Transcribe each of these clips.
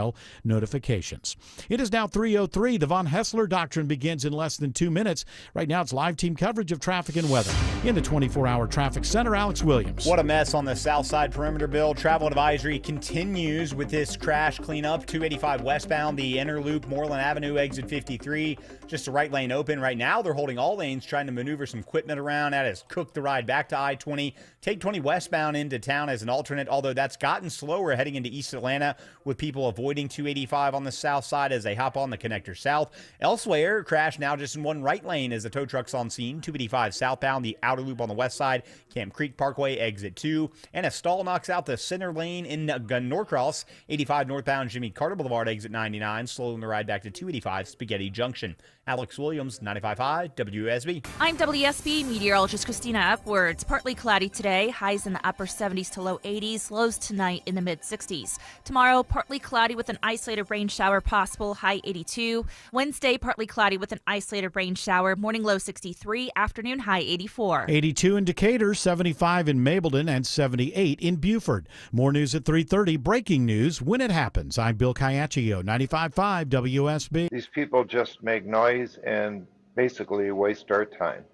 email notifications. It is now 3:03. The Von Haessler Doctrine begins in less than 2 minutes. Right now, it's live team coverage of traffic and weather. In the 24-hour traffic center, Alex Williams. What a mess on the south side perimeter, Bill. Travel advisory continues with this crash cleanup. 285 westbound, the inner loop, Moreland Avenue, exit 53. Just a right lane open. Right now, they're holding all lanes, trying to maneuver some equipment around. That has cooked the ride back to I-20. Take 20 westbound into town as an alternate, although that's gotten slower heading into East Atlanta with people avoiding 285 on the south side as they hop on the connector south. Elsewhere, crash now just in one right lane as the tow truck's on scene. 285 southbound, the outer loop on the west side, Camp Creek Parkway, exit 2. And a stall knocks out the center lane in Norcross. 85 northbound, Jimmy Carter Boulevard, exit 99, slowing the ride back to 285 Spaghetti Junction. Alex Williams, 95.5 WSB. I'm WSB meteorologist Christina Upwards. Partly cloudy today, highs in the upper 70s to low 80s, lows tonight in the mid 60s. Tomorrow, partly cloudy with an isolated rain shower possible, high 82. Wednesday, partly cloudy with an isolated rain shower, morning low 63, afternoon high 84. 82 in Decatur, 75 in Mableton, and 78 in Buford. More news at 3:30. Breaking news when it happens. I'm Bill Caiaccio, 95.5 WSB. These people just make noise and basically waste our time.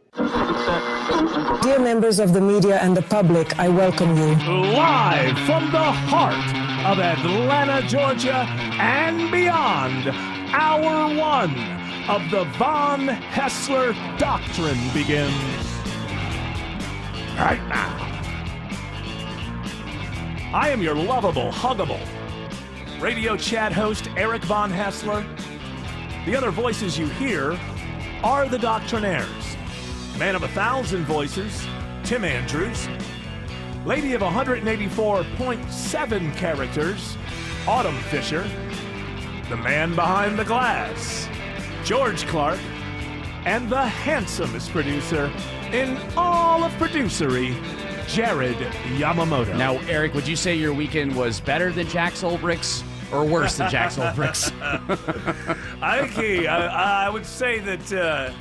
Dear members of the media and the public, I welcome you. Live from the heart of Atlanta, Georgia, and beyond, Hour 1 of the Von Haessler Doctrine begins right now. I am your lovable, huggable radio chat host, Eric Von Haessler. The other voices you hear are the Doctrinaires. Man of 1,000 voices, Tim Andrews. Lady of 184.7 characters, Autumn Fisher. The man behind the glass, George Clark. And the handsomest producer in all of producery, Jared Yamamoto. Now, Eric, would you say your weekend was better than Jack's Old Bricks or worse than Jack's Old Bricks? I would say that...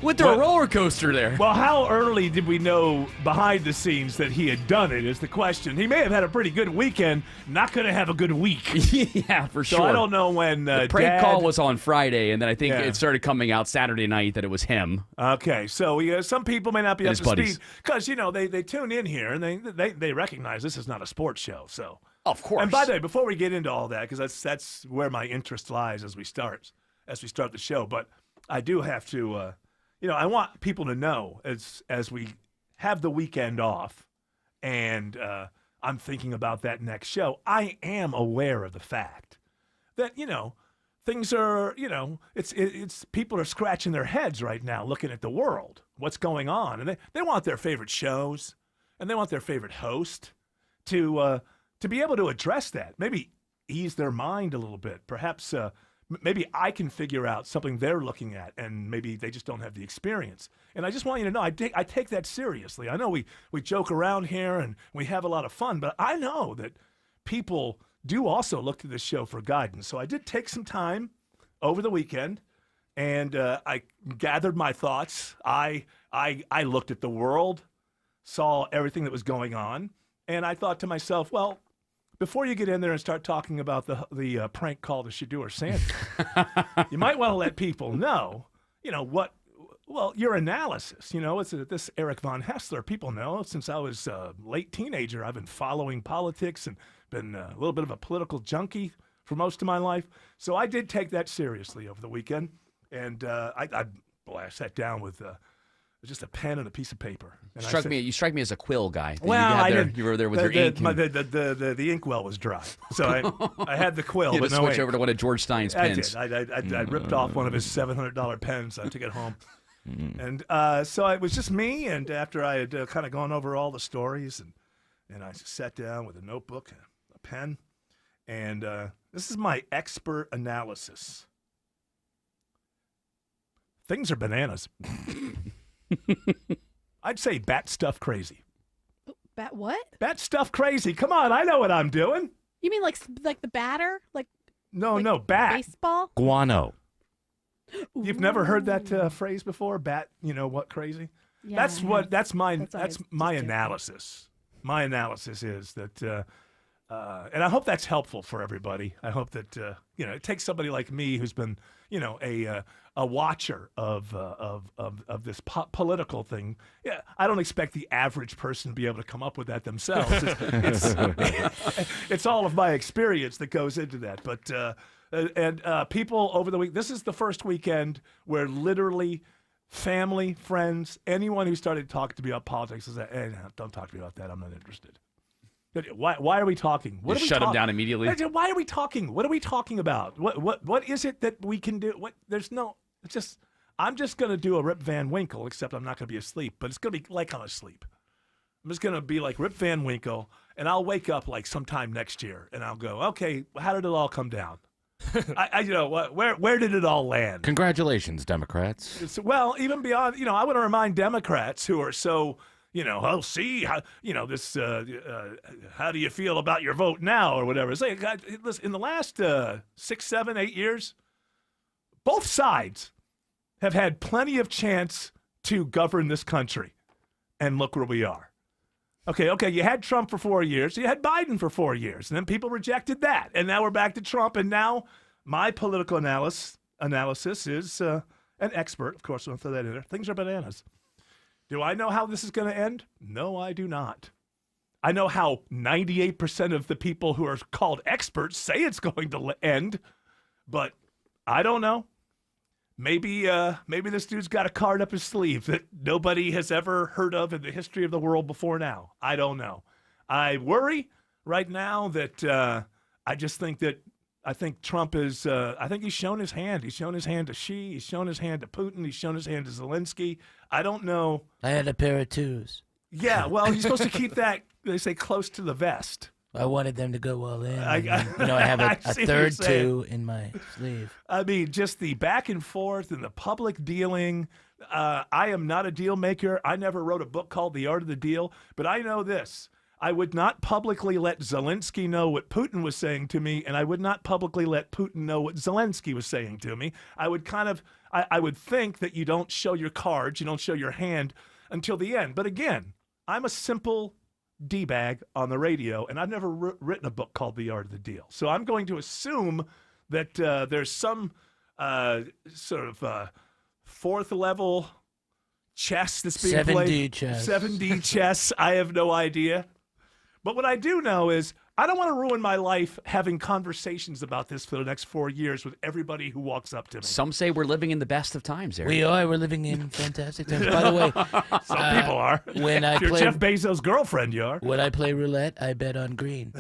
Went through a roller coaster there. Well, how early did we know behind the scenes that he had done it is the question. He may have had a pretty good weekend, not going to have a good week. Yeah, for sure. So I don't know when the prank call was on Friday, and then I think it started coming out Saturday night that it was him. Okay, so some people may not be up to speed because, they tune in here and they recognize this is not a sports show. So of course. And by the way, before we get into all that, because that's where my interest lies as we start the show, but I do have to... I want people to know as we have the weekend off and I'm thinking about that next show, I am aware of the fact that, things are, it's people are scratching their heads right now looking at the world, what's going on. And they want their favorite shows and they want their favorite host to be able to address that, maybe ease their mind a little bit, perhaps maybe I can figure out something they're looking at, and maybe they just don't have the experience. And I just want you to know, I take that seriously. I know we joke around here and we have a lot of fun, but I know that people do also look to this show for guidance. So I did take some time over the weekend, and I gathered my thoughts. I looked at the world, saw everything that was going on, and I thought to myself, well, before you get in there and start talking about the prank call to Shedeur Sanders, you might want to let people know, your analysis. It's this Eric Von Haessler. People know since I was a late teenager, I've been following politics and been a little bit of a political junkie for most of my life. So I did take that seriously over the weekend, and I sat down with just a pen and a piece of paper. And you strike me as a quill guy. Well, you were there with your ink. The inkwell was dry, so I had the quill. You had but to no switch ink. over to one of George Stein's pens. I did. I ripped off one of his $700 pens. I took it home. And so it was just me, and after I had kind of gone over all the stories, and I sat down with a notebook, a pen, and this is my expert analysis. Things are bananas. I'd say bat stuff crazy. Bat what? Bat stuff crazy. Come on, I know what I'm doing. You mean like the batter? No, bat. Baseball? Guano. You've never heard that phrase before? Bat, what crazy? Yeah, That's my just analysis. My analysis is that And I hope that's helpful for everybody. I hope that it takes somebody like me who's been a watcher of this political thing. Yeah, I don't expect the average person to be able to come up with that themselves. It's all of my experience that goes into that. But people over the week. This is the first weekend where literally family, friends, anyone who started talking to me about politics is like, hey, no, don't talk to me about that. I'm not interested. Why are we talking? What shut them down immediately. Why are we talking? What are we talking about? What is it that we can do? I'm just gonna do a Rip Van Winkle, except I'm not gonna be asleep, but it's gonna be like I'm asleep. I'm just gonna be like Rip Van Winkle, and I'll wake up like sometime next year, and I'll go, okay, how did it all come down? Where did it all land? Congratulations, Democrats. Well, even beyond, I want to remind Democrats who are so. How this, how do you feel about your vote now or whatever? Say, listen, in the last 6, 7, 8 years, both sides have had plenty of chance to govern this country. And look where we are. Okay, you had Trump for 4 years. You had Biden for 4 years. And then people rejected that. And now we're back to Trump. And now my political analysis is an expert. Of course, I'll throw that in there. Things are bananas. Do I know how this is going to end? No, I do not. I know how 98% of the people who are called experts say it's going to end, but I don't know. Maybe this dude's got a card up his sleeve that nobody has ever heard of in the history of the world before now. I don't know. I worry right now that I think Trump is, I think he's shown his hand. He's shown his hand to Xi. He's shown his hand to Putin. He's shown his hand to Zelensky. I don't know. I had a pair of twos. Yeah, well, you're supposed to keep that, they say, close to the vest. I wanted them to go all in. I have a third two in my sleeve. I mean, just the back and forth and the public dealing. I am not a deal maker. I never wrote a book called The Art of the Deal, but I know this. I would not publicly let Zelensky know what Putin was saying to me, and I would not publicly let Putin know what Zelensky was saying to me. I would I would think that you don't show your cards, you don't show your hand until the end. But again, I'm a simple D-bag on the radio, and I've never written a book called The Art of the Deal. So I'm going to assume that there's some sort of fourth level chess that's being 7D played. chess. 7D chess. I have no idea. But what I do know is I don't want to ruin my life having conversations about this for the next 4 years with everybody who walks up to me. Some say we're living in the best of times, Eric. We are. We're living in fantastic times. By the way, some people are. When I If you're play Jeff Bezos' girlfriend, you are. When I play roulette, I bet on green.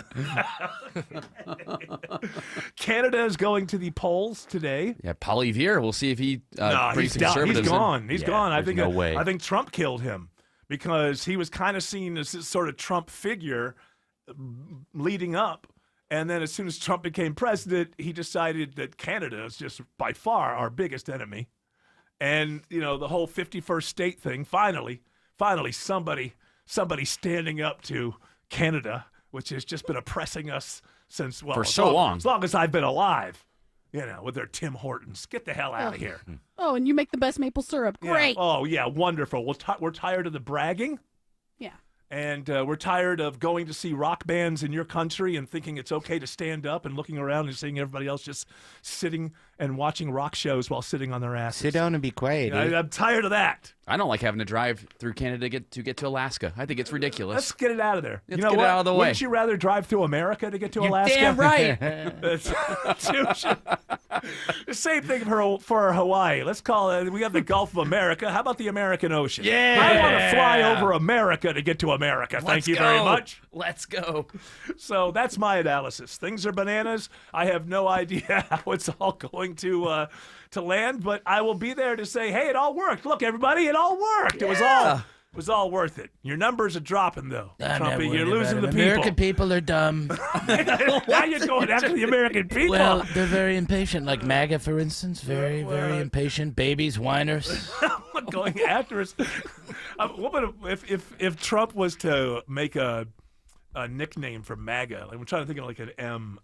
Canada is going to the polls today. Yeah, Poilievre. We'll see if he brings he's the conservatives He's gone. in. He's Yeah, gone. there's no way. I think Trump killed him because he was kind of seen as this sort of Trump figure leading up. And then as soon as Trump became president, he decided that Canada is just by far our biggest enemy. And, the whole 51st state thing, finally somebody standing up to Canada, which has just been oppressing us since, for so long. As long as I've been alive, with their Tim Hortons. Get the hell out of here. Oh, and you make the best maple syrup. Great. Yeah. Oh, yeah, wonderful. We're tired of the bragging. Yeah. And we're tired of going to see rock bands in your country and thinking it's okay to stand up and looking around and seeing everybody else just sitting and watching rock shows while sitting on their asses. Sit down and be quiet. I'm tired of that. I don't like having to drive through Canada to get to Alaska. I think it's ridious. Let's get it out of there. Let's you know get what? it out of the way. Wouldn't you rather drive through America to get to You're Alaska? damn right. The same thing for Hawaii. Let's call it. We have the Gulf of America. How about the American Ocean? Yeah. I want to fly over America to get to America. Thank you very much. Let's go. So that's my analysis. Things are bananas. I have no idea how it's all going to land, but I will be there to say, hey, it all worked. Look, everybody, it all worked. Yeah. It was all worth it. Your numbers are dropping, though. I'm not Trumpy, worried you're about losing it. the people. American people are dumb. Now you're going after the American people. Well, they're very impatient. Like MAGA, for instance, very impatient. Babies, whiners. Going after us. If Trump was to make a nickname for MAGA, like I'm trying to think of like an M.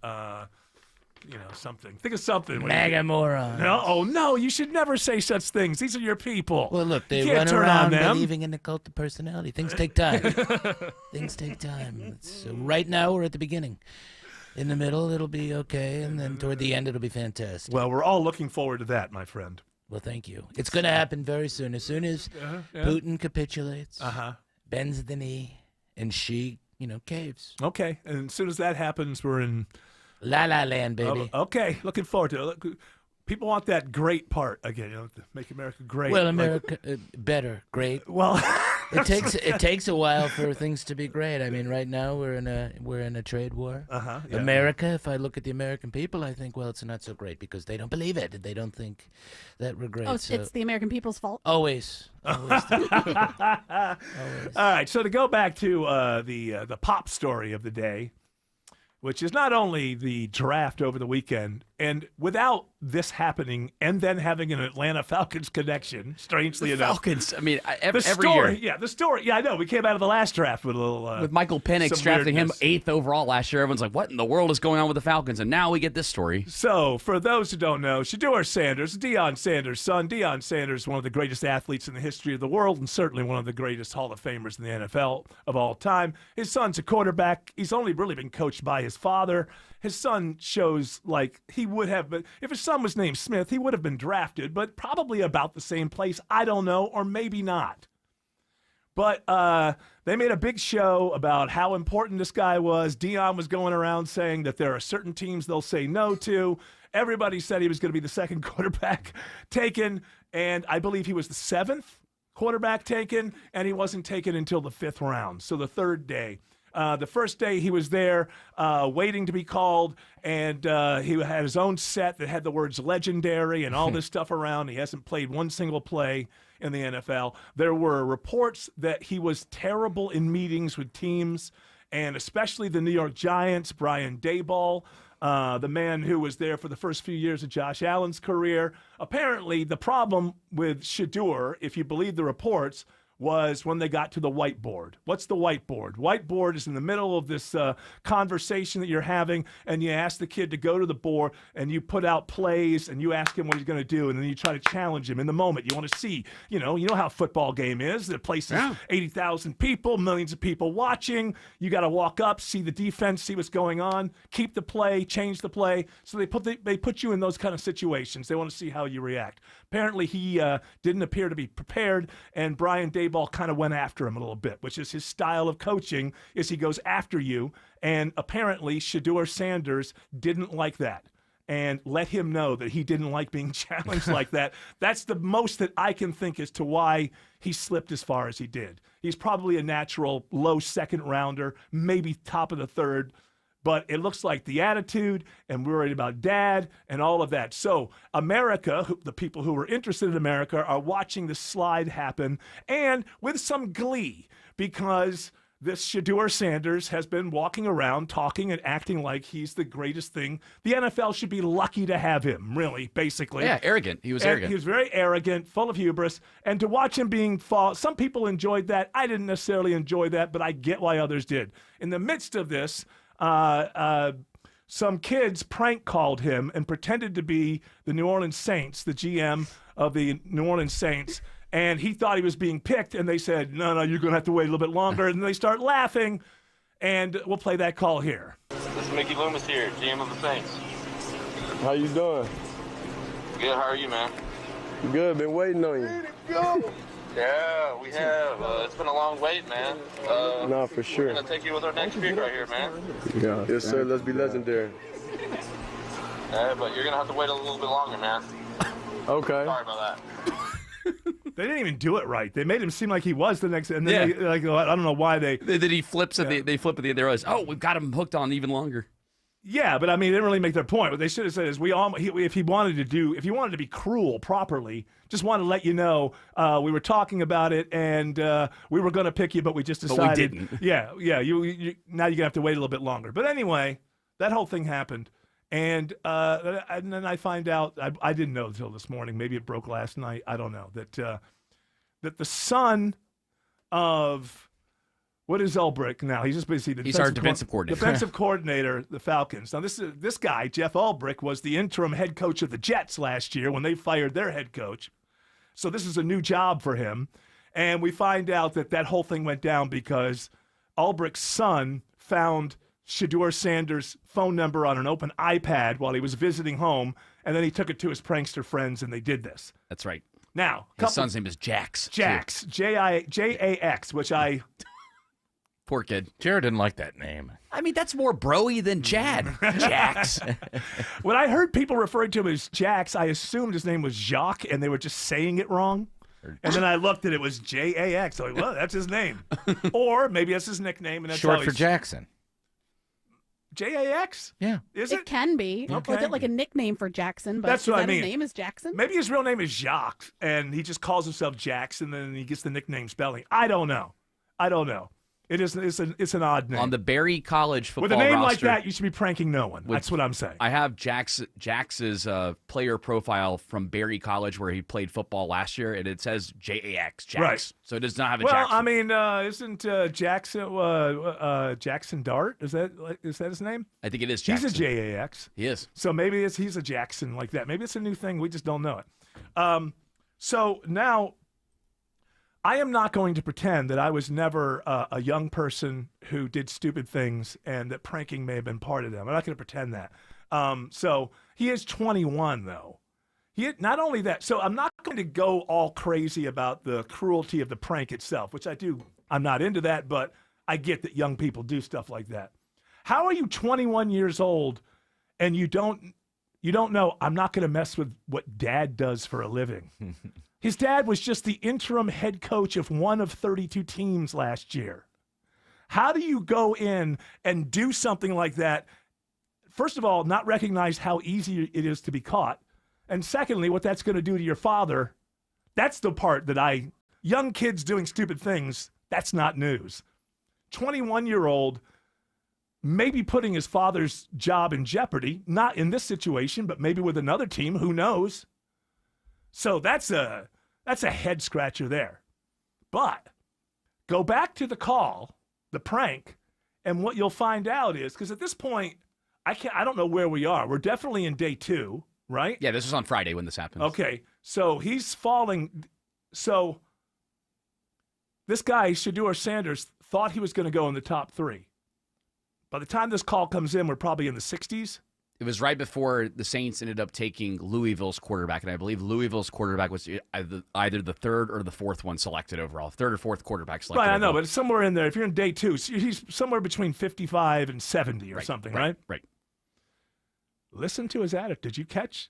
something. Think of something. MAGA moron. No, oh no, you should never say such things. These are your people. Well, look, they You can't run turn around on them. believing in the cult of personality. Things take time. Things take time. So right now, we're at the beginning. In the middle, it'll be okay, and then toward the end, it'll be fantastic. Well, we're all looking forward to that, my friend. Well, thank you. It's going to happen very soon. As soon as Putin capitulates, bends the knee, and Xi, caves. Okay, and as soon as that happens, we're in La La Land, baby. Okay, looking forward to it. People want that great part again, to make America great. Well, America better, great. Well, it takes a while for things to be great. I mean, right now we're in a trade war. Yeah. America, if I look at the American people, I think, well, it's not so great because they don't believe it. They don't think that we're great. Oh, it's the American people's fault. Always. Always. All right, so to go back to the pop story of the day, which is not only the draft over the weekend, and without this happening and then having an Atlanta Falcons connection, strangely enough. Falcons, I mean, every story, year. Yeah, the story. Yeah, I know. We came out of the last draft with a little... with Michael Penix drafting him weirdness. 8th overall last year, everyone's like, what in the world is going on with the Falcons? And now we get this story. So, for those who don't know, Shedeur Sanders, Deion Sanders' son. Deion Sanders, one of the greatest athletes in the history of the world and certainly one of the greatest Hall of Famers in the NFL of all time. His son's a quarterback. He's only really been coached by his father. His son shows like he would have been, if his son was named Smith, he would have been drafted, but probably about the same place. I don't know, or maybe not. But they made a big show about how important this guy was. Deion was going around saying that there are certain teams they'll say no to. Everybody said he was going to be the second quarterback taken, and I believe he was the 7th quarterback taken, and he wasn't taken until the 5th round, so the 3rd day. The first day he was there waiting to be called, and he had his own set that had the words legendary and all this stuff around. He hasn't played one single play in the NFL. There were reports that he was terrible in meetings with teams, and especially the New York Giants, Brian Daboll, the man who was there for the first few years of Josh Allen's career. Apparently, the problem with Shedeur, if you believe the reports, was when they got to the whiteboard. What's the whiteboard? Whiteboard is in the middle of this conversation that you're having, and you ask the kid to go to the board, and you put out plays, and you ask him what he's going to do, and then you try to challenge him in the moment. You want to see, you know how a football game is. The place is 80,000 people, millions of people watching. You got to walk up, see the defense, see what's going on, keep the play, change the play. So they put you in those kind of situations. They want to see how you react. Apparently, he didn't appear to be prepared, and Brian Daboll kind of went after him a little bit, which is his style of coaching, is he goes after you, and apparently Shedeur Sanders didn't like that and let him know that he didn't like being challenged like that. That's the most that I can think as to why he slipped as far as he did. He's probably a natural low second rounder, maybe top of the 3rd. But it looks like the attitude and worried about dad and all of that. So America, the people who are interested in America, are watching the slide happen, and with some glee, because this Shedeur Sanders has been walking around talking and acting like he's the greatest thing. The NFL should be lucky to have him, really, basically. Yeah, arrogant. He was arrogant. He was very arrogant, full of hubris. And to watch him being some people enjoyed that. I didn't necessarily enjoy that, but I get why others did. In the midst of this, some kids prank called him and pretended to be the New Orleans Saints, the GM of the New Orleans Saints, and he thought he was being picked, and they said, no, you're going to have to wait a little bit longer, and they start laughing, and we'll play that call here. This is Mickey Loomis here, GM of the Saints. How you doing? Good, how are you, man? Good, been waiting on you. Yeah, we have. It's been a long wait, man. No, for sure. We're going to take you with our next pick right here, man. Yeah. Yes, sir. Let's be legendary. But you're going to have to wait a little bit longer, man. Okay. Sorry about that. They didn't even do it right. They made him seem like he was the next, and then I don't know why they. Then he flips at they flip at the end. They realize, we've got him hooked on even longer. Yeah, but I mean, they didn't really make their point. What they should have said is, if he wanted to be cruel properly, just wanted to let you know we were talking about it and we were going to pick you, but we just decided. But we didn't. Yeah. You now you're gonna have to wait a little bit longer. But anyway, that whole thing happened, and then I find out I didn't know until this morning. Maybe it broke last night. I don't know that the son of What is Ulbrich now? He's just basically the He's our defensive coordinator. Defensive coordinator, the Falcons. Now, this guy, Jeff Ulbrich, was the interim head coach of the Jets last year when they fired their head coach. So this is a new job for him. And we find out that whole thing went down because Ulbrich's son found Shedeur Sanders' phone number on an open iPad while he was visiting home, and then he took it to his prankster friends, and they did this. That's right. Now, his son's name is Jax. Jax, Jax, which I... Poor kid. Jared didn't like that name. I mean, that's more bro-y than Chad. Jax. When I heard people referring to him as Jax, I assumed his name was Jacques, and they were just saying it wrong. And then I looked and it was Jax. I'm like, well, that's his name. Or maybe that's his nickname. And that's Short for Jackson. Jax? Yeah. Is it? It can be. Okay. Is it like a nickname for Jackson? But That's what I his mean. name is Jackson? Maybe his real name is Jacques, and he just calls himself Jax, and then he gets the nickname spelling. I don't know. It's an odd name. On the Berry College football With a name like roster, that, you should be pranking no one. That's what I'm saying. I have Jax's player profile from Berry College where he played football last year, and it says Jax. Jax. Right. So it does not have a Well, Jackson. I mean, isn't Jackson Dart? Is that his name? I think it is Jackson. He's a Jax. He is. So maybe he's a Jackson like that. Maybe it's a new thing. We just don't know it. So now I am not going to pretend that I was never a young person who did stupid things and that pranking may have been part of them. I'm not going to pretend that. So he is 21, though. Not only that, so I'm not going to go all crazy about the cruelty of the prank itself, which I'm not into that, but I get that young people do stuff like that. How are you 21 years old and you don't know I'm not going to mess with what dad does for a living? His dad was just the interim head coach of one of 32 teams last year. How do you go in and do something like that? First of all, not recognize how easy it is to be caught. And secondly, what that's going to do to your father. That's the part that young kids doing stupid things, that's not news. 21-year-old maybe putting his father's job in jeopardy, not in this situation, but maybe with another team, who knows? So that's a head scratcher there. But go back to the call, the prank, and what you'll find out is, because at this point, I don't know where we are. We're definitely in day 2, right? Yeah, this was on Friday when this happened. Okay, so he's falling. So this guy, Shedeur Sanders, thought he was going to go in the top 3. By the time this call comes in, we're probably in the 60s. It was right before the Saints ended up taking Louisville's quarterback, and I believe Louisville's quarterback was either the third or the fourth one selected overall. Third or fourth quarterback selected Right, I know, overall. but it's somewhere in there. If you're in day 2, he's somewhere between 55 and 70 or something, right? Right. Listen to his attitude. Did you catch?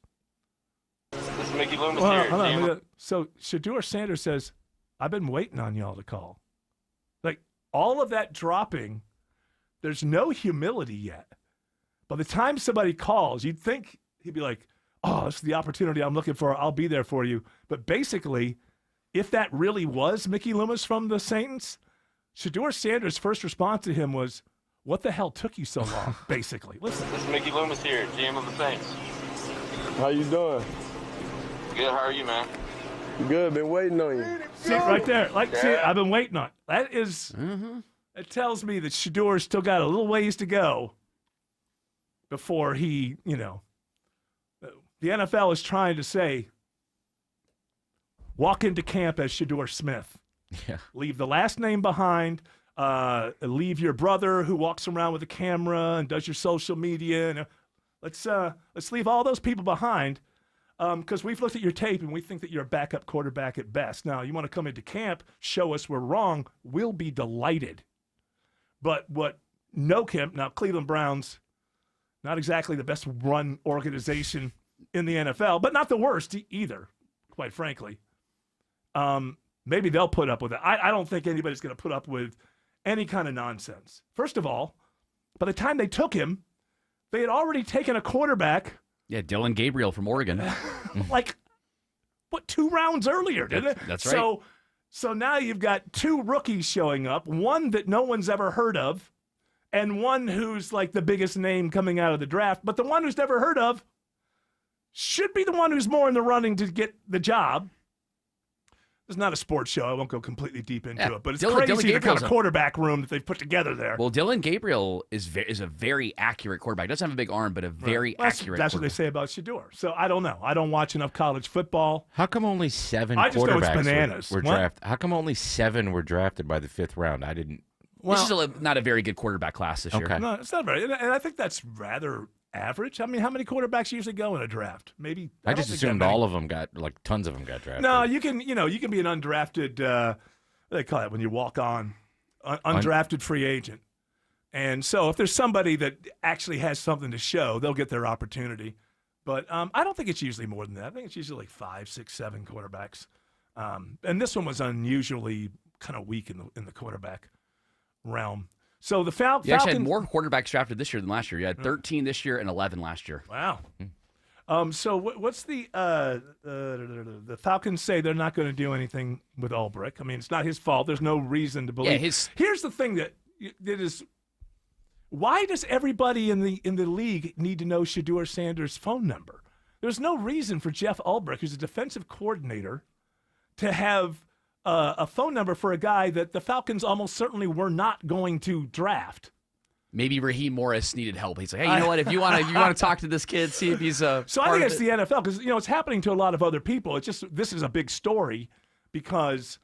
This is Mickey Loomis Well, here. hold on, GM. so Shedeur Sanders says, I've been waiting on y'all to call. Like, all of that dropping, there's no humility yet. By the time somebody calls, you'd think he'd be like, oh, this is the opportunity I'm looking for. I'll be there for you. But basically, if that really was Mickey Loomis from the Saints, Shedeur Sanders' first response to him was, what the hell took you so long, basically? Listen. This is Mickey Loomis here, GM of the Saints. How you doing? Good, how are you, man? Good, been waiting on you. See, right there. See, I've been waiting on it. That is, it tells me that Shedeur's still got a little ways to go before he, the NFL is trying to say, walk into camp as Shedeur Smith. Yeah. Leave the last name behind. Leave your brother who walks around with a camera and does your social media. And let's leave all those people behind because we've looked at your tape and we think that you're a backup quarterback at best. Now, you want to come into camp, show us we're wrong, we'll be delighted. But now Cleveland Browns, not exactly the best run organization in the NFL, but not the worst either, quite frankly. Maybe they'll put up with it. I don't think anybody's going to put up with any kind of nonsense. First of all, by the time they took him, they had already taken a quarterback. Yeah, Dylan Gabriel from Oregon. 2 rounds earlier, didn't it? That's right. So now you've got 2 rookies showing up, one that no one's ever heard of, and one who's like the biggest name coming out of the draft. But the one who's never heard of should be the one who's more in the running to get the job. It's not a sports show. I won't go completely deep into it, but it's Dylan crazy the kind Gabriel's of quarterback room that they've put together there. Well, Dylan Gabriel is a very accurate quarterback. Doesn't have a big arm, but a very accurate. That's what they say about Shedeur. So I don't know. I don't watch enough college football. How come only 7 I just know it's quarterbacks bananas. were What? drafted? How come only 7 were drafted by the 5th round? I didn't. This is not a very good quarterback class this year. Okay. No, it's not very. And I think that's rather average. I mean, how many quarterbacks usually go in a draft? Maybe. I don't just think that assumed many. all of them got tons of them got drafted. No, you can be an undrafted. What do they call it when you walk on? Undrafted free agent. And so if there's somebody that actually has something to show, they'll get their opportunity. But I don't think it's usually more than that. I think it's usually like 5, 6, 7 quarterbacks. And this one was unusually kind of weak in the quarterback realm. So the Falcons. You actually had more quarterbacks drafted this year than last year. You had 13 this year and 11 last year. Wow. So what's the Falcons say they're not going to do anything with Ulbrich. I mean, it's not his fault. There's no reason to believe. Here's the thing that is. Why does everybody in the league need to know Shedeur Sanders' phone number? There's no reason for Jeff Ulbrich, who's a defensive coordinator, to have a phone number for a guy that the Falcons almost certainly were not going to draft. Maybe Raheem Morris needed help. He's like, hey, you know what? If you want to talk to this kid, see if he's So I think it's the NFL because it's happening to a lot of other people. It's just this is a big story because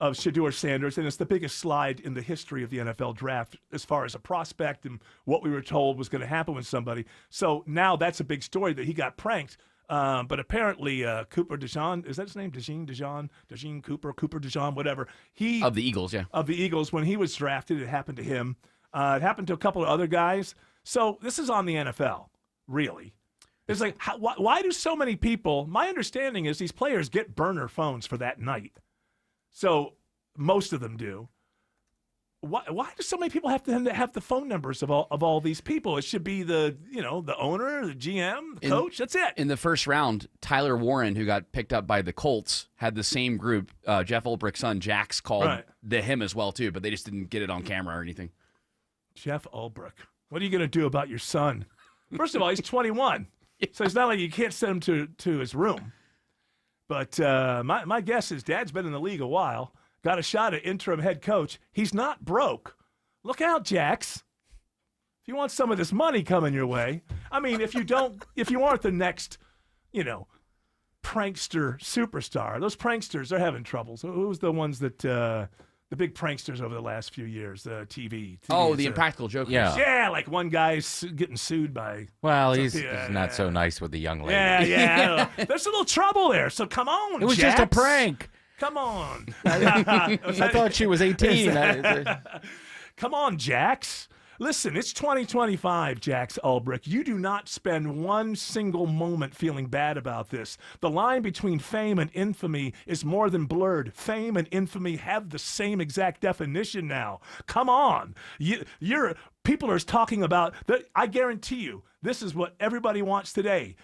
of Shedeur Sanders, and it's the biggest slide in the history of the NFL draft as far as a prospect and what we were told was going to happen with somebody. So now that's a big story that he got pranked. But apparently Cooper DeJean, is that his name? DeJean Cooper DeJean, whatever. Of the Eagles, yeah. Of the Eagles, when he was drafted, it happened to him. It happened to a couple of other guys. So this is on the NFL, really. It's like, why do so many people, my understanding is these players get burner phones for that night. So most of them do. Why do so many people have to have the phone numbers of all these people? It should be the owner, the GM, the coach. That's it. In the first round, Tyler Warren, who got picked up by the Colts, had the same group. Jeff Ulbrich's son, Jax, called him as well too, but they just didn't get it on camera or anything. Jeff Ulbrich, what are you going to do about your son? First of all, he's 21, so it's not like you can't send him to his room. But my guess is Dad's been in the league a while. Got a shot at interim head coach. He's not broke. Look out, Jax. If you want some of this money coming your way, I mean, if you aren't the next, prankster superstar, those pranksters are having trouble. So who's the ones that the big pranksters over the last few years? The TV. Oh, the Impractical Jokers. Yeah, like one guy's getting sued by. Well, he's not so nice with the young lady. Yeah. There's a little trouble there. So come on, It was Jax. just a prank. Come on. I thought she was 18. Come on, Jax. Listen, it's 2025, Jax Ulbrich. You do not spend one single moment feeling bad about this. The line between fame and infamy is more than blurred. Fame and infamy have the same exact definition now. Come on. People are talking about that. I guarantee you, this is what everybody wants today.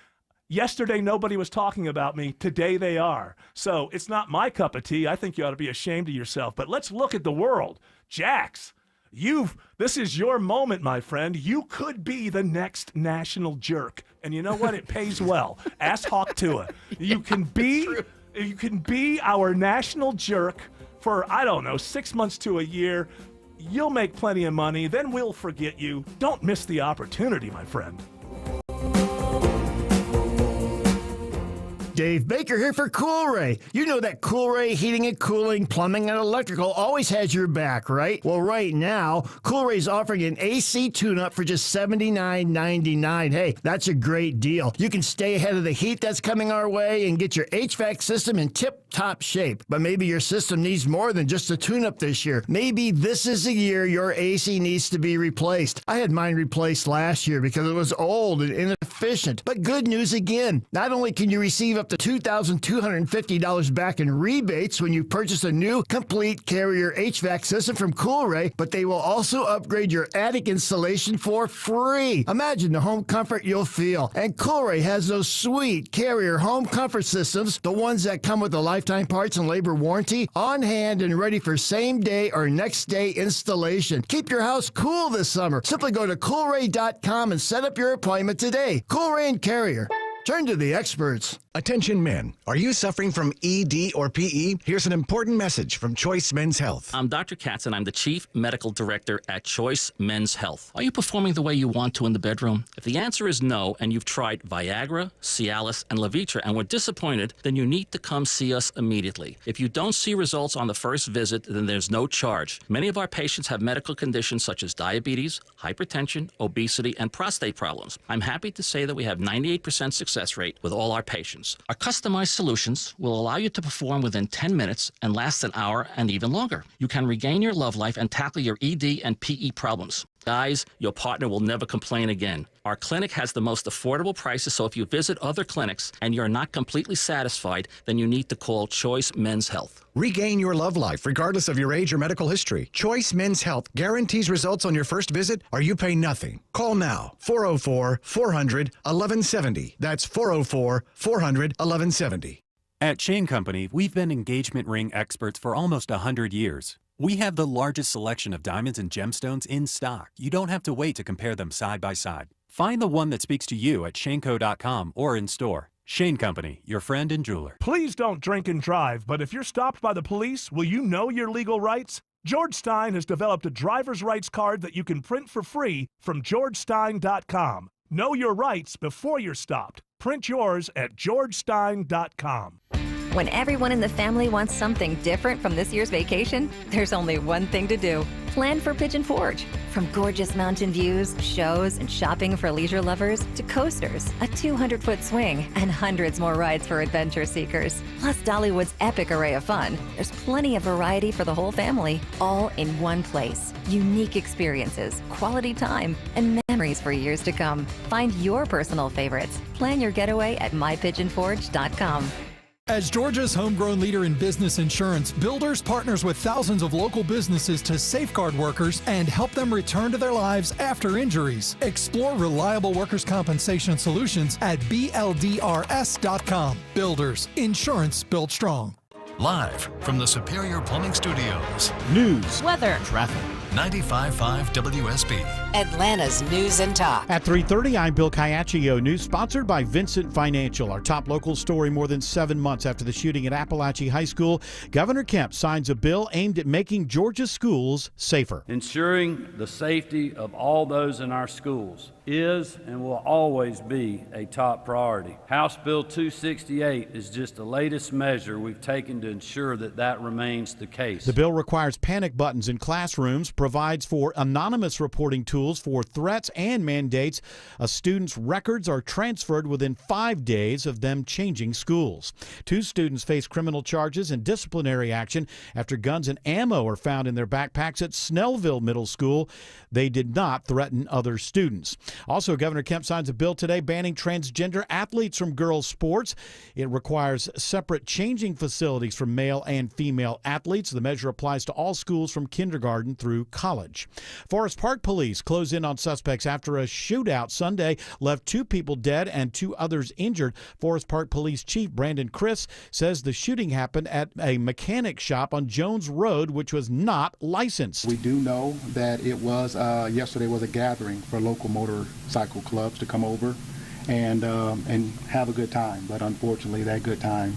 Yesterday, nobody was talking about me. Today, they are. So it's not my cup of tea. I think you ought to be ashamed of yourself. But let's look at the world. Jax, this is your moment, my friend. You could be the next national jerk. And you know what? It pays well. Ask Hawk Tua. You can be our national jerk for, 6 months to a year. You'll make plenty of money. Then we'll forget you. Don't miss the opportunity, my friend. Dave Baker here for Coolray. You know that Coolray Heating and Cooling, Plumbing and Electrical always has your back, right? Well, right now, Coolray's offering an AC tune-up for just $79.99. Hey, that's a great deal. You can stay ahead of the heat that's coming our way and get your HVAC system in tip-top shape. But maybe your system needs more than just a tune-up this year. Maybe this is the year your AC needs to be replaced. I had mine replaced last year because it was old and inefficient. But good news again. Not only can you receive up to $2,250 back in rebates when you purchase a new complete Carrier HVAC system from Coolray, but they will also upgrade your attic installation for free. Imagine the home comfort you'll feel. And Coolray has those sweet Carrier home comfort systems, the ones that come with a lifetime parts and labor warranty, on hand and ready for same day or next day installation. Keep your house cool this summer. Simply go to Coolray.com and set up your appointment today. Coolray and Carrier. Turn to the experts. Attention men, are you suffering from ED or PE? Here's an important message from Choice Men's Health. I'm Dr. Katz, and I'm the Chief Medical Director at Choice Men's Health. Are you performing the way you want to in the bedroom? If the answer is no, and you've tried Viagra, Cialis, and Levitra and were disappointed, then you need to come see us immediately. If you don't see results on the first visit, then there's no charge. Many of our patients have medical conditions such as diabetes, hypertension, obesity, and prostate problems. I'm happy to say that we have 98% success rate with all our patients. Our customized solutions will allow you to perform within 10 minutes and last an hour and even longer. You can regain your love life and tackle your ED and PE problems. Guys, your partner will never complain again. Our clinic has the most affordable prices, so if you visit other clinics and you're not completely satisfied, then you need to call Choice Men's Health. Regain your love life regardless of your age or medical history. Choice Men's Health guarantees results on your first visit or you pay nothing. Call now, 404-400-1170. That's 404-400-1170. At Shane Company, we've been engagement ring experts for almost 100 years. We have the largest selection of diamonds and gemstones in stock. You don't have to wait to compare them side by side. Find the one that speaks to you at shaneco.com or in store. Shane Company, your friend and jeweler. Please don't drink and drive, but if you're stopped by the police, will you know your legal rights? George Stein has developed a driver's rights card that you can print for free from georgestein.com. Know your rights before you're stopped. Print yours at georgestein.com. When everyone in the family wants something different from this year's vacation, there's only one thing to do. Plan for Pigeon Forge. From gorgeous mountain views, shows, and shopping for leisure lovers to coasters, a 200-foot swing, and hundreds more rides for adventure seekers. Plus Dollywood's epic array of fun. There's plenty of variety for the whole family, all in one place. Unique experiences, quality time, and memories for years to come. Find your personal favorites. Plan your getaway at mypigeonforge.com. As Georgia's homegrown leader in business insurance, Builders partners with thousands of local businesses to safeguard workers and help them return to their lives after injuries. Explore reliable workers' compensation solutions at BLDRS.com. Builders, insurance built strong. Live from the Superior Plumbing Studios. News, weather, traffic. 95.5 WSB. Atlanta's News and Talk. At 3:30, I'm Bill Caiaccio. News sponsored by Vincent Financial. Our top local story: more than 7 months after the shooting at Appalachian High School, Governor Kemp signs a bill aimed at making Georgia's schools safer. Ensuring the safety of all those in our schools is and will always be a top priority. House Bill 268 is just the latest measure we've taken to ensure that that remains the case. The bill requires panic buttons in classrooms, provides for anonymous reporting tools for threats, and mandates a student's records are transferred within 5 days of them changing schools. 2 students face criminal charges and disciplinary action after guns and ammo are found in their backpacks at Snellville Middle School. They did not threaten other students. Also, Governor Kemp signs a bill today banning transgender athletes from girls' sports. It requires separate changing facilities for male and female athletes. The measure applies to all schools from kindergarten through college. Forest Park police close in on suspects after a shootout Sunday left 2 people dead and 2 others injured. Forest Park Police Chief Brandon Chris says the shooting happened at a mechanic shop on Jones Road, which was not licensed. We do know that it was yesterday was a gathering for local motorcycle clubs to come over and have a good time, but unfortunately that good time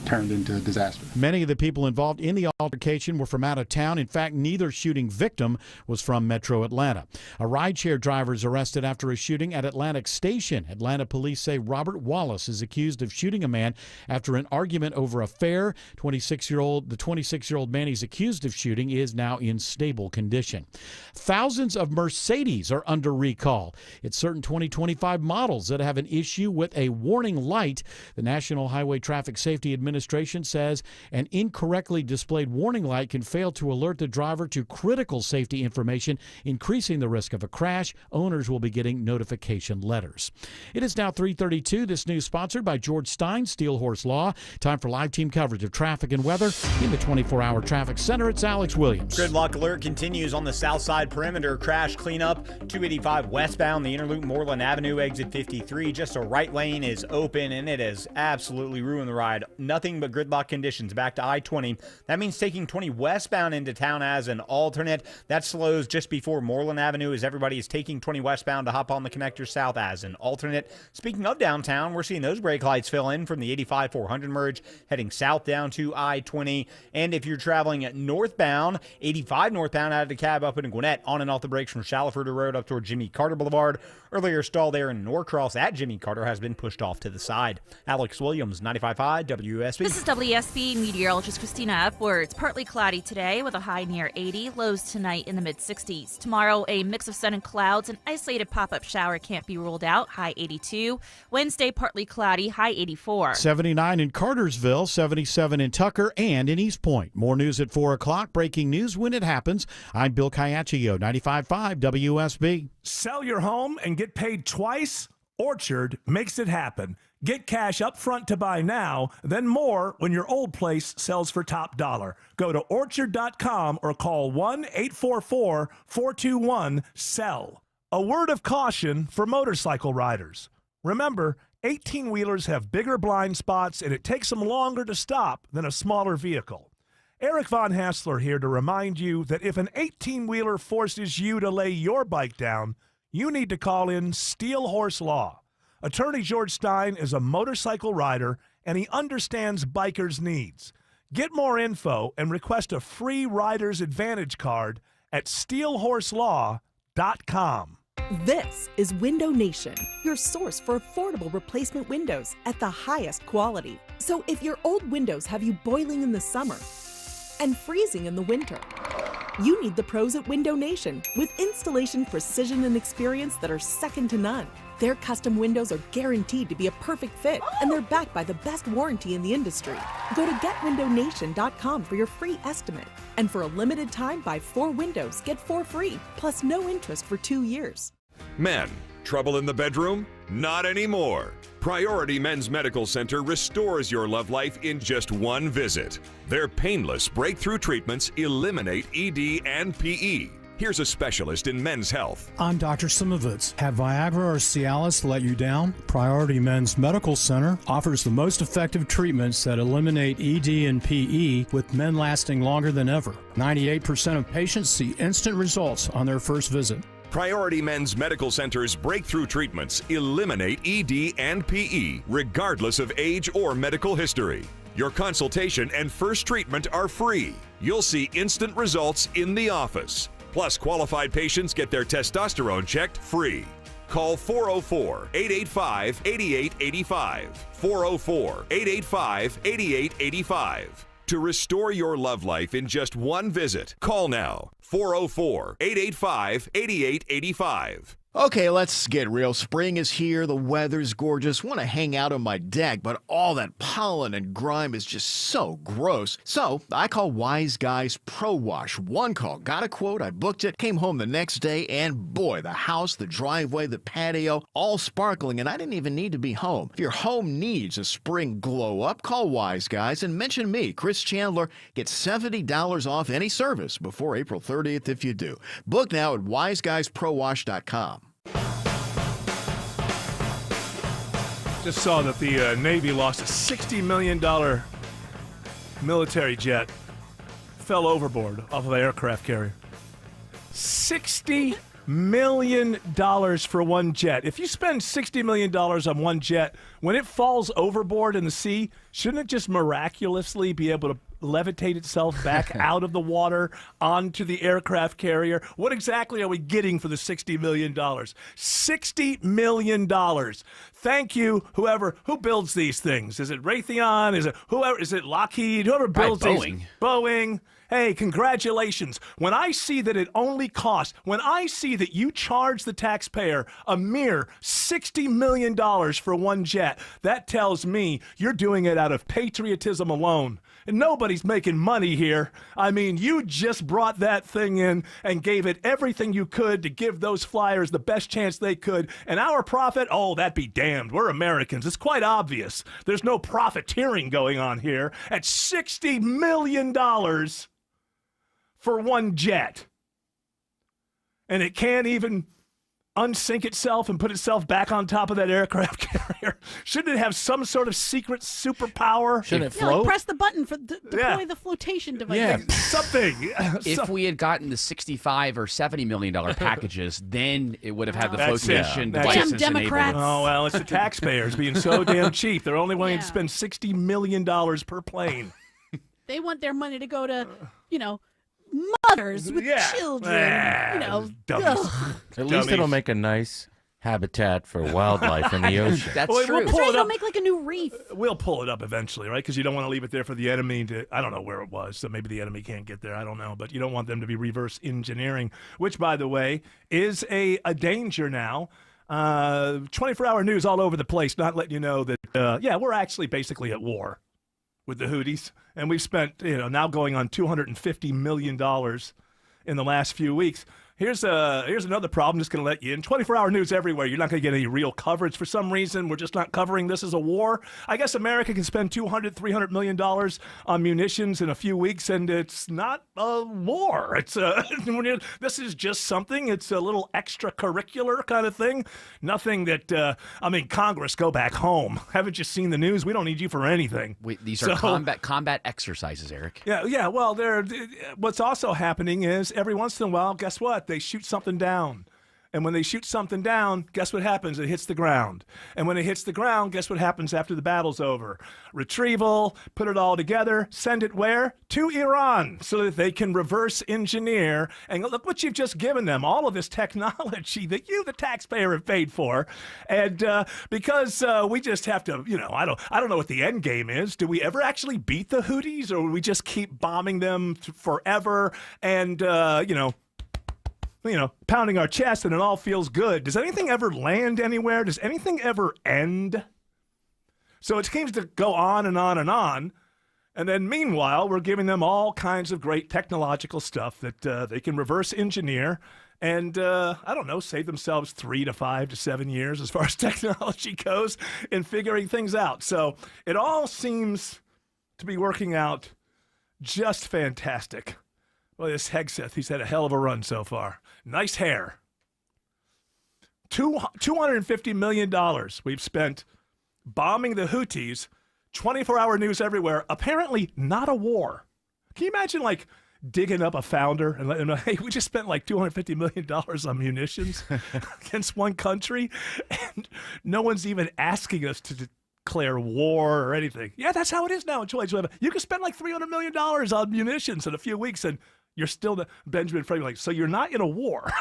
turned into a disaster. Many of the people involved in the altercation were from out of town. In fact, neither shooting victim was from Metro Atlanta. A rideshare driver is arrested after a shooting at Atlantic Station. Atlanta police say Robert Wallace is accused of shooting a man after an argument over a fare. The 26-year-old man he's accused of shooting is now in stable condition. Thousands of Mercedes are under recall. It's certain 2025 models that have an issue with a warning light. The National Highway Traffic Safety Administration says an incorrectly displayed warning light can fail to alert the driver to critical safety information, increasing the risk of a crash. Owners will be getting notification letters. It is now 3:32. This news sponsored by George Stein, Steel Horse Law. Time for live team coverage of traffic and weather in the 24-hour traffic center. It's Alex Williams. Gridlock alert continues on the south side perimeter. Crash cleanup 285 westbound, the Interloop Moreland Avenue exit 53. Just a right lane is open, and it has absolutely ruined the ride. Nothing nothing but gridlock conditions back to I-20. That means taking 20 westbound into town as an alternate. That slows just before Moreland Avenue as everybody is taking 20 westbound to hop on the connector south as an alternate. Speaking of downtown, we're seeing those brake lights fill in from the 85-400 merge heading south down to I-20. And if you're traveling northbound, 85 northbound out of DeKalb up in Gwinnett, on and off the brakes from Shallowford Road up toward Jimmy Carter Boulevard. Earlier stall there in Norcross at Jimmy Carter has been pushed off to the side. Alex Williams, 95.5 WSB. This is WSB meteorologist Christina Upwards. Partly cloudy today with a high near 80, lows tonight in the mid-60s. Tomorrow, a mix of sun and clouds. An isolated pop-up shower can't be ruled out, high 82. Wednesday, partly cloudy, high 84. 79 in Cartersville, 77 in Tucker, and in East Point. More news at 4 o'clock. Breaking news when it happens. I'm Bill Caiaccio, 95.5 WSB. Sell your home and get paid twice? Orchard makes it happen. Get cash up front to buy now, then more when your old place sells for top dollar. Go to Orchard.com or call 1-844-421-SELL. A word of caution for motorcycle riders. Remember, 18-wheelers have bigger blind spots and it takes them longer to stop than a smaller vehicle. Eric Von Hassler here to remind you that if an 18-wheeler forces you to lay your bike down, you need to call in Steel Horse Law. Attorney George Stein is a motorcycle rider, and he understands bikers' needs. Get more info and request a free Rider's Advantage card at steelhorselaw.com. This is Window Nation, your source for affordable replacement windows at the highest quality. So if your old windows have you boiling in the summer and freezing in the winter, you need the pros at Window Nation with installation precision and experience that are second to none. Their custom windows are guaranteed to be a perfect fit, and they're backed by the best warranty in the industry. Go to getwindownation.com for your free estimate. And for a limited time, buy 4 windows, get 4 free, plus no interest for 2 years. Men, trouble in the bedroom? Not anymore. Priority Men's Medical Center restores your love life in just one visit. Their painless breakthrough treatments eliminate ED and PE. Here's a specialist in men's health. I'm Dr. Simovitz. Have Viagra or Cialis let you down? Priority Men's Medical Center offers the most effective treatments that eliminate ED and PE, with men lasting longer than ever. 98% of patients see instant results on their first visit. Priority Men's Medical Center's breakthrough treatments eliminate ED and PE, regardless of age or medical history. Your consultation and first treatment are free. You'll see instant results in the office. Plus, qualified patients get their testosterone checked free. Call 404-885-8885. 404-885-8885. To restore your love life in just one visit, call now. 404-885-8885. Okay, let's get real. Spring is here, the weather's gorgeous, want to hang out on my deck, but all that pollen and grime is just so gross. So I call Wise Guys Pro Wash. One call, got a quote, I booked it, came home the next day, and boy, the house, the driveway, the patio, all sparkling, and I didn't even need to be home. If your home needs a spring glow up, call Wise Guys and mention me, Chris Chandler. Get $70 off any service before April 30th if you do. Book now at wiseguysprowash.com. Just saw that the Navy lost a $60 million military jet. Fell overboard off of an aircraft carrier. $60 million for one jet. If you spend $60 million on one jet, when it falls overboard in the sea, shouldn't it just miraculously be able to levitate itself back out of the water onto the aircraft carrier? What exactly are we getting for the $60 million? $60 million. Thank you, who builds these things. Is it Raytheon? Is it Lockheed? Whoever builds these. Boeing. Hey, congratulations. When I see that you charge the taxpayer a mere $60 million for one jet, that tells me you're doing it out of patriotism alone. And nobody's making money here. I mean, you just brought that thing in and gave it everything you could to give those flyers the best chance they could. And our profit, oh, that be damned. We're Americans. It's quite obvious. There's no profiteering going on here at $60 million for one jet. And it can't even unsink itself and put itself back on top of that aircraft carrier? Shouldn't it have some sort of secret superpower? Shouldn't it Yeah, like float? press the button for deploy the flotation device. Yeah. Something. If we had gotten the $65 or $70 million packages, then it would have had the That's flotation it. devices Damn Democrats. enabled. Oh, well, it's the taxpayers being so damn cheap. They're only willing to spend $60 million per plane. They want their money to go to, mothers with children. Dummies. At least it'll make a nice habitat for wildlife in the ocean. That's Well, true. we'll That's pull right, it they'll up. make like a new reef. We'll pull it up eventually, right? Because you don't want to leave it there for the enemy to. I don't know where it was, so maybe the enemy can't get there. I don't know, but you don't want them to be reverse engineering, which, by the way, is a danger now. 24-hour news all over the place, not letting you know that. We're actually basically at war with the Houthis, and we've spent now going on $250 million in the last few weeks. Here's another problem. Just going to let you in. 24-hour news everywhere. You're not going to get any real coverage for some reason. We're just not covering this as a war. I guess America can spend $200-300 million on munitions in a few weeks, and it's not a war. It's this is just something. It's a little extracurricular kind of thing. Nothing that Congress, go back home. Haven't you seen the news? We don't need you for anything. These are combat exercises, Eric. Yeah. Well, what's also happening is every once in a while, guess what? They shoot something down. And when they shoot something down, guess what happens? It hits the ground. And when it hits the ground, guess what happens after the battle's over? Retrieval, put it all together, send it where? To Iran, so that they can reverse engineer. And look what you've just given them, all of this technology that you, the taxpayer, have paid for. And because we just have to, I don't know what the end game is. Do we ever actually beat the Houthis, or will we just keep bombing them forever and, pounding our chest and it all feels good? Does anything ever land anywhere? Does anything ever end? So it seems to go on and on and on. And then meanwhile, we're giving them all kinds of great technological stuff that they can reverse engineer and, save themselves 3 to 5 to 7 years as far as technology goes in figuring things out. So it all seems to be working out just fantastic. Well, this Hegseth, he's had a hell of a run so far. Nice hair. $250 million we've spent bombing the Houthis. 24-hour news everywhere. Apparently not a war. Can you imagine, digging up a founder and letting them know, hey, we just spent $250 million on munitions against one country, and no one's even asking us to declare war or anything. Yeah, that's how it is now in 2011. You can spend $300 million on munitions in a few weeks, and you're still Benjamin Franklin. So you're not in a war.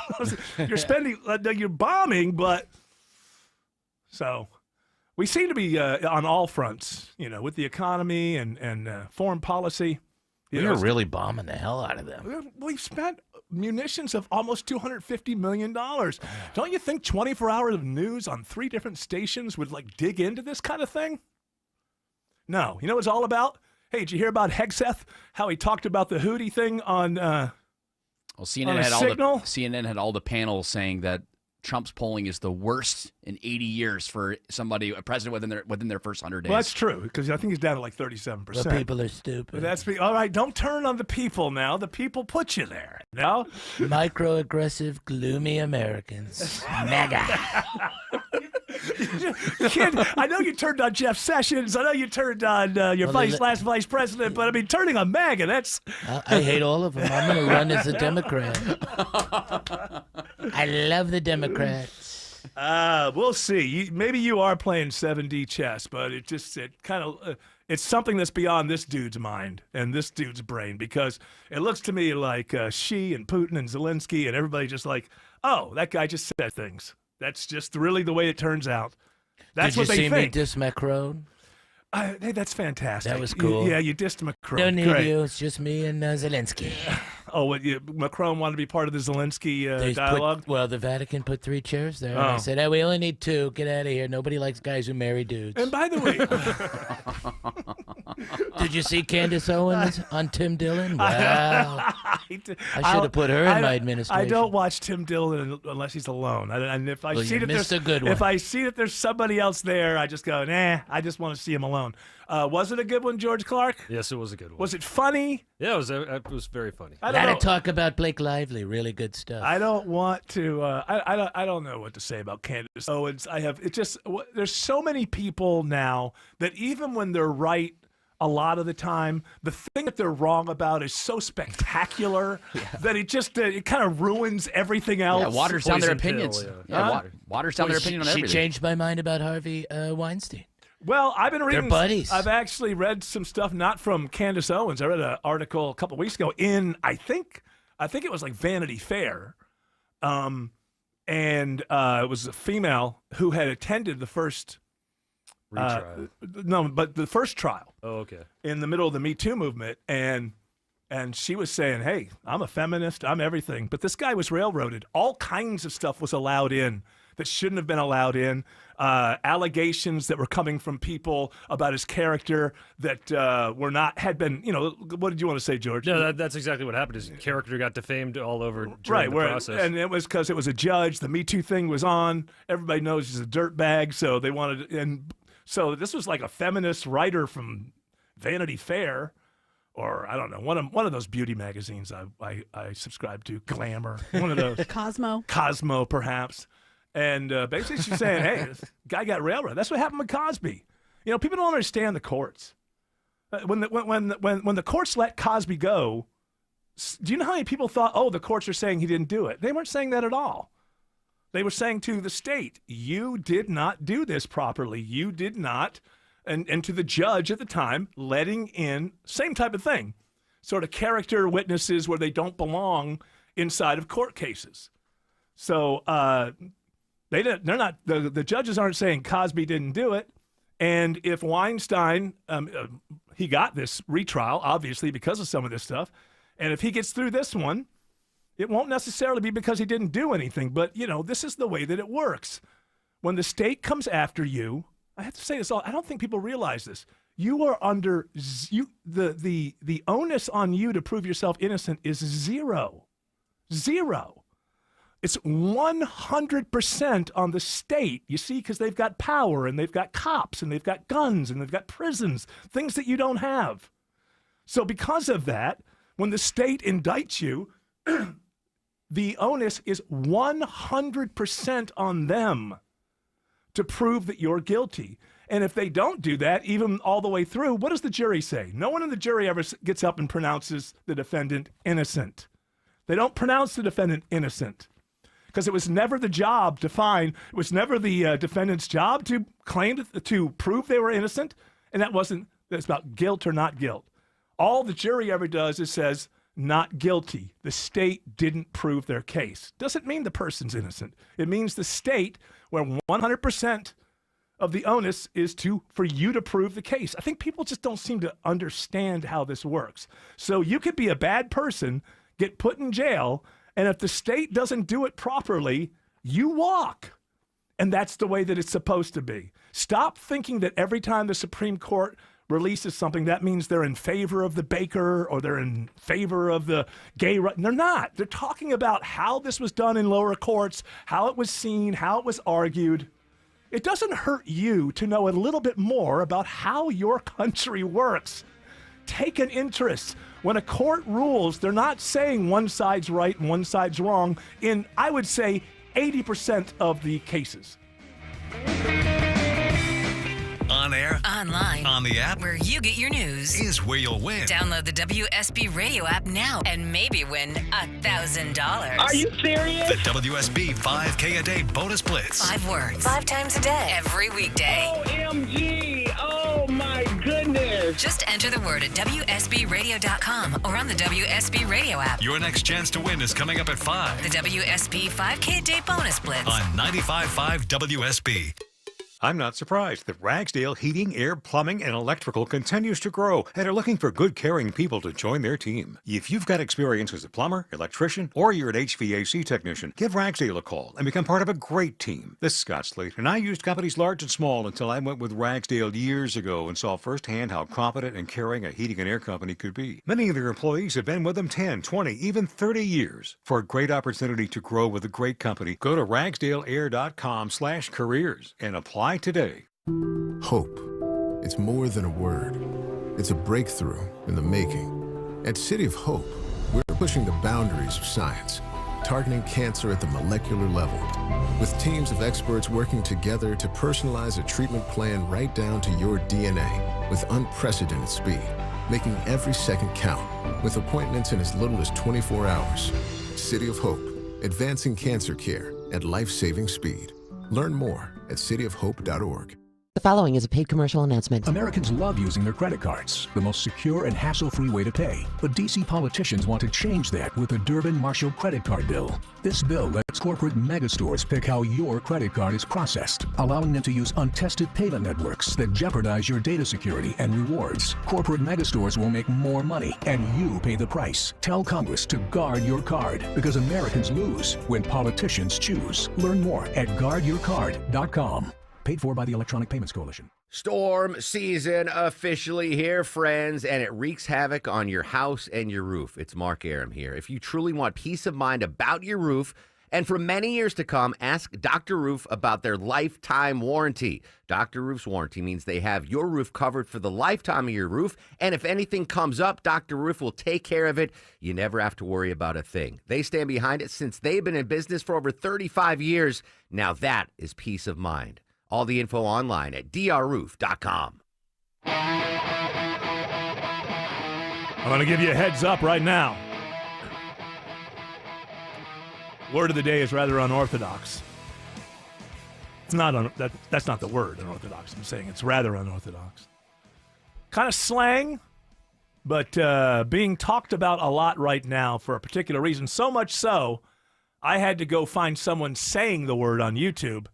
You're spending, you're bombing, but so we seem to be on all fronts, with the economy and foreign policy. We're really bombing the hell out of them. We've spent munitions of almost $250 million. Don't you think 24 hours of news on 3 different stations would dig into this kind of thing? No. You know what it's all about? Hey, did you hear about Hegseth? How he talked about the Houthi thing on CNN had all the panels saying that Trump's polling is the worst in 80 years for a president within their first 100 days. Well, that's true, because I think he's down to 37%. The people are stupid. But all right, don't turn on the people now. The people put you there. No? Microaggressive, gloomy Americans. Mega. Kid, I know you turned on Jeff Sessions. I know you turned on your last vice president, but turning on MAGA, that's... I hate all of them. I'm going to run as a Democrat. I love the Democrats. We'll see. Maybe you are playing 7D chess, but it's something that's beyond this dude's mind and this dude's brain, because it looks to me like Xi and Putin and Zelensky and everybody just oh, that guy just said things. That's just really the way it turns out. That's what they think. Did you see me diss Macron? Hey, that's fantastic. That was cool. Yeah, you dissed Macron. No need you. It's just me and Zelensky. Oh, Macron wanted to be part of the Zelensky dialogue? The Vatican put 3 chairs there. And I said, hey, we only need 2. Get out of here. Nobody likes guys who marry dudes. And by the way... Did you see Candace Owens on Tim Dillon? Wow. I should have put her in my administration. I don't watch Tim Dillon unless he's alone. And if I see that there's a good one. If I see that there's somebody else there, I just go, nah. I just want to see him alone. Was it a good one, George Clark? Yes, it was a good one. Was it funny? Yeah, it was very funny. A lot of talk about Blake Lively. Really good stuff. I don't want to. I don't know what to say about Candace Owens. There's so many people now that even when they're right a lot of the time, the thing that they're wrong about is so spectacular that it kind of ruins everything else. Yeah, waters down their opinions. Waters down their opinion on everything. She changed my mind about Harvey Weinstein. Well, I've been reading. They're buddies. I've actually read some stuff not from Candace Owens. I read an article a couple weeks ago in I think it was like Vanity Fair, and it was a female who had attended the first. But the first trial. Oh, okay. In the middle of the Me Too movement, and she was saying, "Hey, I'm a feminist. I'm everything." But this guy was railroaded. All kinds of stuff was allowed in that shouldn't have been allowed in. Allegations that were coming from people about his character that had been. What did you want to say, George? No, that's exactly what happened. His character got defamed all over during the process. And it was because it was a judge. The Me Too thing was on. Everybody knows he's a dirtbag, so they wanted and. So this was like a feminist writer from Vanity Fair, or I don't know, one of those beauty magazines I subscribe to, Glamour, one of those. Cosmo, perhaps. And basically she's saying, hey, this guy got railroaded. That's what happened with Cosby. People don't understand the courts. When the courts let Cosby go, do you know how many people thought, oh, the courts are saying he didn't do it? They weren't saying that at all. They were saying to the state, you did not do this properly. You did not. And to the judge at the time, letting in, same type of thing, sort of character witnesses where they don't belong inside of court cases. So the judges aren't saying Cosby didn't do it. And if Weinstein, he got this retrial, obviously, because of some of this stuff. And if he gets through this one, it won't necessarily be because he didn't do anything, but, this is the way that it works. When the state comes after you, I have to say this, I don't think people realize this. You are under, the onus on you to prove yourself innocent is zero. Zero. It's 100% on the state, you see, because they've got power and they've got cops and they've got guns and they've got prisons, things that you don't have. So because of that, when the state indicts you, the onus is 100% on them to prove that you're guilty. And if they don't do that, even all the way through, what does the jury say? No one in the jury ever gets up and pronounces the defendant innocent. They don't pronounce the defendant innocent because it was never the job to find, it was never the defendant's job to claim, to prove they were innocent. And that's about guilt or not guilt. All the jury ever does is says, not guilty. The state didn't prove their case. Doesn't mean the person's innocent. It means the state, where 100% of the onus is for you to prove the case. I think people just don't seem to understand how this works. So you could be a bad person, get put in jail, and if the state doesn't do it properly, you walk. And that's the way that it's supposed to be. Stop thinking that every time the Supreme Court releases something, that means they're in favor of the baker or they're in favor of the gay right. They're not. They're talking about how this was done in lower courts, how it was seen, how it was argued. It doesn't hurt you to know a little bit more about how your country works. Take an interest. When a court rules, they're not saying one side's right and one side's wrong in, I would say, 80% of the cases. On air, online, on the app, where you get your news, is where you'll win. Download the WSB Radio app now and maybe win $1,000. Are you serious? The WSB 5K a day bonus blitz. 5 words, 5 times a day, every weekday. OMG! Oh my goodness! Just enter the word at WSBRadio.com or on the WSB Radio app. Your next chance to win is coming up at 5. The WSB 5K a day bonus blitz on 95.5 WSB. I'm not surprised that Ragsdale Heating, Air, Plumbing, and Electrical continues to grow and are looking for good, caring people to join their team. If you've got experience as a plumber, electrician, or you're an HVAC technician, give Ragsdale a call and become part of a great team. This is Scott Slate, and I used companies large and small until I went with Ragsdale years ago and saw firsthand how competent and caring a heating and air company could be. Many of their employees have been with them 10, 20, even 30 years. For a great opportunity to grow with a great company, go to ragsdaleair.com/careers and apply today. Hope. It's more than a word. It's a breakthrough in the making. At City of Hope, we're pushing the boundaries of science, targeting cancer at the molecular level, with teams of experts working together to personalize a treatment plan right down to your DNA with unprecedented speed, making every second count, with appointments in as little as 24 hours. City of Hope, advancing cancer care at life-saving speed. Learn more at cityofhope.org. The following is a paid commercial announcement. Americans love using their credit cards, the most secure and hassle-free way to pay. But D.C. politicians want to change that with the Durbin-Marshall credit card bill. This bill lets corporate megastores pick how your credit card is processed, allowing them to use untested payment networks that jeopardize your data security and rewards. Corporate megastores will make more money, and you pay the price. Tell Congress to guard your card, because Americans lose when politicians choose. Learn more at guardyourcard.com. Paid for by the Electronic Payments Coalition. Storm season officially here, friends, and it wreaks havoc on your house and your roof. It's Mark Aram here. If you truly want peace of mind about your roof, and for many years to come, ask Dr. Roof about their lifetime warranty. Dr. Roof's warranty means they have your roof covered for the lifetime of your roof, and if anything comes up, Dr. Roof will take care of it. You never have to worry about a thing. They stand behind it since they've been in business for over 35 years. Now that is peace of mind. All the info online at drroof.com. I'm going to give you a heads up right now. Word of the day is rather unorthodox. It's not that's not the word, unorthodox. I'm saying it's rather unorthodox. Kind of slang, but being talked about a lot right now for a particular reason. So much so, I had to go find someone saying the word on YouTube,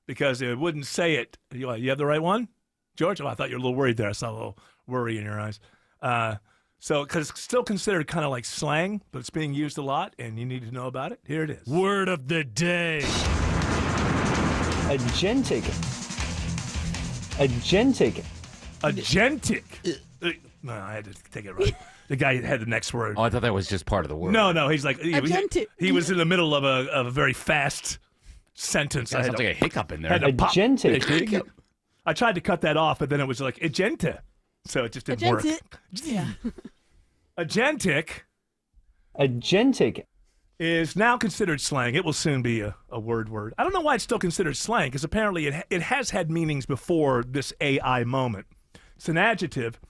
because it wouldn't say it. You have the right one, George? Oh, I thought you were a little worried there. I saw a little worry in your eyes. Because it's still considered kind of like slang, but it's being used a lot, and you need to know about it. Here it is. Word of the day. Agentic. No, I had to take it right. The guy had the next word. Oh, I thought that was just part of the word. No, he's like, he was in the middle of a very fast sentence. Sounds like a hiccup in there. Agentic. I tried to cut that off, but then it was like agenta, so it just didn't work. Yeah. Agentic is now considered slang. It will soon be a word. I don't know why it's still considered slang, because apparently it has had meanings before this AI moment. It's an adjective,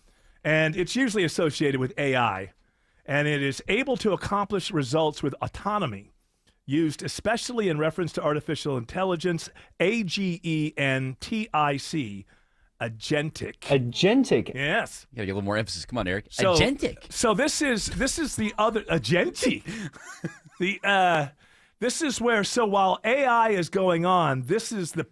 and it's usually associated with AI, and it is able to accomplish results with autonomy, used especially in reference to artificial intelligence, AGENTIC, agentic. Yes. Yeah, get a little more emphasis. Come on, Eric. So, agentic. So this is the other agentic. This is where, so while AI is going on, this is the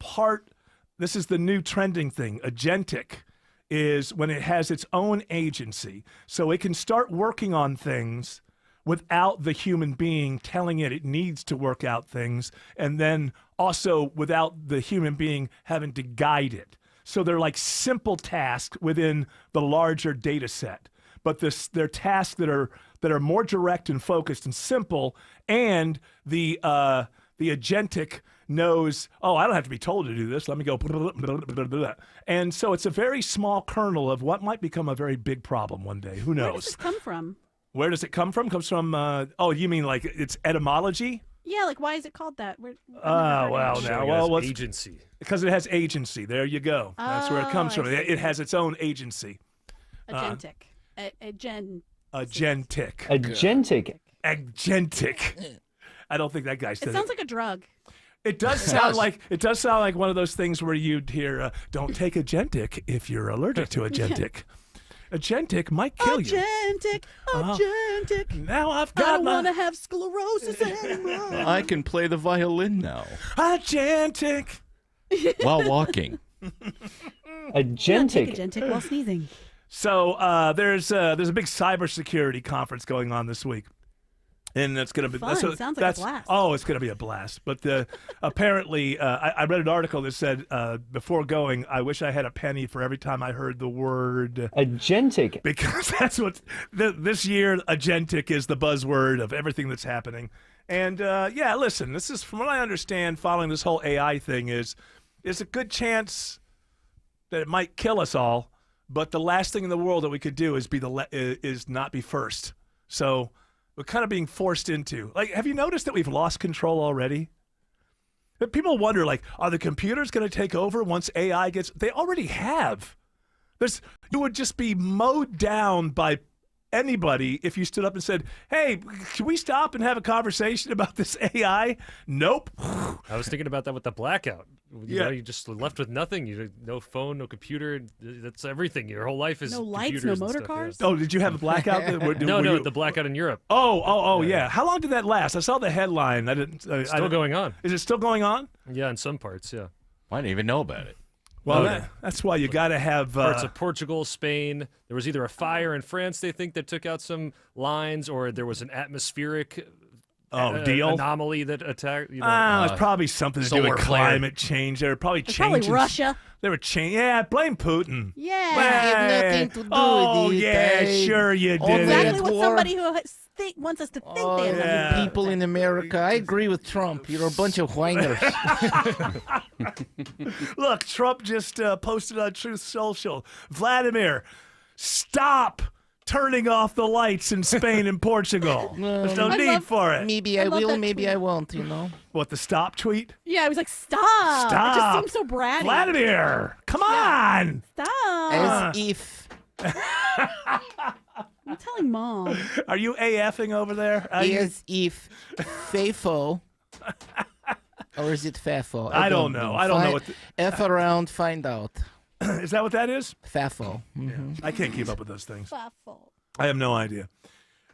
new trending thing. Agentic is when it has its own agency, so it can start working on things without the human being telling it needs to work out things, and then also without the human being having to guide it. So they're like simple tasks within the larger data set, but they're tasks that are more direct and focused and simple, and the agentic knows, oh, I don't have to be told to do this. Let me go. And so it's a very small kernel of what might become a very big problem one day. Who knows? Where does this come from? Where does it come from? Comes from, you mean like its etymology? Yeah, like why is it called that? Agency. Because it has agency. There you go. That's where it comes from. It has its own agency. Agentic. Agentic. I don't think that guy said it. It sounds like a drug. It does sound like one of those things where you'd hear, don't take agentic if you're allergic to agentic. Agentic might kill you. Agentic. Now I don't want to have sclerosis anymore. I can play the violin now. Agentic. while walking. Take a Gentic while sneezing. So there's a big cybersecurity conference going on this week. And it's going to be Fun. Sounds like a blast. Oh, it's going to be a blast. But apparently, I read an article that said before going, I wish I had a penny for every time I heard the word agentic, because that's what this year agentic is the buzzword of everything that's happening. And yeah, listen, this is from what I understand. Following this whole AI thing is a good chance that it might kill us all. But the last thing in the world that we could do is not be first. So. We're kind of being forced into. Like, have you noticed that we've lost control already? People wonder, like, are the computers going to take over once AI gets... They already have. You would just be mowed down by anybody if you stood up and said, hey, can we stop and have a conversation about this AI? Nope. I was thinking about that with the blackout. You know, you just left with nothing. No phone, no computer. That's everything. Your whole life is no lights, no motor cars. Oh, did you have a blackout? No, the blackout in Europe. Oh, yeah. How long did that last? I saw the headline. It's still going on. Is it still going on? Yeah, in some parts, yeah. I didn't even know about it. Well, that's why you got to have parts of Portugal, Spain. There was either a fire in France, they think, that took out some lines, or there was an atmospheric deal anomaly that attacked. It's probably something to do with climate change. They were probably changing. Probably Russia. They were changing. Yeah, blame Putin. Yeah. have nothing to do with it. Yeah, sure you did. Exactly what somebody who wants us to think they have. People in America, I agree with Trump. You're a bunch of whiners. Look, Trump just posted on Truth Social. Vladimir, stop turning off the lights in Spain and Portugal. There's no need for it. Maybe I will, maybe I won't, What, the stop tweet? Yeah, I was like, stop. Stop. It just seems so bratty. Vladimir, come on. Stop. As if. I'm telling Mom. Are you AFing over there? As if FAFO. Or is it FAFO? I don't know. I don't know what F around, find out. Is that what that is? FAFO. Mm-hmm. Yeah. I can't keep up with those things. FAFO. I have no idea.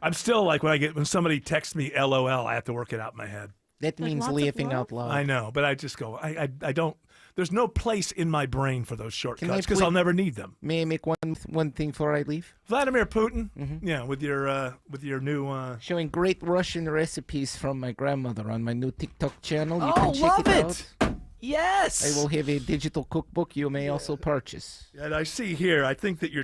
I'm still like when somebody texts me LOL, I have to work it out in my head. That means laughing out loud. I know, but I just go. I don't. There's no place in my brain for those shortcuts because I'll never need them. May I make one thing before I leave? Vladimir Putin. Mm-hmm. Yeah, with your new showing great Russian recipes from my grandmother on my new TikTok channel. You Oh, can check love it it. out. Yes. I will have a digital cookbook you may also purchase. And I see here, I think that you're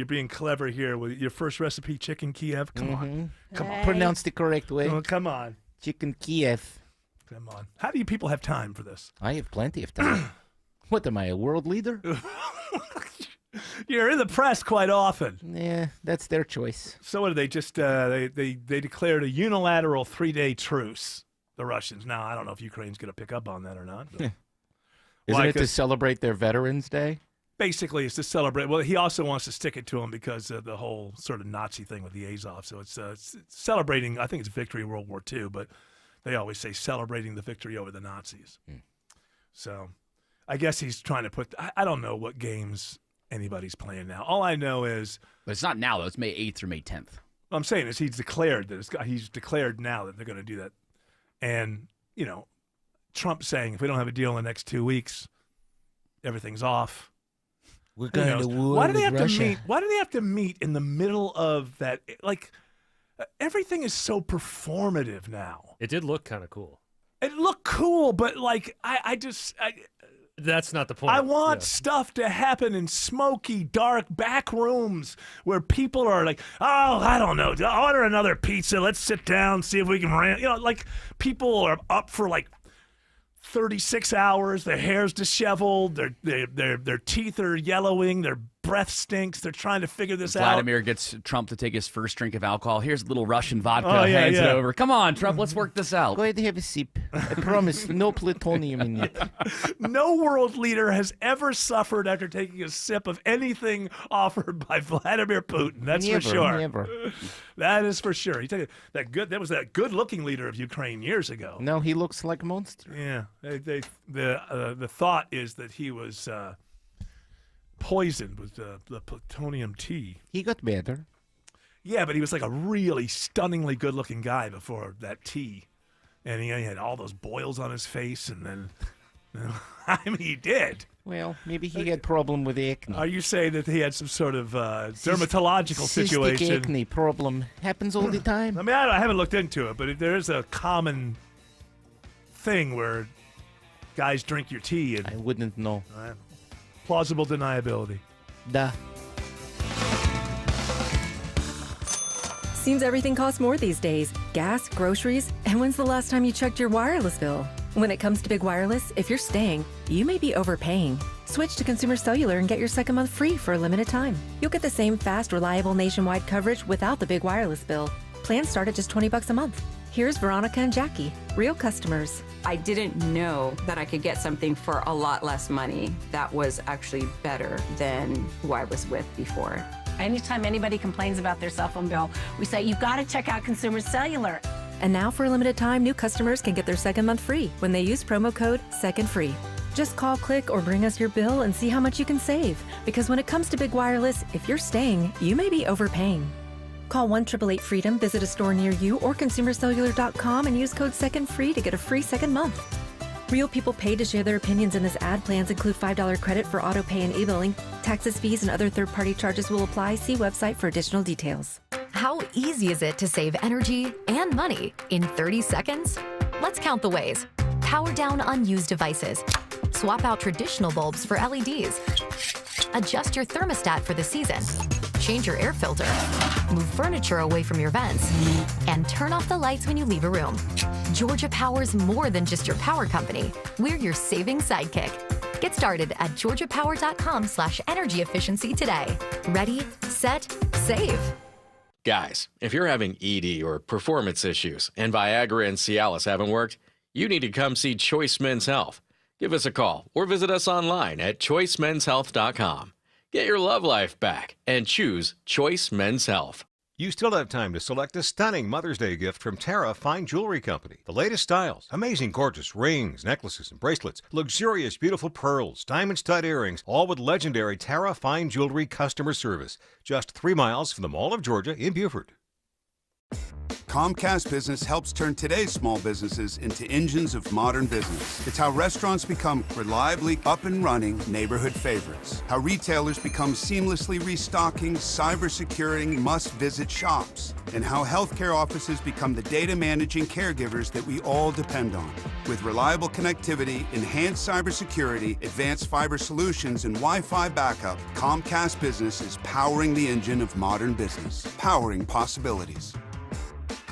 being clever here with your first recipe, chicken Kiev. Come on. Come on. Pronounce the correct way. Oh, come on. Chicken Kiev. Come on. How do you people have time for this? I have plenty of time. What, am I, a world leader? You're in the press quite often. Yeah, that's their choice. So what did they just, they declared a unilateral 3-day truce, the Russians. Now, I don't know if Ukraine's going to pick up on that or not. Isn't it to celebrate their Veterans Day? Basically, it's to celebrate. Well, he also wants to stick it to them because of the whole sort of Nazi thing with the Azov. So it's celebrating, I think it's victory in World War II, but they always say celebrating the victory over the Nazis. So I guess he's trying to put, I don't know what games anybody's playing now. All I know is. But it's not now, though. It's May 8th through May 10th. What I'm saying is he's declared now that they're going to do that. And, Trump saying if we don't have a deal in the next 2 weeks, everything's off. We're going to war Why do they with have Russia. to meet? Why do they have to meet in the middle of that? Like, everything is so performative now. It did look kind of cool. It looked cool, but like I that's not the point. I want stuff to happen in smoky, dark back rooms where people are like, oh, I don't know, order another pizza. Let's sit down, see if we can rant. Like people are up for like 36 hours. Their hair's disheveled. Their teeth are yellowing. Their breath stinks. They're trying to figure this out. Vladimir gets Trump to take his first drink of alcohol. Here's a little Russian vodka. Oh, yeah, hands yeah. it over. Come on, Trump. Let's work this out. Go ahead and have a sip. I promise, no plutonium in it. No world leader has ever suffered after taking a sip of anything offered by Vladimir Putin. That's for sure. Never. That is for sure. That was that good-looking leader of Ukraine years ago. No, he looks like a monster. Yeah. The thought is that he was poisoned with the plutonium tea. He got better. Yeah, but he was like a really stunningly good-looking guy before that tea. And he had all those boils on his face, and then I mean, he did. Well, maybe he had problem with acne. Are you saying that he had some sort of dermatological situation? Cystic acne problem happens all the time. I mean, I haven't looked into it, but there is a common thing where guys drink your tea. And I wouldn't know. Plausible deniability. Duh. Seems everything costs more these days. Gas, groceries, and when's the last time you checked your wireless bill? When it comes to Big Wireless, if you're staying, you may be overpaying. Switch to Consumer Cellular and get your second month free for a limited time. You'll get the same fast, reliable nationwide coverage without the big wireless bill. Plans start at just $20 a month. Here's Veronica and Jackie, real customers. I didn't know that I could get something for a lot less money that was actually better than who I was with before. Anytime anybody complains about their cell phone bill, we say, you've got to check out Consumer Cellular. And now for a limited time, new customers can get their second month free when they use promo code SECONDFREE. Just call, click, or bring us your bill and see how much you can save. Because when it comes to Big Wireless, if you're staying, you may be overpaying. Call 1-888-FREEDOM, visit a store near you, or consumercellular.com and use code SECONDFREE to get a free second month. Real people paid to share their opinions in this ad. Plans include $5 credit for auto pay and e-billing. Taxes, fees, and other third-party charges will apply. See website for additional details. How easy is it to save energy and money in 30 seconds? Let's count the ways. Power down unused devices. Swap out traditional bulbs for LEDs. Adjust your thermostat for the season. Change your air filter. Move furniture away from your vents. And turn off the lights when you leave a room. Georgia Power's more than just your power company. We're your saving sidekick. Get started at georgiapower.com/energy efficiency today. Ready, set, save. Guys, if you're having ED or performance issues and Viagra and Cialis haven't worked, you need to come see Choice Men's Health. Give us a call or visit us online at choicemenshealth.com. Get your love life back and choose Choice Men's Health. You still have time to select a stunning Mother's Day gift from Tara Fine Jewelry Company. The latest styles, amazing gorgeous rings, necklaces, and bracelets, luxurious beautiful pearls, diamond stud earrings, all with legendary Tara Fine Jewelry customer service. Just 3 miles from the Mall of Georgia in Beaufort. Comcast Business helps turn today's small businesses into engines of modern business. It's how restaurants become reliably up and running neighborhood favorites. How retailers become seamlessly restocking, cyber-securing must-visit shops. And how healthcare offices become the data managing caregivers that we all depend on. With reliable connectivity, enhanced cybersecurity, advanced fiber solutions, and Wi-Fi backup, Comcast Business is powering the engine of modern business. Powering possibilities.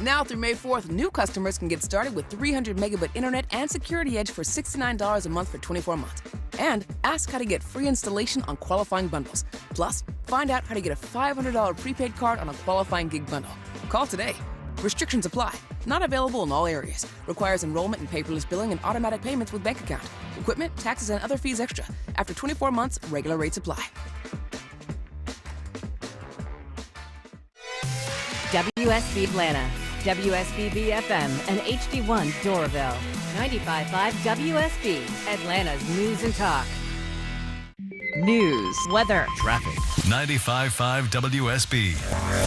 Now through May 4th, new customers can get started with 300 megabit internet and Security Edge for $69 a month for 24 months. And ask how to get free installation on qualifying bundles. Plus, find out how to get a $500 prepaid card on a qualifying gig bundle. Call today. Restrictions apply. Not available in all areas. Requires enrollment in paperless billing and automatic payments with bank account. Equipment, taxes, and other fees extra. After 24 months, regular rates apply. WSB Atlanta, WSBB FM, and HD1 Doraville. 95.5 WSB, Atlanta's news and talk. News, weather, traffic. 95.5 WSB,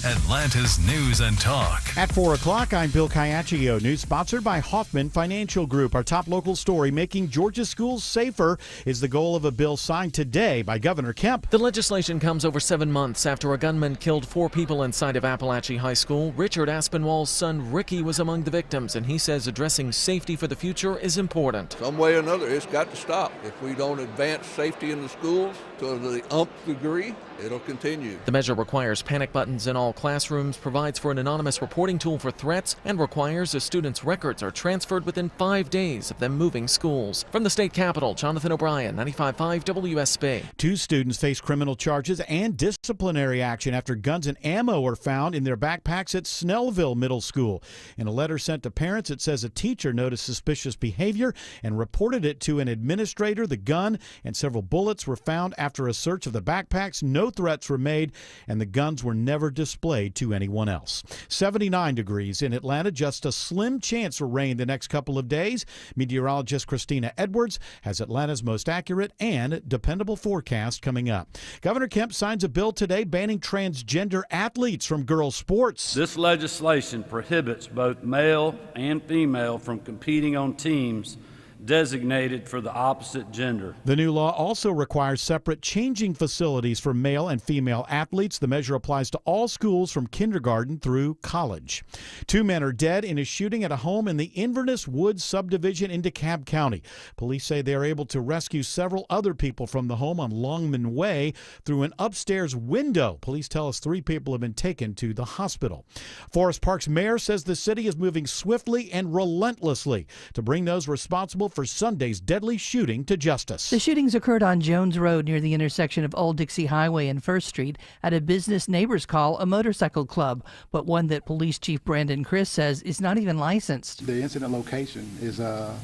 Atlanta's news and talk. At 4 o'clock, I'm Bill Caiaccio. News sponsored by Hoffman Financial Group. Our top local story, making Georgia schools safer, is the goal of a bill signed today by Governor Kemp. The legislation comes over 7 months after a gunman killed 4 people inside of Appalachia High School. Richard Aspinwall's son Ricky was among the victims, and he says addressing safety for the future is important. Some way or another, it's got to stop. If we don't advance safety in the schools to the nth degree, it'll continue. The measure requires panic buttons in all classrooms, provides for an anonymous reporting tool for threats, and requires a student's records are transferred within 5 days of them moving schools. From the state capitol, Jonathan O'Brien, 95.5 WSB. 2 students face criminal charges and disciplinary action after guns and ammo were found in their backpacks at Snellville Middle School. In a letter sent to parents, it says a teacher noticed suspicious behavior and reported it to an administrator. The gun and several bullets were found after a search of the backpacks. No threats were made, and the guns were never displayed to anyone else. 79 degrees in Atlanta, just a slim chance for rain the next couple of days. Meteorologist Christina Edwards has Atlanta's most accurate and dependable forecast coming up. Governor Kemp signs a bill today banning transgender athletes from girls' sports. This legislation prohibits both male and female from competing on teams designated for the opposite gender. The new law also requires separate changing facilities for male and female athletes. The measure applies to all schools from kindergarten through college. 2 men are dead in a shooting at a home in the Inverness Woods subdivision in DeKalb County. Police say they are able to rescue several other people from the home on Longman Way through an upstairs window. Police tell us 3 people have been taken to the hospital. Forest Park's mayor says the city is moving swiftly and relentlessly to bring those responsible for Sunday's deadly shooting to justice. The shootings occurred on Jones Road near the intersection of Old Dixie Highway and First Street at a business neighbors call a motorcycle club, but one that Police Chief Brandon Criss says is not even licensed. The incident location is a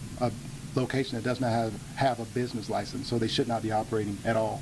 location that does not have a business license, so they should not be operating at all.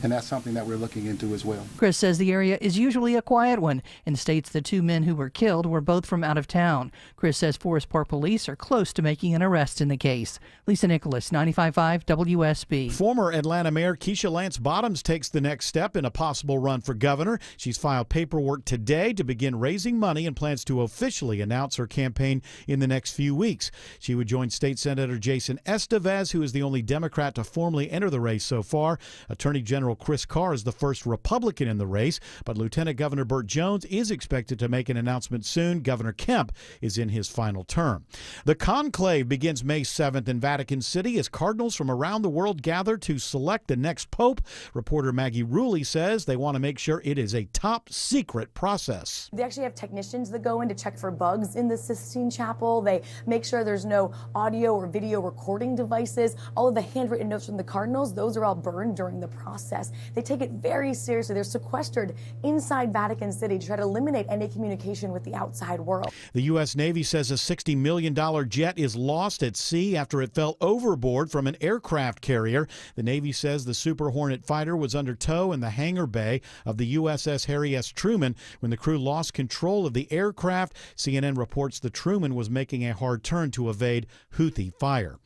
And that's something that we're looking into as well. Chris says the area is usually a quiet one and states the 2 men who were killed were both from out of town. Chris says Forest Park police are close to making an arrest in the case. Lisa Nicholas, 95.5 WSB. Former Atlanta Mayor Keisha Lance Bottoms takes the next step in a possible run for governor. She's filed paperwork today to begin raising money and plans to officially announce her campaign in the next few weeks. She would join State Senator Jason Estevez, who is the only Democrat to formally enter the race so far. Attorney General Chris Carr is the first Republican in the race, but Lieutenant Governor Burt Jones is expected to make an announcement soon. Governor Kemp is in his final term. The conclave begins May 7th in Vatican City as cardinals from around the world gather to select the next pope. Reporter Maggie Rulli says they want to make sure it is a top secret process. They actually have technicians that go in to check for bugs in the Sistine Chapel. They make sure there's no audio or video recording devices. All of the handwritten notes from the cardinals, those are all burned during the process. They take it very seriously. They're sequestered inside Vatican City to try to eliminate any communication with the outside world. The U.S. Navy says a $60 million jet is lost at sea after it fell overboard from an aircraft carrier. The Navy says the Super Hornet fighter was under tow in the hangar bay of the USS Harry S. Truman when the crew lost control of the aircraft. CNN reports the Truman was making a hard turn to evade Houthi fire.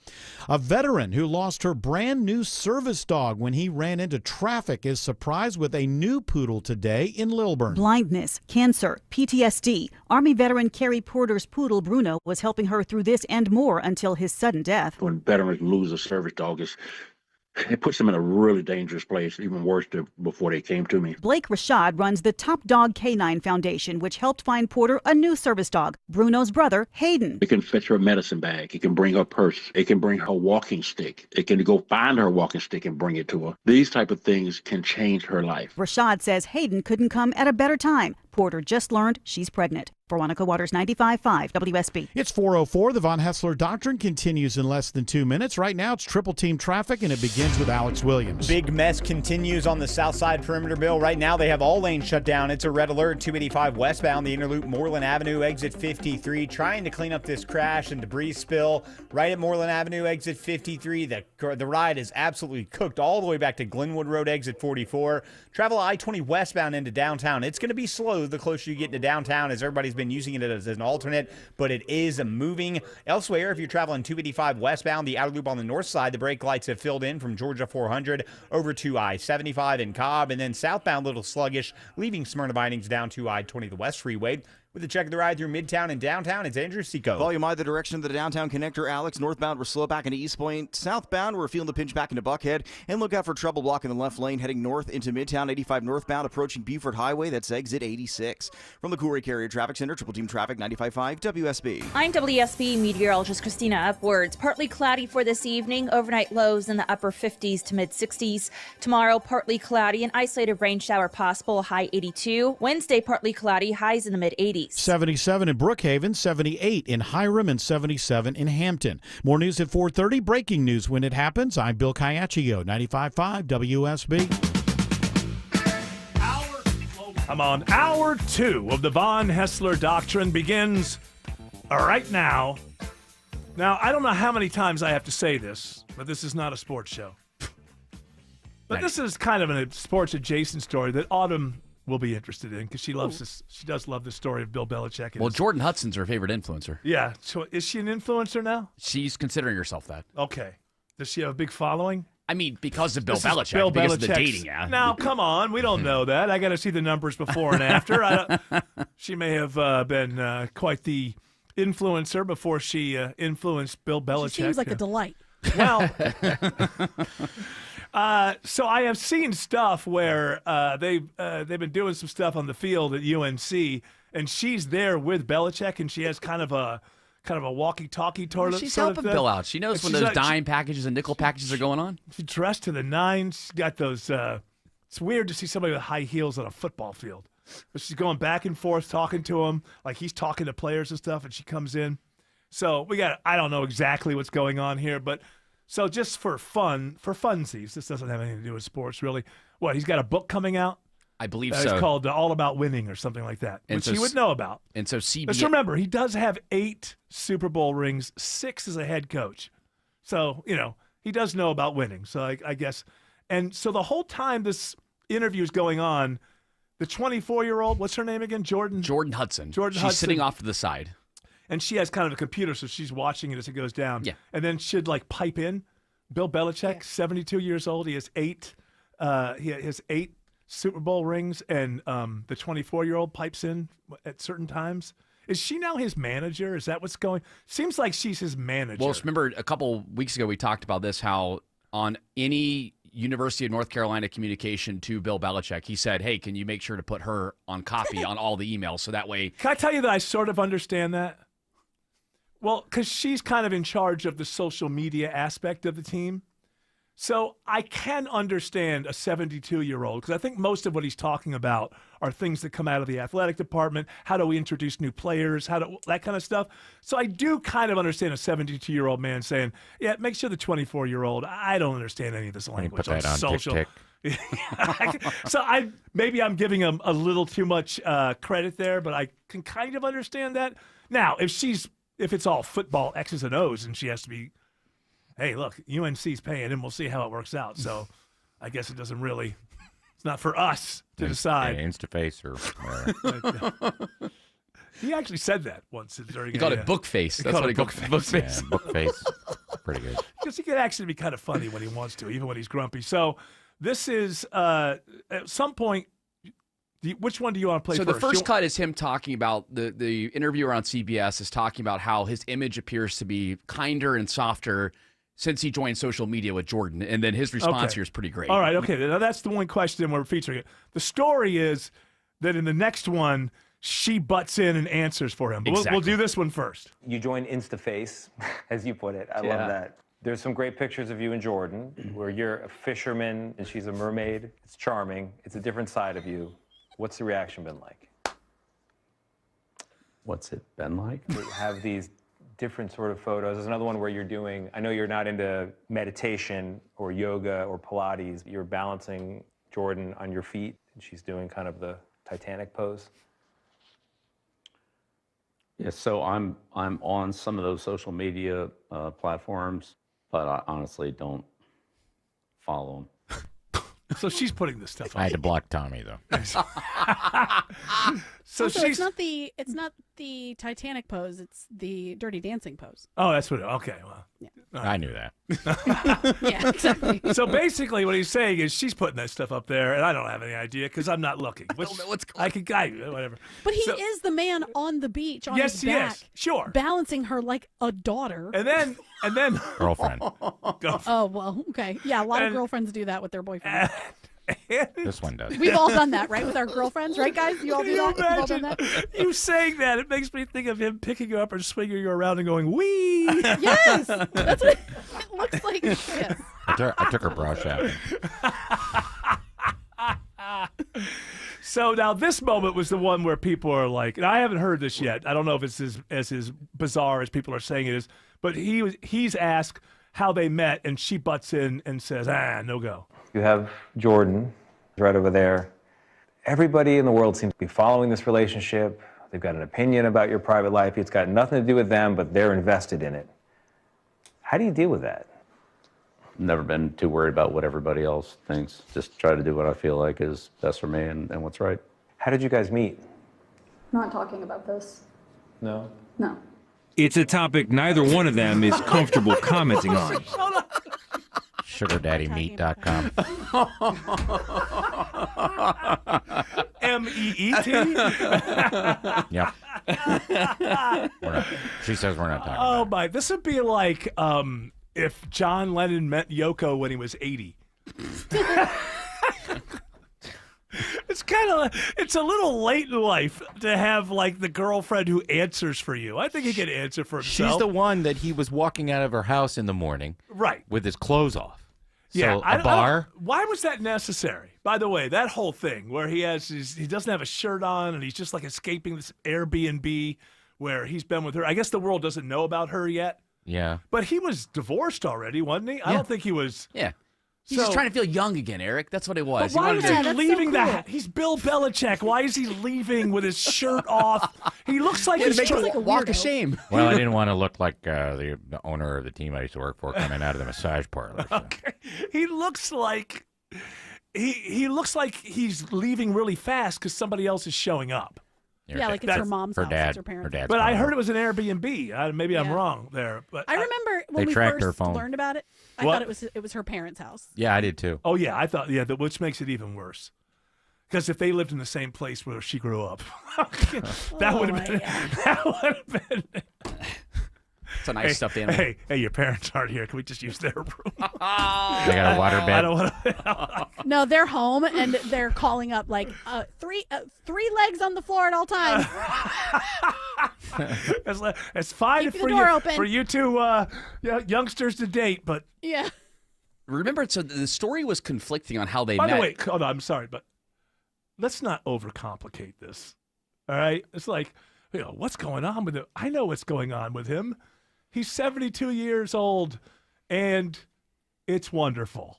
A veteran who lost her brand new service dog when he ran into traffic is surprised with a new poodle today in Lilburn. Blindness, cancer, PTSD. Army veteran Carrie Porter's poodle Bruno was helping her through this and more until his sudden death. When veterans lose a service dog, it puts them in a really dangerous place, even worse than before they came to me. Blake Rashad runs the Top Dog Canine Foundation, which helped find Porter a new service dog, Bruno's brother, Hayden. It can fetch her medicine bag. It can bring her purse. It can bring her walking stick. It can go find her walking stick and bring it to her. These type of things can change her life. Rashad says Hayden couldn't come at a better time. Porter just learned she's pregnant. Veronica Waters, 95.5 WSB. It's 4:04. The Von Hessler Doctrine continues in less than 2 minutes. Right now, it's triple team traffic, and it begins with Alex Williams. Big mess continues on the south side perimeter, Bill. Right now, they have all lanes shut down. It's a red alert. 285 westbound, the Interloop, Moreland Avenue, exit 53. Trying to clean up this crash and debris spill right at Moreland Avenue, exit 53. The ride is absolutely cooked all the way back to Glenwood Road, exit 44. Travel I-20 westbound into downtown. It's going to be slow the closer you get to downtown, as everybody's been using it as an alternate, but it is moving. Elsewhere, if you're traveling 285 westbound, the outer loop on the north side, the brake lights have filled in from Georgia 400 over to I-75 in Cobb, and then southbound a little sluggish, leaving Smyrna Bindings down to I-20 the West Freeway. With a check of the ride through Midtown and downtown, it's Andrew Seco. Volume either direction of the downtown connector, Alex. Northbound, we're slow back into East Point. Southbound, we're feeling the pinch back into Buckhead. And look out for trouble blocking the left lane heading north into Midtown. 85 northbound, approaching Buford Highway. That's exit 86. From the Coolray Carrier Traffic Center, Triple Team Traffic, 95.5 WSB. I'm WSB meteorologist Christina Upwards. Partly cloudy for this evening. Overnight lows in the upper 50s to mid 60s. Tomorrow, partly cloudy. An isolated rain shower possible, high 82. Wednesday, partly cloudy. Highs in the mid 80s. 77 in Brookhaven, 78 in Hiram, and 77 in Hampton. More news at 4:30. Breaking news when it happens. I'm Bill Caiaccio, 95.5 WSB. I'm on hour 2 of the Von Hessler Doctrine begins right now. Now, I don't know how many times I have to say this, but this is not a sports show. But this is kind of a sports adjacent story that Autumn will be interested in, because she loves this. She does love the story of Bill Belichick. Well, Jordan Hudson's her favorite influencer. Yeah. So is she an influencer now? She's considering herself that. Okay. Does she have a big following? I mean, because of Bill This is Belichick, Bill because of the Belichick's- dating app. Now, come on. We don't know that. I got to see the numbers before and after. She may have been quite the influence her before she influenced Bill Belichick. She seems like a delight. Well, so I have seen stuff where they've been doing some stuff on the field at UNC, and she's there with Belichick, and she has kind of a walkie-talkie toilet. She's sort of helping thing. Bill out. She knows when She's those like- dime packages and nickel packages are going on. She's dressed to the nines. She's got those. It's weird to see somebody with high heels on a football field. But she's going back and forth talking to him, like he's talking to players and stuff, and she comes in. So I don't know exactly what's going on here, but so just for funsies, this doesn't have anything to do with sports really. What, he's got a book coming out? I believe It's so. called All About Winning or something like that, And which so he would know about. And so CBS. Let's remember, he does have 8 Super Bowl rings, 6 as a head coach. So, he does know about winning. So I guess. And so the whole time this interview is going on, the 24-year-old, what's her name again? Jordan Hudson. She's She's sitting off to the side. And she has kind of a computer, so she's watching it as it goes down. Yeah. And then she'd pipe in. Bill Belichick, 72 years old. He has 8. He has 8 Super Bowl rings, and the 24-year-old pipes in at certain times. Is she now his manager? Is that what's going? Seems like she's his manager. Well, remember a couple weeks ago we talked about this, how on any University of North Carolina communication to Bill Belichick, he said, hey, can you make sure to put her on copy on all the emails so that way. Can I tell you that I sort of understand that? Well, because she's kind of in charge of the social media aspect of the team. So I can understand a 72-year-old, because I think most of what he's talking about are things that come out of the athletic department. How do we introduce new players? That kind of stuff. So I do kind of understand a 72-year-old man saying, yeah, make sure the 24-year-old, I don't understand any of this language put that on social. TikTok. So maybe I'm giving him a little too much credit there, but I can kind of understand that. Now, if it's all football X's and O's and she has to be, hey, look, UNC's paying and we'll see how it works out. So I guess it doesn't really, it's not for us to decide. Instaface or He actually said that once during He called it book face. That's what he called it. Book face. Yeah, book face. Pretty good. Because he can actually be kind of funny when he wants to, even when he's grumpy. So this is, at some point, which one do you want to play So first? the first cut is him talking about, the interviewer on CBS is talking about how his image appears to be kinder and softer since he joined social media with Jordan. And then his response here is pretty great. All right, okay. Now that's the one question we're featuring. The story is that in the next one, she butts in and answers for him. But we'll do this one first. You joined InstaFace, as you put it. I Yeah. love that. There's some great pictures of you and Jordan where you're a fisherman and she's a mermaid. It's charming. It's a different side of you. What's the reaction been like? What's it been like? We have these different sort of photos. There's another one where you're doing, I know you're not into meditation or yoga or Pilates. You're balancing Jordan on your feet and she's doing kind of the Titanic pose. Yeah, so I'm on some of those social media platforms, but I honestly don't follow them. So she's putting this stuff on. I had to block Tommy though. So Also, she's it's not the Titanic pose, it's the Dirty Dancing pose. Oh, that's what. Okay, well, I knew that. Yeah, exactly. So basically, what he's saying is she's putting that stuff up there, and I don't have any idea because I'm not looking. Which, I could guide you, whatever. But he is the man on the beach on Yes, his he back, is. Sure. balancing her like a daughter. And then Girlfriend. Oh well, okay, yeah. A lot of And- girlfriends do that with their boyfriends. This one does. We've all done that, right, with our girlfriends, right, guys? You all Can do you that. You've all done imagine that. you saying that? It makes me think of him picking you up and swinging you around and going, wee. Yes, that's what it looks like. Yes. I took her bra shopping. So now this moment was the one where people are like, and I haven't heard this yet. I don't know if it's as bizarre as people are saying it is, but he's asked how they met, and she butts in and says, no go. You have Jordan right over there. Everybody in the world seems to be following this relationship. They've got an opinion about your private life. It's got nothing to do with them, but they're invested in it. How do you deal with that? Never been too worried about what everybody else thinks. Just try to do what I feel like is best for me and what's right. How did you guys meet? Not talking about this. No? No. It's a topic neither one of them is comfortable commenting on. SugarDaddyMeat.com. MEET? Yep. She says we're not talking Oh my! This would be like if John Lennon met Yoko when he was 80. It's a little late in life to have like the girlfriend who answers for you. I think he can answer for himself. She's the one that he was walking out of her house in the morning, right, with his clothes off. Yeah, So a bar. Why was that necessary? By the way, that whole thing where he doesn't have a shirt on and he's just like escaping this Airbnb where he's been with her. I guess the world doesn't know about her yet. Yeah. But he was divorced already, wasn't he? I don't think he was. Yeah. He's just trying to feel young again, Eric. That's what it was. But why He is wanted he to- leaving that? He's Bill Belichick. Why is he leaving with his shirt off? He looks like he's make a walk of shame. Well, I didn't want to look like the owner of the team I used to work for coming out of the massage parlor. So. Okay. He looks like he looks like he's leaving really fast because somebody else is showing up. Yeah, like it's her mom's house. It's her parents' house. But I heard it was an Airbnb. Maybe I'm wrong there. But I remember when They we tracked her first phone. learned about it, I What? thought it was her parents' house. Yeah, I did too. Oh yeah, I thought which makes it even worse. Because if they lived in the same place where she grew up, that would have been. It's a nice stuffed animal. Hey, your parents aren't here. Can we just use their room? They got a water bed. I don't want to. No, they're home and they're calling up like three legs on the floor at all times. It's fine Keep the door open. for you two youngsters to date, but Yeah. Remember, so the story was conflicting on how they by met. the way, hold on, I'm sorry, but let's not overcomplicate this. All right, it's like, what's going on with him? I know what's going on with him. He's 72 years old, and it's wonderful.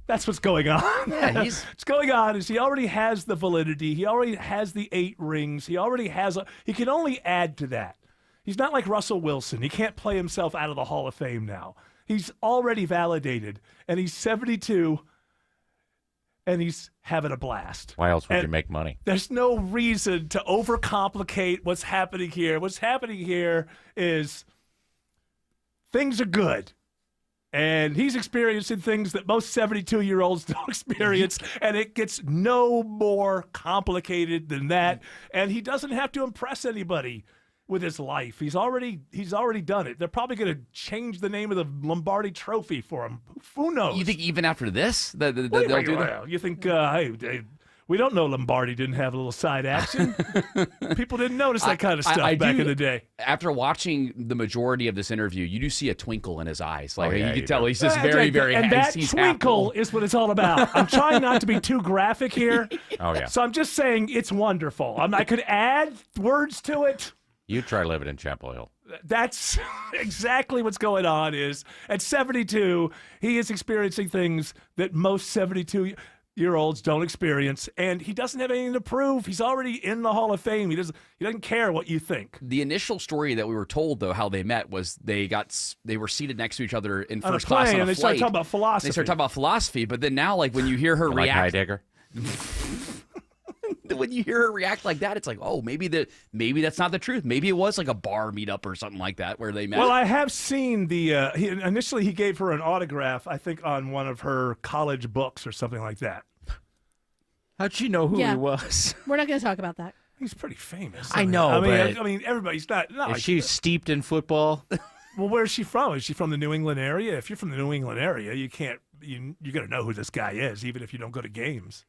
That's what's going on. Yeah, what's going on is he already has the validity. He already has the 8 rings. He already has. He can only add to that. He's not like Russell Wilson. He can't play himself out of the Hall of Fame now. He's already validated, and he's 72, and he's having a blast. Why else would And you make money? There's no reason to overcomplicate what's happening here. What's happening here is things are good. And he's experiencing things that most 72-year-olds don't experience, and it gets no more complicated than that. And he doesn't have to impress anybody with his life. He's already done it. They're probably going to change the name of the Lombardi Trophy for him. Who knows? You think even after this, they'll do Wait, that? well, you think, hey, we don't know Lombardi didn't have a little side action. People didn't notice that kind of stuff back in the day. After watching the majority of this interview, you do see a twinkle in his eyes. Like Oh, yeah, you you can tell do. he's just very, very And that he's twinkle happy. is what it's all about. I'm trying not to be too graphic here. Oh, yeah. So I'm just saying it's wonderful. I could add words to it. You try living in Chapel Hill. That's exactly what's going on. Is at 72, he is experiencing things that most 72-year-olds don't experience, and he doesn't have anything to prove. He's already in the Hall of Fame. He doesn't care what you think. The initial story that we were told, though, how they met was they were seated next to each other in On a first class plane, on a and they flight. started talking about philosophy. They started talking about philosophy, but then now, like when you hear her Like react, Heidegger. when you hear her react like that, it's like, oh, maybe that's not the truth. Maybe it was like a bar meetup or something like that where they met. Well, I have seen initially he gave her an autograph, I think, on one of her college books or something like that. How'd she know who Yeah. he was? We're not going to talk about that. He's pretty famous. I know, I but mean, everybody's not. is she steeped in football? Well, where's she from? Is she from the New England area? If you're from the New England area, you can't. You're gonna know who this guy is, even if you don't go to games.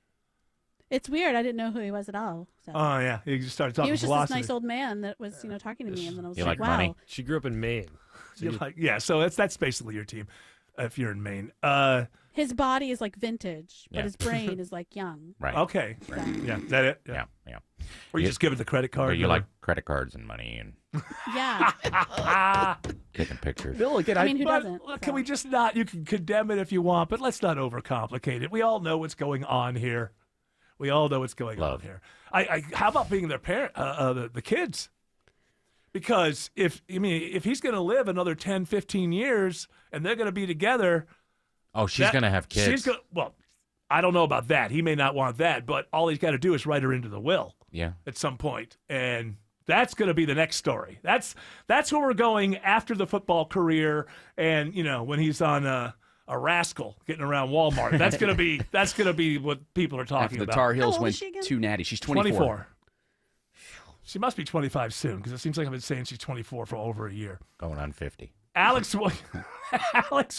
It's weird. I didn't know who he was at all. So. Oh yeah, he just started talking He was just philosophy. this nice old man that was, talking to me, and then I was You like, like wow. money? She grew up in Maine. So that's basically your team, if you're in Maine. His body is like vintage, but Yeah. his brain is like young. Right. Okay. Right. Yeah. Is that it? Yeah. Or you just give it the credit card. Or you like credit cards and money and Yeah. taking pictures. Bill, again, I mean, who but doesn't, Can we just not? You can condemn it if you want, but let's not overcomplicate it. We all know what's going on here. We all know what's going on here. How about being their parent, the kids? Because if he's going to live another 10, 15 years and they're going to be together. Oh, she's going to have kids. Well, I don't know about that. He may not want that, but all he's got to do is write her into the will. Yeah. At some point, and that's going to be the next story. That's where we're going after the football career, and when he's on a rascal getting around Walmart. That's going to be what people are talking after the about. Tar How Heels old went is she again? to Natty. She's 24. She must be 25 soon because it seems like I've been saying she's 24 for over a year. Going on 50. Alex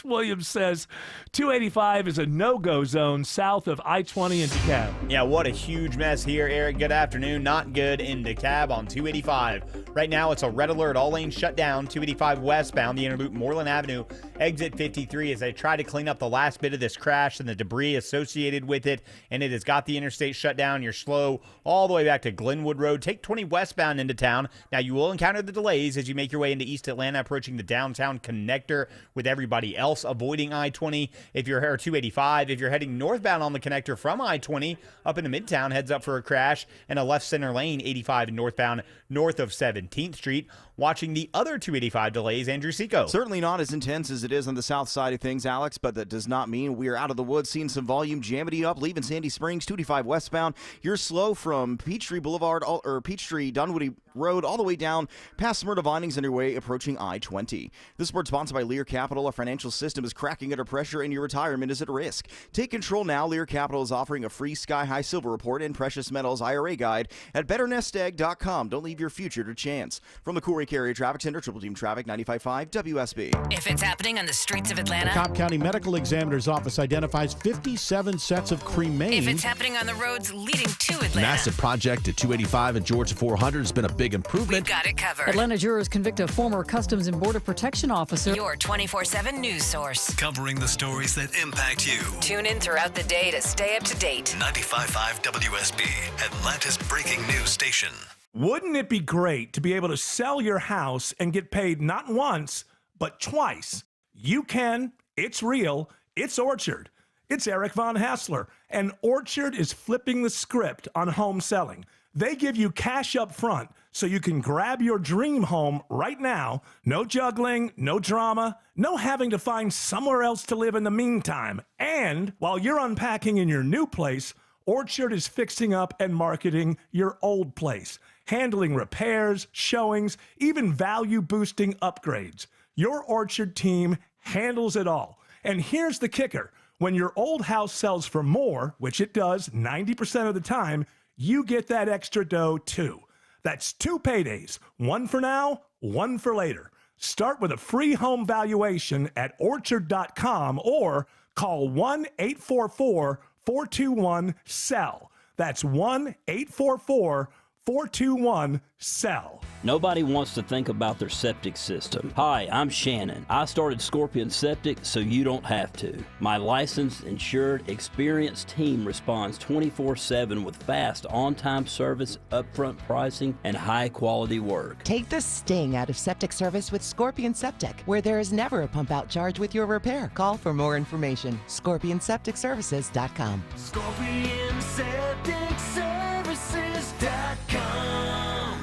Williams says 285 is a no-go zone south of I-20 in DeKalb. Yeah, what a huge mess here, Eric. Good afternoon. Not good in DeKalb on 285. Right now, it's a red alert. All lanes shut down. 285 westbound, the inner loop, Moreland Avenue, exit 53, as they try to clean up the last bit of this crash and the debris associated with it. And it has got the interstate shut down. You're slow all the way back to Glenwood Road. Take 20 westbound into town. Now, you will encounter the delays as you make your way into East Atlanta, approaching the downtown connector with everybody else avoiding I-20. If you're or 285, if you're heading northbound on the connector from I-20 up into Midtown, heads up for a crash and a left center lane 85 northbound north of 17th Street. Watching the other 285 delays, Andrew Seco. Certainly not as intense as it is on the south side of things, Alex, but that does not mean we are out of the woods. Seeing some volume jammity up, leaving Sandy Springs, 285 westbound. You're slow from Peachtree Boulevard or Peachtree Dunwoody Road all the way down past Smyrna Vinings on your way approaching I-20. This report sponsored by Lear Capital. A financial system is cracking under pressure and your retirement is at risk. Take control now. Lear Capital is offering a free Sky High Silver Report and Precious Metals IRA Guide at BetterNestEgg.com. Don't leave your future to chance. From the Cool Carrier Traffic Center, Triple Team Traffic, 95.5 WSB. If it's happening on the streets of Atlanta. The Cobb County Medical Examiner's Office identifies 57 sets of cremains. If it's happening on the roads leading to Atlanta. Massive project at 285 and Georgia 400 has been a big improvement. We've got it covered. Atlanta jurors convict a former Customs and Border Protection officer. Your 24/7 news source. Covering the stories that impact you. Tune in throughout the day to stay up to date. 95.5 WSB, Atlanta's breaking news station. Wouldn't it be great to be able to sell your house and get paid not once, but twice? You can. It's real. It's Orchard. It's Eric Von Hassler, and Orchard is flipping the script on home selling. They give you cash up front so you can grab your dream home right now. No juggling, no drama, no having to find somewhere else to live in the meantime. And while you're unpacking in your new place, Orchard is fixing up and marketing your old place, handling repairs, showings, even value-boosting upgrades. Your Orchard team handles it all. And here's the kicker. When your old house sells for more, which it does 90% of the time, you get that extra dough too. That's 2 paydays, one for now, one for later. Start with a free home valuation at orchard.com or call 1-844-421-SELL. That's 1-844-421-SELL. Nobody wants to think about their septic system. Hi, I'm Shannon. I started Scorpion Septic so you don't have to. My licensed, insured, experienced team responds 24/7 with fast, on-time service, upfront pricing, and high-quality work. Take the sting out of septic service with Scorpion Septic, where there is never a pump-out charge with your repair. Call for more information. ScorpionSepticServices.com. ScorpionSepticServices.com.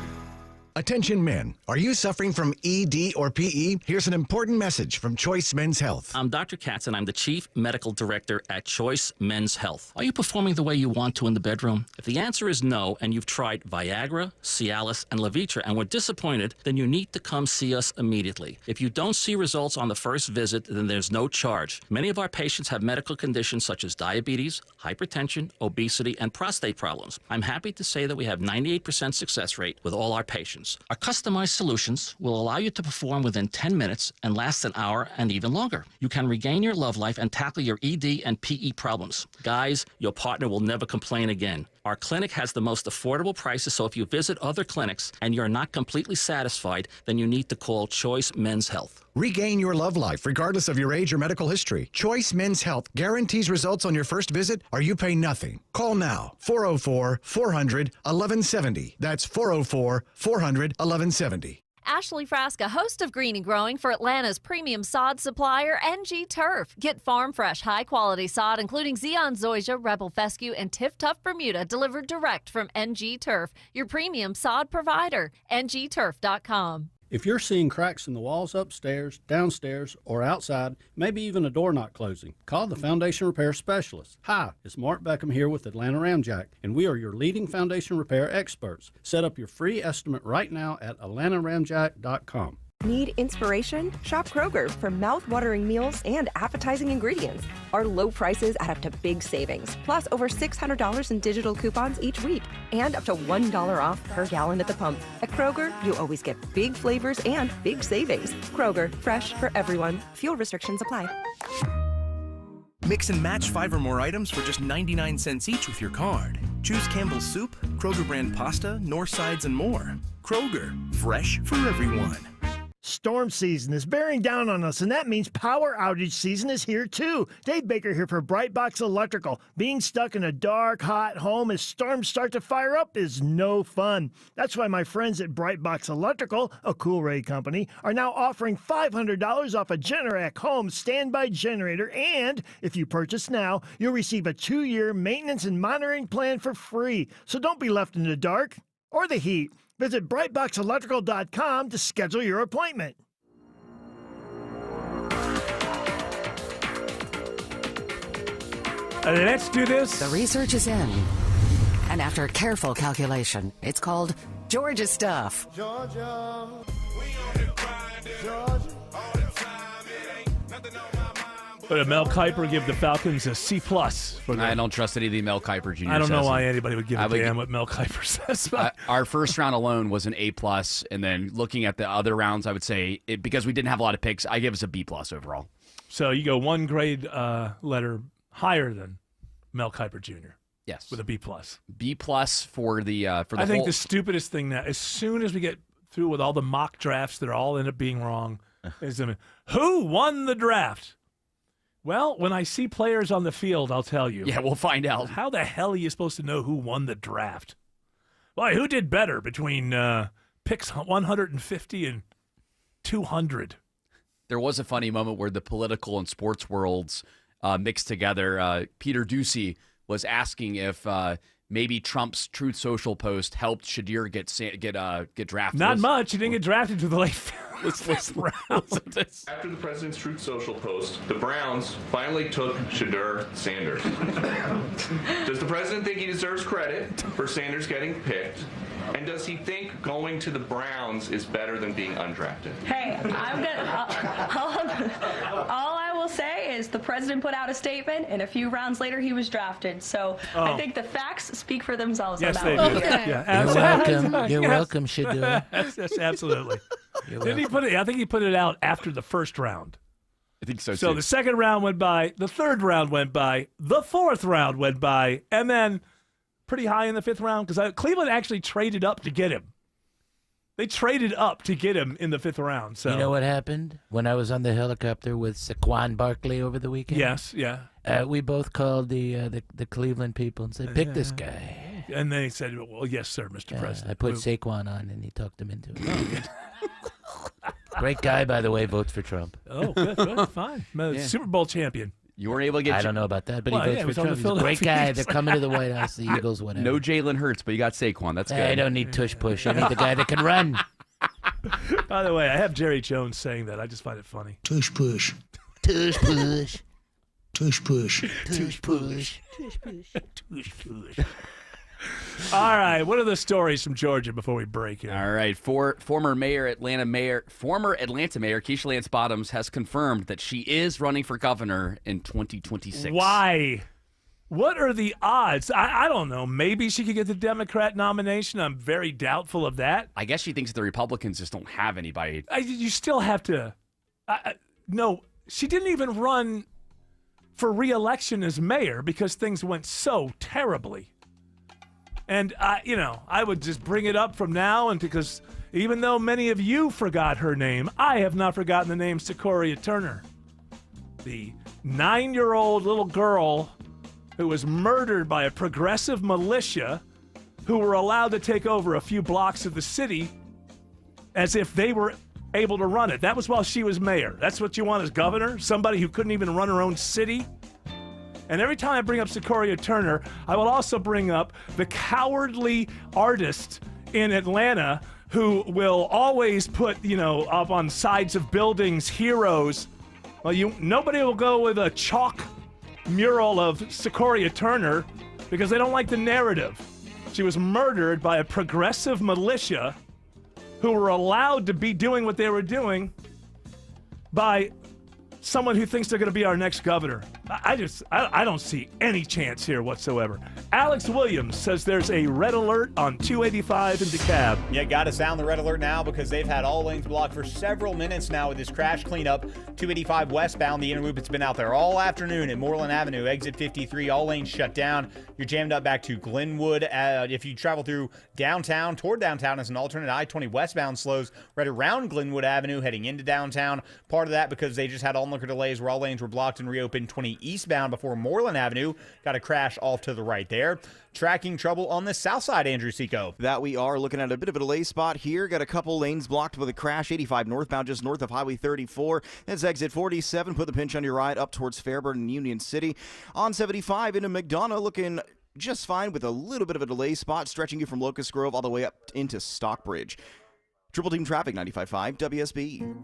Attention men, are you suffering from ED or PE? Here's an important message from Choice Men's Health. I'm Dr. Katz, and I'm the Chief Medical Director at Choice Men's Health. Are you performing the way you want to in the bedroom? If the answer is no, and you've tried Viagra, Cialis, and Levitra and were disappointed, then you need to come see us immediately. If you don't see results on the first visit, then there's no charge. Many of our patients have medical conditions such as diabetes, hypertension, obesity, and prostate problems. I'm happy to say that we have 98% success rate with all our patients. Our customized solutions will allow you to perform within 10 minutes and last an hour and even longer. You can regain your love life and tackle your ED and PE problems. Guys, your partner will never complain again. Our clinic has the most affordable prices, so if you visit other clinics and you're not completely satisfied, then you need to call Choice Men's Health. Regain your love life regardless of your age or medical history. Choice Men's Health guarantees results on your first visit or you pay nothing. Call now. 404-400-1170. That's 404-400-1170. Ashley Frasca, host of Green and Growing for Atlanta's premium sod supplier, NG Turf. Get farm fresh, high quality sod, including Zeon Zoysia, Rebel Fescue, and Tiff Tough Bermuda, delivered direct from NG Turf, your premium sod provider. NGTurf.com. If you're seeing cracks in the walls upstairs, downstairs, or outside, maybe even a door not closing, call the Foundation Repair Specialist. Hi, it's Mark Beckham here with Atlanta Ramjack, and we are your leading foundation repair experts. Set up your free estimate right now at AtlantaRamjack.com. Need inspiration? Shop Kroger for mouth-watering meals and appetizing ingredients. Our low prices add up to big savings, plus over $600 in digital coupons each week, and up to $1 off per gallon at the pump. At Kroger, you always get big flavors and big savings. Kroger, fresh for everyone. Fuel restrictions apply. Mix and match 5 or more items for just 99 cents each with your card. Choose Campbell's Soup, Kroger brand pasta, North Sides, and more. Kroger, fresh for everyone. Storm season is bearing down on us, and that means power outage season is here too. Dave Baker here for Brightbox Electrical. Being stuck in a dark, hot home as storms start to fire up is no fun. That's why my friends at Brightbox Electrical, a Coolray company, are now offering $500 off a Generac home standby generator, and if you purchase now, you'll receive a 2-year maintenance and monitoring plan for free. So don't be left in the dark or the heat. Visit brightboxelectrical.com to schedule your appointment. Let's do this. The research is in. And after careful calculation, it's called Georgia Stuff. Georgia, we on the grind, Georgia, all the time, it ain't nothing on my mind. But Mel Kiper give the Falcons a C+ for I don't trust anything Mel Kiper Jr. I don't know says. why anybody would give a damn what Mel Kiper says. Our first round alone was an A+, and then looking at the other rounds, I would say, because we didn't have a lot of picks, I give us a B+ overall. So you go one grade letter higher than Mel Kiper Jr. Yes, with a B+. B+ for the I whole. think the stupidest thing now, as soon as we get through with all the mock drafts that all end up being wrong, is who won the draft? Well, when I see players on the field, I'll tell you. Yeah, we'll find out. How the hell are you supposed to know who won the draft? Why, who did better between picks 150 and 200? There was a funny moment where the political and sports worlds mixed together. Peter Ducey was asking if maybe Trump's Truth Social post helped Shadir get drafted. Not much. He didn't get drafted to the late rounds. After the president's Truth Social post, the Browns finally took Shadir Sanders. Does the president think he deserves credit for Sanders getting picked? And does he think going to the Browns is better than being undrafted? Hey, I'm gonna. All I will say is the president put out a statement, and a few rounds later he was drafted. So I think the facts speak for themselves. Yes, on they that do. one. Yeah, You're welcome. You're welcome, Shadir. Yes, absolutely. You're He put it? I think he put it out after the first round. I think so, So too. the second round went by, the third round went by, the fourth round went by, and then pretty high in the fifth round because Cleveland actually traded up to get him. They traded up to get him in the fifth round. So You know what happened when I was on the helicopter with Saquon Barkley over the weekend? Yes, yeah. We both called the Cleveland people and said, pick this guy. And they said, well, yes, sir, Mr. President. I put Saquon on, and he talked him into it. Great guy, by the way, votes for Trump. Oh, good, fine. Super Bowl champion. You weren't able to get. I don't know about that, but Well, he yeah, votes he for was on Trump. the He's a great guy. They're coming to the White House, the Eagles, whatever. No Jalen Hurts, but you got Saquon. That's good. I don't need tush push. I need the guy that can run. By the way, I have Jerry Jones saying that. I just find it funny. Tush push. Tush push. Tush push. Tush push. Tush push. Tush push. All right, what are the stories from Georgia before we break here? All right, former Atlanta Mayor Keisha Lance Bottoms has confirmed that she is running for governor in 2026. Why? What are the odds? I don't know. Maybe she could get the Democrat nomination. I'm very doubtful of that. I guess she thinks the Republicans just don't have anybody. You still have to. No, she didn't even run for re-election as mayor because things went so terribly. And, I would just bring it up from now, and because even though many of you forgot her name, I have not forgotten the name Secoria Turner. The 9-year-old little girl who was murdered by a progressive militia who were allowed to take over a few blocks of the city as if they were able to run it. That was while she was mayor. That's what you want as governor? Somebody who couldn't even run her own city? And every time I bring up Secoria Turner, I will also bring up the cowardly artist in Atlanta who will always put, up on sides of buildings, heroes. Well, nobody will go with a chalk mural of Secoria Turner because they don't like the narrative. She was murdered by a progressive militia who were allowed to be doing what they were doing by someone who thinks they're going to be our next governor. I don't see any chance here whatsoever. Alex Williams says there's a red alert on 285 in DeKalb. Yeah, got to sound the red alert now because they've had all lanes blocked for several minutes now with this crash cleanup. 285 westbound, the inner loop, it's been out there all afternoon at Moreland Avenue, exit 53, all lanes shut down. You're jammed up back to Glenwood. If you travel through downtown, toward downtown as an alternate, I-20 westbound slows right around Glenwood Avenue heading into downtown. Part of that because they just had onlooker delays where all lanes were blocked and reopened 20 eastbound before Moreland Avenue. Got a crash off to the right there. Tracking trouble on the south side, Andrew Seco. That we are looking at a bit of a delay spot here. Got a couple lanes blocked with a crash. 85 northbound just north of Highway 34. That's exit 47. Put the pinch on your right up towards Fairburn and Union City. On 75 into McDonough, looking just fine with a little bit of a delay spot stretching you from Locust Grove all the way up into Stockbridge. Triple Team Traffic 95.5 WSB.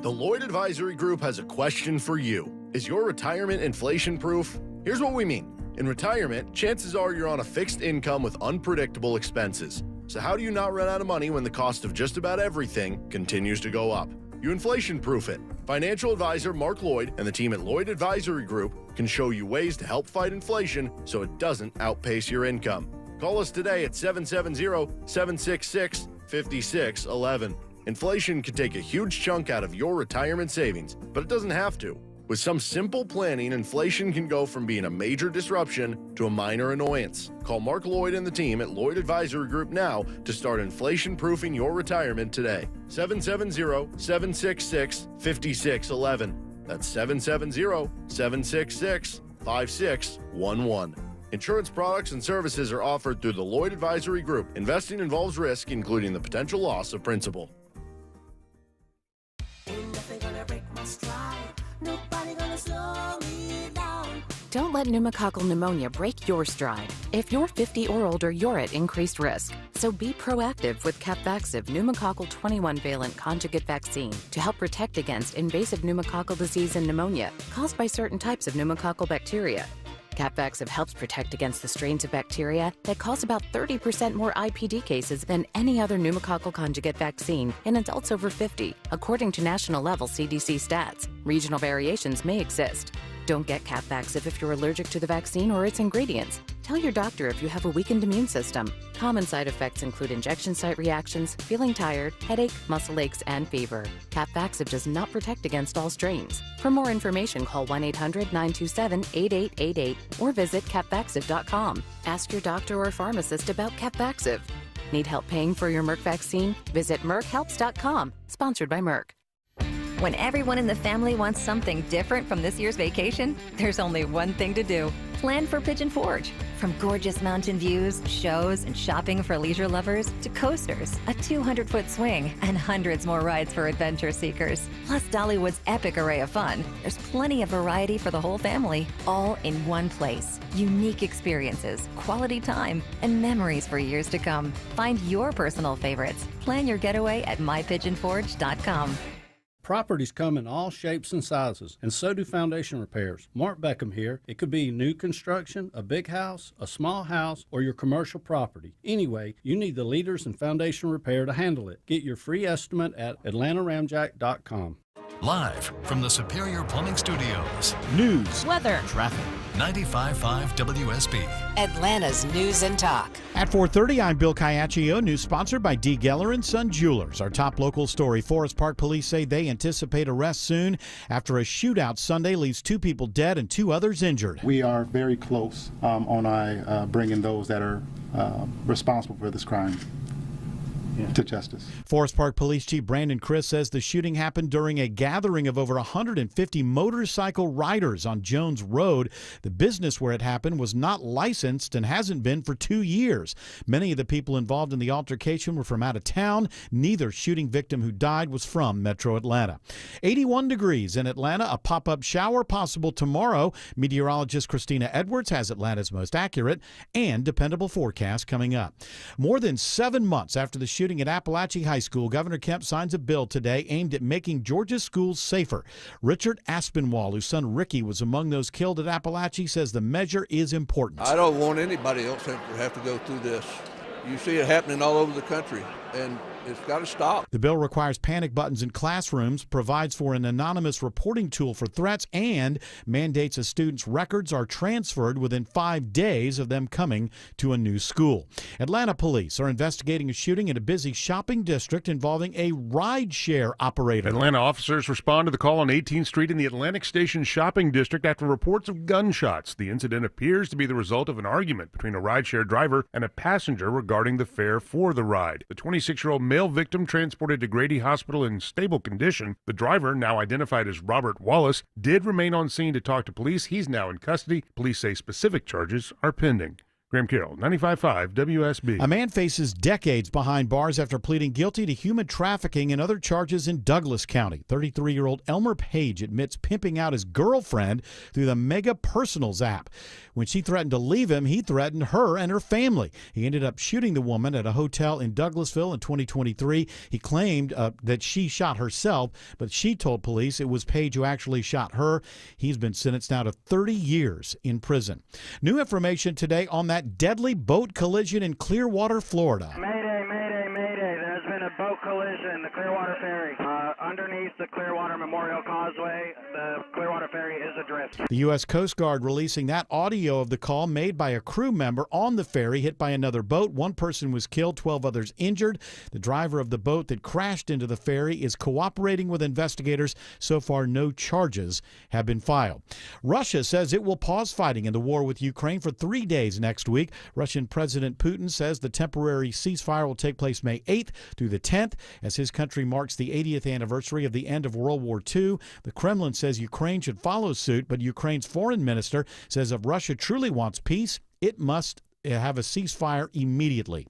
The Lloyd Advisory Group has a question for you. Is your retirement inflation-proof? Here's what we mean. In retirement, chances are you're on a fixed income with unpredictable expenses. So how do you not run out of money when the cost of just about everything continues to go up? You inflation-proof it. Financial advisor Mark Lloyd and the team at Lloyd Advisory Group can show you ways to help fight inflation so it doesn't outpace your income. Call us today at 770-766-5611. Inflation can take a huge chunk out of your retirement savings, but it doesn't have to. With some simple planning, inflation can go from being a major disruption to a minor annoyance. Call Mark Lloyd and the team at Lloyd Advisory Group now to start inflation-proofing your retirement today. 770-766-5611. That's 770-766-5611. Insurance products and services are offered through the Lloyd Advisory Group. Investing involves risk, including the potential loss of principal. Don't let pneumococcal pneumonia break your stride. If you're 50 or older, you're at increased risk. So be proactive with Capvaxive pneumococcal 21-valent conjugate vaccine to help protect against invasive pneumococcal disease and pneumonia caused by certain types of pneumococcal bacteria. Capvaxive helps protect against the strains of bacteria that cause about 30% more IPD cases than any other pneumococcal conjugate vaccine in adults over 50, according to national-level CDC stats. Regional variations may exist. Don't get Capvaxive if you're allergic to the vaccine or its ingredients. Tell your doctor if you have a weakened immune system. Common side effects include injection site reactions, feeling tired, headache, muscle aches, and fever. Capvaxive does not protect against all strains. For more information, call 1-800-927-8888 or visit capvaxive.com. Ask your doctor or pharmacist about Capvaxive. Need help paying for your Merck vaccine? Visit merckhelps.com. Sponsored by Merck. When everyone in the family wants something different from this year's vacation, there's only one thing to do. Plan for Pigeon Forge. From gorgeous mountain views, shows, and shopping for leisure lovers to coasters, a 200-foot swing, and hundreds more rides for adventure seekers. Plus Dollywood's epic array of fun. There's plenty of variety for the whole family, all in one place. Unique experiences, quality time, and memories for years to come. Find your personal favorites. Plan your getaway at mypigeonforge.com. Properties come in all shapes and sizes, and so do foundation repairs. Mark Beckham here. It could be new construction, a big house, a small house, or your commercial property. Anyway, you need the leaders in foundation repair to handle it. Get your free estimate at atlantaramjack.com. Live from the Superior Plumbing Studios. News, weather, traffic. 95.5 WSB. Atlanta's News and Talk. At 4:30, I'm Bill Caiaccio. News sponsored by D. Geller & Son Jewelers. Our top local story. Forest Park police say they anticipate arrest soon after a shootout Sunday leaves 2 people dead and 2 others injured. We are very close on bringing those that are responsible for this crime to justice. Forest Park Police Chief Brandon Criss says the shooting happened during a gathering of over 150 motorcycle riders on Jones Road. The business where it happened was not licensed and hasn't been for 2 years. Many of the people involved in the altercation were from out of town. Neither shooting victim who died was from Metro Atlanta. 81 degrees in Atlanta, a pop-up shower possible tomorrow. Meteorologist Christina Edwards has Atlanta's most accurate and dependable forecast coming up. More than 7 months after the shooting at Appalachia High School, Governor Kemp signs a bill today aimed at making Georgia's schools safer. Richard Aspinwall, whose son Ricky was among those killed at Appalachia, says the measure is important. I don't want anybody else to have to go through this. You see it happening all over the country. and it's got to stop. The bill requires panic buttons in classrooms, provides for an anonymous reporting tool for threats, and mandates a student's records are transferred within 5 days of them coming to a new school. Atlanta police are investigating a shooting in a busy shopping district involving a rideshare operator. Atlanta officers respond to the call on 18th Street in the Atlantic Station shopping district after reports of gunshots. The incident appears to be the result of an argument between a rideshare driver and a passenger regarding the fare for the ride. The 26-year-old male victim transported to Grady Hospital in stable condition. The driver, now identified as Robert Wallace, did remain on scene to talk to police. He's now in custody. Police say specific charges are pending. Graham Carroll, 95.5 WSB. A man faces decades behind bars after pleading guilty to human trafficking and other charges in Douglas County. 33-year-old Elmer Page admits pimping out his girlfriend through the Mega Personals app. When she threatened to leave him, he threatened her and her family. He ended up shooting the woman at a hotel in Douglasville in 2023. He claimed that she shot herself, but she told police it was Page who actually shot her. He's been sentenced now to 30 years in prison. New information today on that deadly boat collision in Clearwater, Florida. Mayday, mayday, mayday. There's been a boat collision, the Clearwater Ferry. Underneath the Clearwater Memorial Causeway, the Clearwater Ferry is adrift. The U.S. Coast Guard releasing that audio of the call made by a crew member on the ferry hit by another boat. One person was killed, 12 others injured. The driver of the boat that crashed into the ferry is cooperating with investigators. So far, no charges have been filed. Russia says it will pause fighting in the war with Ukraine for 3 days next week. Russian President Putin says the temporary ceasefire will take place May 8th through the 10th as his country marks the 80th anniversary of the end of World War II. The Kremlin says Ukraine should follow suit, but Ukraine's foreign minister says if Russia truly wants peace, it must have a ceasefire immediately.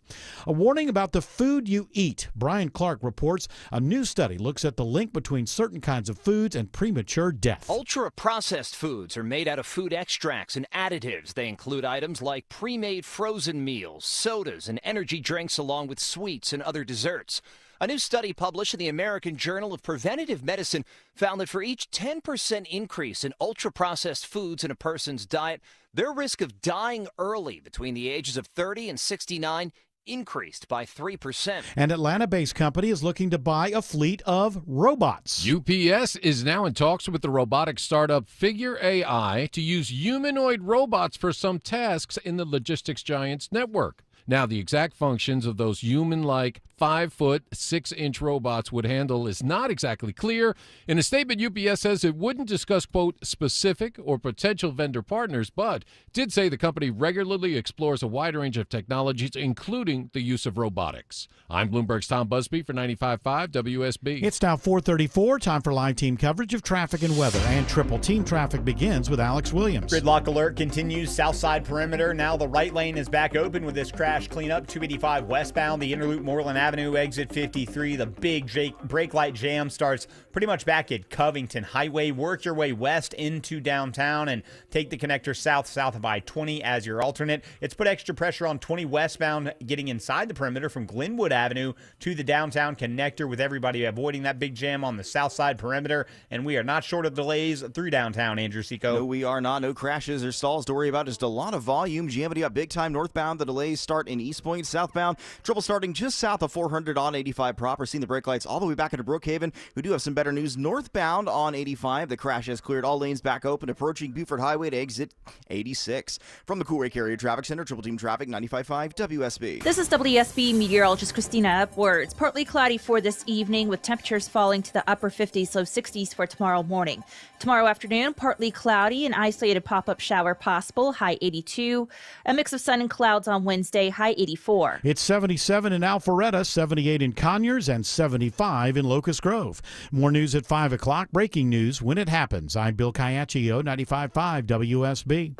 A warning about the food you eat. Brian Clark reports a new study looks at the link between certain kinds of foods and premature death. Ultra-processed foods are made out of food extracts and additives. They include items like pre-made frozen meals, sodas, and energy drinks, along with sweets and other desserts. A new study published in the American Journal of Preventative Medicine found that for each 10% increase in ultra-processed foods in a person's diet, their risk of dying early between the ages of 30 and 69 increased by 3%. An Atlanta-based company is looking to buy a fleet of robots. UPS is now in talks with the robotic startup Figure AI to use humanoid robots for some tasks in the logistics giant's network. Now, the exact functions of those human-like 5-foot, 6-inch robots would handle is not exactly clear. In a statement, UPS says it wouldn't discuss, quote, specific or potential vendor partners, but did say the company regularly explores a wide range of technologies, including the use of robotics. I'm Bloomberg's Tom Busby for 95.5 WSB. It's now 4:34, time for live team coverage of traffic and weather. And triple team traffic begins with Alex Williams. Gridlock alert continues. South side perimeter. Now the right lane is back open with this crash cleanup. 285 westbound. The Interloop Moreland Avenue, exit 53. The big brake light jam starts pretty much back at Covington Highway. Work your way west into downtown and take the connector south of I-20 as your alternate. It's put extra pressure on 20 westbound getting inside the perimeter from Glenwood Avenue to the downtown connector, with everybody avoiding that big jam on the south side perimeter. And we are not short of delays through downtown, Andrew Seco. No, we are not. No crashes or stalls to worry about. Just a lot of volume. GMD up big time northbound. The delays start in East Point. Southbound, trouble starting just south of 400 on 85 proper. Seeing the brake lights all the way back into Brookhaven. We do have some better news. Northbound on 85, the crash has cleared. All lanes back open, approaching Buford Highway to exit 86. From the Coolray Carrier Traffic Center, triple team traffic, 95.5 WSB. This is WSB meteorologist Christina Upwards. Partly cloudy for this evening with temperatures falling to the upper 50s, low 60s for tomorrow morning. Tomorrow afternoon, partly cloudy, an isolated pop-up shower possible, high 82. A mix of sun and clouds on Wednesday, high 84. It's 77 in Alpharetta, 78 in Conyers, and 75 in Locust Grove. More news at 5 o'clock. Breaking news when it happens. I'm Bill Caiaccio, 95.5 WSB.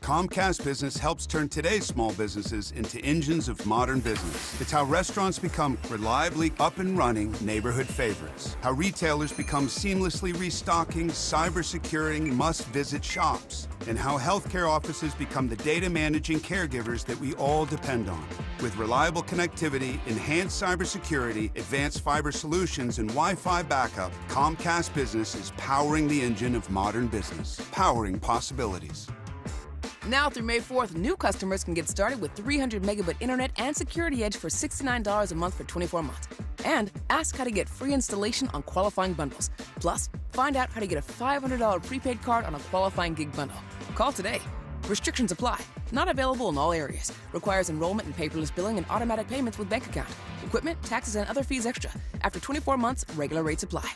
Comcast Business helps turn today's small businesses into engines of modern business. It's how restaurants become reliably up and running neighborhood favorites. How retailers become seamlessly restocking, cyber-securing, must-visit shops. And how healthcare offices become the data managing caregivers that we all depend on. With reliable connectivity, enhanced cybersecurity, advanced fiber solutions, and Wi-Fi backup, Comcast Business is powering the engine of modern business, powering possibilities. Now through May 4th, new customers can get started with 300 megabit internet and Security Edge for $69 a month for 24 months. And ask how to get free installation on qualifying bundles. Plus, find out how to get a $500 prepaid card on a qualifying gig bundle. Call today. Restrictions apply. Not available in all areas. Requires enrollment in paperless billing and automatic payments with bank account. Equipment, taxes, and other fees extra. After 24 months, regular rates apply.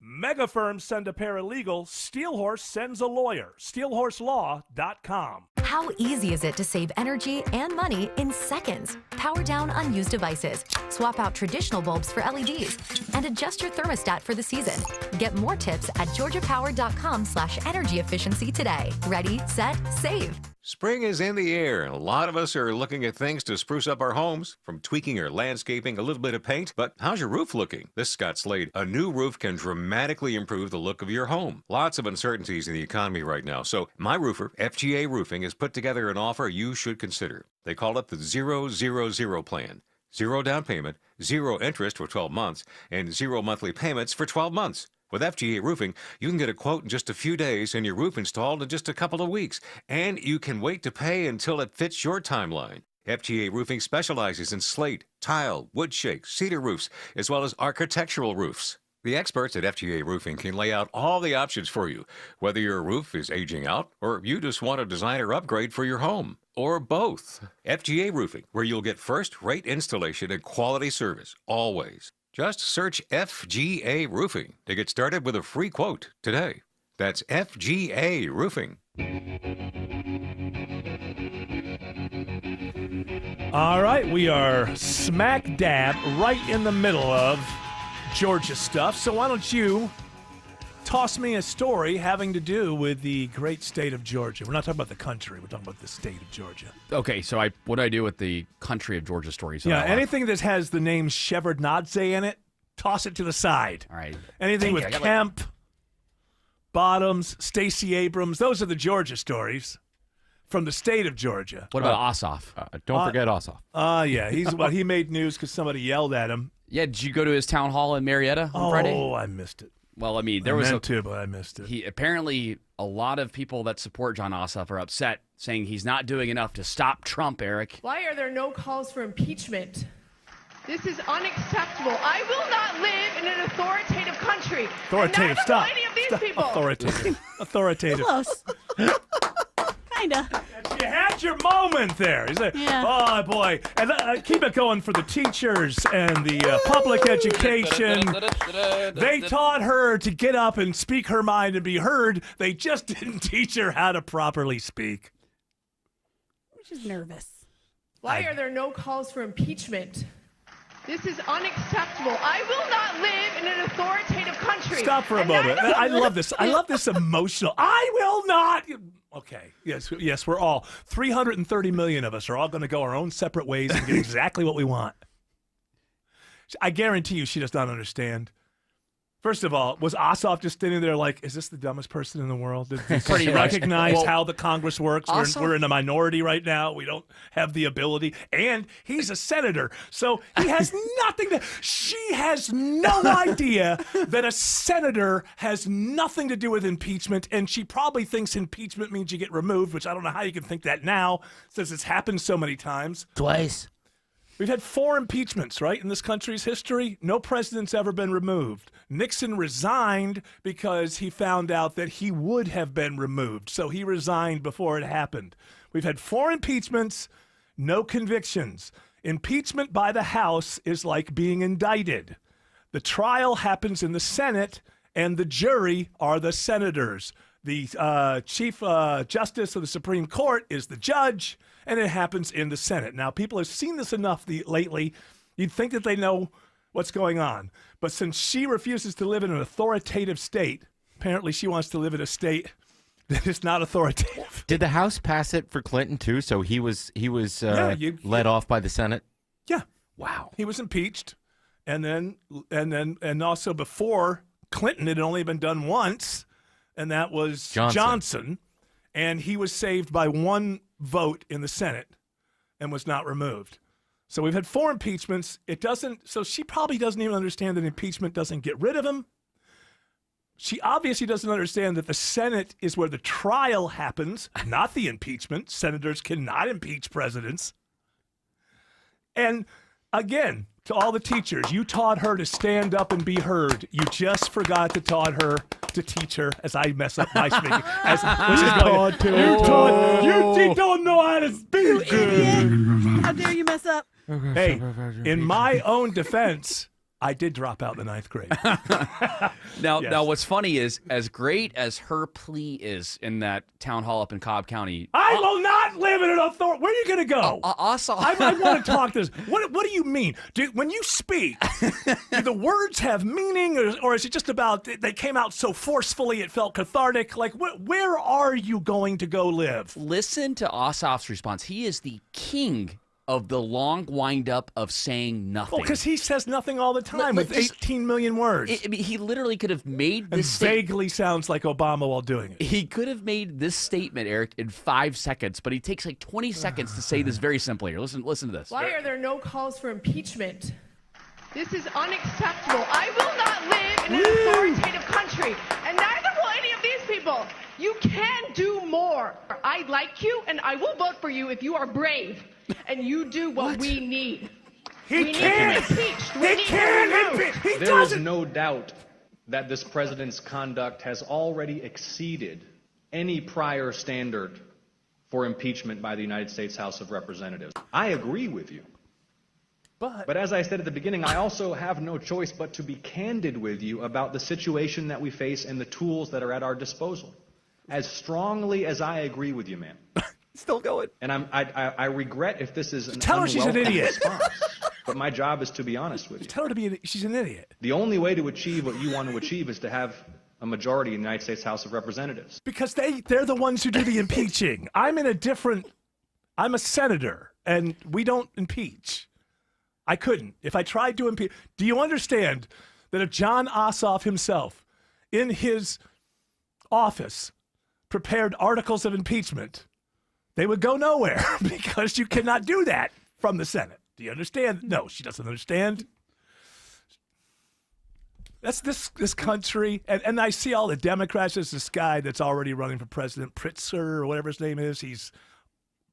Mega firms send a paralegal. Steelhorse sends a lawyer. SteelhorseLaw.com. How easy is it to save energy and money in seconds? Power down unused devices, swap out traditional bulbs for LEDs, and adjust your thermostat for the season. Get more tips at georgiapower.com/energy efficiency today. Ready, set, save. Spring is in the air, and a lot of us are looking at things to spruce up our homes, from tweaking or landscaping, a little bit of paint. But how's your roof looking? This is Scott Slade. A new roof can dramatically improve the look of your home. Lots of uncertainties in the economy right now, so my roofer, FGA Roofing, has put together an offer you should consider. They call it the 000 plan. 0 down payment, 0 interest for 12 months, and 0 monthly payments for 12 months. With FGA Roofing, you can get a quote in just a few days and your roof installed in just a couple of weeks. And you can wait to pay until it fits your timeline. FGA Roofing specializes in slate, tile, wood shake, cedar roofs, as well as architectural roofs. The experts at FGA Roofing can lay out all the options for you, whether your roof is aging out or you just want a designer upgrade for your home, or both. FGA Roofing, where you'll get first-rate installation and quality service, always. Just search FGA Roofing to get started with a free quote today. That's FGA Roofing. All right, we are smack dab right in the middle of Georgia stuff. So why don't you toss me a story having to do with the great state of Georgia? We're not talking about the country. We're talking about the state of Georgia. Okay, so what do I do with the country of Georgia stories? Yeah, anything that has the name Shevardnadze in it, toss it to the side. All right. Anything with Kemp, Bottoms, Stacey Abrams, those are the Georgia stories from the state of Georgia. What about Ossoff? Don't forget Ossoff. Yeah, he made news because somebody yelled at him. Yeah, did you go to his town hall in Marietta on Friday? Oh, I missed it. Well, I mean, I meant to, but I missed it. Apparently, a lot of people that support Jon Ossoff are upset, saying he's not doing enough to stop Trump, Eric. Why are there no calls for impeachment? This is unacceptable. I will not live in an authoritative country. Authoritative, and stop. Any of these Stop. people. Authoritative. Close. Kinda. You had your moment there. You say, oh, boy. And keep it going for the teachers and the public education. They taught her to get up and speak her mind and be heard. They just didn't teach her how to properly speak. She's nervous. Why are there no calls for impeachment? This is unacceptable. I will not live in an authoritative country. Stop for a moment. I love this. I love this emotional. I will not. Okay. Yes, we're all 330 million of us are all going to go our own separate ways and get exactly what we want. I guarantee you she does not understand. First of all, was Ossoff just standing there like, is this the dumbest person in the world? Did he recognize how the Congress works? We're in a minority right now. We don't have the ability. And he's a senator. So he has nothing to... She has no idea that a senator has nothing to do with impeachment. And she probably thinks impeachment means you get removed, which I don't know how you can think that now, since it's happened so many times. Twice. We've had 4 impeachments, right, in this country's history. No president's ever been removed. Nixon resigned because he found out that he would have been removed. So he resigned before it happened. We've had 4 impeachments, no convictions. Impeachment by the House is like being indicted. The trial happens in the Senate, and the jury are the senators. The Chief Justice of the Supreme Court is the judge, and it happens in the Senate. Now, people have seen this enough lately, you'd think that they know what's going on. But since she refuses to live in an authoritative state, apparently she wants to live in a state that is not authoritative. Did the House pass it for Clinton, too? So he was let off by the Senate? Yeah. Wow. He was impeached. And also before Clinton, it had only been done once, and that was Johnson. And he was saved by 1 vote in the Senate and was not removed. So we've had 4 impeachments. So she probably doesn't even understand that impeachment doesn't get rid of him. she obviously doesn't understand that the Senate is where the trial happens, not the impeachment. Senators cannot impeach presidents. And again, to all the teachers, you taught her to stand up and be heard. You just forgot to teach her as I mess up my speaking. You don't know how to speak. How dare you mess up? Hey, in my own defense, I did drop out in the 9th grade. Now, what's funny is, as great as her plea is in that town hall up in Cobb County, I will not live in an authority. Where are you going to go? I want to talk to this. What do you mean? When you speak, do the words have meaning, or is it just about they came out so forcefully it felt cathartic? Like, where are you going to go live? Listen to Ossoff's response. He is the king of the long wind-up of saying nothing. Well, because he says nothing all the time with 18 million words. I mean, he literally could have made this vaguely sounds like Obama while doing it. He could have made this statement, Eric, in 5 seconds, but he takes like 20 seconds to say this very simply. Here, listen to this. Why are there no calls for impeachment? This is unacceptable. I will not live in an authoritative country, and neither will any of these people. You can do more. I like you, and I will vote for you if you are brave. And you do what we need. We need him impeached. We need him removed. There is no doubt that this president's conduct has already exceeded any prior standard for impeachment by the United States House of Representatives. I agree with you. But as I said at the beginning, I also have no choice but to be candid with you about the situation that we face and the tools that are at our disposal. As strongly as I agree with you, ma'am. Still going. And I regret if this is an Tell her she's an idiot. response. But my job is to be honest with you. Tell her she's an idiot. The only way to achieve what you want to achieve is to have a majority in the United States House of Representatives. Because they're the ones who do the impeaching. I'm a senator, and we don't impeach. I couldn't. If I tried to impeach. Do you understand that if John Ossoff himself, in his office, prepared articles of impeachment, they would go nowhere because you cannot do that from the Senate. Do you understand? No, she doesn't understand. That's this country. And I see all the Democrats. There's this guy that's already running for president, Pritzker or whatever his name is. He's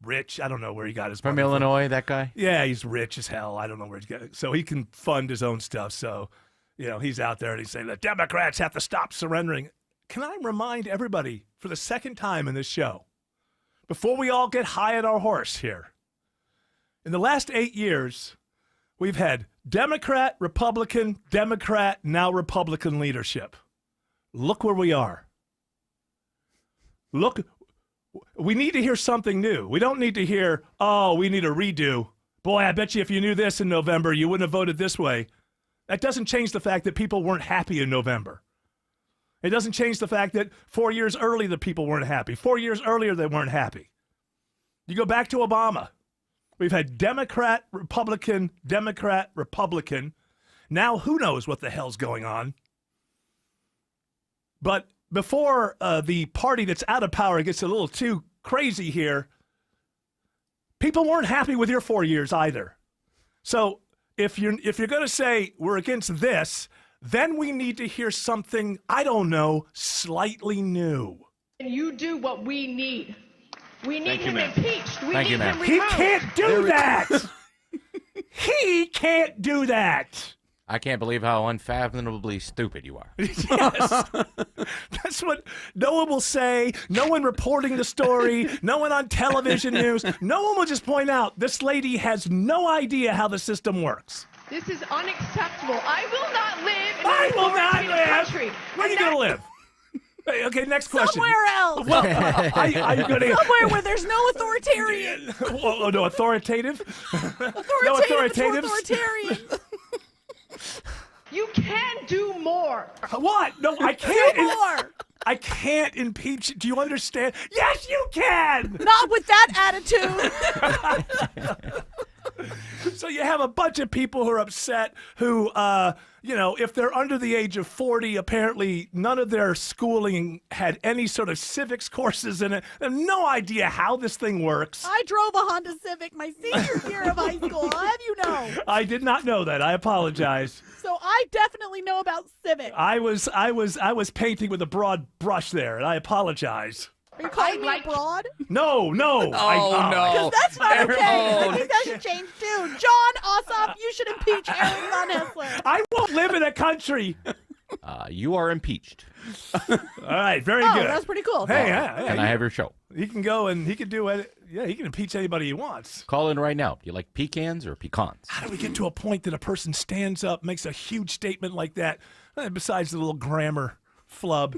rich. I don't know where he got his money from Illinois, that guy? Yeah, he's rich as hell. I don't know where he's got it. So he can fund his own stuff. So, he's out there and he's saying the Democrats have to stop surrendering. Can I remind everybody for the second time in this show, before we all get high on our horse here, in the last 8 years, we've had Democrat, Republican, Democrat, now Republican leadership. Look where we are. Look, we need to hear something new. We don't need to hear, we need a redo. Boy, I bet you if you knew this in November, you wouldn't have voted this way. That doesn't change the fact that people weren't happy in November. It doesn't change the fact that 4 years early the people weren't happy. 4 years earlier they weren't happy. You go back to Obama. We've had Democrat, Republican, Democrat, Republican. Now who knows what the hell's going on. But before the party that's out of power gets a little too crazy here, people weren't happy with your 4 years either. So if you're going to say we're against this, then we need to hear something, I don't know, slightly new. And you do what we need. We need him impeached. We need him removed. He can't do that. He can't do that. I can't believe how unfathomably stupid you are. Yes. That's what no one will say. No one reporting the story. No one on television news. No one will just point out this lady has no idea how the system works. This is unacceptable. I will not live in an authoritative country. Where are you going to live? Okay, next question. Somewhere else. Well, are you gonna... Somewhere where there's no authoritarian. Oh, no, authoritative? No authoritarian. You can do more. What? No, I can't. Do more. I can't impeach. Do you understand? Yes, you can. Not with that attitude. So you have a bunch of people who are upset who, if they're under the age of 40, apparently none of their schooling had any sort of civics courses in it. They have no idea how this thing works. I drove a Honda Civic my senior year of high school. I'll have you know. I did not know that. I apologize. So I definitely know about civics. I was painting with a broad brush there, and I apologize. Are you calling me broad? No. Oh, no. Because that's not okay. I Aaron. think that should change too. John Ossoff, you should impeach Aaron Von Hessler. I won't live in a country. You are impeached. All right, very Oh, good. that's pretty cool. Hey, Can I have your show? He can go and he can do it. Yeah, he can impeach anybody he wants. Call in right now. Do you like pecans or pecans? How do we get to a point that a person stands up, makes a huge statement like that, besides the little grammar flub,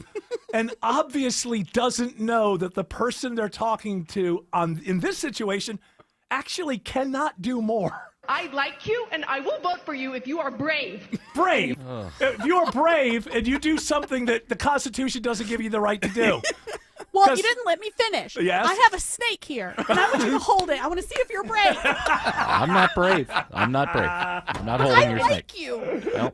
and obviously doesn't know that the person they're talking to in this situation actually cannot do more? I like you, and I will vote for you if you are brave. Brave. If you are brave and you do something that the Constitution doesn't give you the right to do. Well, you didn't let me finish. Yes? I have a snake here, and I want you to hold it. I want to see if you're brave. I'm not brave. I'm not holding your snake. I like you. No.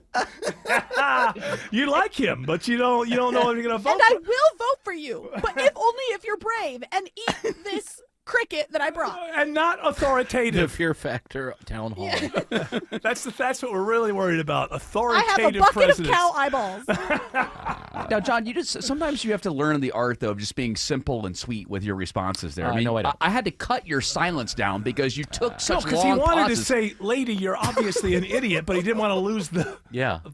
You like him, but you don't know if you're going to vote And I will vote for you, but only if you're brave and eat this cricket that I brought. And not authoritative. The Fear Factor Town Hall. Yeah. That's what we're really worried about. I Authoritative have a bucket presidents. of cow eyeballs. Now, John, sometimes you have to learn the art though of just being simple and sweet with your responses there. No, I don't. I had to cut your silence down because you took such because long he wanted pauses. to say, "Lady, you're obviously an idiot," but he didn't want to lose the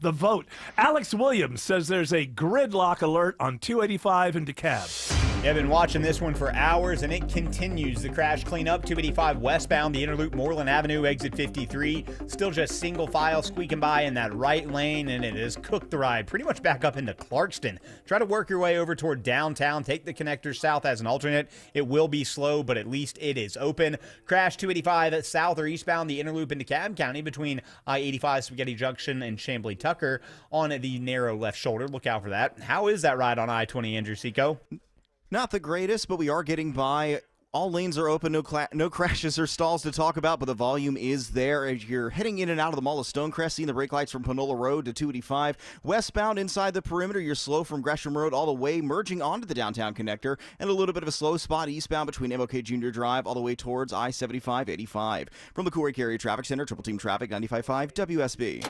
vote. Alex Williams says there's a gridlock alert on 285 in DeKalb. Yeah, I've been watching this one for hours, and it continues. The crash cleanup, 285 westbound, the Interloop, Moreland Avenue, exit 53. Still just single file squeaking by in that right lane, and it has cooked the ride pretty much back up into Clarkston. Try to work your way over toward downtown. Take the connector south as an alternate. It will be slow, but at least it is open. Crash 285 south or eastbound, the Interloop into DeKalb County between I-85 Spaghetti Junction and Chambly Tucker on the narrow left shoulder. Look out for that. How is that ride on I-20, Andrew Seco? Not the greatest, but we are getting by. All lanes are open, no crashes or stalls to talk about, but the volume is there as you're heading in and out of the Mall of Stonecrest, seeing the brake lights from Panola Road to 285. Westbound inside the perimeter, you're slow from Gresham Road all the way, merging onto the downtown connector, and a little bit of a slow spot eastbound between MLK Junior Drive all the way towards I-75-85. From the Coolway Carrier Traffic Center, Triple Team Traffic, 95.5 WSB.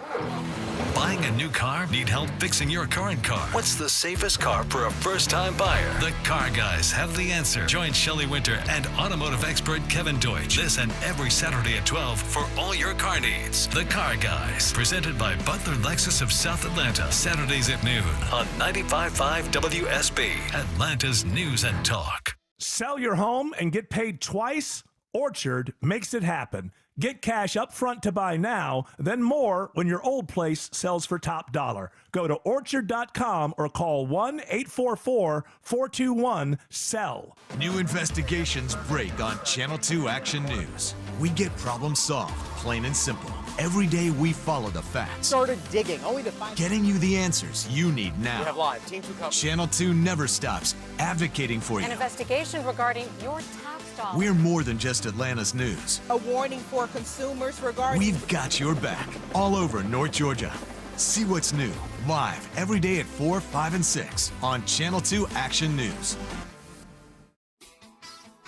Buying a new car? Need help fixing your current car? What's the safest car for a first-time buyer? The Car Guys have the answer. Join Shelley Winter and automotive expert Kevin Deutsch this and every Saturday at 12 for all your car needs. The Car Guys, presented by Butler Lexus of South Atlanta, Saturdays at noon on 95.5 WSB, Atlanta's News and Talk. Sell your home and get paid twice? Orchard makes it happen. Get cash up front to buy now, then more when your old place sells for top dollar. Go to Orchard.com or call 1-844-421-SELL. New investigations break on Channel 2 Action News. We get problems solved, plain and simple. Every day we follow the facts, Started digging, only to find getting you the answers you need now. We have live Team 2 coverage. Channel 2 never stops advocating for you. An investigation regarding your tax dollars. We're more than just Atlanta's news. A warning for consumers regarding... We've got your back all over North Georgia. See what's new, live every day at 4, 5, and 6 on Channel 2 Action News.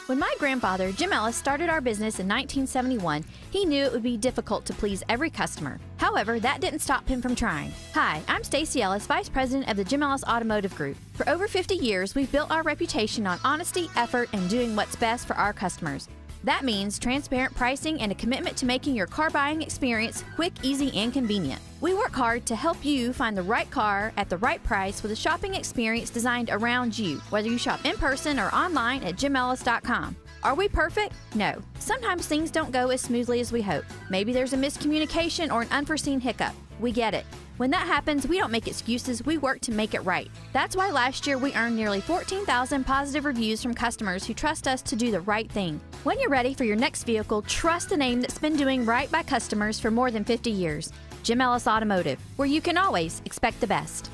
When my grandfather, Jim Ellis, started our business in 1971, he knew it would be difficult to please every customer. However, that didn't stop him from trying. Hi, I'm Stacy Ellis, Vice President of the Jim Ellis Automotive Group. For over 50 years, we've built our reputation on honesty, effort, and doing what's best for our customers. That means transparent pricing and a commitment to making your car buying experience quick, easy, and convenient. We work hard to help you find the right car at the right price with a shopping experience designed around you, whether you shop in person or online at jimellis.com. Are we perfect? No. Sometimes things don't go as smoothly as we hope. Maybe there's a miscommunication or an unforeseen hiccup. We get it. When that happens, we don't make excuses, we work to make it right. That's why last year we earned nearly 14,000 positive reviews from customers who trust us to do the right thing. When you're ready for your next vehicle, trust the name that's been doing right by customers for more than 50 years. Jim Ellis Automotive, where you can always expect the best.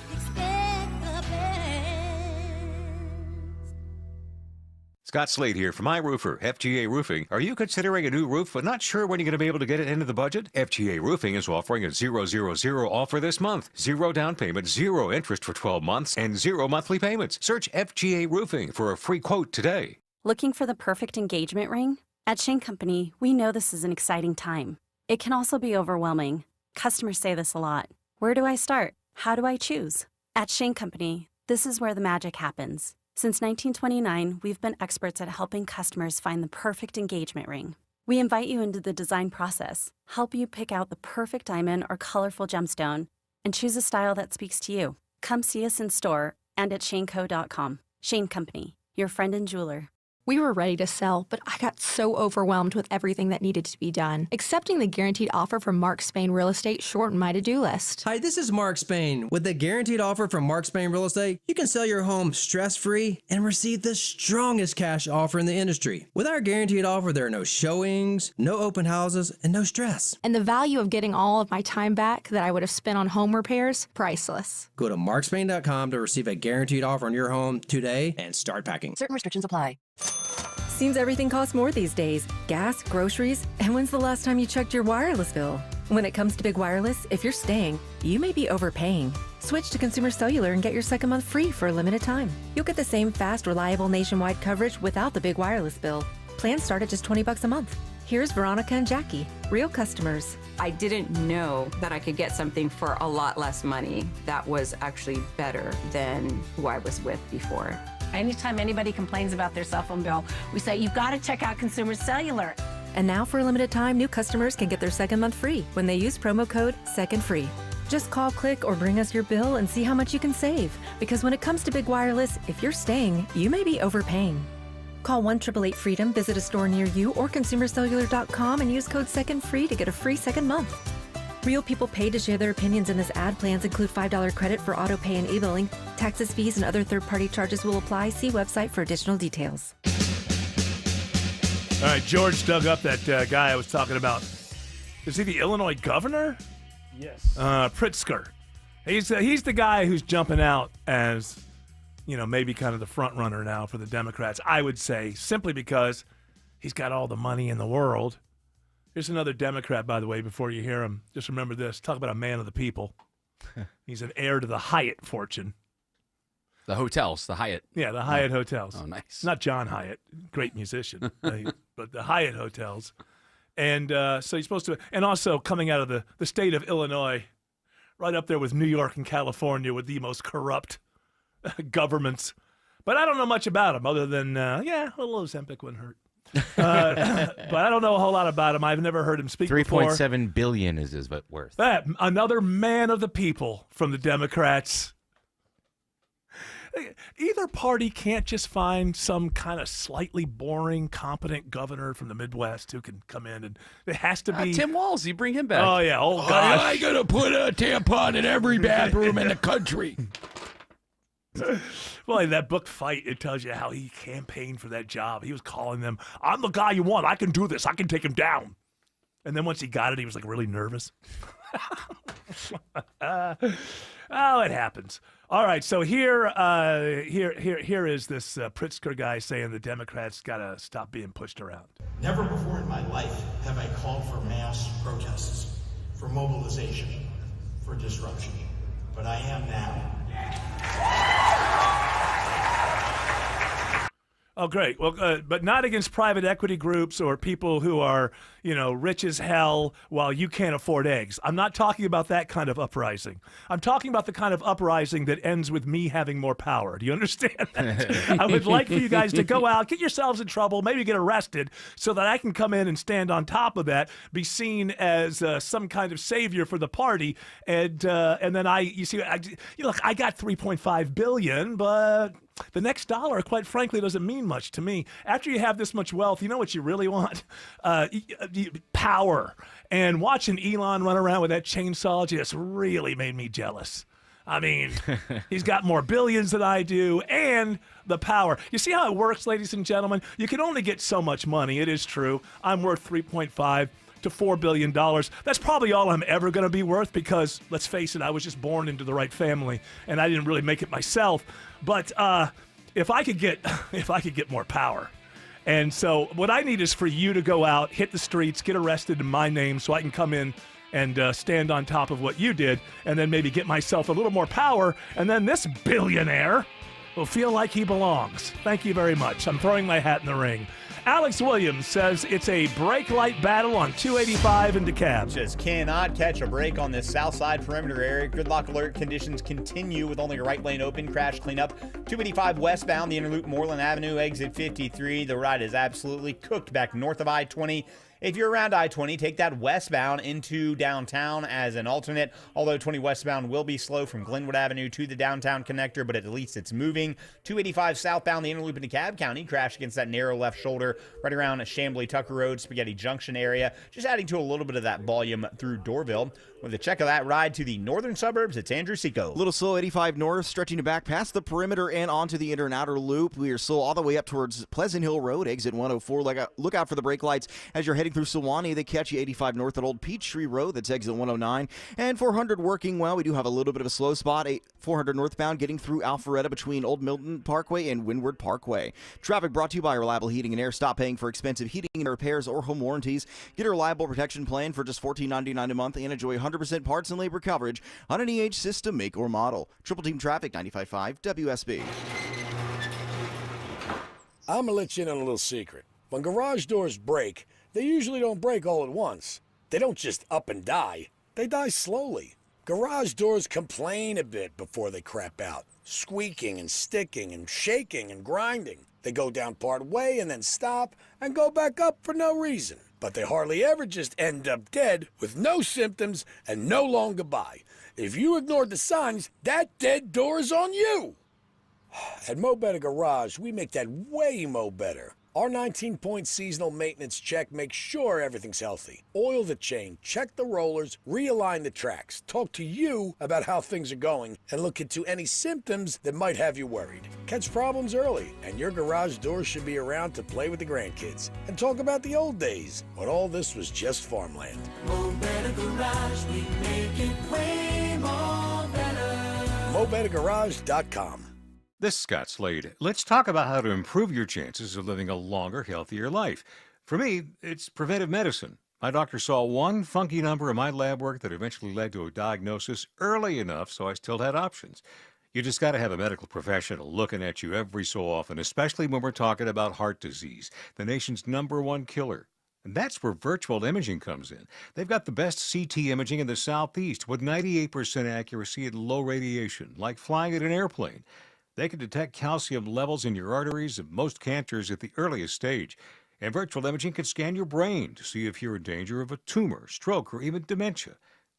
Scott Slade here from iRoofer, FGA Roofing. Are you considering a new roof but not sure when you're going to be able to get it into the budget? FGA Roofing is offering a 000 offer this month. 0 down payment, 0 interest for 12 months, and 0 monthly payments. Search FGA Roofing for a free quote today. Looking for the perfect engagement ring? At Shane Company, we know this is an exciting time. It can also be overwhelming. Customers say this a lot. Where do I start? How do I choose? At Shane Company, this is where the magic happens. Since 1929, we've been experts at helping customers find the perfect engagement ring. We invite you into the design process, help you pick out the perfect diamond or colorful gemstone, and choose a style that speaks to you. Come see us in store and at shaneco.com. Shane Company, your friend and jeweler. We were ready to sell, but I got so overwhelmed with everything that needed to be done. Accepting the guaranteed offer from Mark Spain Real Estate shortened my to-do list. Hi, this is Mark Spain. With the guaranteed offer from Mark Spain Real Estate, you can sell your home stress-free and receive the strongest cash offer in the industry. With our guaranteed offer, there are no showings, no open houses, and no stress. And the value of getting all of my time back that I would have spent on home repairs, priceless. Go to markspain.com to receive a guaranteed offer on your home today and start packing. Certain restrictions apply. Seems everything costs more these days. Gas, groceries, and when's the last time you checked your wireless bill? When it comes to Big Wireless, if you're staying, you may be overpaying. Switch to Consumer Cellular and get your second month free for a limited time. You'll get the same fast, reliable nationwide coverage without the big wireless bill. Plans start at just $20 a month. Here's Veronica and Jackie, real customers. I didn't know that I could get something for a lot less money that was actually better than who I was with before. Anytime anybody complains about their cell phone bill, we say, you've got to check out Consumer Cellular. And now for a limited time, new customers can get their second month free when they use promo code SECONDFREE. Just call, click, or bring us your bill and see how much you can save. Because when it comes to Big Wireless, if you're staying, you may be overpaying. Call 1-888-FREEDOM, visit a store near you, or consumercellular.com and use code SECONDFREE to get a free second month. Real people paid to share their opinions in this ad. Plans include $5 credit for auto pay and e-billing. Taxes, fees, and other third-party charges will apply. See website for additional details. All right, George dug up that guy I was talking about. Is he the Illinois governor? Yes. Pritzker. He's the guy who's jumping out as, you know, maybe kind of the front runner now for the Democrats, I would say, simply because he's got all the money in the world. Here's another Democrat, by the way, before you hear him. Just remember this. Talk about a man of the people. He's an heir to the Hyatt fortune. The hotels, the Hyatt. Yeah, the Hyatt hotels. Oh, nice. Not John Hyatt, great musician, but the Hyatt hotels. And so he's supposed to, and also coming out of the state of Illinois, right up there with New York and California with the most corrupt governments. But I don't know much about him other than, a little Ozempic wouldn't hurt. But I don't know a whole lot about him. I've never heard him speak before. $3.7 billion is his worth. Another man of the people from the Democrats. Either party can't just find some kind of slightly boring, competent governor from the Midwest who can come in, and it has to be Tim Walz. You bring him back. Oh yeah, oh gosh, I gotta put a tampon in every bathroom in the country. Well, in that book Fight, it tells you how he campaigned for that job. He was calling them, "I'm the guy you want. I can do this. I can take him down." And then once he got it, he was like really nervous. Oh, it happens. All right, so here is this Pritzker guy saying the Democrats got to stop being pushed around. Never before in my life have I called for mass protests, for mobilization, for disruption, but I am now. Oh, great. Well, but not against private equity groups or people who are, rich as hell while you can't afford eggs. I'm not talking about that kind of uprising. I'm talking about the kind of uprising that ends with me having more power. Do you understand that? I would like for you guys to go out, get yourselves in trouble, maybe get arrested, so that I can come in and stand on top of that, be seen as some kind of savior for the party, and then I got $3.5 billion, but the next dollar, quite frankly, doesn't mean much to me. After you have this much wealth, you know what you really want? Power. And watching Elon run around with that chainsaw just really made me jealous. I mean, he's got more billions than I do, and the power. You see how it works, ladies and gentlemen? You can only get so much money. It is true. I'm worth $3.5 to $4 billion. That's probably all I'm ever going to be worth because, let's face it, I was just born into the right family, and I didn't really make it myself. But if I could get more power, And so what I need is for you to go out, hit the streets, get arrested in my name so I can come in and stand on top of what you did, and then maybe get myself a little more power, and then this billionaire will feel like he belongs. Thank you very much. I'm throwing my hat in the ring. Alex Williams says it's a brake light battle on 285 in DeKalb. Just cannot catch a break on this south side perimeter area. Gridlock alert conditions continue with only a right lane open. Crash cleanup. 285 westbound, the inner loop, Moreland Avenue, exit 53. The ride is absolutely cooked back north of I-20. If you're around I-20, take that westbound into downtown as an alternate, although 20 westbound will be slow from Glenwood Avenue to the downtown connector, but at least it's moving. 285 southbound, the inner loop into DeKalb County, crash against that narrow left shoulder right around Chamblee Tucker Road, Spaghetti Junction area, just adding to a little bit of that volume through Dorville. With a check of that ride to the northern suburbs, it's Andrew Seco. A little slow, 85 north, stretching it back past the perimeter and onto the inner and outer loop. We are slow all the way up towards Pleasant Hill Road, exit 104. Look out for the brake lights as you're heading through Sewanee. They catch you 85 north at Old Peachtree Road. That's exit 109. And 400 working well. We do have a little bit of a slow spot. 400 northbound getting through Alpharetta between Old Milton Parkway and Windward Parkway. Traffic brought to you by Reliable Heating and Air. Stop paying for expensive heating and repairs or home warranties. Get a reliable protection plan for just $14.99 a month and enjoy 100% parts and labor coverage on any age, system, make, or model. Triple Team Traffic, 95.5 WSB. I'm going to let you in on a little secret. When garage doors break, they usually don't break all at once. They don't just up and die. They die slowly. Garage doors complain a bit before they crap out, squeaking and sticking and shaking and grinding. They go down part way and then stop and go back up for no reason. But they hardly ever just end up dead with no symptoms and no long goodbye. If you ignored the signs, that dead door is on you. At Mo Better Garage, we make that way mo better. Our 19-point seasonal maintenance check makes sure everything's healthy. Oil the chain, check the rollers, realign the tracks, talk to you about how things are going, and look into any symptoms that might have you worried. Catch problems early, and your garage doors should be around to play with the grandkids. And talk about the old days, when all this was just farmland. Mo Better Garage, we make it way more better. MoBetterGarage.com. This is Scott Slade. Let's talk about how to improve your chances of living a longer, healthier life. For me, it's preventive medicine. My doctor saw one funky number in my lab work that eventually led to a diagnosis early enough so I still had options. You just got to have a medical professional looking at you every so often, especially when we're talking about heart disease, the nation's #1 killer. And that's where virtual imaging comes in. They've got the best CT imaging in the Southeast with 98% accuracy and low radiation, like flying in an airplane. They can detect calcium levels in your arteries of most cancers at the earliest stage. And virtual imaging can scan your brain to see if you're in danger of a tumor, stroke, or even dementia.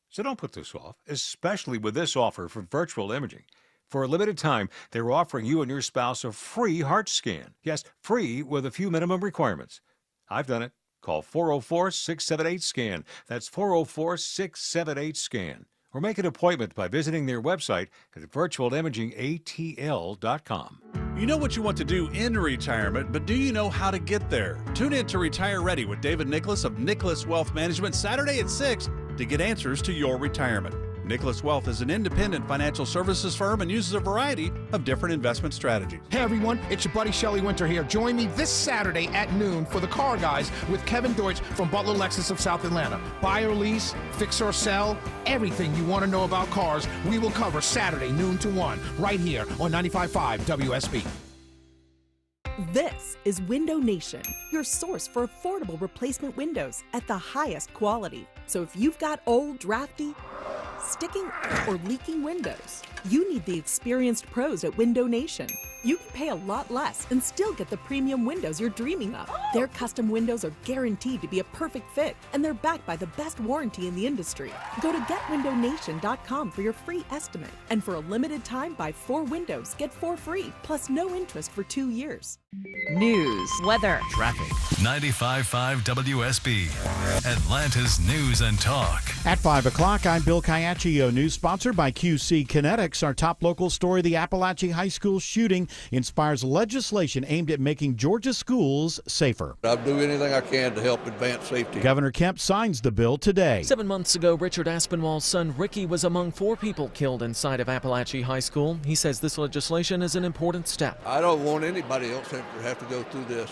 So don't put this off, especially with this offer from virtual imaging. For a limited time, they're offering you and your spouse a free heart scan. Yes, free with a few minimum requirements. I've done it. Call 404-678-SCAN. That's 404-678-SCAN. Or make an appointment by visiting their website at virtualimagingatl.com. You know what you want to do in retirement, but do you know how to get there? Tune in to Retire Ready with David Nicholas of Nicholas Wealth Management Saturday at 6 to get answers to your retirement. Nicholas Wealth is an independent financial services firm and uses a variety of different investment strategies. Hey everyone, it's your buddy Shelley Winter here. Join me this Saturday at noon for the Car Guys with Kevin Deutsch from Butler Lexus of South Atlanta. Buy or lease, fix or sell, everything you want to know about cars, we will cover Saturday noon to 1 right here on 95.5 WSB. This is Window Nation, your source for affordable replacement windows at the highest quality. So if you've got old, drafty, sticking, or leaking windows, you need the experienced pros at Window Nation. You can pay a lot less and still get the premium windows you're dreaming of. Their custom windows are guaranteed to be a perfect fit, and they're backed by the best warranty in the industry. Go to getwindownation.com for your free estimate. And for a limited time, buy 4 windows, get 4 free, plus no interest for 2 years. News, weather, traffic. 95.5 WSB, Atlanta's News and Talk. At 5 o'clock, I'm Bill Caiaccio. News sponsored by QC Kinetics. Our top local story, the Appalachian High School shooting inspires legislation aimed at making Georgia schools safer. I'll do anything I can to help advance safety. Governor Kemp signs the bill today. 7 months ago, Richard Aspinwall's son Ricky was among 4 people killed inside of Appalachian High School. He says this legislation is an important step. I don't want anybody else to have to go through this.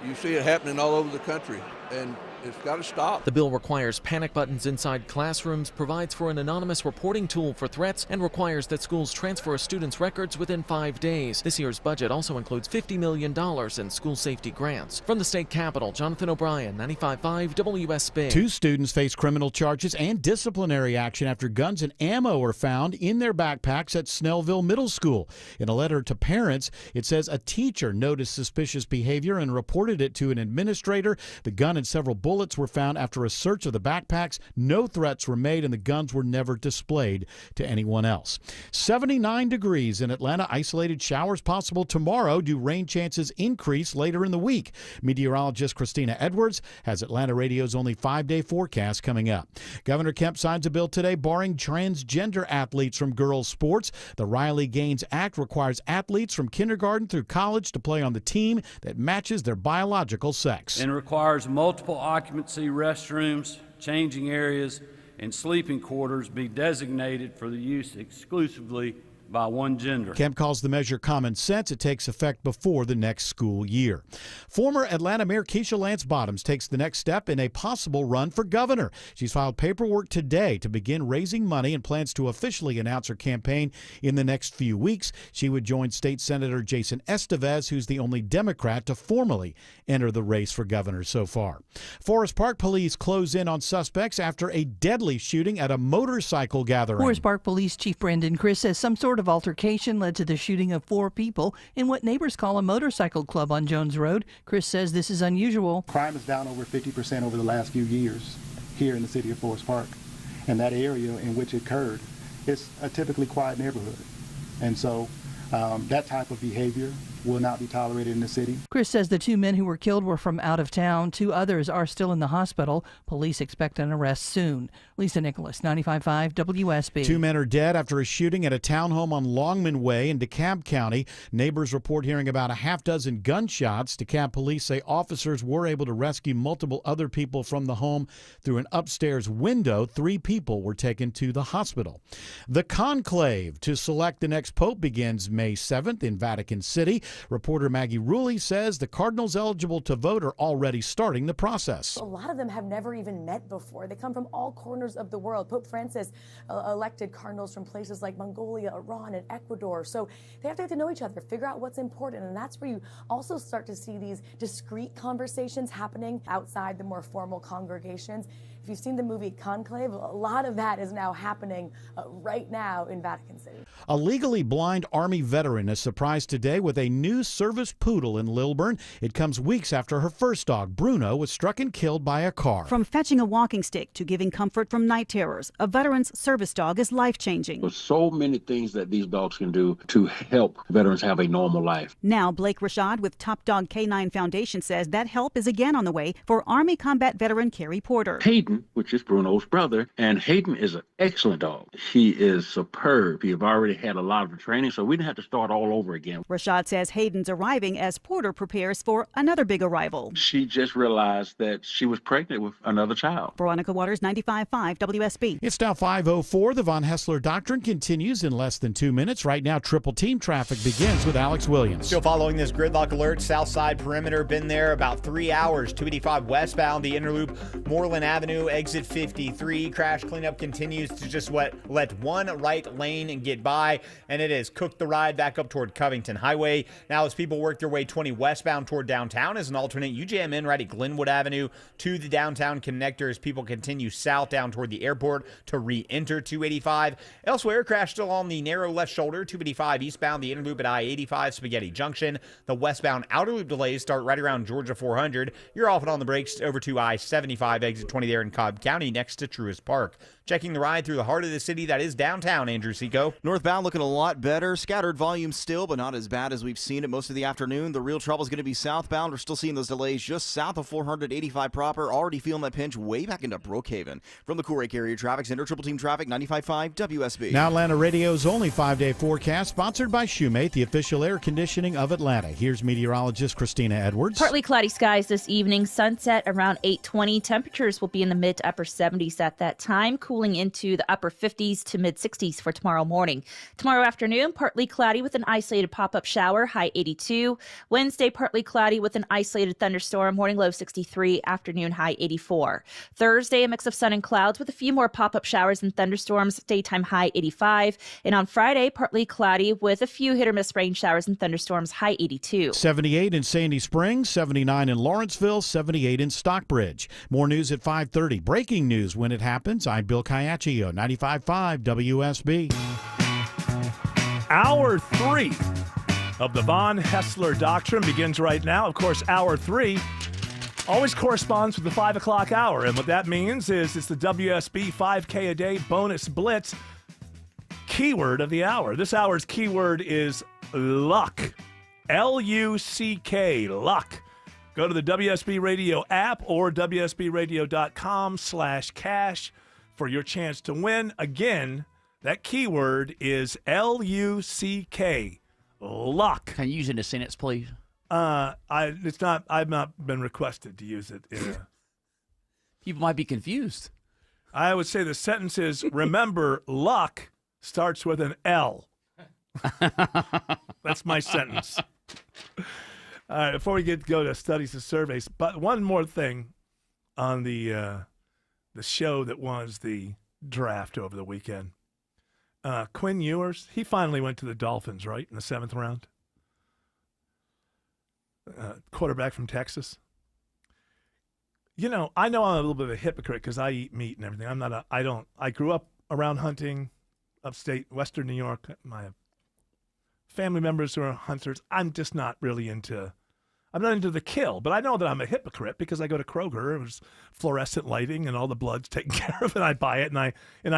You see it happening all over the country, and it's got to stop. The bill requires panic buttons inside classrooms, provides for an anonymous reporting tool for threats, and requires that schools transfer a student's records within 5 days. This year's budget also includes $50 million in school safety grants. From the state capitol, Jonathan O'Brien, 95.5 WSB. 2 students face criminal charges and disciplinary action after guns and ammo were found in their backpacks at Snellville Middle School. In a letter to parents, it says a teacher noticed suspicious behavior and reported it to an administrator. The gun and several bullets were found after a search of the backpacks. No threats were made and the guns were never displayed to anyone else. 79 degrees in Atlanta. Isolated showers possible tomorrow. Do rain chances increase later in the week? Meteorologist Christina Edwards has Atlanta Radio's only 5-day forecast coming up. Governor Kemp signs a bill today barring transgender athletes from girls' sports. The Riley Gaines Act requires athletes from kindergarten through college to play on the team that matches their biological sex. And requires multiple occupancy restrooms, changing areas, and sleeping quarters be designated for the use exclusively by one gender. Kemp calls the measure common sense. It takes effect before the next school year. Former Atlanta Mayor Keisha Lance Bottoms takes the next step in a possible run for governor. She's filed paperwork today to begin raising money and plans to officially announce her campaign in the next few weeks. She would join State Senator Jason Estevez, who's the only Democrat to formally enter the race for governor so far. Forest Park police close in on suspects after a deadly shooting at a motorcycle gathering. Forest Park Police Chief Brendan Criss says some sort of altercation led to the shooting of 4 people in what neighbors call a motorcycle club on Jones Road. Chris says this is unusual. Crime is down over 50% over the last few years here in the city of Forest Park. And that area in which it occurred is a typically quiet neighborhood. And so that type of behavior will not be tolerated in the city. Chris says the 2 men who were killed were from out of town. 2 others are still in the hospital. Police expect an arrest soon. Lisa Nicholas, 95.5 WSB. 2 men are dead after a shooting at a townhome on Longman Way in DeKalb County. Neighbors report hearing about a half-dozen gunshots. DeKalb police say officers were able to rescue multiple other people from the home through an upstairs window. 3 people were taken to the hospital. The conclave to select the next pope begins May 7th in Vatican City. Reporter Maggie Rulli says the cardinals eligible to vote are already starting the process. A lot of them have never even met before. They come from all corners of the world. Pope Francis elected cardinals from places like Mongolia, Iran, and Ecuador. So they have to get to know each other, figure out what's important. And that's where you also start to see these discreet conversations happening outside the more formal congregations. If you've seen the movie Conclave, a lot of that is now happening right now in Vatican City. A legally blind Army veteran is surprised today with a new service poodle in Lilburn. It comes weeks after her first dog, Bruno, was struck and killed by a car. From fetching a walking stick to giving comfort from night terrors, a veteran's service dog is life-changing. There's so many things that these dogs can do to help veterans have a normal life. Now, Blake Rashad with Top Dog K9 Foundation says that help is again on the way for Army combat veteran Kerry Porter. Hayden, which is Bruno's brother, and Hayden is an excellent dog. He is superb. He have already had a lot of training, so we didn't have to start all over again. Rashad says Hayden's arriving as Porter prepares for another big arrival. She just realized that she was pregnant with another child. Veronica Waters, 95.5 WSB. It's now 5:04. The Von Hessler Doctrine continues in less than 2 minutes. Right now, triple team traffic begins with Alex Williams. Still following this gridlock alert, south side perimeter, been there about 3 hours. 285 westbound, the inner loop, Moreland Avenue, exit 53. Crash cleanup continues to just let one right lane get by, and it has cooked the ride back up toward Covington Highway. Now as people work their way 20 westbound toward downtown as an alternate, UJM in right at Glenwood Avenue to the downtown connector as people continue south down toward the airport to re-enter 285. Elsewhere, crash still on the narrow left shoulder, 285 eastbound, the inner loop at I-85 Spaghetti Junction. The westbound outer loop delays start right around Georgia 400. You're off and on the brakes over to I-75 exit 20 there in Cobb County next to Truist Park. Checking the ride through the heart of the city, that is downtown, Andrew Seco. Northbound looking a lot better. Scattered volume still, but not as bad as we've seen it most of the afternoon. The real trouble is going to be southbound. We're still seeing those delays just south of 485 proper. Already feeling that pinch way back into Brookhaven. From the Cool Ray Carrier Traffic Center, Triple Team Traffic, 95.5 WSB. Now Atlanta Radio's only 5-day forecast, sponsored by Shoemate, the official air conditioning of Atlanta. Here's meteorologist Christina Edwards. Partly cloudy skies this evening. Sunset around 8:20. Temperatures will be in the mid to upper 70s at that time. Cool cooling into the upper 50s to mid 60s for tomorrow morning. Tomorrow afternoon, partly cloudy with an isolated pop-up shower, high 82. Wednesday, partly cloudy with an isolated thunderstorm, morning low 63, afternoon high 84. Thursday, a mix of sun and clouds with a few more pop-up showers and thunderstorms, daytime high 85. And on Friday, partly cloudy with a few hit or miss rain showers and thunderstorms, high 82. 78 in Sandy Springs, 79 in Lawrenceville, 78 in Stockbridge. More news at 5:30. Breaking news when it happens. I'm Bill Caiaccio, 95.5 WSB. Hour 3 of the Von Hessler Doctrine begins right now. Of course, Hour 3 always corresponds with the 5 o'clock hour. And what that means is it's the WSB 5K a day bonus blitz keyword of the hour. This hour's keyword is luck. L-U-C-K, luck. Go to the WSB Radio app or WSBradio.com/cash for your chance to win. Again, that keyword is L-U-C-K, luck. Can you use it in a sentence, please? I've not been requested to use it. People might be confused. I would say the sentence is, remember, luck starts with an L. That's my sentence. All right, before we go to studies and surveys, but one more thing on the show that was the draft over the weekend. Quinn Ewers, he finally went to the Dolphins, right, in the 7th round? Quarterback from Texas. You know I'm a little bit of a hypocrite because I eat meat and everything. I grew up around hunting, upstate, Western New York. My family members who are hunters. I'm just not really into the kill, but I know that I'm a hypocrite because I go to Kroger, there's fluorescent lighting and all the blood's taken care of, and I buy it and I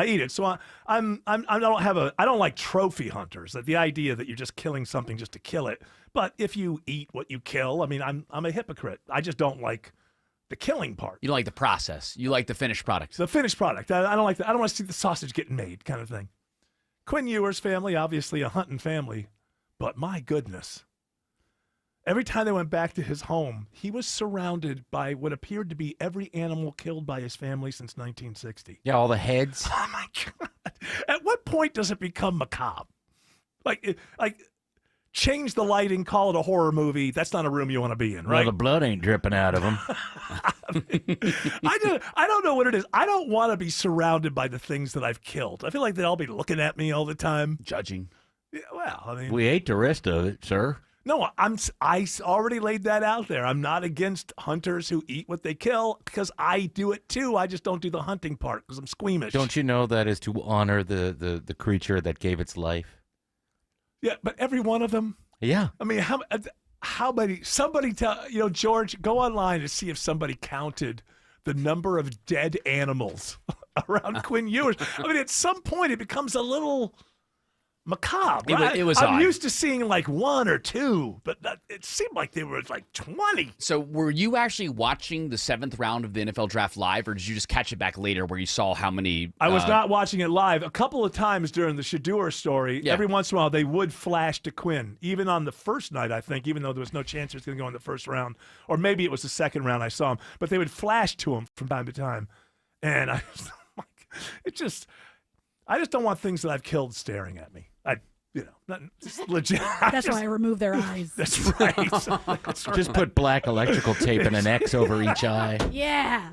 eat it. So I don't like trophy hunters. The idea that you're just killing something just to kill it. But if you eat what you kill, I'm a hypocrite. I just don't like the killing part. You don't like the process. You like the finished product. The finished product. I don't like that. I don't want to see the sausage getting made, kind of thing. Quinn Ewers' family, obviously a hunting family, but my goodness. Every time they went back to his home, he was surrounded by what appeared to be every animal killed by his family since 1960. Yeah, all the heads. Oh, my God. At what point does it become macabre? Like change the lighting, call it a horror movie. That's not a room you want to be in, right? Well, the blood ain't dripping out of them. I don't know what it is. I don't want to be surrounded by the things that I've killed. I feel like they'll all be looking at me all the time. Judging. Yeah, well, we ate the rest of it, sir. No, I already laid that out there. I'm not against hunters who eat what they kill because I do it too. I just don't do the hunting part because I'm squeamish. Don't you know that is to honor the creature that gave its life? Yeah, but every one of them. Yeah. I mean, how many? Somebody tell George, go online and see if somebody counted the number of dead animals around Quinn Ewers. I mean, at some point it becomes a little macabre. It was I'm odd. used to seeing like 1 or 2, but it seemed like there were like 20. So were you actually watching the 7th round of the NFL draft live, or did you just catch it back later where you saw how many? I was not watching it live. A couple of times during the Shedeur story, every once in a while they would flash to Quinn. Even on the first night, I think, even though there was no chance he was going to go in the first round, or maybe it was the second round I saw him, but they would flash to him from time to time. And I just don't want things that I've killed staring at me. Just legit. That's why I remove their eyes. That's right. That's right. Just put black electrical tape and an X over each eye. Yeah.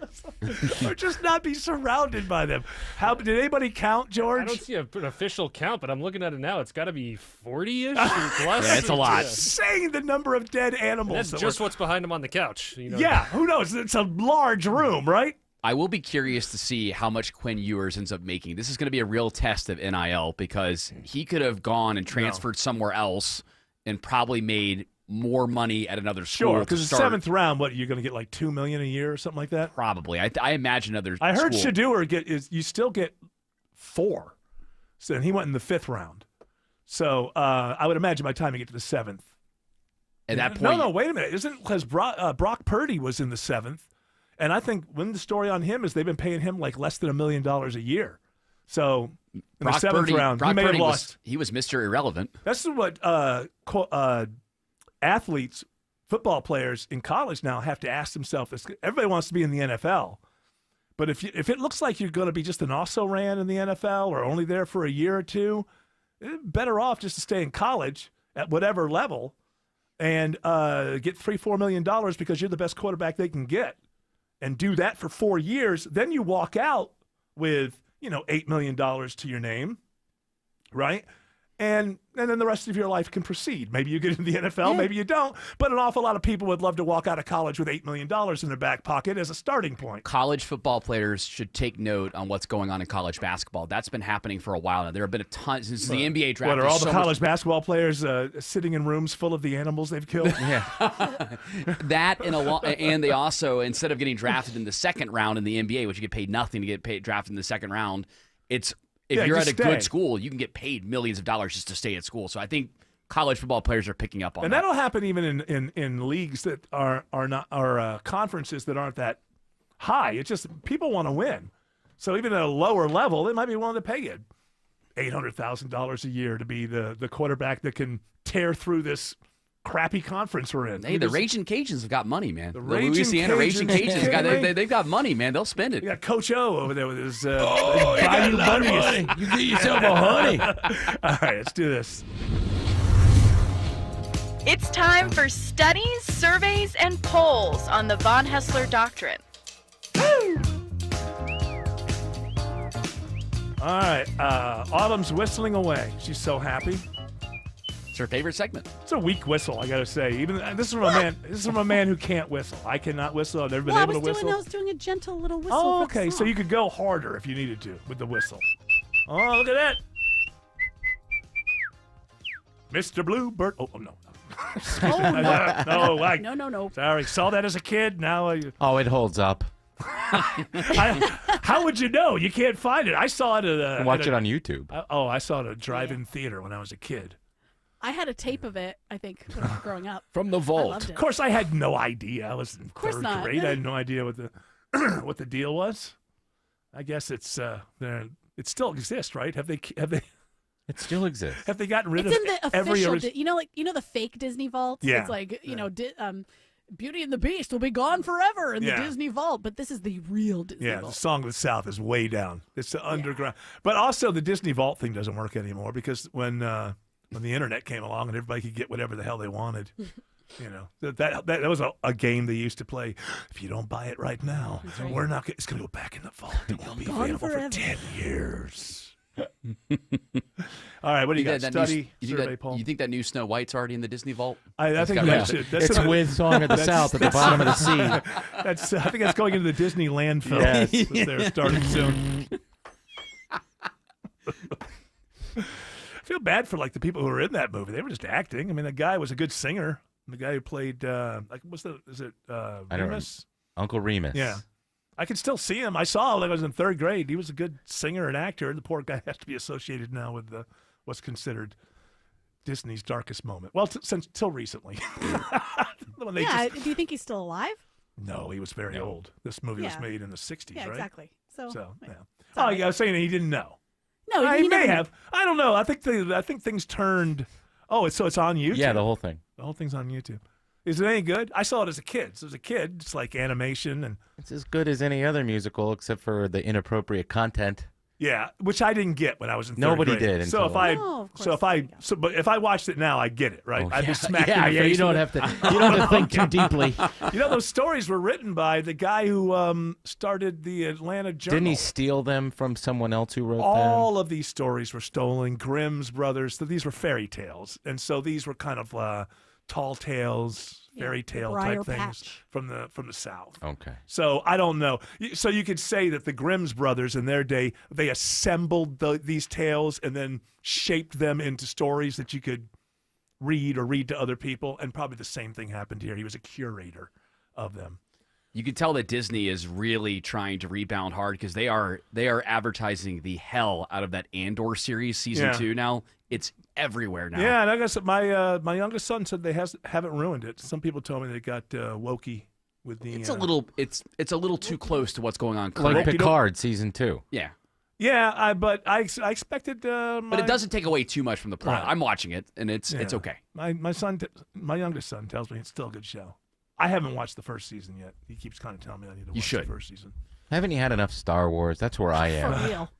Or just not be surrounded by them. Did anybody count, George? I don't see an official count, but I'm looking at it now. It's got to be 40-ish or plus. Yeah, it's a lot. Saying the number of dead animals. That's just what's behind him on the couch. Yeah, who knows? It's a large room, right? I will be curious to see how much Quinn Ewers ends up making. This is going to be a real test of NIL because he could have gone and transferred somewhere else and probably made more money at another school. Sure, because the 7th round, you're going to get like $2 million a year or something like that? Probably. I imagine other. I heard school. Shedeur you still get 4. So and he went in the 5th round. So I would imagine by the time you get to the 7th. At that point. No, wait a minute. Isn't because Brock Purdy was in the 7th? And I think the story on him is they've been paying him like less than $1 million a year. So in Brock the 7th Purdy, round, Brock he may Purdy have lost. He was Mr. Irrelevant. That's what athletes, football players in college now have to ask themselves. Everybody wants to be in the NFL, But if it looks like you're going to be just an also-ran in the NFL or only there for a year or two, better off just to stay in college at whatever level and get $3-4 million because you're the best quarterback they can get, and do that for 4 years. Then you walk out with $8 million to your name, right? And then the rest of your life can proceed. Maybe you get into the NFL, maybe you don't. But an awful lot of people would love to walk out of college with $8 million in their back pocket as a starting point. College football players should take note on what's going on in college basketball. That's been happening for a while now. There have been a ton since the NBA draft. What, are all the college basketball players sitting in rooms full of the animals they've killed? That and they also, instead of getting drafted in the second round in the NBA, which you get paid nothing to get drafted in the second round, if you're at a good school, you can get paid millions of dollars just to stay at school. So I think college football players are picking up on that. And that'll happen even in leagues that are not conferences that aren't that high. It's just people want to win. So even at a lower level, they might be willing to pay you $800,000 a year to be the quarterback that can tear through this crappy conference we're in. Hey, the Raging Cajuns have got money, man. The Louisiana Raging Cajuns they've got money, man. They'll spend it. You got Coach O over there with his you got a lot of money. You get yourself a honey. All right, let's do this. It's time for studies, surveys, and polls on the Von Hessler Doctrine. All right, Autumn's whistling away. She's so happy. It's her favorite segment. It's a weak whistle, I gotta say. Even this is from a man. This is from a man who can't whistle. I cannot whistle. I've never been able to whistle. I was doing a gentle little whistle. Oh, for the okay. So song. you could go harder if you needed to with the whistle. Oh, look at that, Mr. Bluebird. Oh no. No. Sorry, saw that as a kid. Now Oh, it holds up. how would you know? You can't find it. I saw it at Watch it on YouTube. I saw it at a drive-in theater when I was a kid. I had a tape of it, I think, when I was growing up. From the I vault. loved it. Of course, I had no idea. I was in course third not. grade. I had no idea what the what the deal was. I guess it still exists, right? Have they? It still exists. Have they gotten rid It's of in the every? official, the fake Disney vaults. Yeah. It's like Beauty and the Beast will be gone forever in the Disney vault, but this is the real Disney Yeah, vault. the Song of the South is way down. It's the underground. But also the Disney Vault thing doesn't work anymore because when the internet came along and everybody could get whatever the hell they wanted, that was a game they used to play. If you don't buy it right now, we're not. It's going to go back in the vault. It will be available for 10 years. All right, what do you got? Study, survey, poll. You think that new Snow White's already in the Disney vault? I think that's it's with Song of the South at the bottom of the sea. I think that's going into the Disney landfill. Yes. They're starting soon. I feel bad for the people who were in that movie. They were just acting. I mean, the guy was a good singer. The guy who played Remus? Uncle Remus. Yeah. I can still see him. I saw him when I was in third grade. He was a good singer and actor. The poor guy has to be associated now with what's considered Disney's darkest moment. Well, till recently. Do you think he's still alive? No, he was very old. This movie was made in the 60s, yeah, right? Exactly. So yeah. Oh, yeah, I was saying he didn't know. No, he may have. I don't know. I think things turned. Oh, it's on YouTube. Yeah, the whole thing. The whole thing's on YouTube. Is it any good? I saw it as a kid. So as a kid, it's like animation and it's as good as any other musical except for the inappropriate content. Yeah, which I didn't get when I was in third Nobody grade. did. So Until... if I watched it now, I get it, right? Oh, I'd yeah. be smacked in the face. You don't have to think too deeply. Those stories were written by the guy who started the Atlanta Journal. Didn't he steal them from someone else who wrote them? All of these stories were stolen. Grimm's brothers. So these were fairy tales, and so these were kind of tall tales. Fairy tale type things from the South. Okay. So I don't know. So you could say that the Grimm's brothers in their day, they assembled these tales and then shaped them into stories that you could read to other people. And probably the same thing happened here. He was a curator of them. You can tell that Disney is really trying to rebound hard because they are advertising the hell out of that Andor series season 2 now. It's everywhere now. Yeah, and I guess my youngest son said they haven't ruined it. Some people told me they got wokey with the. It's a little too close to what's going on. Like Picard season 2. Yeah. Yeah, but I expected. But it doesn't take away too much from the plot. Right. I'm watching it, and it's okay. My youngest son tells me it's still a good show. I haven't watched the first season yet. He keeps kind of telling me I need to watch the first season. Haven't you had enough Star Wars? That's where I am. For real.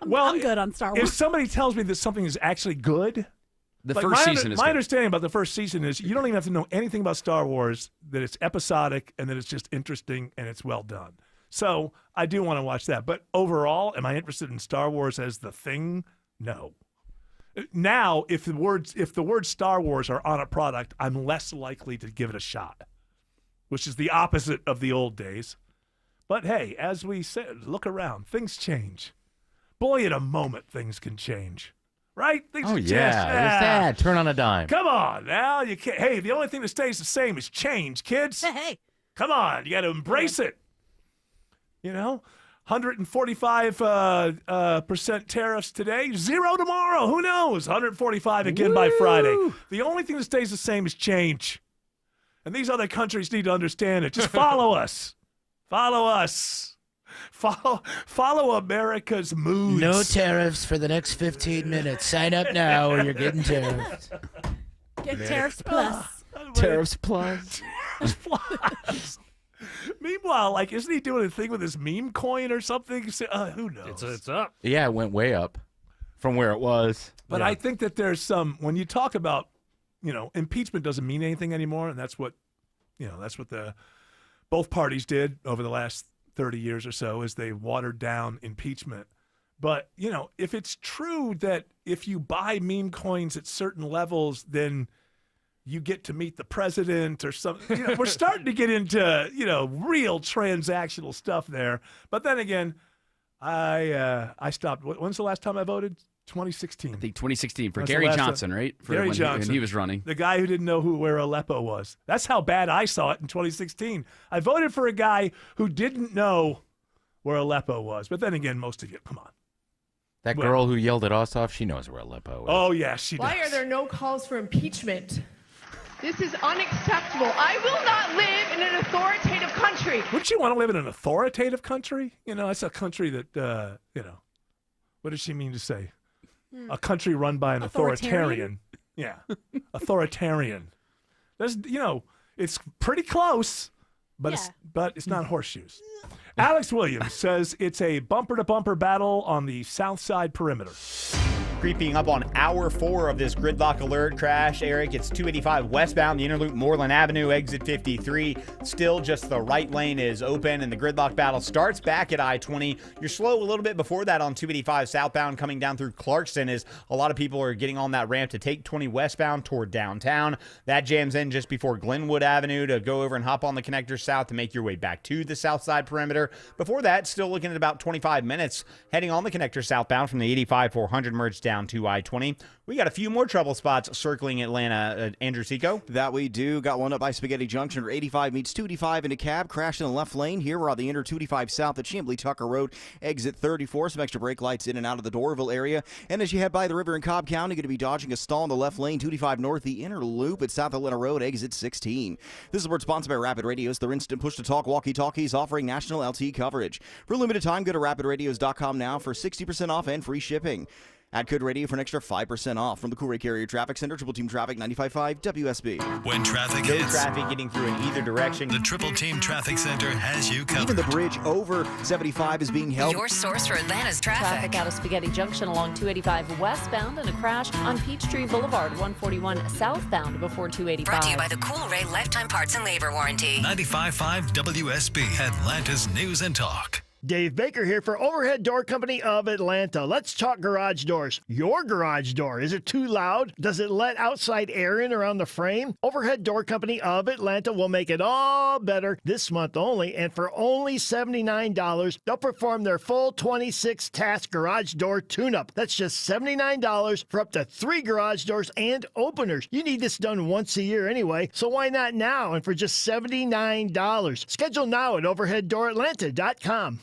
I'm good on Star Wars. If somebody tells me that something is actually good, the first season is my good. understanding about the first season is you don't even have to know anything about Star Wars, that it's episodic and that it's just interesting and it's well done. So I do want to watch that. But overall, am I interested in Star Wars as the thing? No. Now, if the words Star Wars are on a product, I'm less likely to give it a shot, which is the opposite of the old days. But hey, as we said, look around. Things change. Boy, in a moment, things can change. Right? Things Oh, are yeah. Turn on a dime. Come on now. You can't. Hey, the only thing that stays the same is change, kids. Hey. Come on. You got to embrace it. 145% tariffs today, 0 tomorrow. Who knows? 145 again by Friday. The only thing that stays the same is change. And these other countries need to understand it. Just follow us. Follow us. Follow America's moods. No tariffs for the next 15 minutes. Sign up now or you're getting tariffs. Get tariffs plus. Tariffs plus. Meanwhile, isn't he doing a thing with his meme coin or something? Who knows? It's up. Yeah, it went way up from where it was. But I think that there's when you talk about, impeachment doesn't mean anything anymore, and that's what both parties did over the last 30 years or so, is they watered down impeachment. But, if it's true that if you buy meme coins at certain levels, then you get to meet the president or something. We're starting to get into, real transactional stuff there. But then again, I stopped. When's the last time I voted? 2016. I think 2016 for That's Gary the last Johnson, time. right? Gary Johnson. When he was running. The guy who didn't know where Aleppo was. That's how bad I saw it in 2016. I voted for a guy who didn't know where Aleppo was. But then again, most of you, come on. That girl who yelled at Ossoff, she knows where Aleppo is. Oh, yeah, she does. Why are there no calls for impeachment? This is unacceptable. I will not live in an authoritative country. Wouldn't you want to live in an authoritative country? It's a country that, what does she mean to say? A country run by an authoritarian. Yeah, authoritarian. There's, it's pretty close, but it's not horseshoes. Alex Williams says it's a bumper-to-bumper battle on the south side perimeter. Creeping up on hour 4 of this gridlock alert crash, Eric. It's 285 westbound, the inner loop, Moreland Avenue, exit 53. Still just the right lane is open, and the gridlock battle starts back at I-20. You're slow a little bit before that on 285 southbound coming down through Clarkston, as a lot of people are getting on that ramp to take 20 westbound toward downtown. That jams in just before Glenwood Avenue to go over and hop on the connector south to make your way back to the south side perimeter. Before that, still looking at about 25 minutes heading on the connector southbound from the 85-400 merge down to I-20. We got a few more trouble spots circling Atlanta. Andrew Seco? That we do. Got one up by Spaghetti Junction where 85 meets 285 in a cab. Crashed in the left lane. Here we're on the inner 285 south at Chamblee Tucker Road, exit 34. Some extra brake lights in and out of the Doraville area. And as you head by the river in Cobb County, going to be dodging a stall in the left lane, 285 north, the inner loop at South Atlanta Road, exit 16. This is word sponsored by Rapid Radios, their instant push-to-talk walkie-talkies offering national LTE coverage. For a limited time, go to rapidradios.com now for 60% off and free shipping. At Good Radio for an extra 5% off. From the Cool Ray Carrier Traffic Center, Triple Team Traffic 95.5 WSB. When traffic No hits, traffic getting through in either direction. the Triple Team Traffic Center has you covered. Even the bridge over 75 is being held. Your source for Atlanta's traffic. Traffic out of Spaghetti Junction along 285 westbound and a crash on Peachtree Boulevard 141 southbound before 285. Brought to you by the Cool Ray Lifetime Parts and Labor Warranty. 95.5 WSB, Atlanta's News and Talk. Dave Baker here for Overhead Door Company of Atlanta. Let's talk garage doors. Your garage door, is it too loud? Does it let outside air in around the frame? Overhead Door Company of Atlanta will make it all better this month only, and for only $79, they'll perform their full 26-task garage door tune-up. That's just $79 for up to 3 garage doors and openers. You need this done once a year anyway, so why not now and for just $79? Schedule now at overheaddooratlanta.com.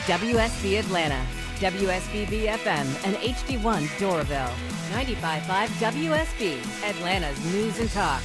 WSB Atlanta, WSBB FM, and HD1 Doraville. 95.5 WSB, Atlanta's News and Talk.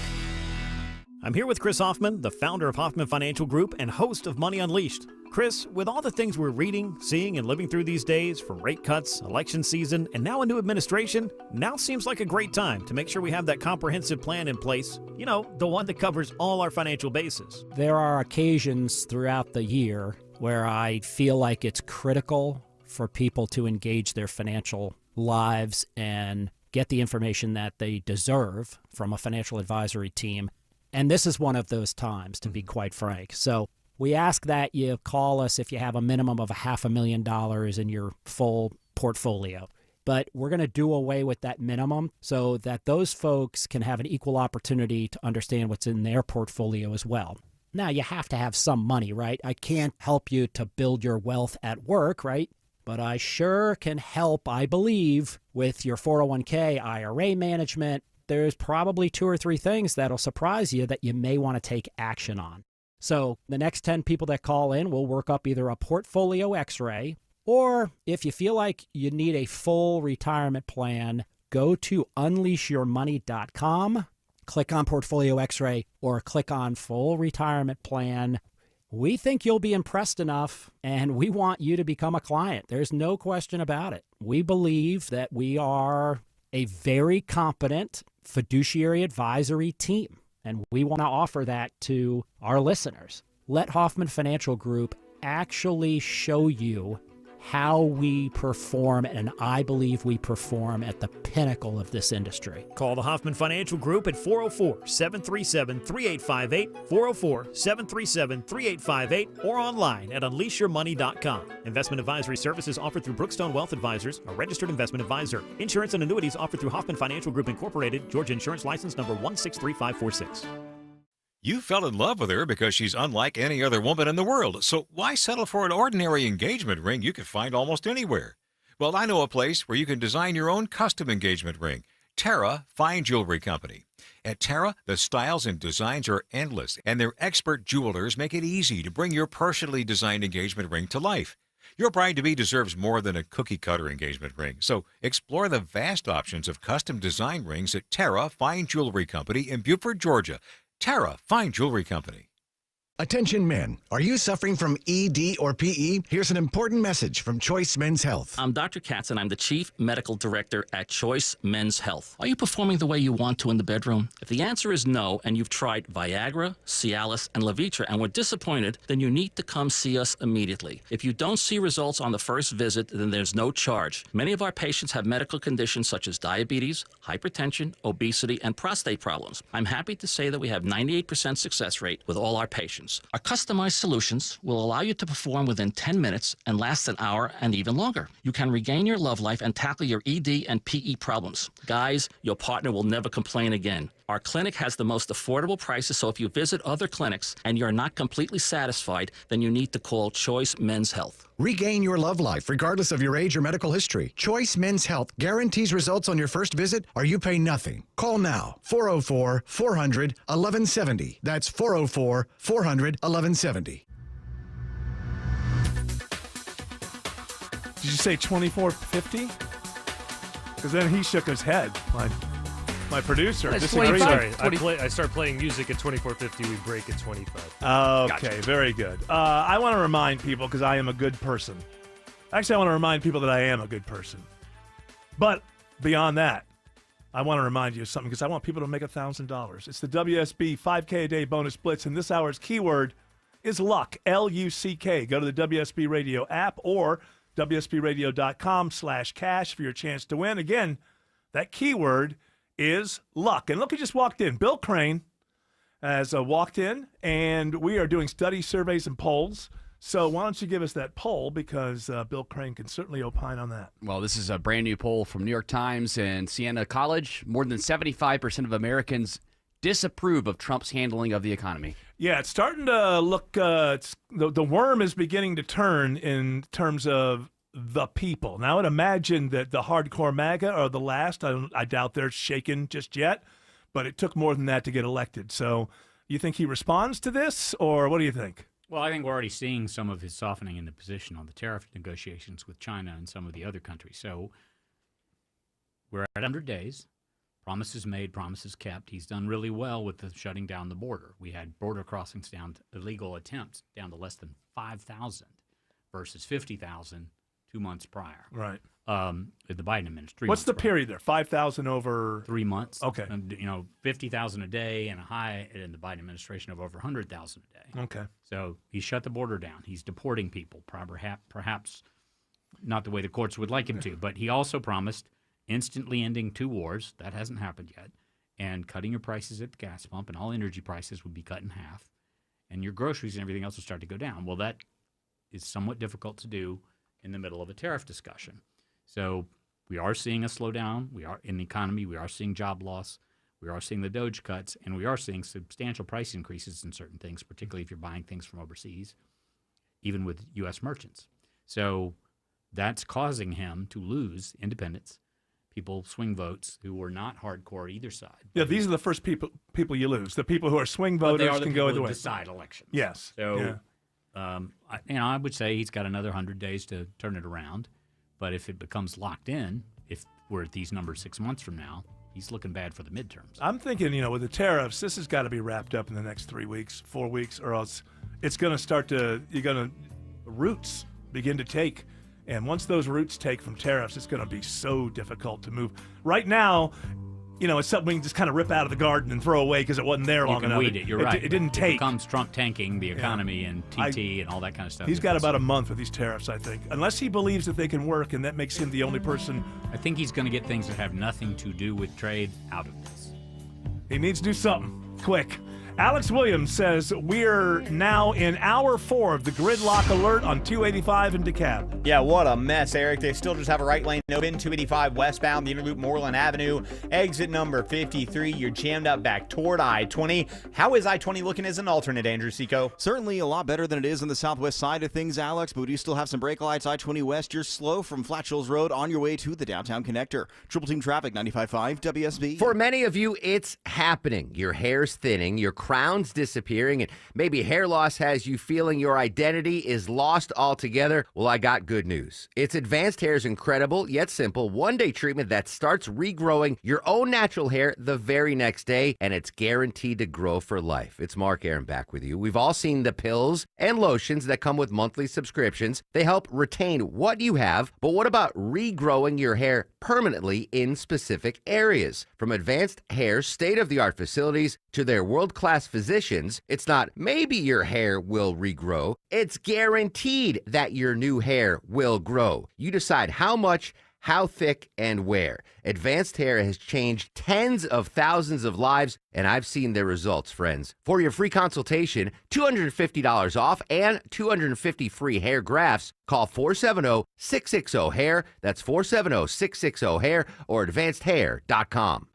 I'm here with Chris Hoffman, the founder of Hoffman Financial Group and host of Money Unleashed. Chris, with all the things we're reading, seeing, and living through these days, from rate cuts, election season, and now a new administration, now seems like a great time to make sure we have that comprehensive plan in place. You know, the one that covers all our financial bases. There are occasions throughout the year where I feel like it's critical for people to engage their financial lives and get the information that they deserve from a financial advisory team. And this is one of those times, to be quite frank. So we ask that you call us if you have a minimum of $500,000 in your full portfolio. But we're going to do away with that minimum so that those folks can have an equal opportunity to understand what's in their portfolio as well. Now, you have to have some money, right? I can't help you to build your wealth at work, right? But I sure can help, I believe, with your 401k, IRA management. There's probably 2 or 3 things that'll surprise you that you may want to take action on. So the next 10 people that call in, we'll work up either a portfolio x-ray, or if you feel like you need a full retirement plan, go to unleashyourmoney.com, click on Portfolio X-ray, or click on Full Retirement Plan. We think you'll be impressed enough, and we want you to become a client. There's no question about it. We believe that we are a very competent fiduciary advisory team, and we want to offer that to our listeners. Let Hoffman Financial Group actually show you how we perform, and I believe we perform at the pinnacle of this industry. Call the Hoffman Financial Group at 404-737-3858, 404-737-3858, or online at unleashyourmoney.com. Investment advisory services offered through Brookstone Wealth Advisors, a registered investment advisor. Insurance and annuities offered through Hoffman Financial Group Incorporated, Georgia Insurance License number 163546. You fell in love with her because she's unlike any other woman in the world, so why settle for an ordinary engagement ring you could find almost anywhere? Well, I know a place where you can design your own custom engagement ring. Terra Fine Jewelry Company. At Terra, the styles and designs are endless, and their expert jewelers make it easy to bring your personally designed engagement ring to life. Your bride-to-be deserves more than a cookie-cutter engagement ring, so explore the vast options of custom design rings at Terra Fine Jewelry Company in Beaufort, Georgia. Terra Fine Jewelry Company. Attention men, are you suffering from ED or PE? Here's an important message from Choice Men's Health. I'm Dr. Katz, and I'm the Chief Medical Director at Choice Men's Health. Are you performing the way you want to in the bedroom? If the answer is no, and you've tried Viagra, Cialis, and Levitra and were disappointed, then you need to come see us immediately. If you don't see results on the first visit, then there's no charge. Many of our patients have medical conditions such as diabetes, hypertension, obesity, and prostate problems. I'm happy to say that we have 98% success rate with all our patients. Our customized solutions will allow you to perform within 10 minutes and last an hour and even longer. You can regain your love life and tackle your ED and PE problems. Guys, your partner will never complain again. Our clinic has the most affordable prices, so if you visit other clinics and you're not completely satisfied, then you need to call Choice Men's Health. Regain your love life regardless of your age or medical history. Choice Men's Health guarantees results on your first visit or you pay nothing. Call now, 404-400-1170. That's 404-400-1170. Did you say 2450? Because then he shook his head. My producer disagrees. Sorry, I start playing music at 2450. We break at 25. Okay, Gotcha. Very good. I want to remind people, because I am a good person. Actually, I want to remind people that I am a good person. But beyond that, I want to remind you of something, because I want people to make $1,000. It's the WSB 5K a day bonus blitz, and this hour's keyword is luck, L-U-C-K. Go to the WSB Radio app or WSBradio.com/cash for your chance to win. Again, that keyword is luck. And look who just walked in. Bill Crane has walked in, and we are doing study surveys and polls. So why don't you give us that poll, because Bill Crane can certainly opine on that. Well, this is a brand new poll from New York Times and Siena College. More than 75% of Americans disapprove of Trump's handling of the economy. Yeah, it's starting to look, the worm is beginning to turn in terms of the people. Now, I'd imagine that the hardcore MAGA are the last. I doubt they're shaken just yet, but it took more than that to get elected. So you think he responds to this, or what do you think? Well, I think we're already seeing some of his softening in the position on the tariff negotiations with China and some of the other countries. So we're at 100 days. Promises made, promises kept. He's done really well with the shutting down the border. We had border crossings down to illegal attempts down to less than 5,000 versus 50,000 2 months prior. Right. The Biden administration. What's the period there? 5,000 over 3 months. Okay. And, 50,000 a day, and a high in the Biden administration of over 100,000 a day. Okay. So he shut the border down. He's deporting people, perhaps not the way the courts would like him to. But he also promised instantly ending 2 wars. That hasn't happened yet. And cutting your prices at the gas pump, and all energy prices would be cut in half. And your groceries and everything else will start to go down. Well, that is somewhat difficult to do in the middle of a tariff discussion. So we are seeing a slowdown. We are in the economy. We are seeing job loss. We are seeing the DOGE cuts, and we are seeing substantial price increases in certain things, particularly if you're buying things from overseas, even with U.S. merchants. So that's causing him to lose independents, people, swing votes, who were not hardcore either side. Yeah, these are the first people you lose. The people who are swing voters can go either way. Decide elections. Yes. So, I would say he's got another 100 days to turn it around. But if it becomes locked in, if we're at these numbers 6 months from now, he's looking bad for the midterms. I'm thinking, with the tariffs, this has got to be wrapped up in the next 3 weeks, 4 weeks, or else it's going to start to, roots begin to take. And once those roots take from tariffs, it's going to be so difficult to move. Right now, it's something we can just kind of rip out of the garden and throw away because it wasn't there long enough. You can weed it. You're right. It didn't take. It becomes Trump tanking the economy and TT and all that kind of stuff. He's got about a month with these tariffs, I think. Unless he believes that they can work, and that makes him the only person. I think he's going to get things that have nothing to do with trade out of this. He needs to do something quick. Alex Williams says we're now in hour 4 of the gridlock alert on 285 in DeKalb. Yeah, what a mess, Eric. They still just have a right lane open, 285 westbound, the Interloop Moreland Avenue, exit number 53. You're jammed up back toward I-20. How is I-20 looking as an alternate, Andrew Seco? Certainly a lot better than it is on the southwest side of things, Alex, but we do still have some brake lights. I-20 west, you're slow from Flat Shoals Road on your way to the downtown connector. Triple Team Traffic, 95.5 WSB. For many of you, it's happening. Your hair's thinning, your crown's disappearing, and maybe hair loss has you feeling your identity is lost altogether. Well, I got good news. It's Advanced Hair's incredible yet simple one-day treatment that starts regrowing your own natural hair the very next day, and it's guaranteed to grow for life. It's Mark Aaron back with you. We've all seen the pills and lotions that come with monthly subscriptions. They help retain what you have, but what about regrowing your hair permanently in specific areas? From Advanced Hair's state-of-the-art facilities to their world-class physicians, it's not maybe your hair will regrow. It's guaranteed that your new hair will grow. You decide how much, how thick, and where. Advanced Hair has changed tens of thousands of lives, and I've seen their results, friends. For your free consultation, $250 off and 250 free hair grafts, call 470-660-HAIR. That's 470-660-HAIR or advancedhair.com.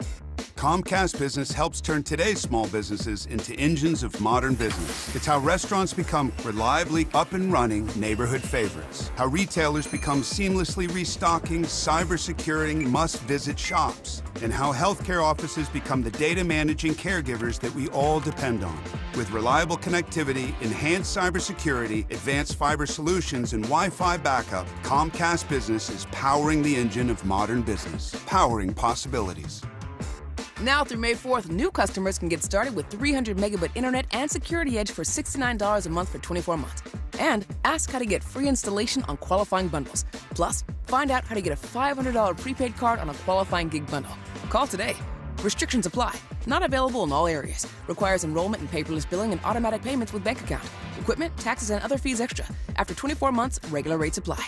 Comcast Business helps turn today's small businesses into engines of modern business. It's how restaurants become reliably up and running neighborhood favorites. How retailers become seamlessly restocking, cybersecurity must-visit shops. And how healthcare offices become the data managing caregivers that we all depend on. With reliable connectivity, enhanced cybersecurity, advanced fiber solutions, and Wi-Fi backup, Comcast Business is powering the engine of modern business. Powering possibilities. Now through May 4th, new customers can get started with 300 megabit internet and Security Edge for $69 a month for 24 months. And ask how to get free installation on qualifying bundles. Plus, find out how to get a $500 prepaid card on a qualifying gig bundle. Call today. Restrictions apply. Not available in all areas. Requires enrollment in paperless billing and automatic payments with bank account. Equipment, taxes, and other fees extra. After 24 months, regular rates apply.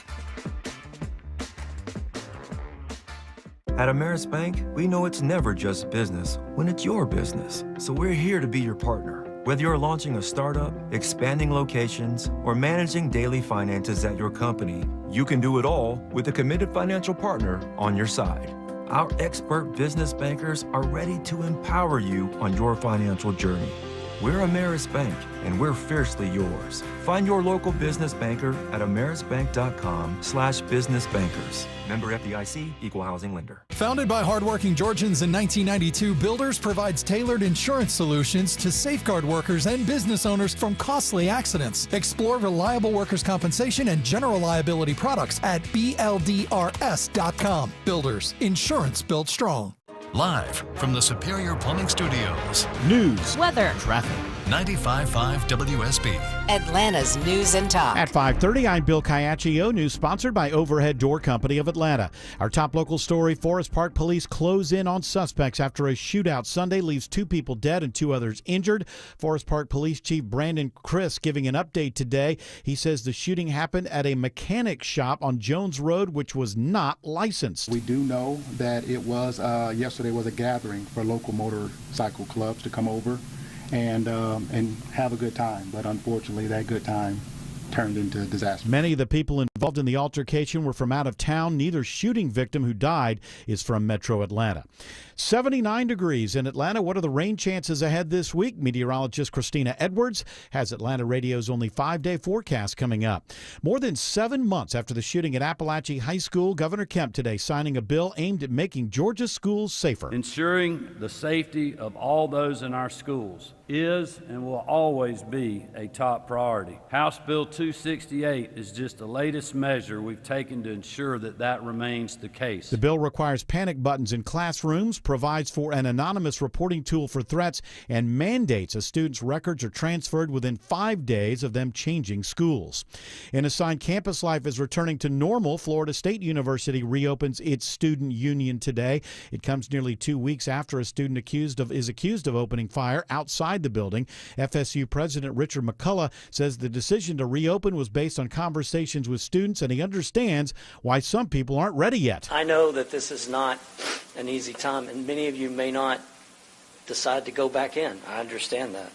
At Ameris Bank, we know it's never just business when it's your business. So we're here to be your partner. Whether you're launching a startup, expanding locations, or managing daily finances at your company, you can do it all with a committed financial partner on your side. Our expert business bankers are ready to empower you on your financial journey. We're Ameris Bank, and we're fiercely yours. Find your local business banker at amerisbank.com/businessbankers. Member FDIC, Equal Housing Lender. Founded by hardworking Georgians in 1992, Builders provides tailored insurance solutions to safeguard workers and business owners from costly accidents. Explore reliable workers' compensation and general liability products at BLDRS.com. Builders, insurance built strong. Live from the Superior Plumbing Studios. News, weather, traffic, 95.5 WSB. Atlanta's News and Talk. At 5:30, I'm Bill Caiaccio. News sponsored by Overhead Door Company of Atlanta. Our top local story, Forest Park police close in on suspects after a shootout Sunday leaves 2 people dead and 2 others injured. Forest Park Police Chief Brandon Criss giving an update today. He says the shooting happened at a mechanic shop on Jones Road, which was not licensed. We do know that it was, yesterday was a gathering for local motorcycle clubs to come over and have a good time. But unfortunately, that good time turned into a disaster. Many of the people involved in the altercation were from out of town. Neither shooting victim who died is from Metro Atlanta. 79 degrees in Atlanta. What are the rain chances ahead this week? Meteorologist Christina Edwards has Atlanta Radio's only 5-day forecast coming up. More than 7 months after the shooting at Appalachian High School, Governor Kemp today signing a bill aimed at making Georgia's schools safer. Ensuring the safety of all those in our schools is and will always be a top priority. House Bill 268 is just the latest measure we've taken to ensure that that remains the case. The bill requires panic buttons in classrooms, provides for an anonymous reporting tool for threats, and mandates a student's records are transferred within 5 days of them changing schools. In a sign, campus life is returning to normal. Florida State University reopens its student union today. It comes nearly 2 weeks after a student is accused of opening fire outside the building. FSU President Richard McCullough says the decision to reopen was based on conversations with students, and he understands why some people aren't ready yet. I know that this is not an easy time, and many of you may not decide to go back in. I understand that.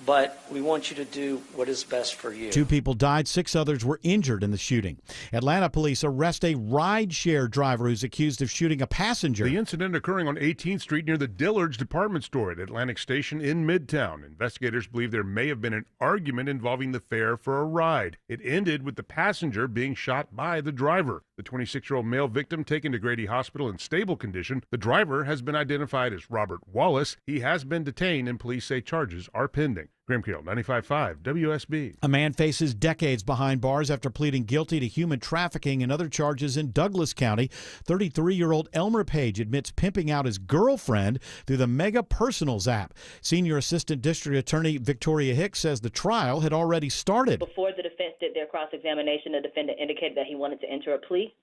But we want you to do what is best for you. 2 people died, 6 others were injured in the shooting. Atlanta police arrest a ride-share driver who's accused of shooting a passenger. The incident occurring on 18th Street near the Dillard's department store at Atlantic Station in Midtown. Investigators believe there may have been an argument involving the fare for a ride. It ended with the passenger being shot by the driver. The 26-year-old male victim taken to Grady Hospital in stable condition. The driver has been identified as Robert Wallace. He has been detained and police say charges are pending. Graham Carroll, 95.5 WSB. A man faces decades behind bars after pleading guilty to human trafficking and other charges in Douglas County. 33-year-old Elmer Page admits pimping out his girlfriend through the Mega Personals app. Senior Assistant District Attorney Victoria Hicks says the trial had already started. Before the defense did their cross-examination, the defendant indicated that he wanted to enter a plea,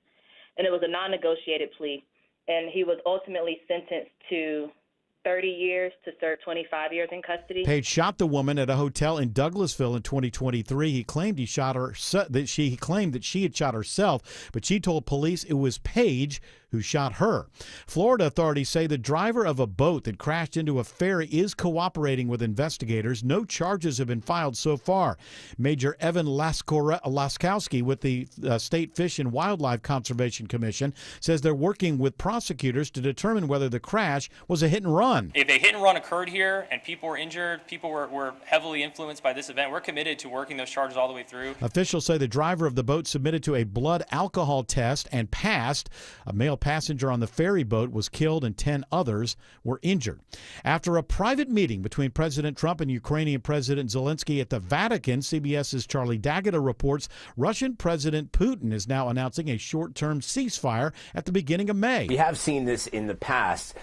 and it was a non-negotiated plea, and he was ultimately sentenced to 30 years to serve 25 years in custody. Page shot the woman at a hotel in Douglasville in 2023. He claimed he claimed that she had shot herself, but she told police it was Page who shot her. Florida authorities say the driver of a boat that crashed into a ferry is cooperating with investigators. No charges have been filed so far. Major Evan Laskowski with the State Fish and Wildlife Conservation Commission says they're working with prosecutors to determine whether the crash was a hit and run. If a hit and run occurred here and people were injured, people were heavily influenced by this event, we're committed to working those charges all the way through. Officials say the driver of the boat submitted to a blood alcohol test and passed. A male passenger on the ferry boat was killed and 10 others were injured. After a private meeting between President Trump and Ukrainian President Zelensky at the Vatican, CBS's Charlie D'Agata reports Russian President Putin is now announcing a short-term ceasefire at the beginning of May. We have seen this in the past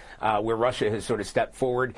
where Russia has sort of stepped forward.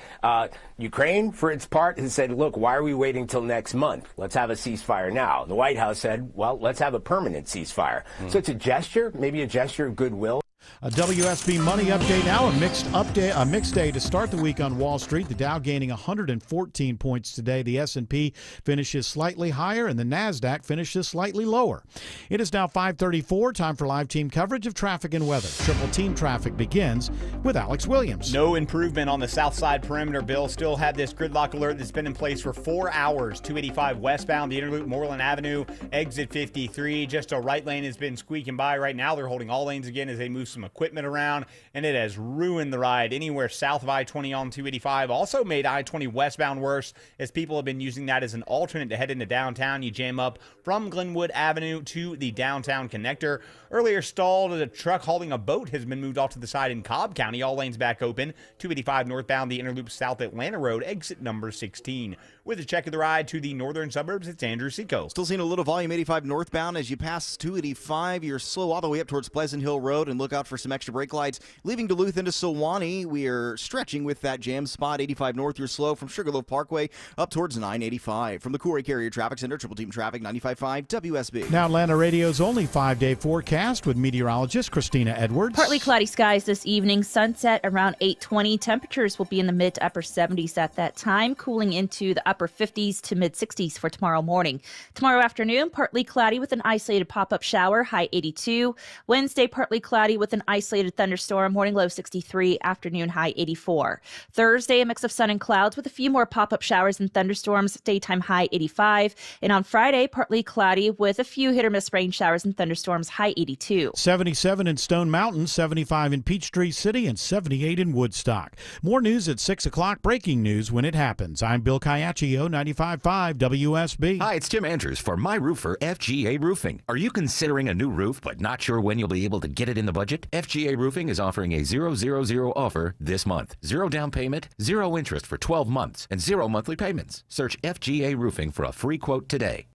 Ukraine, for its part, has said, look, why are we waiting till next month? Let's have a ceasefire now. The White House said, well, let's have a permanent ceasefire. So it's a gesture, maybe a gesture of goodwill. A WSB Money update now, a mixed day to start the week on Wall Street. The Dow gaining 114 points today. The S&P finishes slightly higher and the NASDAQ finishes slightly lower. It is now 5:34, time for live team coverage of traffic and weather. Triple Team Traffic begins with Alex Williams. No improvement on the south side perimeter, Bill. Still had this gridlock alert that's been in place for 4 hours. 285 westbound, the Interloop, Moreland Avenue, exit 53. Just a right lane has been squeaking by. Right now they're holding all lanes again as they move some equipment around, and it has ruined the ride anywhere south of I-20 on 285. Also made I-20 westbound worse as people have been using that as an alternate to head into downtown. You jam up from Glenwood Avenue to the downtown connector. Earlier stalled, a truck hauling a boat has been moved off to the side in Cobb County. All lanes back open. 285 northbound, the Interloop South Atlanta Road, exit number 16. With a check of the ride to the northern suburbs, it's Andrew Seco. Still seeing a little volume 85 northbound as you pass 285. You're slow all the way up towards Pleasant Hill Road, and look out for some extra brake lights. Leaving Duluth into Sewanee, we are stretching with that jam spot. 85 north, you're slow from Sugarloaf Parkway up towards 985. From the Corey Carrier Traffic Center, Triple Team Traffic, 95.5 WSB. Now Atlanta Radio's only 5-day forecast with meteorologist Christina Edwards. Partly cloudy skies this evening. Sunset around 8:20. Temperatures will be in the mid to upper 70s at that time, cooling into the upper 50s to mid 60s for tomorrow morning. Tomorrow afternoon, partly cloudy with an isolated pop-up shower, high 82. Wednesday, partly cloudy with an isolated thunderstorm, morning low 63, afternoon high 84. Thursday, a mix of sun and clouds with a few more pop-up showers and thunderstorms, daytime high 85. And on Friday, partly cloudy with a few hit-or-miss rain showers and thunderstorms, high 82. 77 in Stone Mountain, 75 in Peachtree City, and 78 in Woodstock. More news at 6 o'clock. Breaking news when it happens. I'm Bill Caiaccio, 95.5 WSB. Hi, it's Tim Andrews for My Roofer FGA Roofing. Are you considering a new roof but not sure when you'll be able to get it in the budget? FGA Roofing is offering a 000 offer this month. 0 down payment, 0 interest for 12 months, and 0 monthly payments. Search FGA Roofing for a free quote today.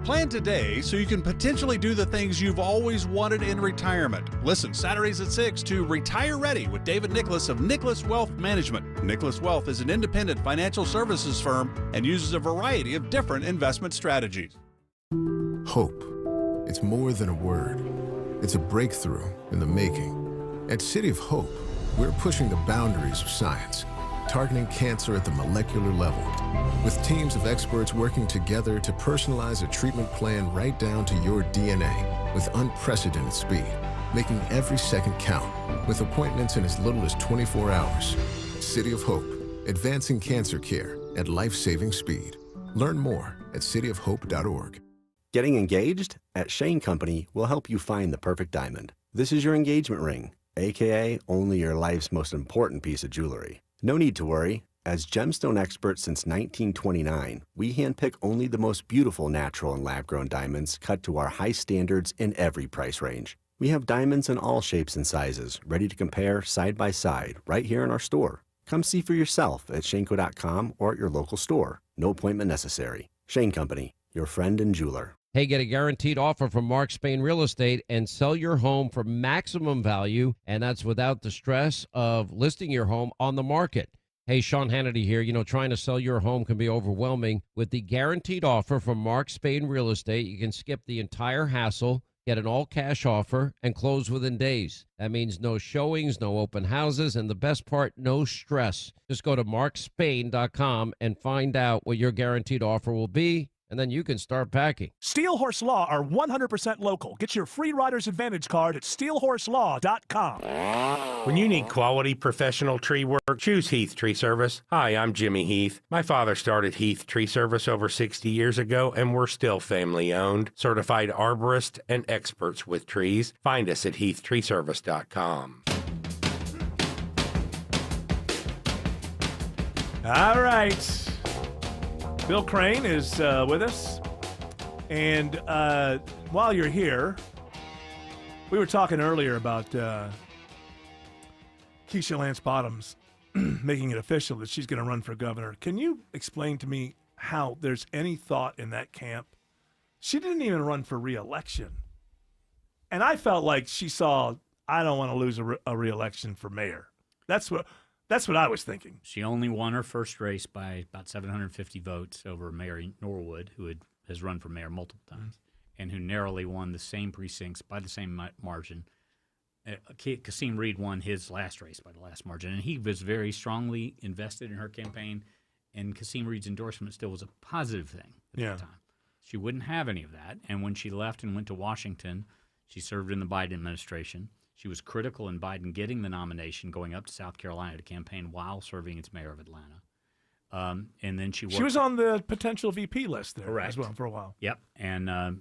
Plan today so you can potentially do the things you've always wanted in retirement. Listen Saturdays at 6 to Retire Ready with David Nicholas of Nicholas Wealth Management. Nicholas Wealth is an independent financial services firm and uses a variety of different investment strategies. Hope. It's more than a word. It's a breakthrough in the making. At City of Hope, we're pushing the boundaries of science, targeting cancer at the molecular level, with teams of experts working together to personalize a treatment plan right down to your DNA with unprecedented speed, making every second count, with appointments in as little as 24 hours. City of Hope, advancing cancer care at life-saving speed. Learn more at cityofhope.org. Getting engaged? At Shane Company, we'll help you find the perfect diamond. This is your engagement ring, aka only your life's most important piece of jewelry. No need to worry. As gemstone experts since 1929, we handpick only the most beautiful natural and lab-grown diamonds cut to our high standards in every price range. We have diamonds in all shapes and sizes, ready to compare side by side right here in our store. Come see for yourself at shaneco.com or at your local store. No appointment necessary. Shane Company, your friend and jeweler. Hey, get a guaranteed offer from Mark Spain Real Estate and sell your home for maximum value, and that's without the stress of listing your home on the market. Hey, Sean Hannity here. You know, trying to sell your home can be overwhelming. With the guaranteed offer from Mark Spain Real Estate, you can skip the entire hassle, get an all-cash offer, and close within days. That means no showings, no open houses, and the best part, no stress. Just go to markspain.com and find out what your guaranteed offer will be, and then you can start packing. Steel Horse Law are 100% local. Get your free Rider's Advantage card at steelhorselaw.com. When you need quality professional tree work, choose Heath Tree Service. Hi, I'm Jimmy Heath. My father started Heath Tree Service over 60 years ago, and we're still family owned. Certified arborists and experts with trees. Find us at heathtreeservice.com. All right. Bill Crane is with us. And while you're here, we were talking earlier about Keisha Lance Bottoms making it official that she's going to run for governor. Can you explain to me how there's any thought in that camp? She didn't even run for re-election. And I felt like she saw, I don't want to lose a re-election for mayor. That's what I was thinking. She only won her first race by about 750 votes over Mary Norwood, who has run for mayor multiple times, and who narrowly won the same precincts by the same margin. Kasim Reed won his last race by the last margin, and he was very strongly invested in her campaign, and Kasim Reed's endorsement still was a positive thing at that time. She wouldn't have any of that, and when she left and went to Washington, she served in the Biden administration. She was critical in Biden getting the nomination, going up to South Carolina to campaign while serving as mayor of Atlanta. And then she was on the potential VP list there as well for a while. Yep, and at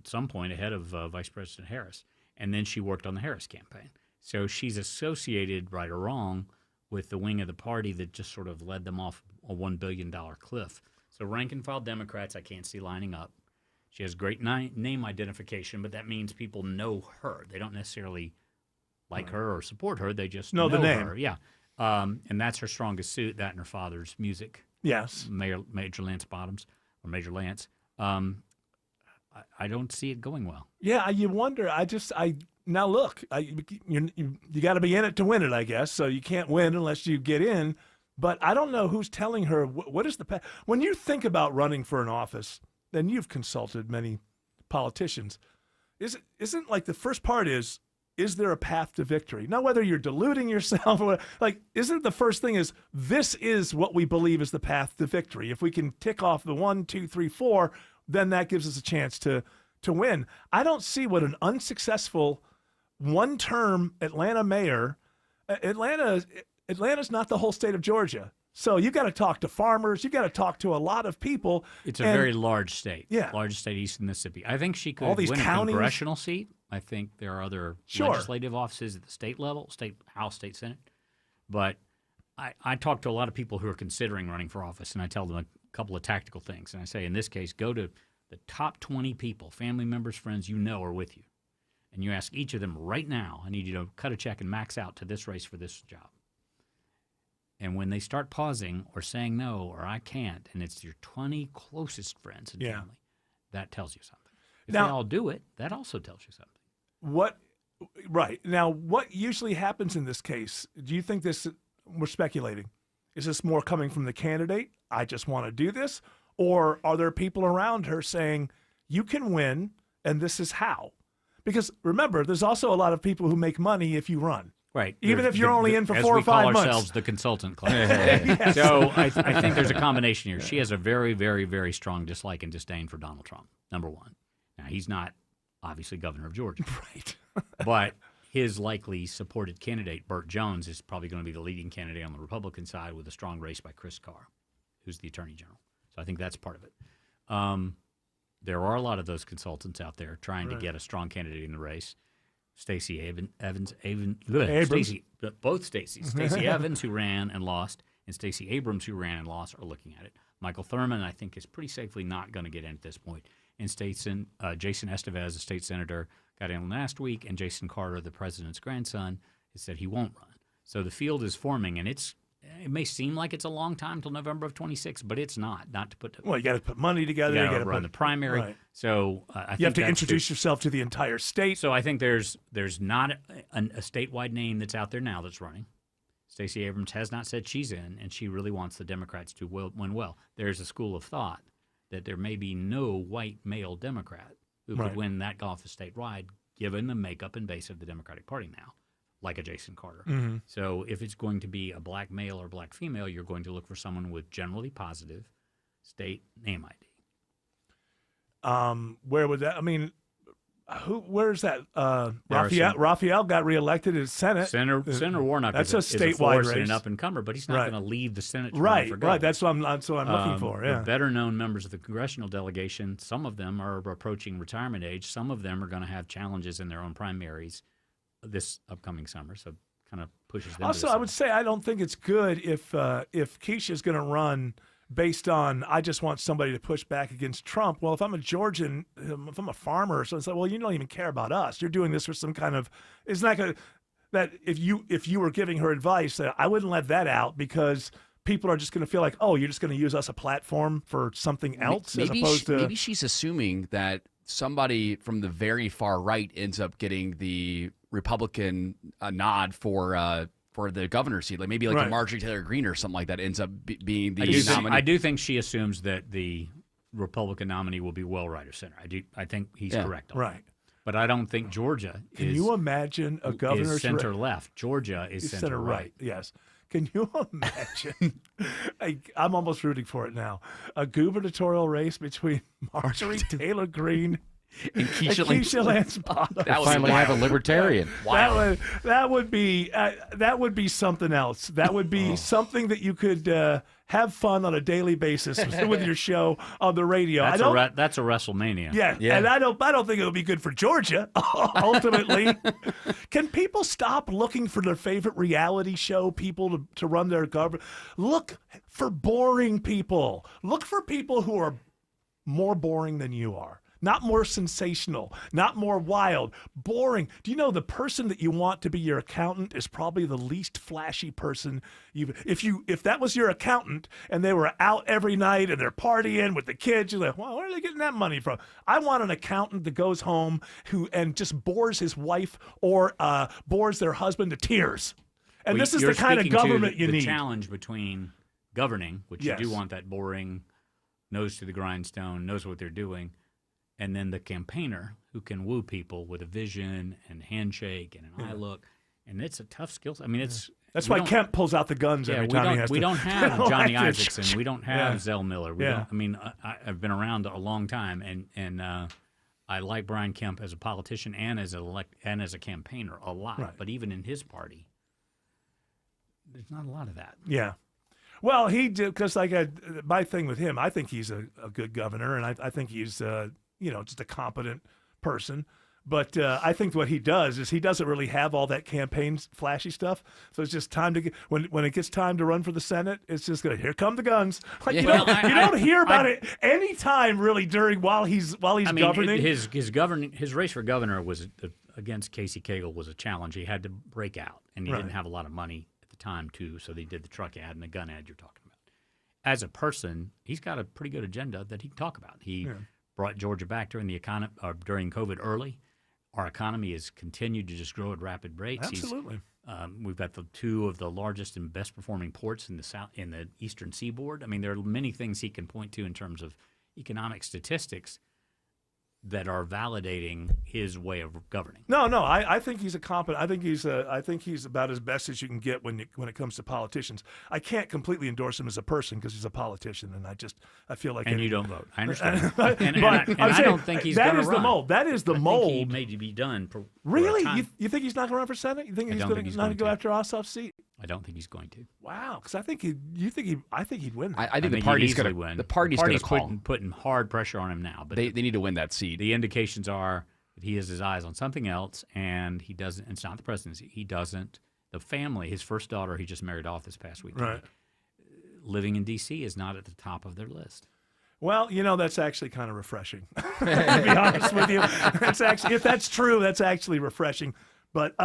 some point ahead of Vice President Harris. And then she worked on the Harris campaign. So she's associated, right or wrong, with the wing of the party that just sort of led them off a $1 billion cliff. So rank and file Democrats I can't see lining up. She has great name identification, but that means people know her. They don't necessarily like her or support her. They just know the name. her. Yeah. And that's her strongest suit, that and her father's music. Yes. Major Lance Bottoms or Major Lance. I don't see it going well. Yeah, you wonder. Now look, you got to be in it to win it, I guess. So you can't win unless you get in. But I don't know who's telling her what is the path. When you think about running for an office, then you've consulted many politicians. Isn't like the first part is there a path to victory? Not whether you're deluding yourself or like, isn't the first thing is this is what we believe is the path to victory. If we can tick off the 1, 2, 3, 4, then that gives us a chance to win. I don't see what an unsuccessful one-term Atlanta mayor. Atlanta's not the whole state of Georgia. So you've got to talk to farmers. You've got to talk to a lot of people. It's a very large state. Yeah. Largest state east of Mississippi. I think she could All these win counties. a congressional seat. I think there are other legislative offices at the state level, House, state Senate. But I talk to a lot of people who are considering running for office, and I tell them a couple of tactical things. And I say, in this case, go to the top 20 people, family members, friends you know are with you. And you ask each of them right now, I need you to cut a check and max out to this race for this job. And when they start pausing or saying no or I can't, and it's your 20 closest friends and family, that tells you something. If Now- they all do it, that also tells you something. Right. Now, what usually happens in this case? Do you think this, we're speculating, is this more coming from the candidate? I just want to do this. Or are there people around her saying, you can win, and this is how? Because remember, there's also a lot of people who make money if you run. Right. Even if you're only in for 4 or 5 months. As we call ourselves the consultant club. Yes. So I think there's a combination here. She has a very, very, very strong dislike and disdain for Donald Trump, number one. Now, he's not obviously governor of Georgia. Right. But his likely supported candidate, Burt Jones, is probably going to be the leading candidate on the Republican side with a strong race by Chris Carr, who's the attorney general. So I think that's part of it. There are a lot of those consultants out there trying to get a strong candidate in the race. Stacey both Stacey Evans, who ran and lost, and Stacey Abrams, who ran and lost, are looking at it. Michael Thurmond, I think, is pretty safely not going to get in at this point. And Jason Estevez, a state senator, got in last week, and Jason Carter, the president's grandson, has said he won't run. So the field is forming, and it may seem like it's a long time till November of 26, but it's not. Not to put. Well, you got to put money together. You got to run the primary. Right. So I think you have to introduce yourself to the entire state. So I think there's not a statewide name that's out there now that's running. Stacey Abrams has not said she's in, and she really wants the Democrats to win well. There's a school of thought that there may be no white male Democrat who could win that office statewide, given the makeup and base of the Democratic Party now, like a Jason Carter. Mm-hmm. So if it's going to be a black male or black female, you're going to look for someone with generally positive state name ID. Where would that? I mean, where's that? Raphael got reelected as Senate. Senator Warnock. That's is a statewide race, and an up and comer, but he's not going to leave the Senate. To right. run for governor. That's what I'm looking for. Yeah. The better known members of the congressional delegation, some of them are approaching retirement age. Some of them are going to have challenges in their own primaries this upcoming summer. So kind of pushes them. Also, I would say I don't think it's good if Keisha's going to run based on I just want somebody to push back against Trump. Well, if I'm a Georgian, if I'm a farmer, so it's like, well, you don't even care about us. You're doing this for some kind of. It's not going to that if you were giving her advice, I wouldn't let that out because people are just going to feel like, oh, you're just going to use us a platform for something else as opposed to. Maybe she's assuming that somebody from the very far right ends up getting the Republican nod for the governor's seat, like maybe like a Marjorie Taylor Greene or something like that ends up being the nominee. I do think she assumes that the Republican nominee will be well right or center. I think he's correct on that. But I don't think Georgia Can you imagine a governor's center left? Georgia is center right. Yes. Can you imagine? I'm almost rooting for it now. A gubernatorial race between Marjorie Taylor Greene and Keisha Lance Bottoms. That finally have a libertarian. That would be something else. That would be something that you could have fun on a daily basis with your show on the radio. That's a WrestleMania. Yeah, and I don't think it would be good for Georgia. Ultimately, can people stop looking for their favorite reality show people to run their government? Look for boring people. Look for people who are more boring than you are. not more sensational, not more wild, boring. Do you know the person that you want to be your accountant is probably the least flashy person if that was your accountant and they were out every night and they're partying with the kids, you're like, well, where are they getting that money from? I want an accountant that goes home and just bores his wife or bores their husband to tears. And this is the kind of government you need. The challenge between governing, which you do want that boring, nose to the grindstone, knows what they're doing, and then the campaigner who can woo people with a vision and handshake and an eye look. And it's a tough skill. I mean, that's why Kemp pulls out the guns every time he has to. We don't have Johnny Isakson. We don't have Zell Miller. I've been around a long time, and I like Brian Kemp as a politician and as a campaigner a lot. Right. But even in his party, there's not a lot of that. Yeah. Well, he did, because my thing with him, I think he's a good governor, and I think he's just a competent person. But I think what he does is he doesn't really have all that campaign flashy stuff. So it's just time to get when it gets time to run for the Senate, it's just going to, here come the guns. You don't hear about it any time really while he's governing. His race for governor was against Casey Cagle was a challenge. He had to break out, and he didn't have a lot of money at the time too. So they did the truck ad and the gun ad you're talking about. As a person, he's got a pretty good agenda that he can talk about. He brought Georgia back during during COVID early. Our economy has continued to just grow at rapid rates. Absolutely. We've got two of the largest and best performing ports in the eastern seaboard. I mean, there are many things he can point to in terms of economic statistics that are validating his way of governing. No, I think he's a competent. I think he's about as best as you can get when it comes to politicians. I can't completely endorse him as a person because he's a politician, and I feel like. And you don't vote. I understand. and I don't think he's going to run. That is the mold. That is the mold. I think he may be done. Really? You think he's not going to run for Senate? You think he's going to go after Ossoff's seat? I don't think he's going to. Wow, because I think he'd win. I think the party's going to win. The party's going to call. Putting hard pressure on him now, but they need to win that seat. The indications are that he has his eyes on something else, and he doesn't. It's not the presidency. He doesn't. The family, his first daughter, he just married off this past weekend. Right. Living in D.C. is not at the top of their list. Well, that's actually kind of refreshing. To be honest with you, if that's true, that's actually refreshing. But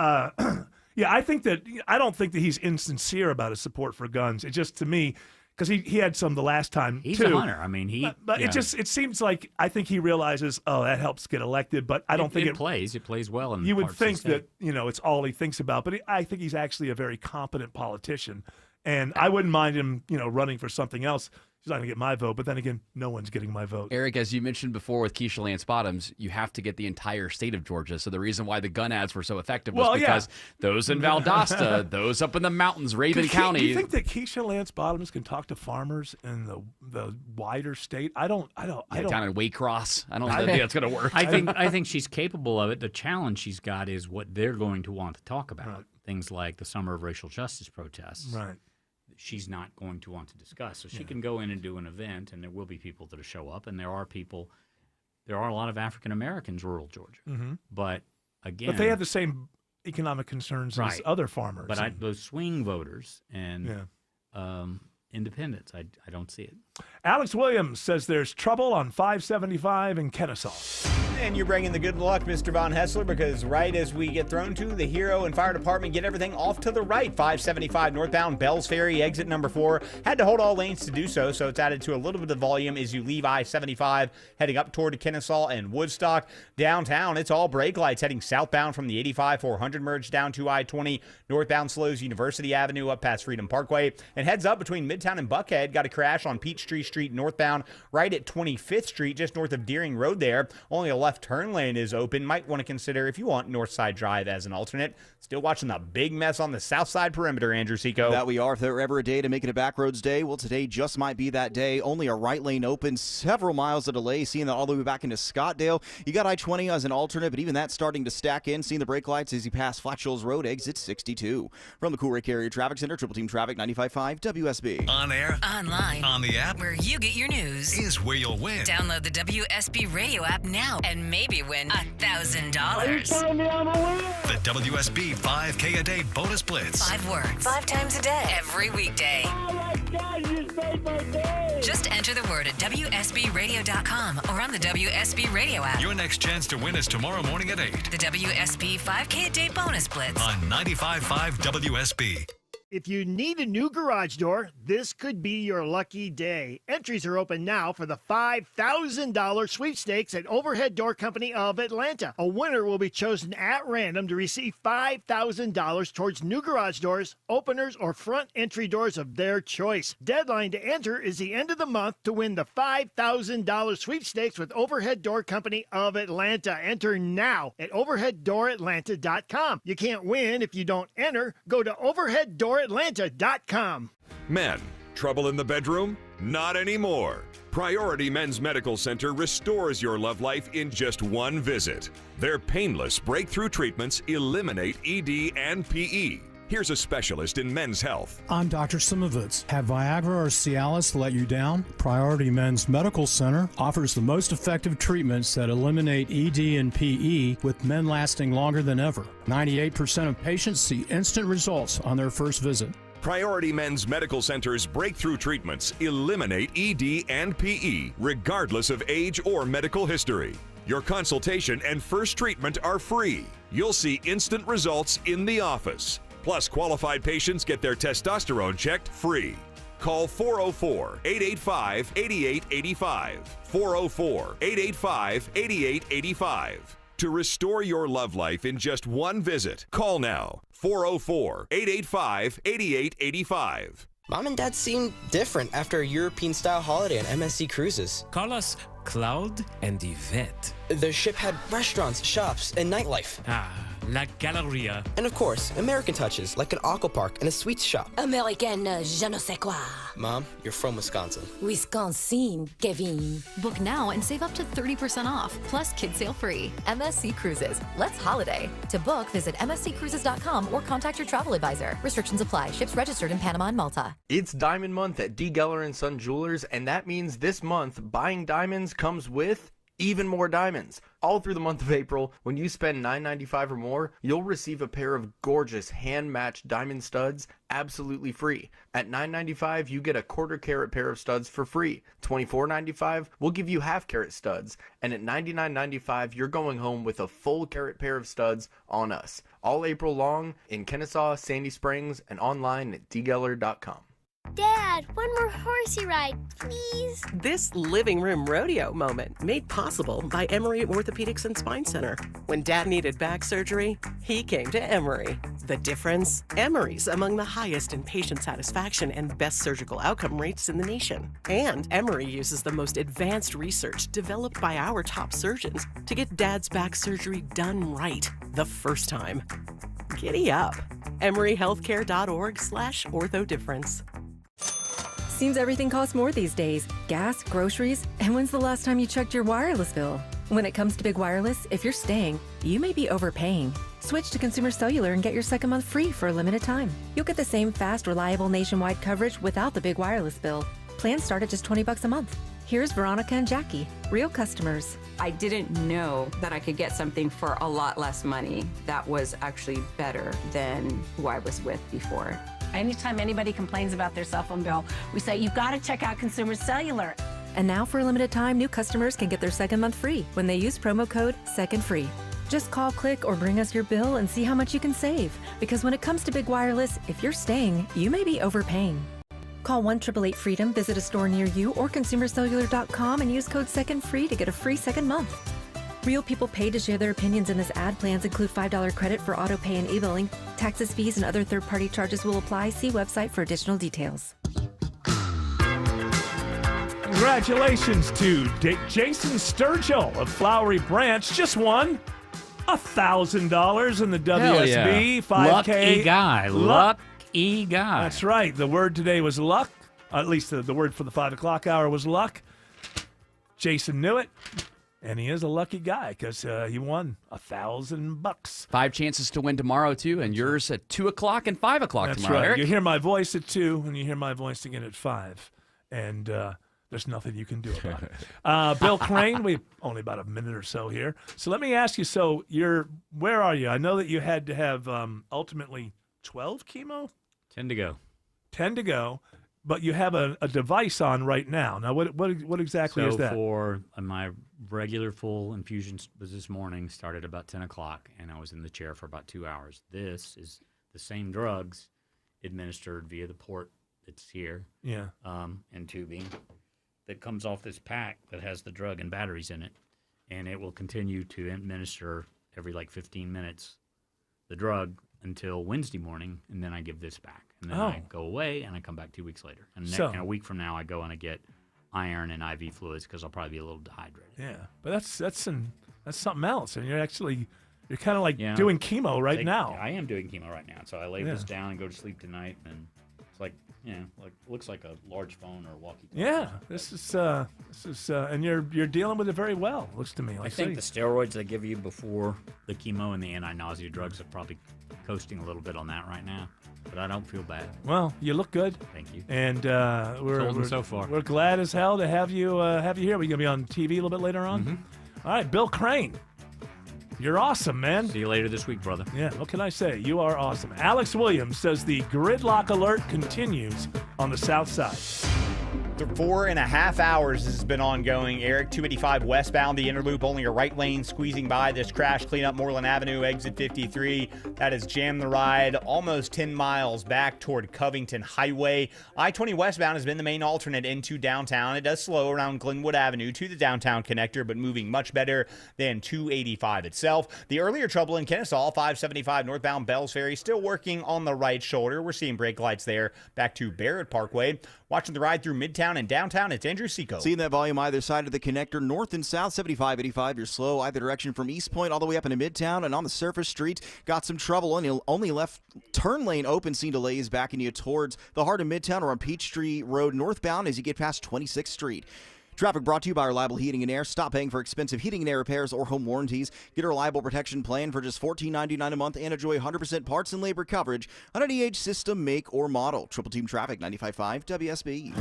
yeah, I don't think that he's insincere about his support for guns. It just, to me, because he had some the last time he's too. He's a hunter. I mean, But it seems like I think he realizes, that helps get elected. But I don't think it plays. It plays well. You would think that it's all he thinks about. But I think he's actually a very competent politician, and I wouldn't mind him, running for something else. He's not going to get my vote, but then again, no one's getting my vote. Eric, as you mentioned before with Keisha Lance Bottoms, you have to get the entire state of Georgia. So the reason why the gun ads were so effective was because those in Valdosta, those up in the mountains, Raven County. Do you think that Keisha Lance Bottoms can talk to farmers in the wider state? I don't. Down in Waycross, I don't think that's going to work. I think she's capable of it. The challenge she's got is what they're going to want to talk about. Right. Things like the Summer of Racial Justice protests. Right. She's not going to want to discuss. So she can go in and do an event, and there will be people that will show up, and there are a lot of African Americans rural Georgia. Mm-hmm. But again, but they have the same economic concerns as other farmers. But those swing voters and independents, I don't see it. Alex Williams says there's trouble on 575 in Kennesaw. And you're bringing the good luck, Mr. Von Hessler, because right as we get thrown to, the Hero and Fire Department get everything off to the right. 575 northbound, Bells Ferry, exit number 4. Had to hold all lanes to do so it's added to a little bit of volume as you leave I-75, heading up toward Kennesaw and Woodstock. Downtown, it's all brake lights heading southbound from the 85-400 merge down to I-20. Northbound slows University Avenue up past Freedom Parkway and heads up between Midtown and Buckhead. Got a crash on Peachtree Street northbound right at 25th Street, just north of Deering Road there. Only a left turn lane is open. Might want to consider if you want Northside Drive as an alternate. Still watching the big mess on the south side perimeter, Andrew Seco. That we are. If there were ever a day to make it a backroads day, well, today just might be that day. Only a right lane open, several miles of delay, seeing that all the way back into Scottdale. You got I-20 as an alternate, but even that's starting to stack in. Seeing the brake lights as you pass Flat Shoals Road, exit 62. From the Cool Ray Carrier Traffic Center, Triple Team Traffic 95.5 WSB. On air, online, on the app, where you get your news, is where you'll win. Download the WSB Radio app now and maybe win $1,000. The WSB 5K a day bonus blitz. 5 words, 5 times a day, every weekday. Oh my God, you just made my day. Just enter the word at WSBRadio.com or on the WSB Radio app. Your next chance to win is tomorrow morning at 8. The WSB 5K a day bonus blitz on 95.5 WSB. If you need a new garage door, this could be your lucky day. Entries are open now for the $5,000 sweepstakes at Overhead Door Company of Atlanta. A winner will be chosen at random to receive $5,000 towards new garage doors, openers, or front entry doors of their choice. Deadline to enter is the end of the month to win the $5,000 sweepstakes with Overhead Door Company of Atlanta. Enter now at overheaddooratlanta.com. You can't win if you don't enter. Go to overheaddooratlanta.com. Men, trouble in the bedroom? Not anymore. Priority Men's Medical Center restores your love life in just one visit. Their painless breakthrough treatments eliminate ED and PE. Here's a specialist in men's health. I'm Dr. Simovitz. Have Viagra or Cialis let you down? Priority Men's Medical Center offers the most effective treatments that eliminate ED and PE, with men lasting longer than ever. 98% of patients see instant results on their first visit. Priority Men's Medical Center's breakthrough treatments eliminate ED and PE, regardless of age or medical history. Your consultation and first treatment are free. You'll see instant results in the office. Plus, qualified patients get their testosterone checked free. Call 404-885-8885. 404-885-8885. To restore your love life in just one visit, call now. 404-885-8885. Mom and Dad seem different after a European-style holiday on MSC Cruises. Call us Cloud and Yvette. The ship had restaurants, shops, and nightlife. La Galleria. And of course, American touches, like an aqua park and a sweets shop. American je ne sais quoi. Mom, you're from Wisconsin. Wisconsin, Kevin. Book now and save up to 30% off, plus kids sale free. MSC Cruises. Let's holiday. To book, visit msccruises.com or contact your travel advisor. Restrictions apply. Ships registered in Panama and Malta. It's Diamond Month at D. Geller & Son Jewelers, and that means this month, buying diamonds comes with even more diamonds. All through the month of April, when you spend $9.95 or more, you'll receive a pair of gorgeous hand-matched diamond studs absolutely free. At $9.95, you get a quarter-carat pair of studs for free. $24.95, we'll give you half-carat studs. And at $99.95, you're going home with a full-carat pair of studs on us. All April long in Kennesaw, Sandy Springs, and online at dgeller.com. Dad, one more horsey ride, please. This living room rodeo moment made possible by Emory Orthopedics and Spine Center. When Dad needed back surgery, he came to Emory. The difference? Emory's among the highest in patient satisfaction and best surgical outcome rates in the nation. And Emory uses the most advanced research developed by our top surgeons to get Dad's back surgery done right the first time. Giddy up. EmoryHealthcare.org/orthodifference. Seems everything costs more these days. Gas, groceries, and when's the last time you checked your wireless bill? When it comes to Big Wireless, if you're staying, you may be overpaying. Switch to Consumer Cellular and get your second month free for a limited time. You'll get the same fast, reliable nationwide coverage without the big wireless bill. Plans start at just $20 a month. Here's Veronica and Jackie, real customers. I didn't know that I could get something for a lot less money that was actually better than who I was with before. Anytime anybody complains about their cell phone bill, we say, you've got to check out Consumer Cellular. And now for a limited time, new customers can get their second month free when they use promo code SECONDFREE. Just call, click, or bring us your bill and see how much you can save. Because when it comes to Big Wireless, if you're staying, you may be overpaying. Call 1-888-FREEDOM, visit a store near you, or consumercellular.com and use code SECONDFREE to get a free second month. Real people paid to share their opinions in this ad. Plans include $5 credit for auto pay and e-billing. Taxes, fees, and other third-party charges will apply. See website for additional details. Congratulations to Jason Sturgill of Flowery Branch. Just won $1,000 in the WSB 5K. Lucky guy. Lucky guy. That's right. The word today was luck. At least the word for the 5 o'clock hour was luck. Jason knew it. And he is a lucky guy because he won $1,000. 5 chances to win tomorrow, too, and yours at 2 o'clock and 5 o'clock That's tomorrow, right. Eric. You hear my voice at 2, and you hear my voice again at 5. And there's nothing you can do about it. Bill Crane, we've only about a minute or so here. So let me ask you, so where are you? I know that you had to have ultimately 12 chemo? 10 to go. 10 to go, but you have a device on right now. Now, what exactly is that? So for my regular full infusion was this morning, started about 10 o'clock, and I was in the chair for about 2 hours. This is the same drugs administered via the port that's here, and tubing that comes off this pack that has the drug and batteries in it, and it will continue to administer every 15 minutes the drug until Wednesday morning, and then I give this back. And then I go away, and I come back 2 weeks later. And and a week from now, I go and I get iron and IV fluids because I'll probably be a little dehydrated. Yeah, but that's something else, and you're kind of like doing chemo right now. I am doing chemo right now, so I lay this down and go to sleep tonight, and it's looks like a large phone or a walkie-talkie. Yeah, this is, and you're dealing with it very well. Looks to me. I think the steroids they give you before the chemo and the anti-nausea drugs are probably coasting a little bit on that right now, but I don't feel bad. Well, you look good. Thank you. And we're so far. We're glad as hell to have you here. We're gonna be on TV a little bit later on. Mm-hmm. All right, Bill Crane. You're awesome, man. See you later this week, brother. Yeah, what can I say? You are awesome. Alex Williams says the gridlock alert continues on the south side. For 4.5 hours, this has been ongoing. Eric, 285 westbound, the inner loop, only a right lane squeezing by. This crash clean up Moreland Avenue, exit 53. That has jammed the ride almost 10 miles back toward Covington Highway. I-20 westbound has been the main alternate into downtown. It does slow around Glenwood Avenue to the downtown connector, but moving much better than 285 itself. The earlier trouble in Kennesaw, 575 northbound Bells Ferry, still working on the right shoulder. We're seeing brake lights there back to Barrett Parkway. Watching the ride through Midtown and downtown, it's Andrew Seco. Seeing that volume either side of the connector, north and south, 75, 85. You're slow either direction from East Point all the way up into Midtown. And on the surface street, got some trouble. Only left turn lane open. Seeing delays backing you towards the heart of Midtown or on Peachtree Road northbound as you get past 26th Street. Traffic brought to you by Reliable Heating and Air. Stop paying for expensive heating and air repairs or home warranties. Get a reliable protection plan for just $14.99 a month and enjoy 100% parts and labor coverage on any age, system, make, or model. Triple Team Traffic, 95.5 WSB.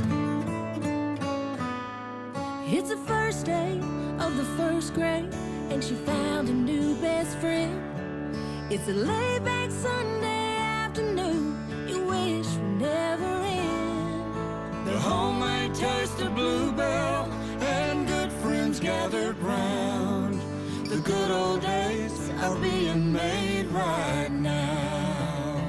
It's the first day of the first grade, and she found a new best friend. It's a laid-back Sunday afternoon you wish would never end. The homemade taste of Bluebell and good friends gathered round. The good old days are being made right now.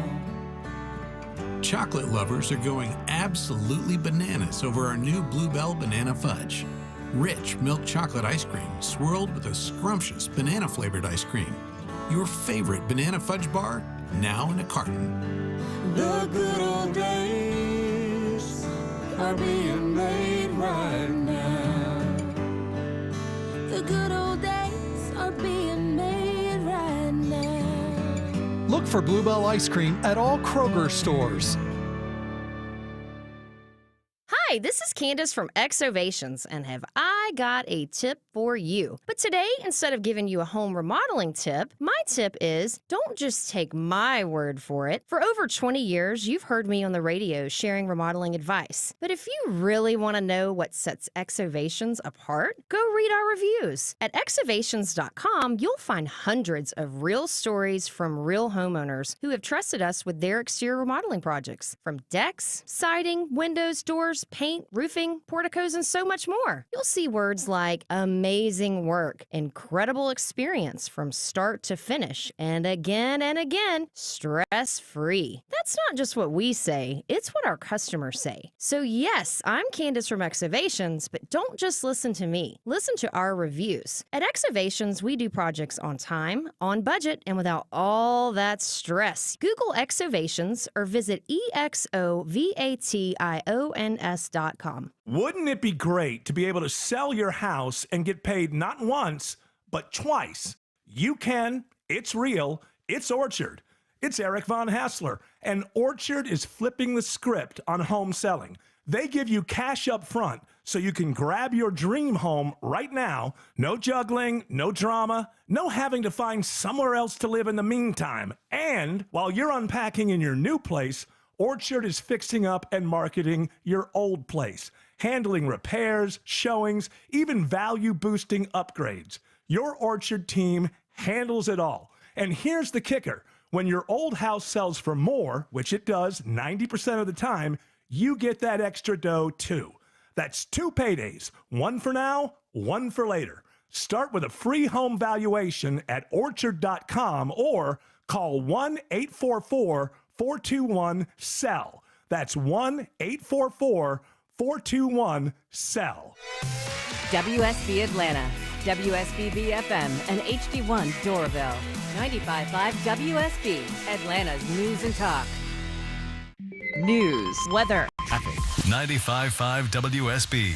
Chocolate lovers are going absolutely bananas over our new Bluebell Banana Fudge. Rich milk chocolate ice cream swirled with a scrumptious banana-flavored ice cream. Your favorite banana fudge bar, now in a carton. The good old days are being made right now. The good old days are being made right now. Look for Bluebell ice cream at all Kroger stores. Hi, this is Candace from Exovations, and have I got a tip for you. But today, instead of giving you a home remodeling tip, my tip is don't just take my word for it. For over 20 years, you've heard me on the radio sharing remodeling advice. But if you really want to know what sets Exovations apart, go read our reviews. At exovations.com, you'll find hundreds of real stories from real homeowners who have trusted us with their exterior remodeling projects. From decks, siding, windows, doors, paint, roofing, porticos, and so much more. You'll see words like amazing work, incredible experience from start to finish, and again, stress-free. That's not just what we say, it's what our customers say. So yes, I'm Candace from Exovations, but don't just listen to me. Listen to our reviews. At Exovations, we do projects on time, on budget, and without all that stress. Google Exovations or visit EXOVATIONS.com. Wouldn't it be great to be able to sell your house and get paid not once, but twice? You can. It's real. It's Orchard. It's Eric Von Hassler, and Orchard is flipping the script on home selling. They give you cash up front so you can grab your dream home right now. No juggling, no drama, no having to find somewhere else to live in the meantime. And while you're unpacking in your new place, Orchard is fixing up and marketing your old place. handling repairs, showings, even value-boosting upgrades. Your Orchard team handles it all. And here's the kicker. When your old house sells for more, which it does 90% of the time, you get that extra dough too. That's 2 paydays, one for now, one for later. Start with a free home valuation at orchard.com or call 1-844-421-SELL. That's 1-844-421-SELL. WSB Atlanta, WSB FM, and HD1 Doraville. 95.5 WSB, Atlanta's news and talk. News, weather, traffic. 95.5 WSB,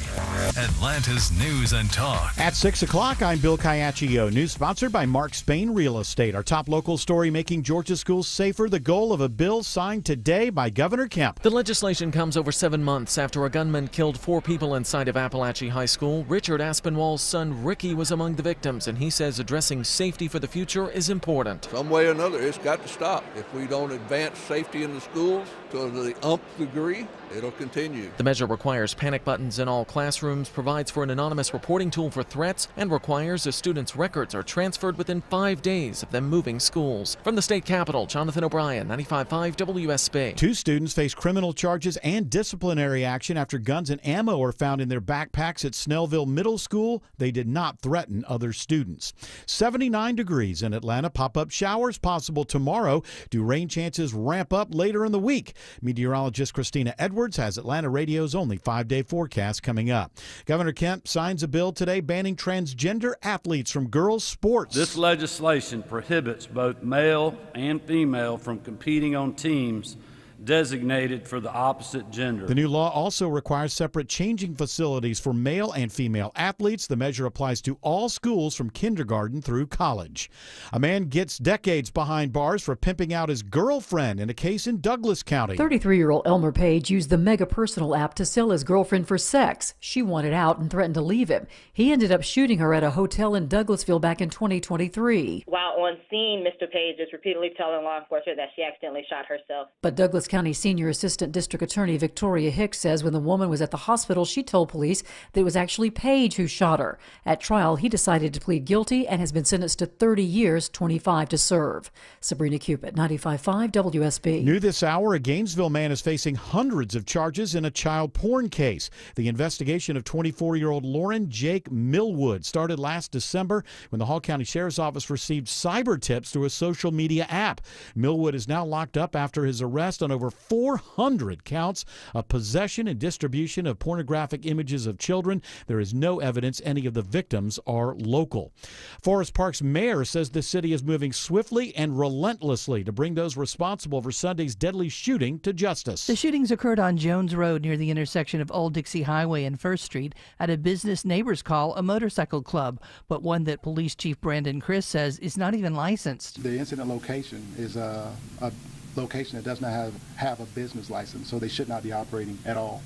Atlanta's news and talk. At 6 o'clock, I'm Bill Caiaccio. News sponsored by Mark Spain Real Estate. Our top local story, making Georgia schools safer. The goal of a bill signed today by Governor Kemp. The legislation comes over 7 months after a gunman killed 4 people inside of Appalachia High School. Richard Aspinwall's son, Ricky, was among the victims, and he says addressing safety for the future is important. Some way or another, it's got to stop. If we don't advance safety in the schools to the umpth degree, it'll continue. The measure requires panic buttons in all classrooms, provides for an anonymous reporting tool for threats, and requires a student's records are transferred within 5 days of them moving schools. From the state capitol, Jonathan O'Brien, 95.5 WSB. 2 students face criminal charges and disciplinary action after guns and ammo are found in their backpacks at Snellville Middle School. They did not threaten other students. 79 degrees in Atlanta. Pop-up showers possible tomorrow. Do rain chances ramp up later in the week? Meteorologist Christina Edwards has Atlanta Radio's only 5-day forecast coming up. Governor Kemp signs a bill today banning transgender athletes from girls' sports. This legislation prohibits both male and female from competing on teams designated for the opposite gender. The new law also requires separate changing facilities for male and female athletes. The measure applies to all schools from kindergarten through college. A man gets decades behind bars for pimping out his girlfriend in a case in Douglas County. 33-year-old Elmer Page used the Mega Personal app to sell his girlfriend for sex. She wanted out and threatened to leave him. He ended up shooting her at a hotel in Douglasville back in 2023. While on scene, Mr. Page is repeatedly telling law enforcement that she accidentally shot herself. But Douglas County Senior Assistant District Attorney Victoria Hicks says when the woman was at the hospital, she told police that it was actually Page who shot her. At trial, he decided to plead guilty and has been sentenced to 30 years, 25 to serve. Sabrina Cupid, 95.5 WSB. New this hour, a Gainesville man is facing hundreds of charges in a child porn case. The investigation of 24-year-old Lauren Jake Millwood started last December when the Hall County Sheriff's Office received cyber tips through a social media app. Millwood is now locked up after his arrest on over 400 counts of possession and distribution of pornographic images of children. There is no evidence any of the victims are local. Forest Park's mayor says the city is moving swiftly and relentlessly to bring those responsible for Sunday's deadly shooting to justice. The shootings occurred on Jones Road near the intersection of Old Dixie Highway and First Street at a business neighbors call a motorcycle club, but one that Police Chief Brandon Criss says is not even licensed. The incident location is a location that does not have a business license, so they should not be operating at all.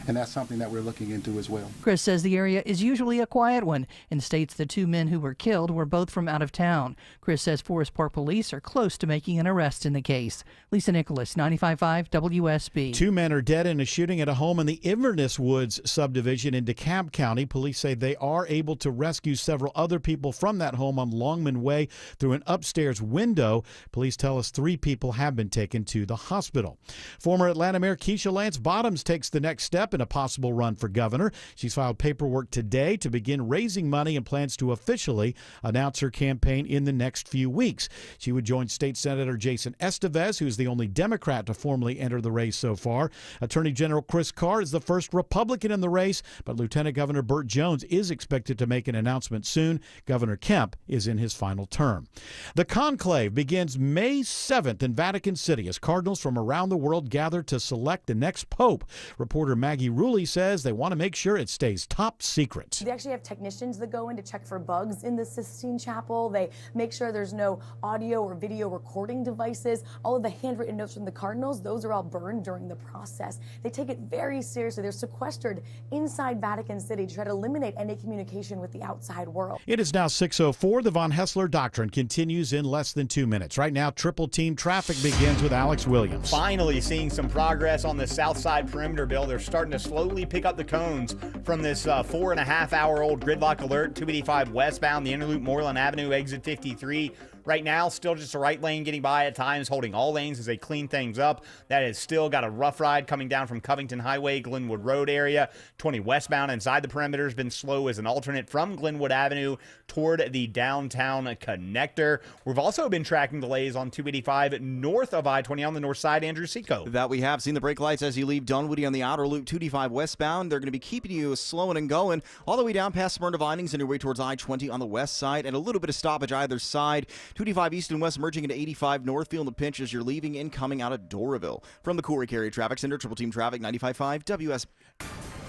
And that's something that we're looking into as well. Chris says the area is usually a quiet one and states the 2 men who were killed were both from out of town. Chris says Forest Park police are close to making an arrest in the case. Lisa Nicholas, 95.5 WSB. 2 men are dead in a shooting at a home in the Inverness Woods subdivision in DeKalb County. Police say they are able to rescue several other people from that home on Longman Way through an upstairs window. Police tell us 3 people have been taken to the hospital. Former Atlanta Mayor Keisha Lance Bottoms takes the next step in a possible run for governor. She's filed paperwork today to begin raising money and plans to officially announce her campaign in the next few weeks. She would join State Senator Jason Estevez, who's the only Democrat to formally enter the race so far. Attorney General Chris Carr is the first Republican in the race, but Lieutenant Governor Burt Jones is expected to make an announcement soon. Governor Kemp is in his final term. The conclave begins May 7th in Vatican City as cardinals from around the world gather to select the next pope. Reporter Maggie Rulli says they want to make sure it stays top secret. They actually have technicians that go in to check for bugs in the Sistine Chapel. They make sure there's no audio or video recording devices. All of the handwritten notes from the cardinals, those are all burned during the process. They take it very seriously. They're sequestered inside Vatican City to try to eliminate any communication with the outside world. It is now 6:04. The Von Hessler Doctrine continues in less than 2 minutes. Right now, triple team traffic begins with Alex Williams. Finally seeing some progress on the South Side Perimeter bill. They're starting starting to slowly pick up the cones from this 4.5-hour-old gridlock alert. 285 westbound, the Interloop Moreland Avenue, exit 53. Right now, still just a right lane getting by at times, holding all lanes as they clean things up. That has still got a rough ride coming down from Covington Highway, Glenwood Road area. 20 westbound inside the perimeter has been slow as an alternate from Glenwood Avenue toward the downtown connector. We've also been tracking delays on 285 north of I-20 on the north side, Andrew Seco. That we have seen the brake lights as you leave Dunwoody on the outer loop. 285 westbound, they're going to be keeping you slowing and going all the way down past Smyrna Vinings and your way towards I-20 on the west side, and a little bit of stoppage either side. 285 east and west merging into 85 north, feeling the pinch as you're leaving and coming out of Doraville. From the Corey Carey Traffic Center, Triple Team Traffic, 95.5 WS.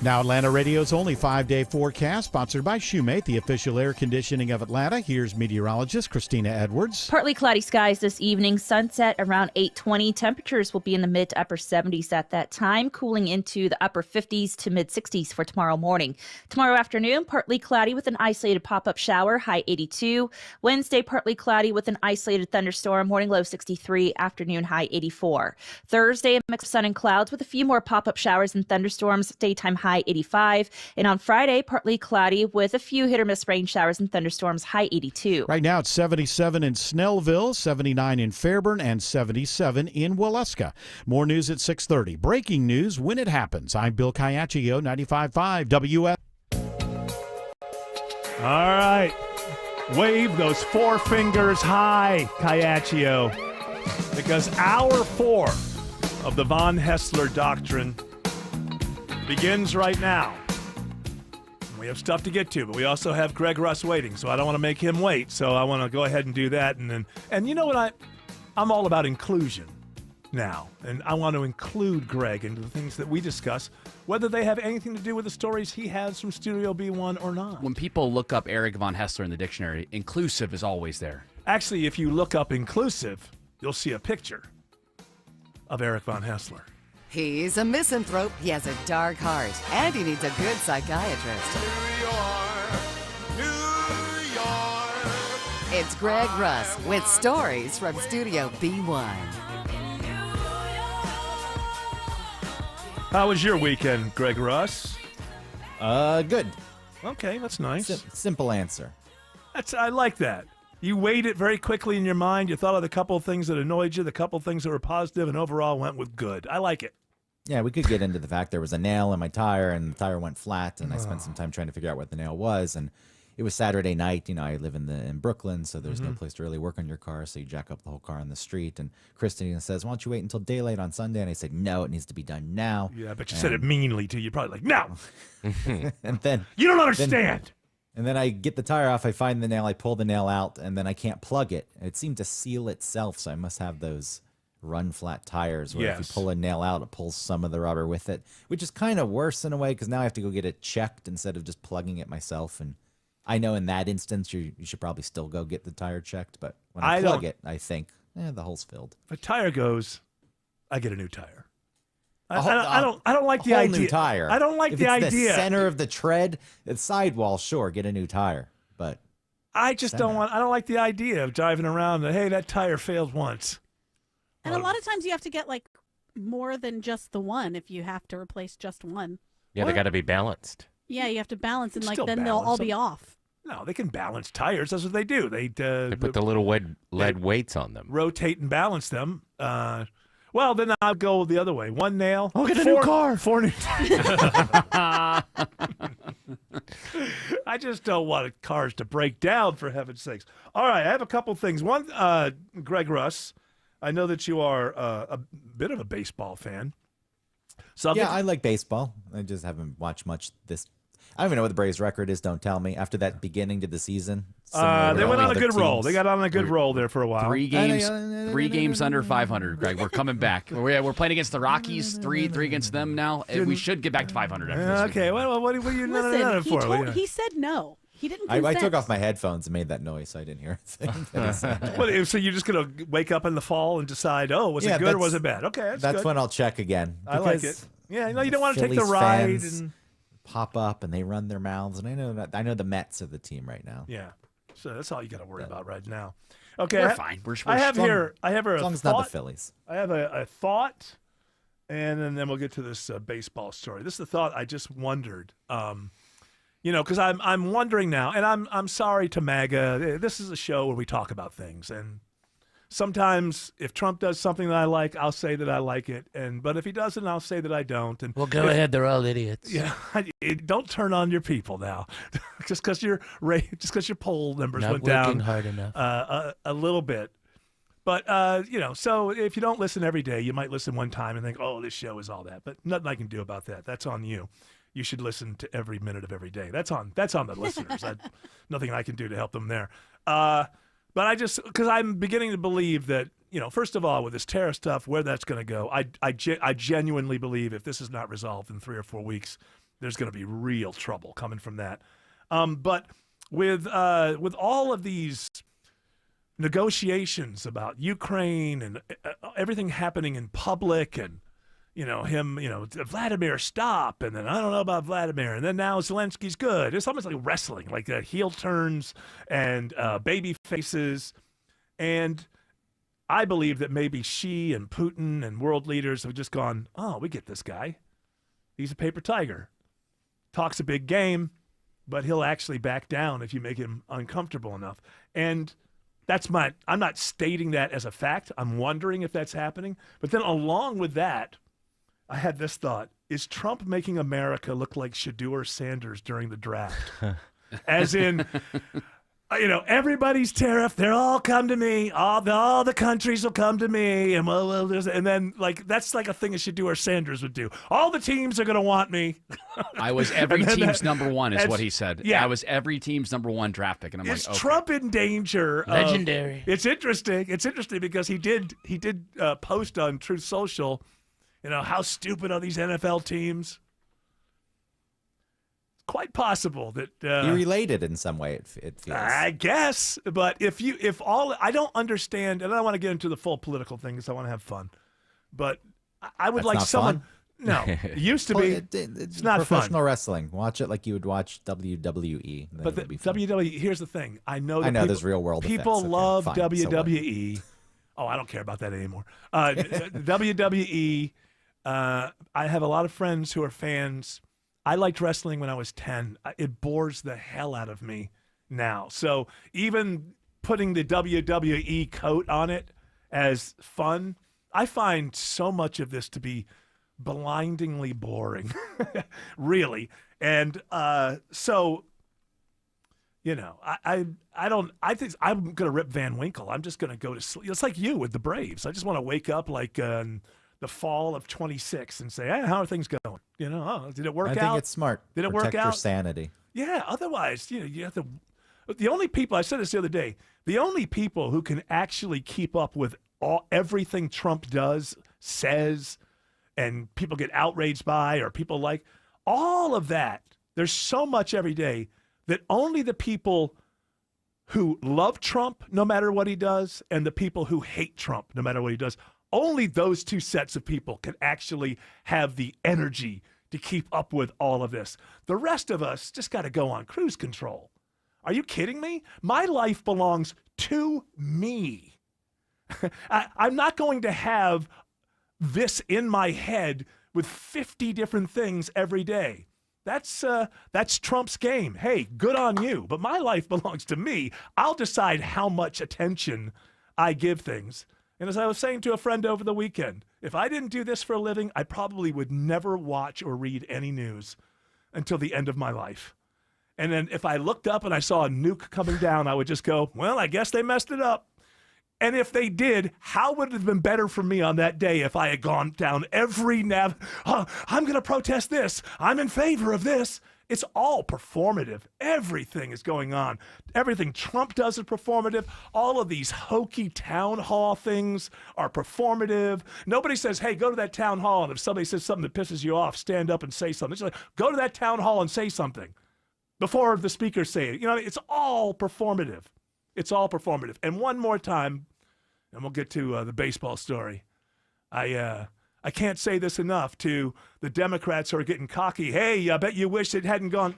Now Atlanta Radio's only 5-day forecast, sponsored by Shoemate, the official air conditioning of Atlanta. Here's meteorologist Christina Edwards. Partly cloudy skies this evening, sunset around 8:20. Temperatures will be in the mid to upper 70s at that time, cooling into the upper 50s to mid 60s for tomorrow morning. Tomorrow afternoon, partly cloudy with an isolated pop-up shower, high 82. Wednesday, partly cloudy with an isolated thunderstorm, morning low 63, afternoon high 84. Thursday, a mix of sun and clouds with a few more pop-up showers and thunderstorms, daytime high 85. And on Friday, partly cloudy with a few hit or miss rain showers and thunderstorms, high 82. Right now it's 77 in Snellville, 79 in Fairburn, and 77 in Waleska. More news at 6:30. Breaking news when it happens. I'm Bill Caiaccio, 95.5 WS. All right. Wave those four fingers high, Caiaccio, because hour 4 of the Von Hessler Doctrine begins right now. We have stuff to get to, but we also have Greg Russ waiting, so I don't want to make him wait. So I want to go ahead and do that. And you know what? I'm all about inclusion now, and I want to include Greg into the things that we discuss, whether they have anything to do with the stories he has from Studio B1 or not. When people look up Eric Von Hessler in the dictionary, inclusive is always there. Actually, if you look up inclusive, you'll see a picture of Eric Von Hessler. He's a misanthrope, he has a dark heart, and he needs a good psychiatrist. New York. It's Greg Russ with stories from Studio B1. How was your weekend, Greg Russ? Good. Okay, that's nice. Simple answer. I like that. You weighed it very quickly in your mind. You thought of the couple of things that annoyed you, the couple of things that were positive, and overall went with good. I like it. Yeah, we could get into the fact there was a nail in my tire, and the tire went flat, and I spent some time trying to figure out what the nail was, and it was Saturday night. You know, I live in Brooklyn, so there's no place to really work on your car, so you jack up the whole car on the street, and Christina says, why don't you wait until daylight on Sunday? And I said, no, it needs to be done now. Yeah, but you said it meanly, too. You're probably like, no! And then... You don't understand! And then I get the tire off, I find the nail, I pull the nail out, and then I can't plug it. It seemed to seal itself, so I must have those run flat tires where if you pull a nail out, it pulls some of the rubber with it, which is kind of worse in a way because now I have to go get it checked instead of just plugging it myself. And I know in that instance you should probably still go get the tire checked, but when I plug it, I think, the hole's filled. If a tire goes, I get a new tire. I don't like the idea. New tire. I don't like if the it's idea. The center of the tread, the sidewall, sure, get a new tire, but I just don't want. I don't like the idea of driving around. Hey, that tire failed once. And a lot of times you have to get like more than just the one if you have to replace just one. Yeah, they got to be balanced. Yeah, you have to balance, and like Still then they'll all be off. No, they can balance tires. That's what they do. They put the little lead weights on them. Rotate and balance them. Well, then I'll go the other way. One nail. I'll get a new car. 4 new. I just don't want cars to break down, for heaven's sakes. All right, I have a couple things. One, Greg Russ, I know that you are a bit of a baseball fan. So I like baseball. I just haven't watched much this. I don't even know what the Braves' record is. Don't tell me. After that beginning to the season, they went on a good roll. They got on a good roll there for a while. 3 games under 500, Greg. We're coming back. We're playing against the Rockies. 3 against them now. We should get back to 500 after this. Okay, well, what are you Listen, for? He said no. He didn't consent. I took off my headphones and made that noise, so I didn't hear anything. So you're just going to wake up in the fall and decide, was it good or was it bad? Okay, that's good. when I'll check again. I like it. Yeah, you don't want to take the ride and pop up and they run their mouths, and I know the Mets are the team right now. Yeah, so that's all you got to worry about right now. Okay, we're fine. I have a as long as thought. not the Phillies. I have a thought and then we'll get to this baseball story. This is the thought I just wondered. Because I'm wondering now, and I'm sorry to MAGA. This is a show where we talk about things, and sometimes if Trump does something that I like, I'll say that I like it, but if he doesn't, I'll say that I don't. And well, go ahead. They're all idiots. Yeah, don't turn on your people now, just because your poll numbers Not went down working hard enough. A little bit. But so if you don't listen every day, you might listen one time and think, "Oh, this show is all that." But nothing I can do about that. That's on you. You should listen to every minute of every day. That's on the listeners. Nothing I can do to help them there. But because I'm beginning to believe that, first of all, with this tariff stuff, where that's going to go, I genuinely believe if this is not resolved in 3 or 4 weeks, there's going to be real trouble coming from that. But with all of these negotiations about Ukraine and everything happening in public and Vladimir, stop. And then I don't know about Vladimir. And then now Zelensky's good. It's almost like wrestling, like heel turns and baby faces. And I believe that maybe Xi and Putin and world leaders have just gone, oh, we get this guy. He's a paper tiger. Talks a big game, but he'll actually back down if you make him uncomfortable enough. And I'm not stating that as a fact. I'm wondering if that's happening. But then along with that, I had this thought. Is Trump making America look like Shadur Sanders during the draft? As in, everybody's tariff. They'll all come to me. All the countries will come to me. And then, that's like a thing that Shadur Sanders would do. All the teams are going to want me. I was every team's number one is what he said. Yeah. I was every team's number one draft pick. And I'm is like, okay. Trump in danger? Legendary. It's interesting. It's interesting because he did post on Truth Social, how stupid are these NFL teams? It's quite possible that you related in some way. It feels. I guess, but I don't understand, and I don't want to get into the full political thing because I want to have fun. But I would That's like not someone. Fun? No, it used to be. It's not professional fun. wrestling. Watch it like you would watch WWE. But the WWE. Here's the thing. I know there's real world. People effects. love Okay, fine. WWE. So oh, I don't care about that anymore. WWE. I have a lot of friends who are fans. I liked wrestling when I was 10. It bores the hell out of me now. So even putting the WWE coat on it as fun, I find so much of this to be blindingly boring, really. And so, I think I'm going to rip Van Winkle. I'm just going to go to sleep. It's like you with the Braves. I just want to wake up like the fall of 26 and say, hey, how are things going? Did it work out? I think it's smart. Did it Protect work out? your sanity. Yeah. Otherwise, you have to. The only people, I said this the other day, the only people who can actually keep up with everything Trump does, says, and people get outraged by, or people like all of that. There's so much every day that only the people who love Trump, no matter what he does, and the people who hate Trump, no matter what he does, only those two sets of people can actually have the energy to keep up with all of this. The rest of us just got to go on cruise control. Are you kidding me? My life belongs to me. I'm not going to have this in my head with 50 different things every day. That's Trump's game. Hey, good on you. But my life belongs to me. I'll decide how much attention I give things. And as I was saying to a friend over the weekend, if I didn't do this for a living, I probably would never watch or read any news until the end of my life. And then if I looked up and I saw a nuke coming down, I would just go, well, I guess they messed it up. And if they did, how would it have been better for me on that day if I had gone down every I'm going to protest this. I'm in favor of this. It's all performative. Everything is going on. Everything Trump does is performative. All of these hokey town hall things are performative. Nobody says, hey, go to that town hall. And if somebody says something that pisses you off, stand up and say something. It's like, go to that town hall and say something before the speakers say it. It's all performative. It's all performative. And one more time, and we'll get to the baseball story. I can't say this enough to the Democrats who are getting cocky. Hey, I bet you wish it hadn't gone.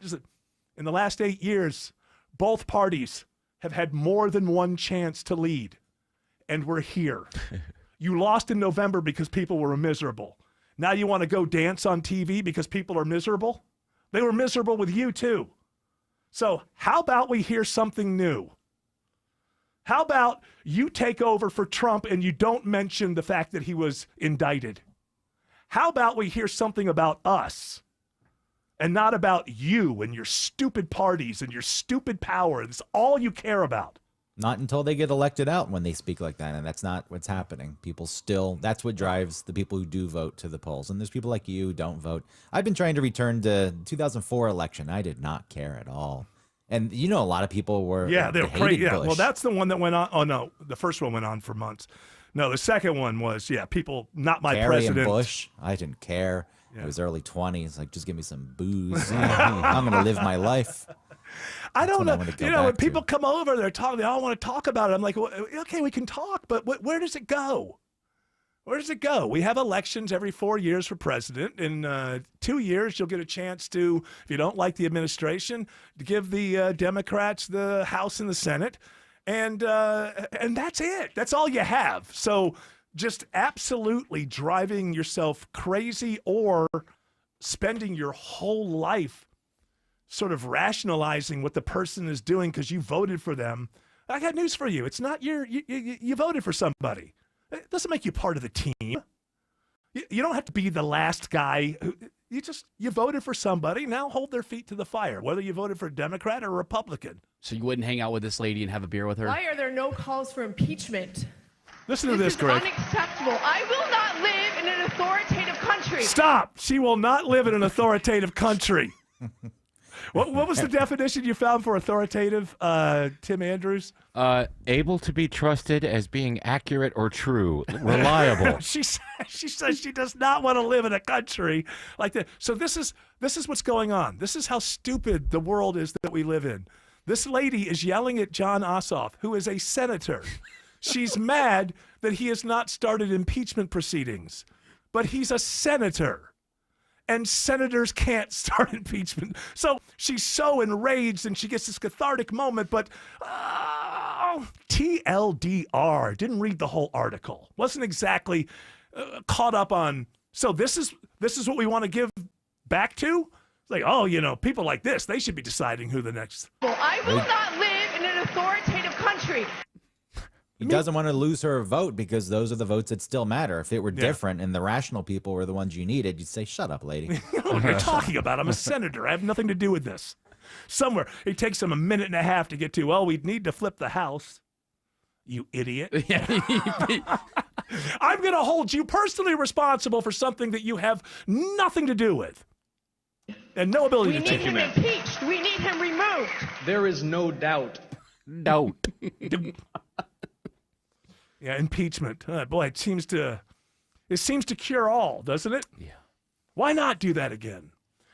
In the last 8 years, both parties have had more than one chance to lead, and we're here. You lost in November because people were miserable. Now you want to go dance on TV because people are miserable? They were miserable with you too. So how about we hear something new? How about you take over for Trump and you don't mention the fact that he was indicted? How about we hear something about us and not about you and your stupid parties and your stupid power? That's all you care about. Not until they get elected out when they speak like that, and that's not what's happening. People still, that's what drives the people who do vote to the polls. And there's people like you who don't vote. I've been trying to return to 2004 election. I did not care at all. And you know, a lot of people were they're hated Yeah, Bush. well, that's the one that went on. Oh no, the first one went on for months. No, the second one was people not my Kerry president. and Bush, I didn't care. It was early 20s. Like, just give me some booze. I'm going to live my life. I don't know. You know, when people come over, they're talking. They all want to talk about it. I'm like, well, okay, we can talk, but where does it go? Where does it go? We have elections every 4 years for president. In 2 years, you'll get a chance to, if you don't like the administration, to give the Democrats the House and the Senate, and that's it. That's all you have. So just absolutely driving yourself crazy or spending your whole life sort of rationalizing what the person is doing because you voted for them. I got news for you. It's not you voted for somebody. It doesn't make you part of the team. You don't have to be the last guy. You voted for somebody. Now hold their feet to the fire, whether you voted for a Democrat or a Republican. So you wouldn't hang out with this lady and have a beer with her? Why are there no calls for impeachment? Listen to this, Greg. Unacceptable. I will not live in an authoritative country. Stop. She will not live in an authoritative country. What was the definition you found for authoritative, Tim Andrews? Able to be trusted as being accurate or true, reliable. She says she does not want to live in a country like that. So this is what's going on. This is how stupid the world is that we live in. This lady is yelling at Jon Ossoff, who is a senator. She's mad that he has not started impeachment proceedings, but he's a senator. And senators can't start impeachment. So she's so enraged and she gets this cathartic moment, but TLDR, didn't read the whole article. Wasn't exactly caught up on, so this is what we want to give back to? It's like, oh, people like this, they should be deciding who the next. Well, I will not live in an authoritative country. He doesn't want to lose her vote because those are the votes that still matter. If it were different and the rational people were the ones you needed, you'd say, shut up, lady. What are you talking about? I'm a senator. I have nothing to do with this. Somewhere, it takes them a minute and a half to get to, well, we'd need to flip the House. You idiot. I'm going to hold you personally responsible for something that you have nothing to do with. And no ability to change. We need him impeached. We need him removed. There is no doubt. Doubt. Yeah, impeachment. Boy, it seems to cure all, doesn't it? Yeah. Why not do that again?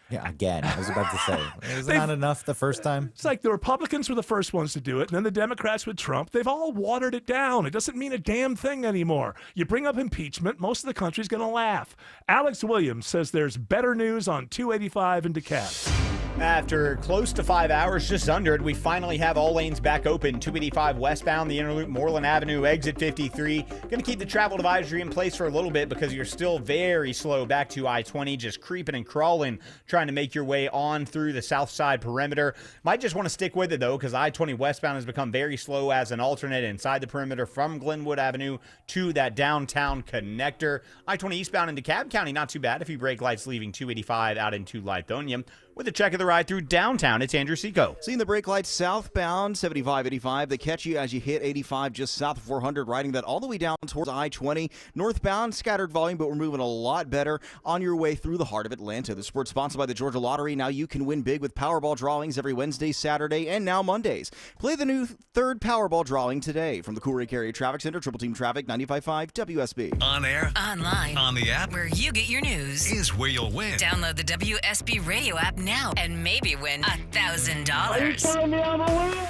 Yeah, again. I was about to say. Is it not enough the first time? It's like the Republicans were the first ones to do it, and then the Democrats with Trump. They've all watered it down. It doesn't mean a damn thing anymore. You bring up impeachment, most of the country's going to laugh. Alex Williams says there's better news on 285 in DeKalb. After close to 5 hours, just under it, we finally have all lanes back open. 285 westbound, the inner loop, Moreland Avenue, exit 53. Going to keep the travel advisory in place for a little bit because you're still very slow back to I-20, just creeping and crawling, trying to make your way on through the south side perimeter. Might just want to stick with it, though, because I-20 westbound has become very slow as an alternate inside the perimeter from Glenwood Avenue to that downtown connector. I-20 eastbound into DeKalb County, not too bad if you brake lights leaving 285 out into Lithonia. With a check of the ride through downtown, it's Andrew Seco. Seeing the brake lights southbound, 75-85. They catch you as you hit 85 just south of 400, riding that all the way down towards I-20. Northbound, scattered volume, but we're moving a lot better on your way through the heart of Atlanta. The sport's sponsored by the Georgia Lottery. Now you can win big with Powerball drawings every Wednesday, Saturday, and now Mondays. Play the new third Powerball drawing today from the Cool Lake Area Traffic Center, Triple Team Traffic, 95.5 WSB. On air, online, on the app, where you get your news, is where you'll win. Download the WSB radio app now and maybe win $1,000.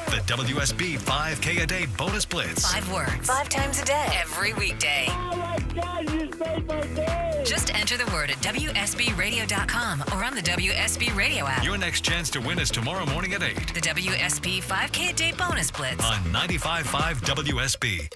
The WSB 5K a day bonus blitz. 5 words, 5 times a day, every weekday. Oh my God, you made my day. Just enter the word at WSBradio.com or on the WSB radio app. Your next chance to win is tomorrow morning at 8. The WSB 5K a day bonus blitz On 95.5 WSB.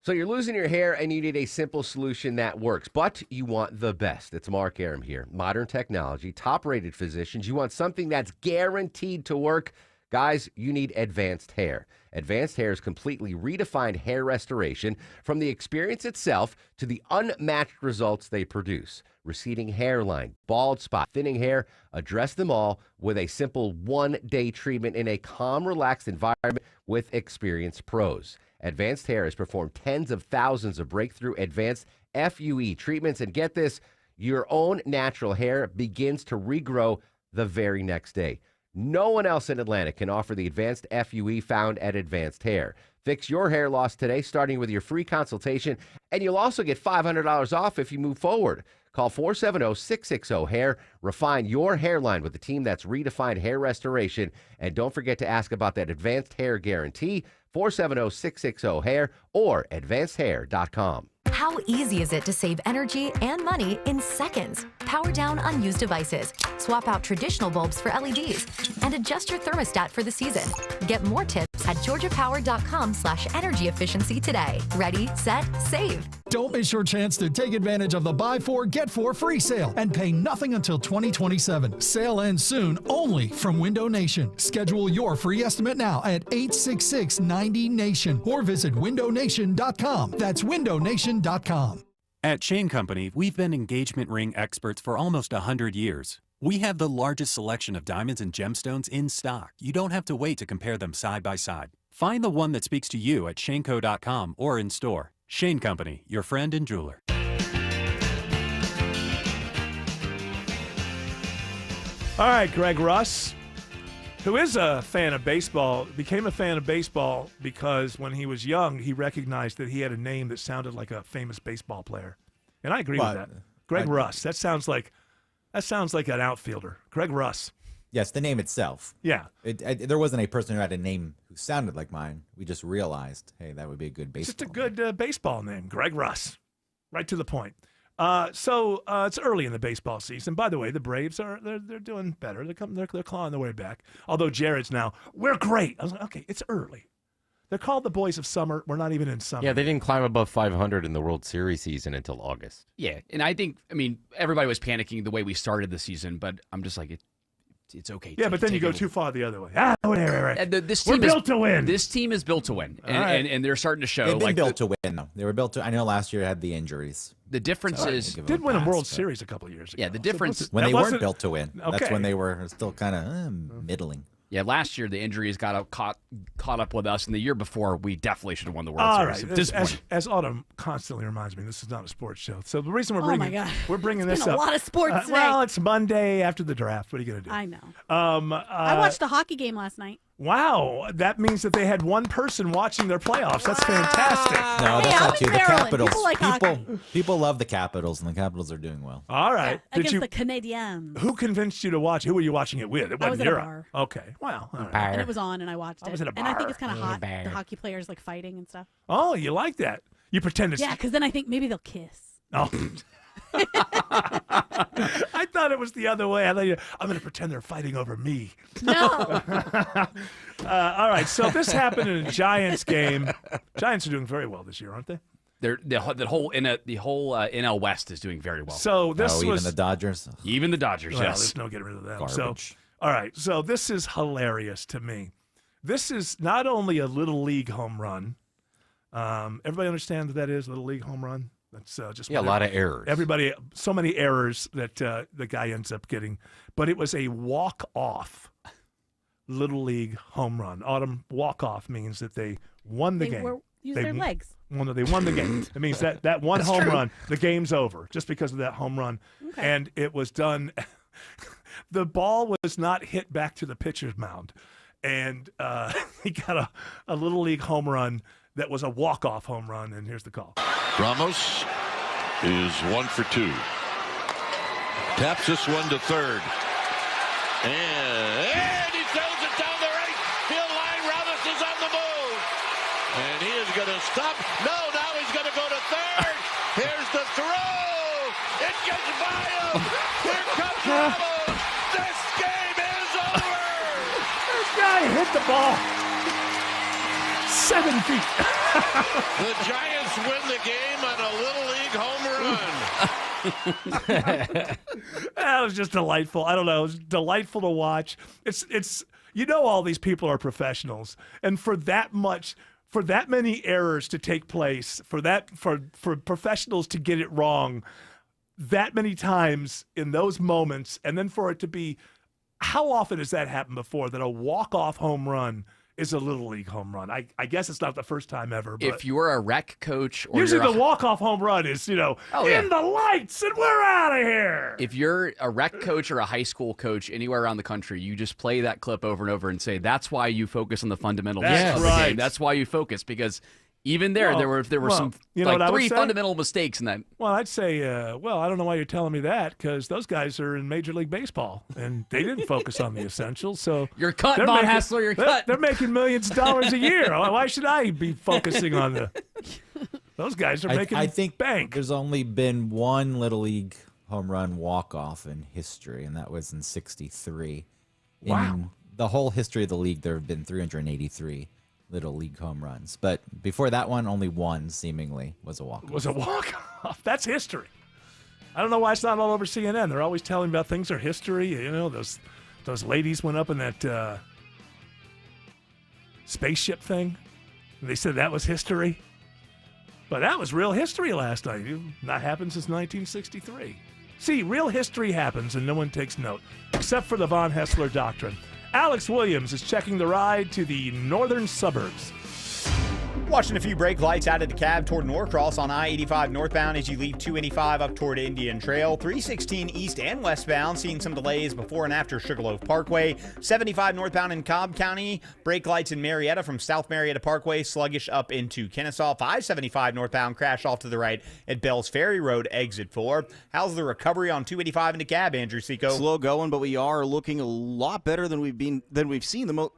So you're losing your hair and you need a simple solution that works, but you want the best. It's Mark Arum here. Modern technology, top-rated physicians. You want something that's guaranteed to work. Guys, you need Advanced Hair. Advanced Hair's completely redefined hair restoration, from the experience itself to the unmatched results they produce. Receding hairline, bald spot, thinning hair, address them all with a simple one-day treatment in a calm, relaxed environment with experienced pros. Advanced Hair has performed tens of thousands of breakthrough advanced FUE treatments, and get this, your own natural hair begins to regrow the very next day. No one else in Atlanta can offer the advanced FUE found at Advanced Hair. Fix your hair loss today, starting with your free consultation, and you'll also get $500 off if you move forward. Call 470-660-HAIR. Refine your hairline with the team that's redefined hair restoration. And don't forget to ask about that Advanced Hair Guarantee, 470-660-HAIR or advancedhair.com. How easy is it to save energy and money in seconds? Power down unused devices, swap out traditional bulbs for LEDs, and adjust your thermostat for the season. Get more tips at georgiapower.com/energy efficiency today. Ready, set, save. Don't miss your chance to take advantage of the Buy 4, Get 4 free sale and pay nothing until 2027. Sale ends soon, only from Window Nation. Schedule your free estimate now at 866-90-NATION or visit windownation.com. That's windownation.com. At Shane Company, we've been engagement ring experts for almost 100 years. We have the largest selection of diamonds and gemstones in stock. You don't have to wait to compare them side by side. Find the one that speaks to you at shaneco.com or in store. Shane Company, your friend and jeweler. All right, Greg Russ, who is a fan of baseball, became a fan of baseball because when he was young, he recognized that he had a name that sounded like a famous baseball player. And I agree with that. Greg Russ. That sounds like an outfielder. Greg Russ. Yes, the name itself. Yeah. There wasn't a person who had a name who sounded like mine. We just realized, hey, that would be a good baseball. Just a good baseball name, Greg Russ. Right to the point. So it's early in the baseball season. By the way, the Braves they're doing better. They're clawing their way back. Although Jared's now, we're great. I was like, okay, it's early. They're called the boys of summer. We're not even in summer. Yeah, they didn't climb above 500 in the World Series season until August. Yeah, and I mean, everybody was panicking the way we started the season, but I'm just like, it's okay. Yeah, but then you go too far the other way. We're built to win. This team is built to win, and they're starting to show. They've been built to win, though. They were built to. I know last year had the injuries. The difference is did win a World Series a couple of years ago. Yeah, the difference when they weren't built to win. Okay. That's when they were still kind of middling. Yeah, last year the injuries got caught up with us, and the year before we definitely should have won the World Series. Right. At this point. As Autumn constantly reminds me, this is not a sports show. So the reason we're bringing It's this been up. a lot of sports today. Well, it's Monday after the draft. What are you going to do? I know. I watched a hockey game last night. Wow, that means that they had one person watching their playoffs. That's fantastic. No, that's not true. The Capitals. People like hockey. People love the Capitals, and the Capitals are doing well. All right. Yeah, against the Canadiens. Who convinced you to watch? Who were you watching it with? It I was wasn't at a Europe. bar. Okay. Wow. All right. And it was on, and I watched it. was at a And I think bar. it's kind of hot. Bar. The hockey players like fighting and stuff. Oh, you like that? You pretend to. Yeah, because then I think maybe they'll kiss. Oh. I thought it was the other way. I thought I'm going to pretend they're fighting over me. No. All right. So this happened in a Giants game. Giants are doing very well this year, aren't they? The whole NL West is doing very well. So this was even the Dodgers. Even the Dodgers. Well, yes. there's no getting rid of them. Garbage. So, all right. So this is hilarious to me. This is not only a little league home run. Everybody understand what that is, little league home run? That's just a lot of errors. Everybody, so many errors that the guy ends up getting. But it was a walk-off little league home run. Autumn, walk-off means that they won the game. Use their legs. They won the game. It means that one home run, the game's over just because of that home run. Okay. And it was done. The ball was not hit back to the pitcher's mound. And he got a little league home run that was a walk-off home run. And here's the call. Ramos is 1 for 2. Taps this one to third. And he throws it down the right field line. Ramos is on the move. And he is going to stop. No, now he's going to go to third. Here's the throw. It gets by him. Here comes Ramos. This game is over. This guy hit the ball 7 feet. The Giants win the game on a Little League home run. That was just delightful. I don't know. It was delightful to watch. It's all these people are professionals, and for that many errors to take place, for professionals to get it wrong that many times in those moments, and then for it to be, how often has that happened before, that a walk-off home run is a Little League home run? I guess it's not the first time ever. But if you were a rec coach, or usually the walk-off home run is, in the lights and we're out of here. If you're a rec coach or a high school coach anywhere around the country, you just play that clip over and over and say, that's why you focus on the fundamentals of the game. That's why you focus, because even there were some three fundamental mistakes in that. Well, I'd say, I don't know why you're telling me that, because those guys are in Major League Baseball, and they didn't focus on the essentials. So you're cut, Von Hassler. You're cut. They're making millions of dollars a year. Why should I be focusing on the? Those guys are making. I think bank. There's only been one Little League home run walk-off in history, and that was in '63. Wow. In the whole history of the league, there have been 383. Little League home runs. But before that one, only one seemingly was a walk-off. That's history. I don't know why it's not all over CNN. They're always telling about things are history. Those ladies went up in that spaceship thing. They said that was history. But that was real history last night. Not happened since 1963. See, real history happens and no one takes note, except for the Von Hassler doctrine. Alex Williams is checking the ride to the northern suburbs. Watching a few brake lights out of the cab toward Norcross on I-85 northbound as you leave 285 up toward Indian Trail. 316 east and westbound, seeing some delays before and after Sugarloaf Parkway. 75 northbound in Cobb County. Brake lights in Marietta from South Marietta Parkway, sluggish up into Kennesaw. 575 northbound, crash off to the right at Bells Ferry Road, exit 4. How's the recovery on 285 into Cab, Andrew Seco? Slow going, but we are looking a lot better than we've seen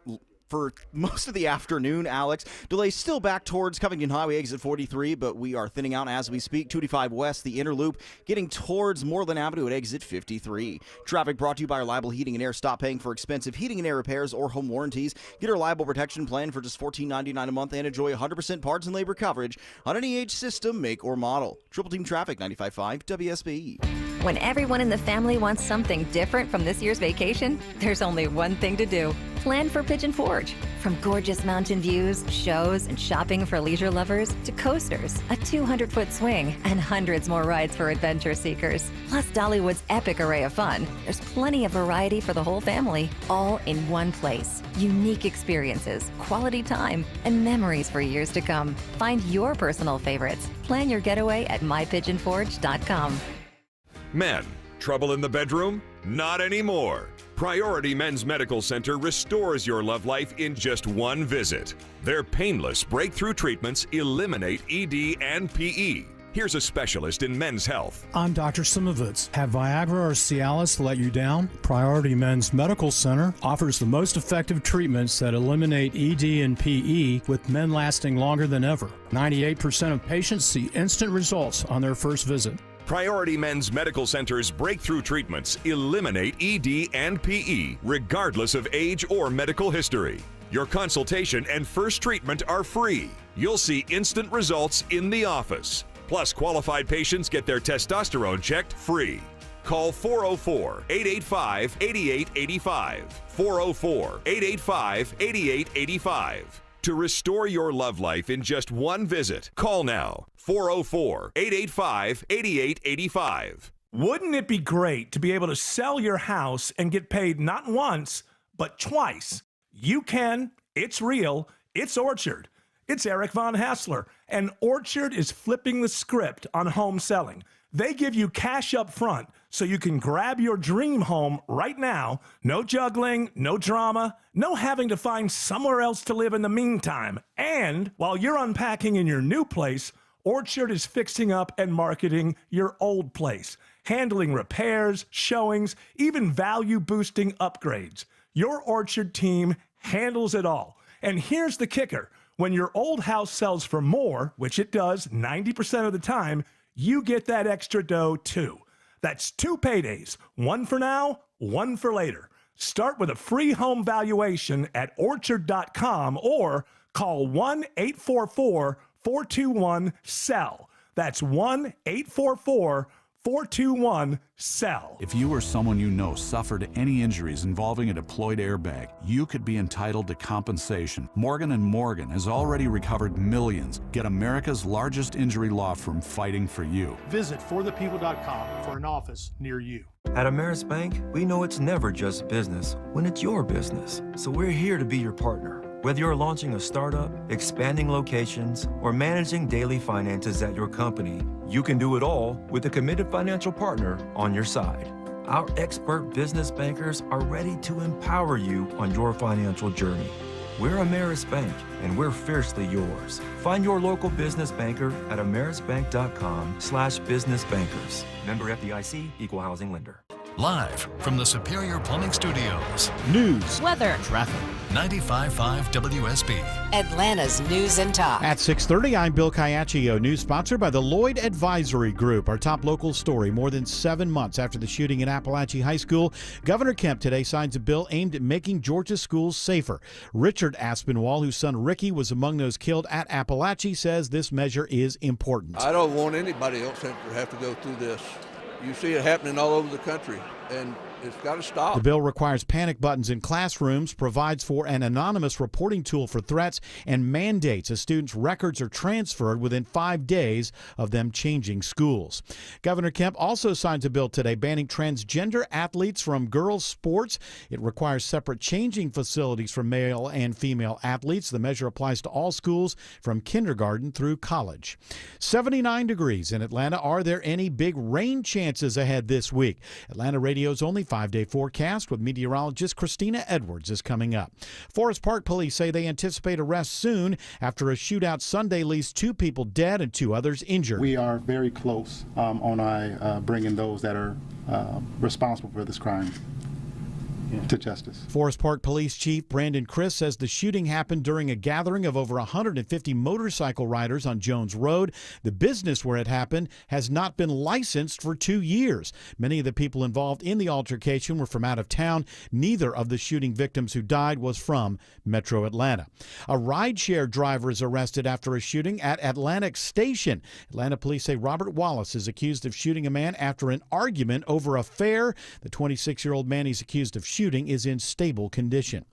for most of the afternoon, Alex. Delays still back towards Covington Highway, exit 43, but we are thinning out as we speak. 285 west, the inner loop, getting towards Moreland Avenue at exit 53. Traffic brought to you by Reliable Heating and Air. Stop paying for expensive heating and air repairs or home warranties. Get a Reliable Protection Plan for just $14.99 a month and enjoy 100% parts and labor coverage on any age, system, make, or model. Triple Team Traffic, 95.5 WSB. When everyone in the family wants something different from this year's vacation, there's only one thing to do. Plan for Pigeon Forge. From gorgeous mountain views, shows, and shopping for leisure lovers, to coasters, a 200-foot swing, and hundreds more rides for adventure seekers. Plus Dollywood's epic array of fun. There's plenty of variety for the whole family, all in one place. Unique experiences, quality time, and memories for years to come. Find your personal favorites. Plan your getaway at mypigeonforge.com. Men, trouble in the bedroom? Not anymore. Priority Men's Medical Center restores your love life in just one visit. Their painless breakthrough treatments eliminate ED and PE. Here's a specialist in men's health. I'm Dr. Simovitz. Have Viagra or Cialis let you down? Priority Men's Medical Center offers the most effective treatments that eliminate ED and PE, with men lasting longer than ever. 98% of patients see instant results on their first visit. Priority Men's Medical Center's breakthrough treatments eliminate ED and PE, regardless of age or medical history. Your consultation and first treatment are free. You'll see instant results in the office. Plus, qualified patients get their testosterone checked free. Call 404-885-8885. 404-885-8885. To restore your love life in just one visit, call now. 404-885-8885. Wouldn't it be great to be able to sell your house and get paid not once, but twice? You can. It's real. It's Orchard. It's Eric Von Hassler, and Orchard is flipping the script on home selling. They give you cash up front so you can grab your dream home right now. No juggling, no drama, no having to find somewhere else to live in the meantime. And while you're unpacking in your new place, Orchard is fixing up and marketing your old place, handling repairs, showings, even value-boosting upgrades. Your Orchard team handles it all. And here's the kicker. When your old house sells for more, which it does 90% of the time, you get that extra dough too. That's 2 paydays, one for now, one for later. Start with a free home valuation at orchard.com or call 1-844 1-844-421-SELL. That's 1-844-421-SELL. If you or someone you know suffered any injuries involving a deployed airbag, you could be entitled to compensation. Morgan & Morgan has already recovered millions. Get America's largest injury law firm fighting for you. Visit forthepeople.com for an office near you. At Ameris Bank, we know it's never just business when it's your business. So we're here to be your partner. Whether you're launching a startup, expanding locations, or managing daily finances at your company, you can do it all with a committed financial partner on your side. Our expert business bankers are ready to empower you on your financial journey. We're Ameris Bank, and we're fiercely yours. Find your local business banker at amerisbank.com/businessbankers. Member FDIC, Equal Housing Lender. Live from the Superior Plumbing Studios. News, weather, traffic. 95.5 WSB. Atlanta's News and Talk. At 6:30, I'm Bill Caiaccio. News sponsored by the Lloyd Advisory Group. Our top local story: more than 7 months after the shooting in Appalachia High School, Governor Kemp today signs a bill aimed at making Georgia's schools safer. Richard Aspinwall, whose son Ricky was among those killed at Appalachia, says this measure is important. I don't want anybody else to have to go through this. You see it happening all over the country, and it's got to stop. The bill requires panic buttons in classrooms, provides for an anonymous reporting tool for threats, and mandates a student's records are transferred within 5 days of them changing schools. Governor Kemp also signs a bill today banning transgender athletes from girls' sports. It requires separate changing facilities for male and female athletes. The measure applies to all schools from kindergarten through college. 79 degrees in Atlanta. Are there any big rain chances ahead this week? Atlanta Radio's only 5-day forecast with meteorologist Christina Edwards is coming up. Forest Park police say they anticipate arrests soon after a shootout Sunday leaves 2 people dead and 2 others injured. We are very close on bringing those that are responsible for this crime to justice. Forest Park Police Chief Brandon Criss says the shooting happened during a gathering of over 150 motorcycle riders on Jones Road. The business where it happened has not been licensed for 2 years. Many of the people involved in the altercation were from out of town. Neither of the shooting victims who died was from Metro Atlanta. A rideshare driver is arrested after a shooting at Atlantic Station. Atlanta police say Robert Wallace is accused of shooting a man after an argument over a fare. The 26-year-old man he's accused of shooting is in stable condition.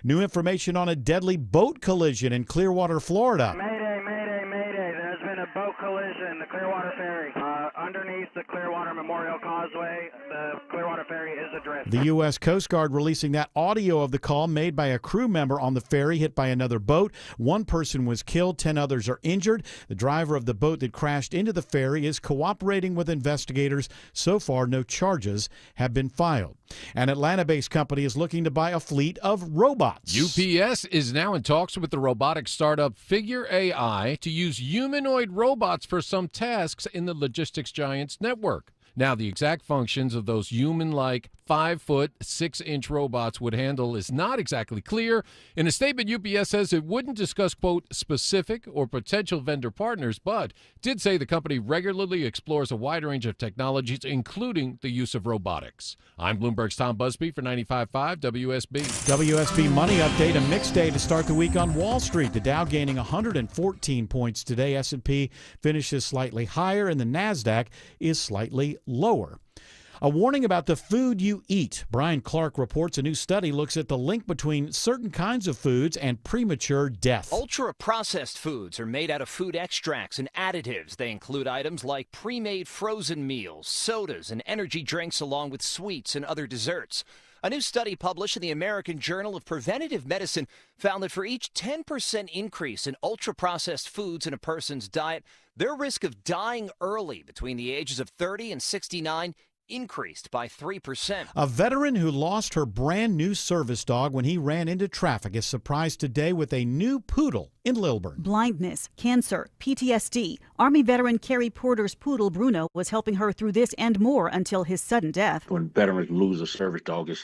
New information on a deadly boat collision in Clearwater, Florida. Mayday, mayday, mayday. There's been a boat collision in the Clearwater Ferry. Underneath the Clearwater Memorial Causeway, the Clearwater Ferry is adrift. The U.S. Coast Guard releasing that audio of the call made by a crew member on the ferry hit by another boat. 1 person was killed, 10 others are injured. The driver of the boat that crashed into the ferry is cooperating with investigators. So far, no charges have been filed. An Atlanta-based company is looking to buy a fleet of robots. UPS is now in talks with the robotic startup Figure AI to use humanoid robots for some tasks in the logistics giant's network. Now, the exact functions of those human-like 5-foot, 6-inch robots would handle is not exactly clear. In a statement, UPS says it wouldn't discuss, quote, specific or potential vendor partners, but did say the company regularly explores a wide range of technologies, including the use of robotics. I'm Bloomberg's Tom Busby for 95.5 WSB. WSB Money Update, a mixed day to start the week on Wall Street. The Dow gaining 114 points today. S&P finishes slightly higher, and the NASDAQ is slightly lower. A warning about the food you eat. Brian Clark reports a new study looks at the link between certain kinds of foods and premature death. Ultra-processed foods are made out of food extracts and additives. They include items like pre-made frozen meals, sodas, and energy drinks, along with sweets and other desserts. A new study published in the American Journal of Preventative Medicine found that for each 10% increase in ultra-processed foods in a person's diet, their risk of dying early between the ages of 30 and 69 increased by 3%. A veteran who lost her brand new service dog when he ran into traffic is surprised today with a new poodle in Lilburn. Blindness, cancer, PTSD. Army veteran Carrie Porter's poodle Bruno was helping her through this and more until his sudden death. When veterans lose a service dog,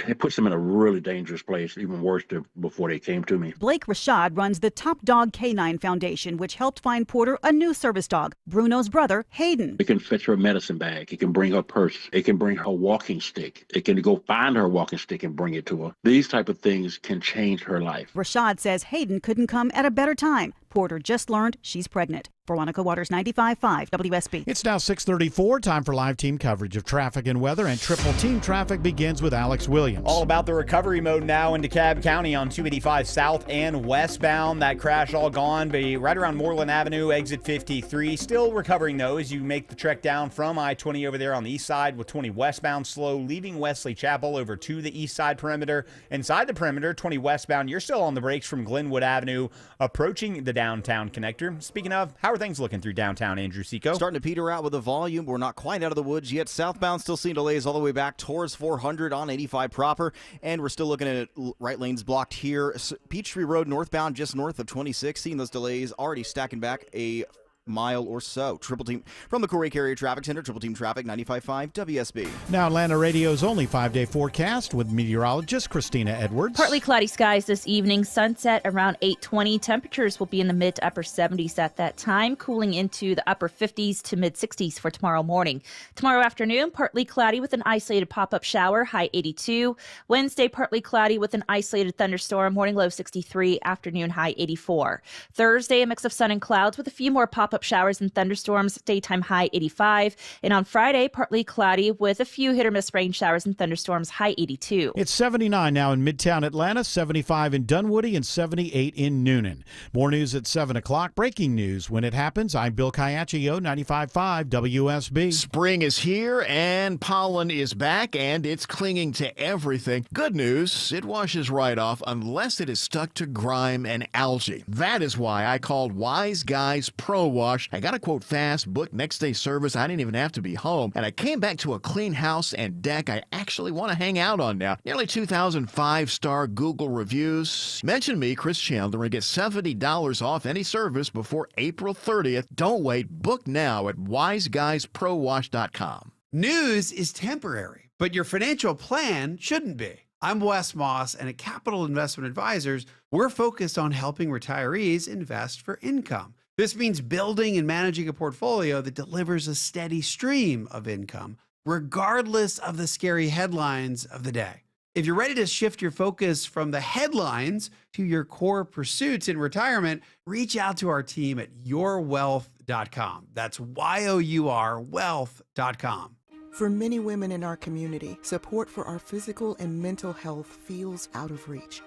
it puts them in a really dangerous place, even worse before they came to me. Blake Rashad runs the Top Dog Canine Foundation, which helped find Porter a new service dog, Bruno's brother, Hayden. It can fetch her medicine bag. It can bring her purse. It can bring her walking stick. It can go find her walking stick and bring it to her. These type of things can change her life. Rashad says Hayden couldn't come at a better time. Porter just learned she's pregnant. Veronica Waters, 95.5 WSB. It's now 6:34. Time for live team coverage of traffic and weather, and Triple Team Traffic begins with Alex Williams. All about the recovery mode now in DeKalb County on 285 south and westbound. That crash all gone, but right around Moreland Avenue, exit 53. Still recovering though as you make the trek down from I-20 over there on the east side with 20 westbound slow, leaving Wesley Chapel over to the east side perimeter. Inside the perimeter, 20 westbound, you're still on the brakes from Glenwood Avenue, approaching the downtown connector. Speaking of, how are things looking through downtown, Andrew Seco? Starting to peter out with the volume. We're not quite out of the woods yet. Southbound still seeing delays all the way back towards 400 on 85 proper. And we're still looking at right lanes blocked here. Peachtree Road northbound just north of 26. Seeing those delays already stacking back a mile or so. Triple Team from the Corey Carrier Traffic Center. Triple Team Traffic 95.5 WSB. Now Atlanta Radio's only 5-day forecast with meteorologist Christina Edwards. Partly cloudy skies this evening. Sunset around 8:20. Temperatures will be in the mid to upper 70s at that time, cooling into the upper 50s to mid 60s for tomorrow morning. Tomorrow afternoon, partly cloudy with an isolated pop-up shower, high 82. Wednesday, partly cloudy with an isolated thunderstorm, morning low 63, afternoon high 84. Thursday, a mix of sun and clouds with a few more pop-up showers and thunderstorms, daytime high 85. And on Friday, partly cloudy with a few hit or miss rain showers and thunderstorms, high 82. It's 79 now in Midtown Atlanta, 75 in Dunwoody, and 78 in Noonan. More news at 7 o'clock. Breaking news when it happens. I'm Bill Caiaccio, 95.5 WSB. Spring is here and pollen is back and it's clinging to everything. Good news, it washes right off unless it is stuck to grime and algae. That is why I called Wise Guys Pro Wash. I got a quote fast, booked next day service. I didn't even have to be home. And I came back to a clean house and deck I actually want to hang out on now. Nearly 2,000 5-star Google reviews. Mention me, Chris Chandler, and get $70 off any service before April 30th. Don't wait. Book now at wiseguysprowash.com. News is temporary, but your financial plan shouldn't be. I'm Wes Moss, and at Capital Investment Advisors, we're focused on helping retirees invest for income. This means building and managing a portfolio that delivers a steady stream of income, regardless of the scary headlines of the day. If you're ready to shift your focus from the headlines to your core pursuits in retirement, reach out to our team at yourwealth.com. That's YOUR wealth.com. For many women in our community, support for our physical and mental health feels out of reach.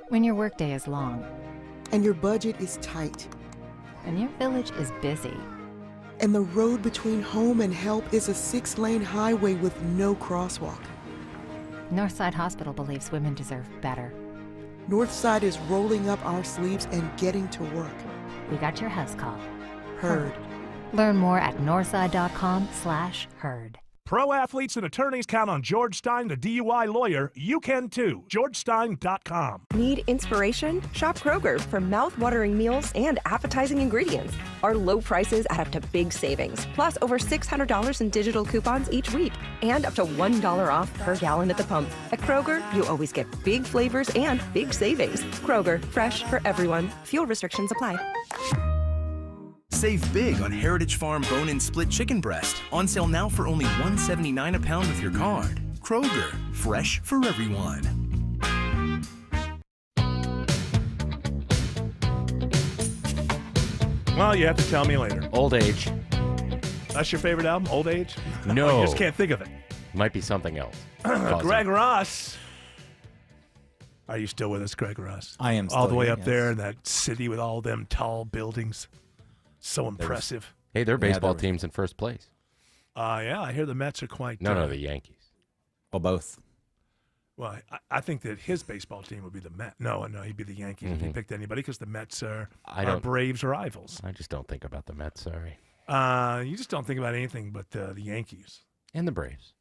When your workday is long, and your budget is tight, and your village is busy, and the road between home and help is a 6-lane highway with no crosswalk. Northside Hospital believes women deserve better. Northside is rolling up our sleeves and getting to work. We got your house call. Heard. Learn more at northside.com/heard. Pro athletes and attorneys count on George Stein, the DUI lawyer. You can too. GeorgeStein.com. Need inspiration? Shop Kroger for mouth-watering meals and appetizing ingredients. Our low prices add up to big savings, plus over $600 in digital coupons each week, and up to $1 off per gallon at the pump. At Kroger, you always get big flavors and big savings. Kroger, fresh for everyone. Fuel restrictions apply. Save big on Heritage Farm bone-in split chicken breast. On sale now for only $1.79 a pound with your card. Kroger, fresh for everyone. Well, you have to tell me later. Old Age. That's your favorite album, Old Age? No. You just can't think of it. Might be something else. Greg Ross. Are you still with us, Greg Ross? I am still all the way here, up yes. there in that city with all them tall buildings. So impressive. Hey, their baseball team's in first place. Yeah, I hear the Mets are quite... No, the Yankees. Well, both. Well, I think that his baseball team would be the Mets. No, he'd be the Yankees if he picked anybody because the Mets are Braves' rivals. I just don't think about the Mets, sorry. You just don't think about anything but the Yankees. And the Braves.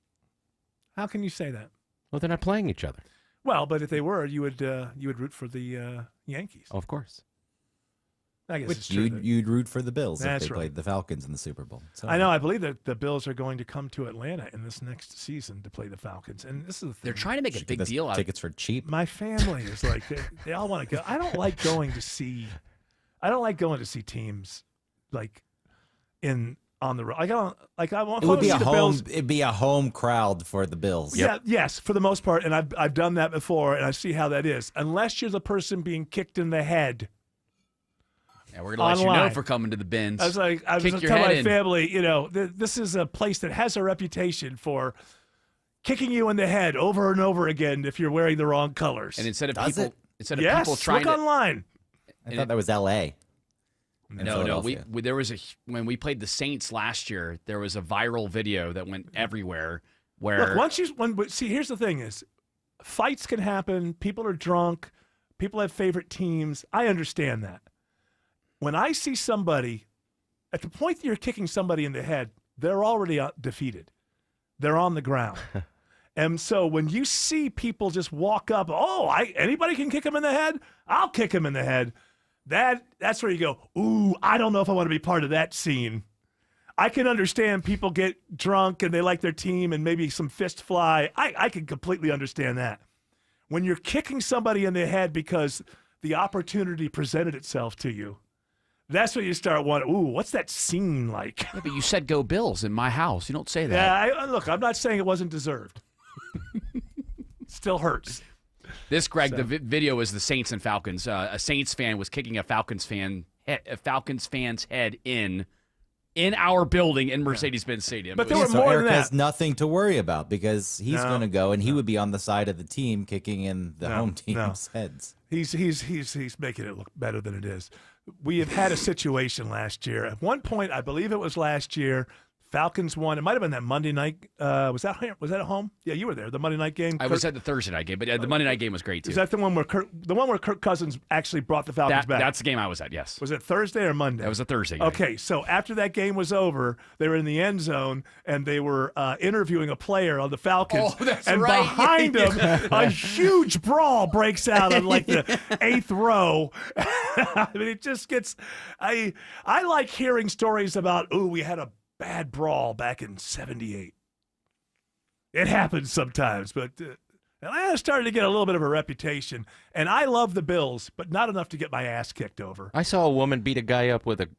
How can you say that? Well, they're not playing each other. Well, but if they were, you would root for the Yankees. Oh, of course. I guess Which it's true. you'd root for the Bills if That's they right. played the Falcons in the Super Bowl. So, I know. I believe that the Bills are going to come to Atlanta in this next season to play the Falcons, and this is the thing. They're trying to make a should big get us deal out of tickets for cheap. My family is like they all want to go. I don't like going to see. I don't like going to see teams like on the road. I don't like. I want. It would be to a see the home. Bills. It'd be a home crowd for the Bills. Yeah, yes, for the most part, and I've done that before, and I see how that is. Unless you're the person being kicked in the head. Yeah, we're gonna let you know Online. for coming to the bins. I was Kick your telling head my in. family, this is a place that has a reputation for kicking you in the head over and over again if you're wearing the wrong colors. And instead of Does people, it? instead of yes, people trying look to, online. I thought that was L.A. in no, Philadelphia. we there was when we played the Saints last year, there was a viral video that went everywhere where Look, see, here's the thing: is fights can happen. People are drunk. People have favorite teams. I understand that. When I see somebody at the point that you're kicking somebody in the head, they're already defeated. They're on the ground. And so when you see people just walk up, anybody can kick him in the head, I'll kick him in the head. That's where you go, ooh, I don't know if I want to be part of that scene. I can understand people get drunk and they like their team and maybe some fist fly. I can completely understand that. When you're kicking somebody in the head because the opportunity presented itself to you, that's when you start wondering, ooh, what's that scene like? Yeah, but you said go Bills in my house. You don't say that. Yeah, look, I'm not saying it wasn't deserved. Still hurts. This, Greg, the video is the Saints and Falcons. A Saints fan was kicking a Falcons fan's head in our building in Mercedes-Benz Stadium. But It was- there were more Eric than has that. nothing to worry about because he's No, going to go and he would be on the side of the team kicking in the No, home no. team's heads. He's making it look better than it is. We have had a situation last year. At one point, I believe it was last year, Falcons won. It might have been that Monday night. Was that at home? Yeah, you were there. The Monday night game. I was at the Thursday night game, but the Monday night game was great too. Is that the one where Kirk Cousins actually brought the Falcons back? That's the game I was at. Yes. Was it Thursday or Monday? That was a Thursday game. Okay, so after that game was over, they were in the end zone and they were interviewing a player on the Falcons. Oh, that's and right. behind him, a huge brawl breaks out on like the 8th row. I mean, it just gets. I like hearing stories about. Ooh, we had a bad brawl back in '78. It happens sometimes, but. Atlanta started to get a little bit of a reputation, and I love the Bills, but not enough to get my ass kicked over. I saw a woman beat a guy up with a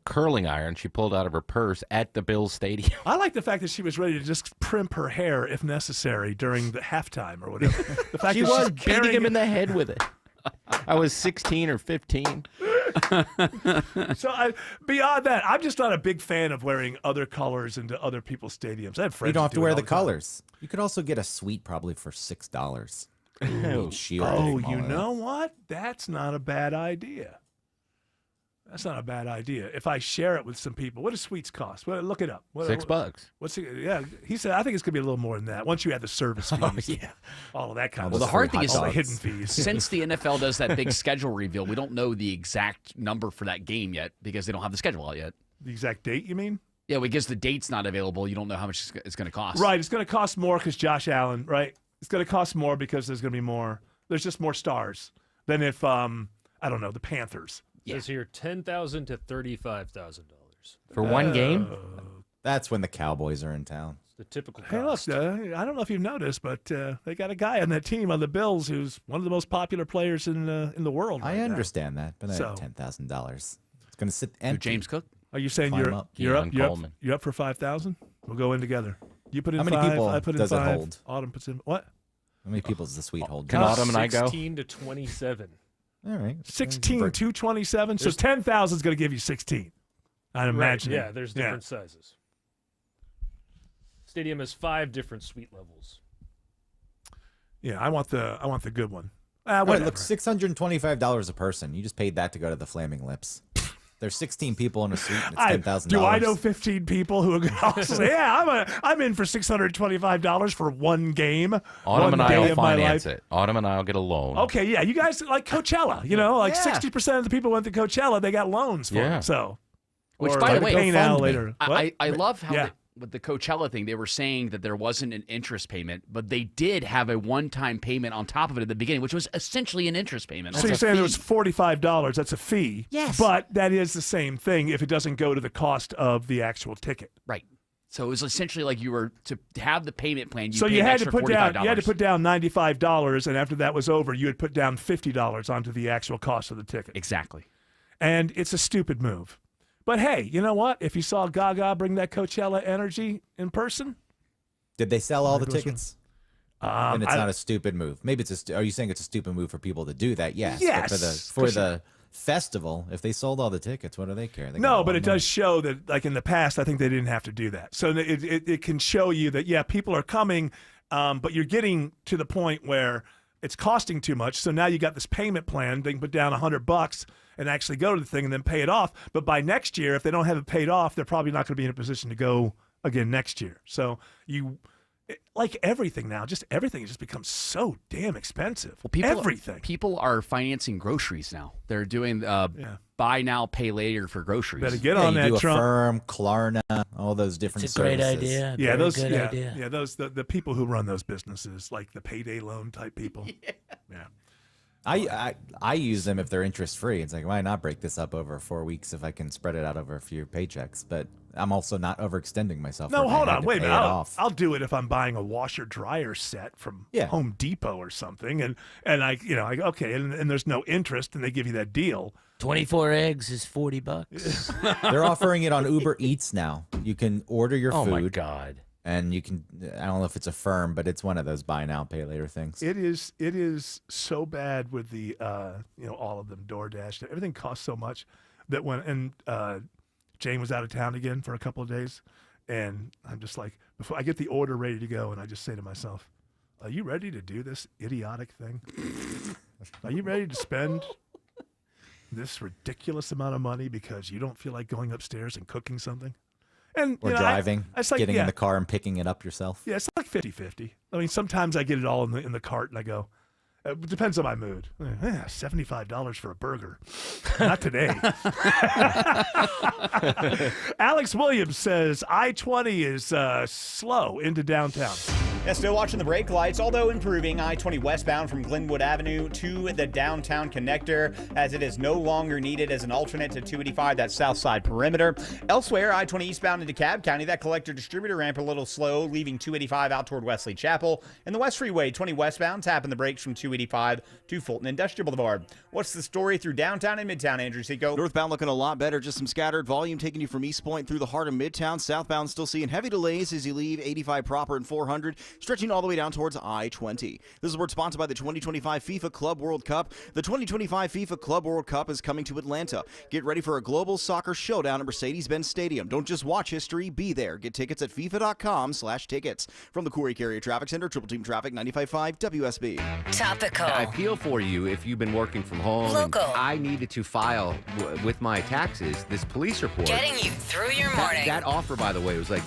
curling iron she pulled out of her purse at the Bills stadium. I like the fact that she was ready to just primp her hair if necessary during the halftime or whatever. The fact She that was she's beating carrying him in the head with it. I was 16 or 15. So beyond that, I'm just not a big fan of wearing other colors into other people's stadiums. I have friends You don't that have to do it wear all the time. colors. You could also get a suite probably for $6. Shield Oh, and all you of that. know what? That's not a bad idea. That's not a bad idea. If I share it with some people, what do suites cost? Well, look it up. $6. What's it? Yeah, he said. I think it's gonna be a little more than that once you add the service fees. All of that kind Well, of the stuff. hard thing is all the hidden fees. Since the NFL does that big schedule reveal, we don't know the exact number for that game yet because they don't have the schedule out yet. The exact date, you mean? Yeah, because the date's not available. You don't know how much it's going to cost. Right. It's going to cost more because Josh Allen. Right. It's going to cost more because there's going to be more. There's just more stars than if I don't know, the Panthers. It says here $10,000 to $35,000 For one game? That's when the Cowboys are in town. The typical Hey, look, cost. I don't know if you've noticed, but they got a guy on that team on the Bills who's one of the most popular players in the world. I right now. understand that, but So- $10,000. It's going to sit empty. James Cook? Are you saying Climb you're up. you're up, Keon you're up Coleman. you're up for 5,000? We'll go in together. You put in How many 5. people I put in does it 5. hold? Autumn puts in what? How many people does the suite hold? Can Autumn and I go? 16 to 27. All right. 16, 227. So 10,000 is going to give you 16. I'd imagine. Right, yeah, there's different sizes. Stadium has 5 different suite levels. Yeah, I want the good one. Wait, Whatever. look, $625 a person. You just paid that to go to the Flaming Lips. There's 16 people in a suite, and it's $10,000. Do I know 15 people who are going to say, yeah, I'm in for $625 for one game. Autumn one and I day will of my finance life. it. Autumn and I will get a loan. Okay, yeah, you guys like Coachella. You know, like Yeah. 60% of the people went to Coachella, they got loans for Yeah. it. So, Which, or by like the way, Pay Now GoFundMe. later. What? I love how Yeah. with the Coachella thing, they were saying that there wasn't an interest payment, but they did have a one-time payment on top of it at the beginning, which was essentially an interest payment. So you're saying there was $45, that's a fee. Yes. But that is the same thing if it doesn't go to the cost of the actual ticket. Right. So it was essentially like you were to have the payment plan. So you had to put down $95, and after that was over, you had put down $50 onto the actual cost of the ticket. Exactly. And it's a stupid move. But hey, you know what? If you saw Gaga bring that Coachella energy in person, did they sell all the tickets? And it's I- not a stupid move. Maybe it's are you saying it's a stupid move for people to do that? Yes. But Yes, for for the festival, if they sold all the tickets, what do they care? They got No, all but the it money. does show that, like in the past, I think they didn't have to do that. So it can show you that, yeah, people are coming, but you're getting to the point where it's costing too much. So now you got this payment plan. They can put down $100 and actually go to the thing and then pay it off. But by next year, if they don't have it paid off, they're probably not going to be in a position to go again next year. So like everything now, just everything has just become so damn expensive. Everything. People are financing groceries now. They're doing buy now, pay later for groceries. Better get on you that, do Trump. Affirm, Klarna, all those different It's a great services. idea. Yeah, Very those. good Yeah, idea. yeah, those the people who run those businesses, like the payday loan type people. Yeah. I use them if they're interest free. It's like, why not break this up over 4 weeks if I can spread it out over a few paychecks? But I'm also not overextending myself. No, where I hold had on, to wait a pay minute. it off. I'll do it if I'm buying a washer dryer set from Home Depot or something, and okay, and there's no interest, and they give you that deal. 24 eggs is $40. They're offering it on Uber Eats now. You can order your Oh food. my God. And you can, I don't know if it's Affirm, but it's one of those buy now, pay later things. It is so bad with the all of them, DoorDash. Everything costs so much that when Jane was out of town again for a couple of days, and I'm just like, before I get the order ready to go, and I just say to myself, "Are you ready to do this idiotic thing? Are you ready to spend this ridiculous amount of money because you don't feel like going upstairs and cooking something?" And Or you know, driving, it's like, getting yeah. in the car and picking it up yourself. Yeah, it's like 50-50. I mean, sometimes I get it all in the cart and I go, it depends on my mood. Yeah, $75 for a burger. Not today. Alex Williams says I-20 is slow into downtown. Yeah, still watching the brake lights, although improving. I-20 westbound from Glenwood Avenue to the downtown connector, as it is no longer needed as an alternate to 285, that south side perimeter. Elsewhere, I-20 eastbound into DeKalb County, that collector distributor ramp a little slow, leaving 285 out toward Wesley Chapel. And the West Freeway, 20 westbound, tapping the brakes from 285 to Fulton Industrial Boulevard. What's the story through downtown and midtown, Andrew Seco? Northbound looking a lot better. Just some scattered volume taking you from East Point through the heart of Midtown. Southbound still seeing heavy delays as you leave 85 proper and 400, stretching all the way down towards I-20. This is word sponsored by the 2025 FIFA Club World Cup. The 2025 FIFA Club World Cup is coming to Atlanta. Get ready for a global soccer showdown at Mercedes-Benz Stadium. Don't just watch history, be there. Get tickets at FIFA.com/tickets. From the Corey Carrier Traffic Center, Triple Team Traffic, 95.5 WSB. Topical. I feel for you if you've been working from home. Local. And I needed to file with my taxes this police report. Getting you through your morning. That offer, by the way, was like,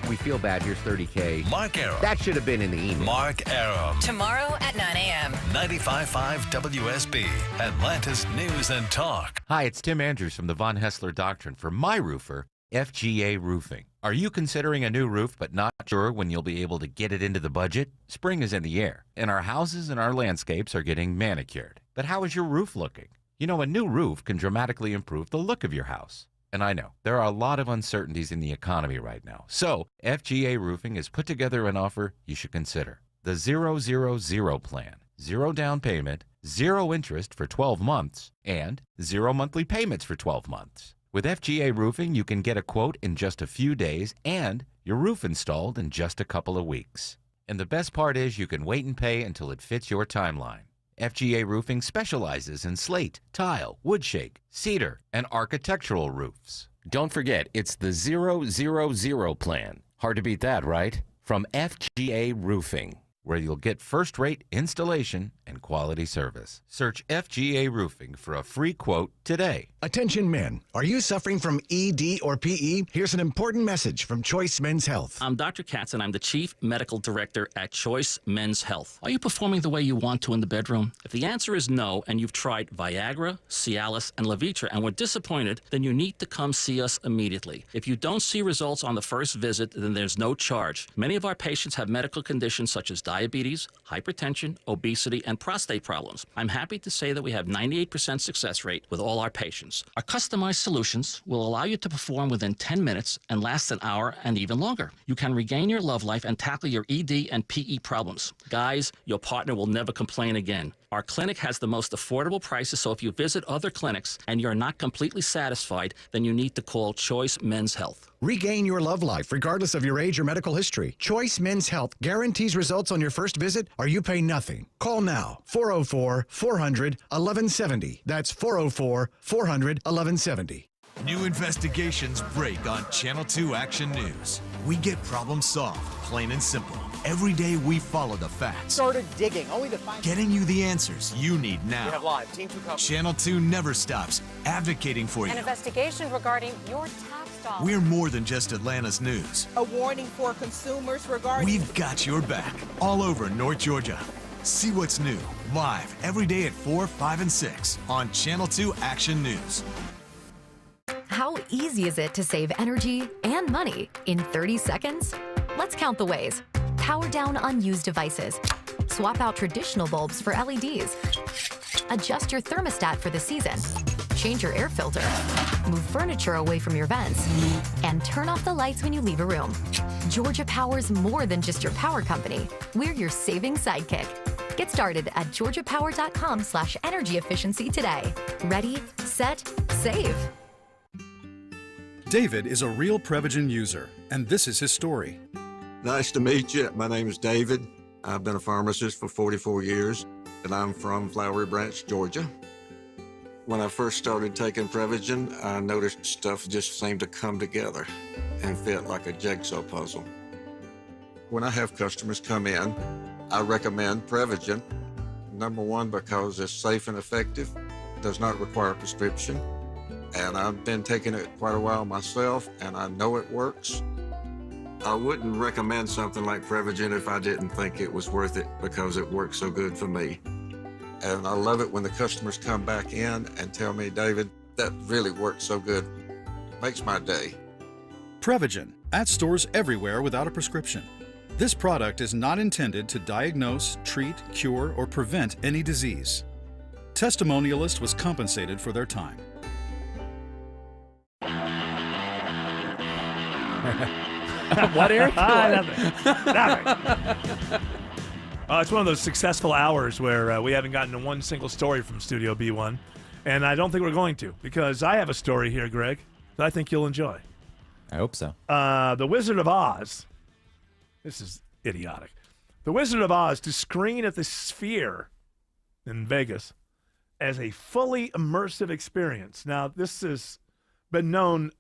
we feel bad, here's $30K. Mark Arum. That should have been in the email. Mark Arum. Tomorrow at 9 a.m. 95.5 WSB, Atlanta's News and Talk. Hi, it's Tim Andrews from the Von Hessler Doctrine for my roofer, FGA Roofing. Are you considering a new roof but not sure when you'll be able to get it into the budget? Spring is in the air, and our houses and our landscapes are getting manicured. But how is your roof looking? You know, a new roof can dramatically improve the look of your house. And I know, there are a lot of uncertainties in the economy right now. So, FGA Roofing has put together an offer you should consider. The 000 plan. 0 down payment, 0 interest for 12 months, and 0 monthly payments for 12 months. With FGA Roofing, you can get a quote in just a few days and your roof installed in just a couple of weeks. And the best part is you can wait and pay until it fits your timeline. FGA Roofing specializes in slate, tile, wood shake, cedar, and architectural roofs. Don't forget, it's the 000 plan. Hard to beat that, right? From FGA Roofing. where you'll get first-rate installation and quality service. Search FGA Roofing for a free quote today. Attention men, are you suffering from ED or PE? Here's an important message from Choice Men's Health. I'm Dr. Katz, and I'm the Chief Medical Director at Choice Men's Health. Are you performing the way you want to in the bedroom? If the answer is no, and you've tried Viagra, Cialis, and Levitra and were disappointed, then you need to come see us immediately. If you don't see results on the first visit, then there's no charge. Many of our patients have medical conditions such as diabetes, hypertension, obesity, and prostate problems. I'm happy to say that we have 98% success rate with all our patients. Our customized solutions will allow you to perform within 10 minutes and last an hour and even longer. You can regain your love life and tackle your ED and PE problems. Guys, your partner will never complain again. Our clinic has the most affordable prices, so if you visit other clinics and you're not completely satisfied, then you need to call Choice Men's Health. Regain your love life regardless of your age or medical history. Choice Men's Health guarantees results on your first visit or you pay nothing. Call now, 404-400-1170. That's 404-400-1170. New investigations break on Channel 2 Action News. We get problems solved, plain and simple. Every day we follow the facts. Started digging, only to find... Getting you the answers you need now. We have live. Team 2 coverage. Channel 2 never stops advocating for you. An investigation regarding your tax dollars. We're more than just Atlanta's news. A warning for consumers regarding... We've got your back all over North Georgia. See what's new, live every day at 4, 5, and 6 on Channel 2 Action News. How easy is it to save energy and money in 30 seconds? Let's count the ways. Power down unused devices. Swap out traditional bulbs for LEDs. Adjust your thermostat for the season. Change your air filter. Move furniture away from your vents. And turn off the lights when you leave a room. Georgia Power's more than just your power company. We're your saving sidekick. Get started at georgiapower.com/energy efficiency today. Ready, set, save. David is a real Prevagen user, and this is his story. Nice to meet you. My name is David. I've been a pharmacist for 44 years, and I'm from Flowery Branch, Georgia. When I first started taking Prevagen, I noticed stuff just seemed to come together and fit like a jigsaw puzzle. When I have customers come in, I recommend Prevagen. Number one, because it's safe and effective, does not require a prescription, and I've been taking it quite a while myself, and I know it works. I wouldn't recommend something like Prevagen if I didn't think it was worth it because it works so good for me. And I love it when the customers come back in and tell me, David, that really works so good. Makes my day. Prevagen, at stores everywhere without a prescription. This product is not intended to diagnose, treat, cure, or prevent any disease. Testimonialist was compensated for their time. What, Eric? Nothing. It's one of those successful hours where we haven't gotten to one single story from Studio B1, and I don't think we're going to, because I have a story here, Greg, that I think you'll enjoy. I hope so. The Wizard of Oz. This is idiotic. The Wizard of Oz to screen at the Sphere in Vegas as a fully immersive experience. Now, this has been known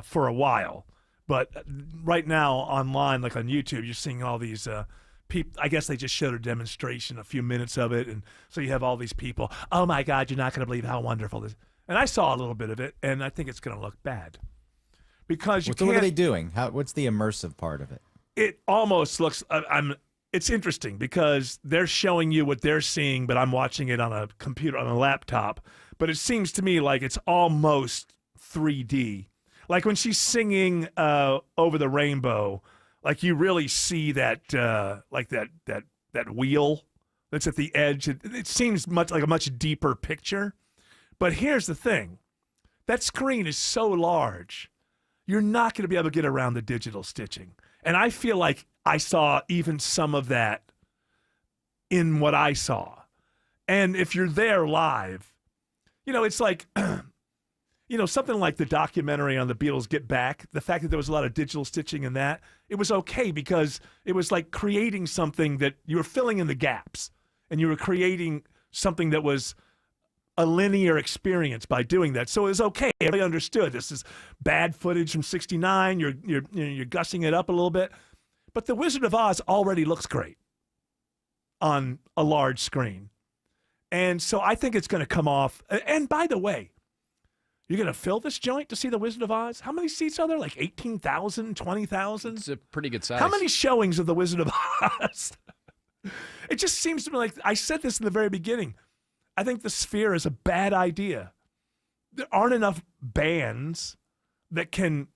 for a while, but right now online, like on YouTube, you're seeing all these people. I guess they just showed a demonstration, a few minutes of it, and so you have all these people. Oh my God, you're not going to believe how wonderful this is. And I saw a little bit of it, and I think it's going to look bad because you So what are they doing? What's the immersive part of it? It almost looks. It's interesting because they're showing you what they're seeing, but I'm watching it on a computer, on a laptop. But it seems to me like it's almost 3D. Like when she's singing "Over the Rainbow," like you really see that, like that wheel that's at the edge. It seems much like a much deeper picture. But here's the thing: that screen is so large, you're not going to be able to get around the digital stitching. And I feel like I saw even some of that in what I saw. And if you're there live, it's like, something like the documentary on the Beatles Get Back, the fact that there was a lot of digital stitching in that, it was okay because it was like creating something that you were filling in the gaps and you were creating something that was a linear experience by doing that. So it was okay. Everybody understood this is bad footage from '69. You're gussing it up a little bit. But The Wizard of Oz already looks great. on a large screen. And so I think it's going to come off. And by the way, you're going to fill this joint to see The Wizard of Oz? How many seats are there? Like 18,000, 20,000? It's a pretty good size. How many showings of The Wizard of Oz? It just seems to me like, I said this in the very beginning, I think the Sphere is a bad idea. There aren't enough bands that can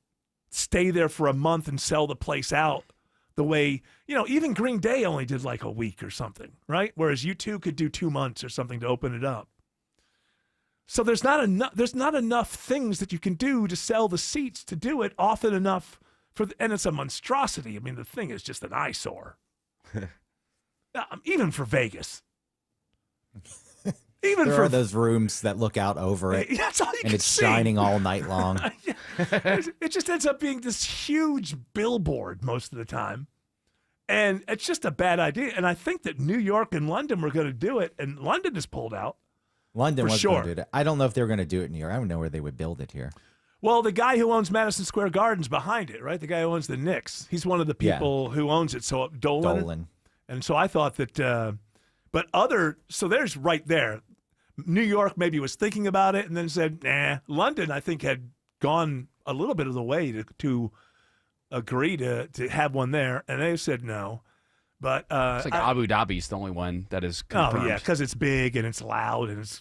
stay there for a month and sell the place out the way, even Green Day only did like a week or something, right? Whereas U2 could do 2 months or something to open it up. So there's not enough things that you can do to sell the seats to do it often enough and it's a monstrosity. I mean, the thing is just an eyesore. Even for Vegas. There are those rooms that look out over it, that's all you and can it's see. shining all night long. It just ends up being this huge billboard most of the time. And it's just a bad idea. And I think that New York and London were going to do it, and London has pulled out. London For was sure. going to do it. I don't know if they were going to do it in New York. I don't know where they would build it here. Well, the guy who owns Madison Square Garden's behind it, right? The guy who owns the Knicks. He's one of the people who owns it. So Dolan. And so I thought that, so there's right there. New York maybe was thinking about it and then said, nah. London, I think, had gone a little bit of the way to agree to have one there, and they said no. But it's like Abu Dhabi's the only one that is confirmed. Oh yeah, because it's big and it's loud and it's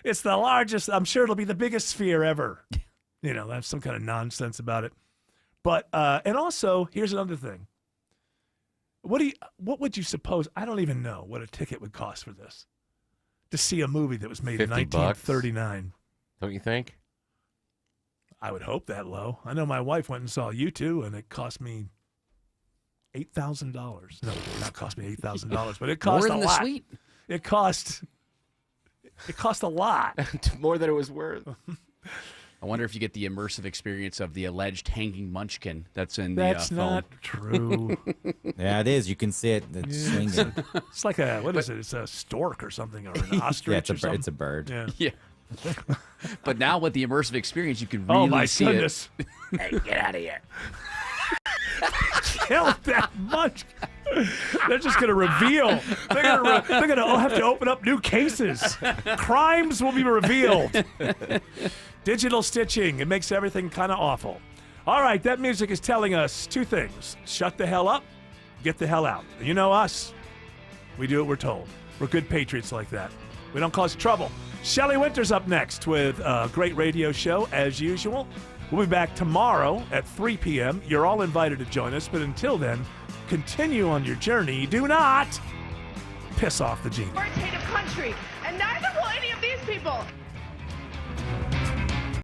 it's the largest. I'm sure it'll be the biggest Sphere ever. That's some kind of nonsense about it. But and also here's another thing. What would you suppose? I don't even know what a ticket would cost for this. To see a movie that was made in 1939. Don't you think? I would hope that low. I know my wife went and saw U2 and it cost me $8,000. No, it did not cost me $8,000, but it cost More a than lot. the suite. It cost a lot. More than it was worth. I wonder if you get the immersive experience of the alleged hanging munchkin that's in That's the film. not true. Yeah, it is. You can see it. It's swinging. It's like what is it? It's a stork or something, or an ostrich. Yeah, or something. it's a bird. Yeah. But now with the immersive experience, you can really see goodness. it. Hey, get out of here. Kill that munchkin. They're just going to reveal. They're going to have to open up new cases. Crimes will be revealed. Digital stitching. It makes everything kind of awful. All right, that music is telling us two things. Shut the hell up. Get the hell out. You know us. We do what we're told. We're good patriots like that. We don't cause trouble. Shelley Winter's up next with a great radio show, as usual. We'll be back tomorrow at 3 p.m. You're all invited to join us, but until then, continue on your journey. Do not piss off the genie. Authoritative country, and neither will any of these people.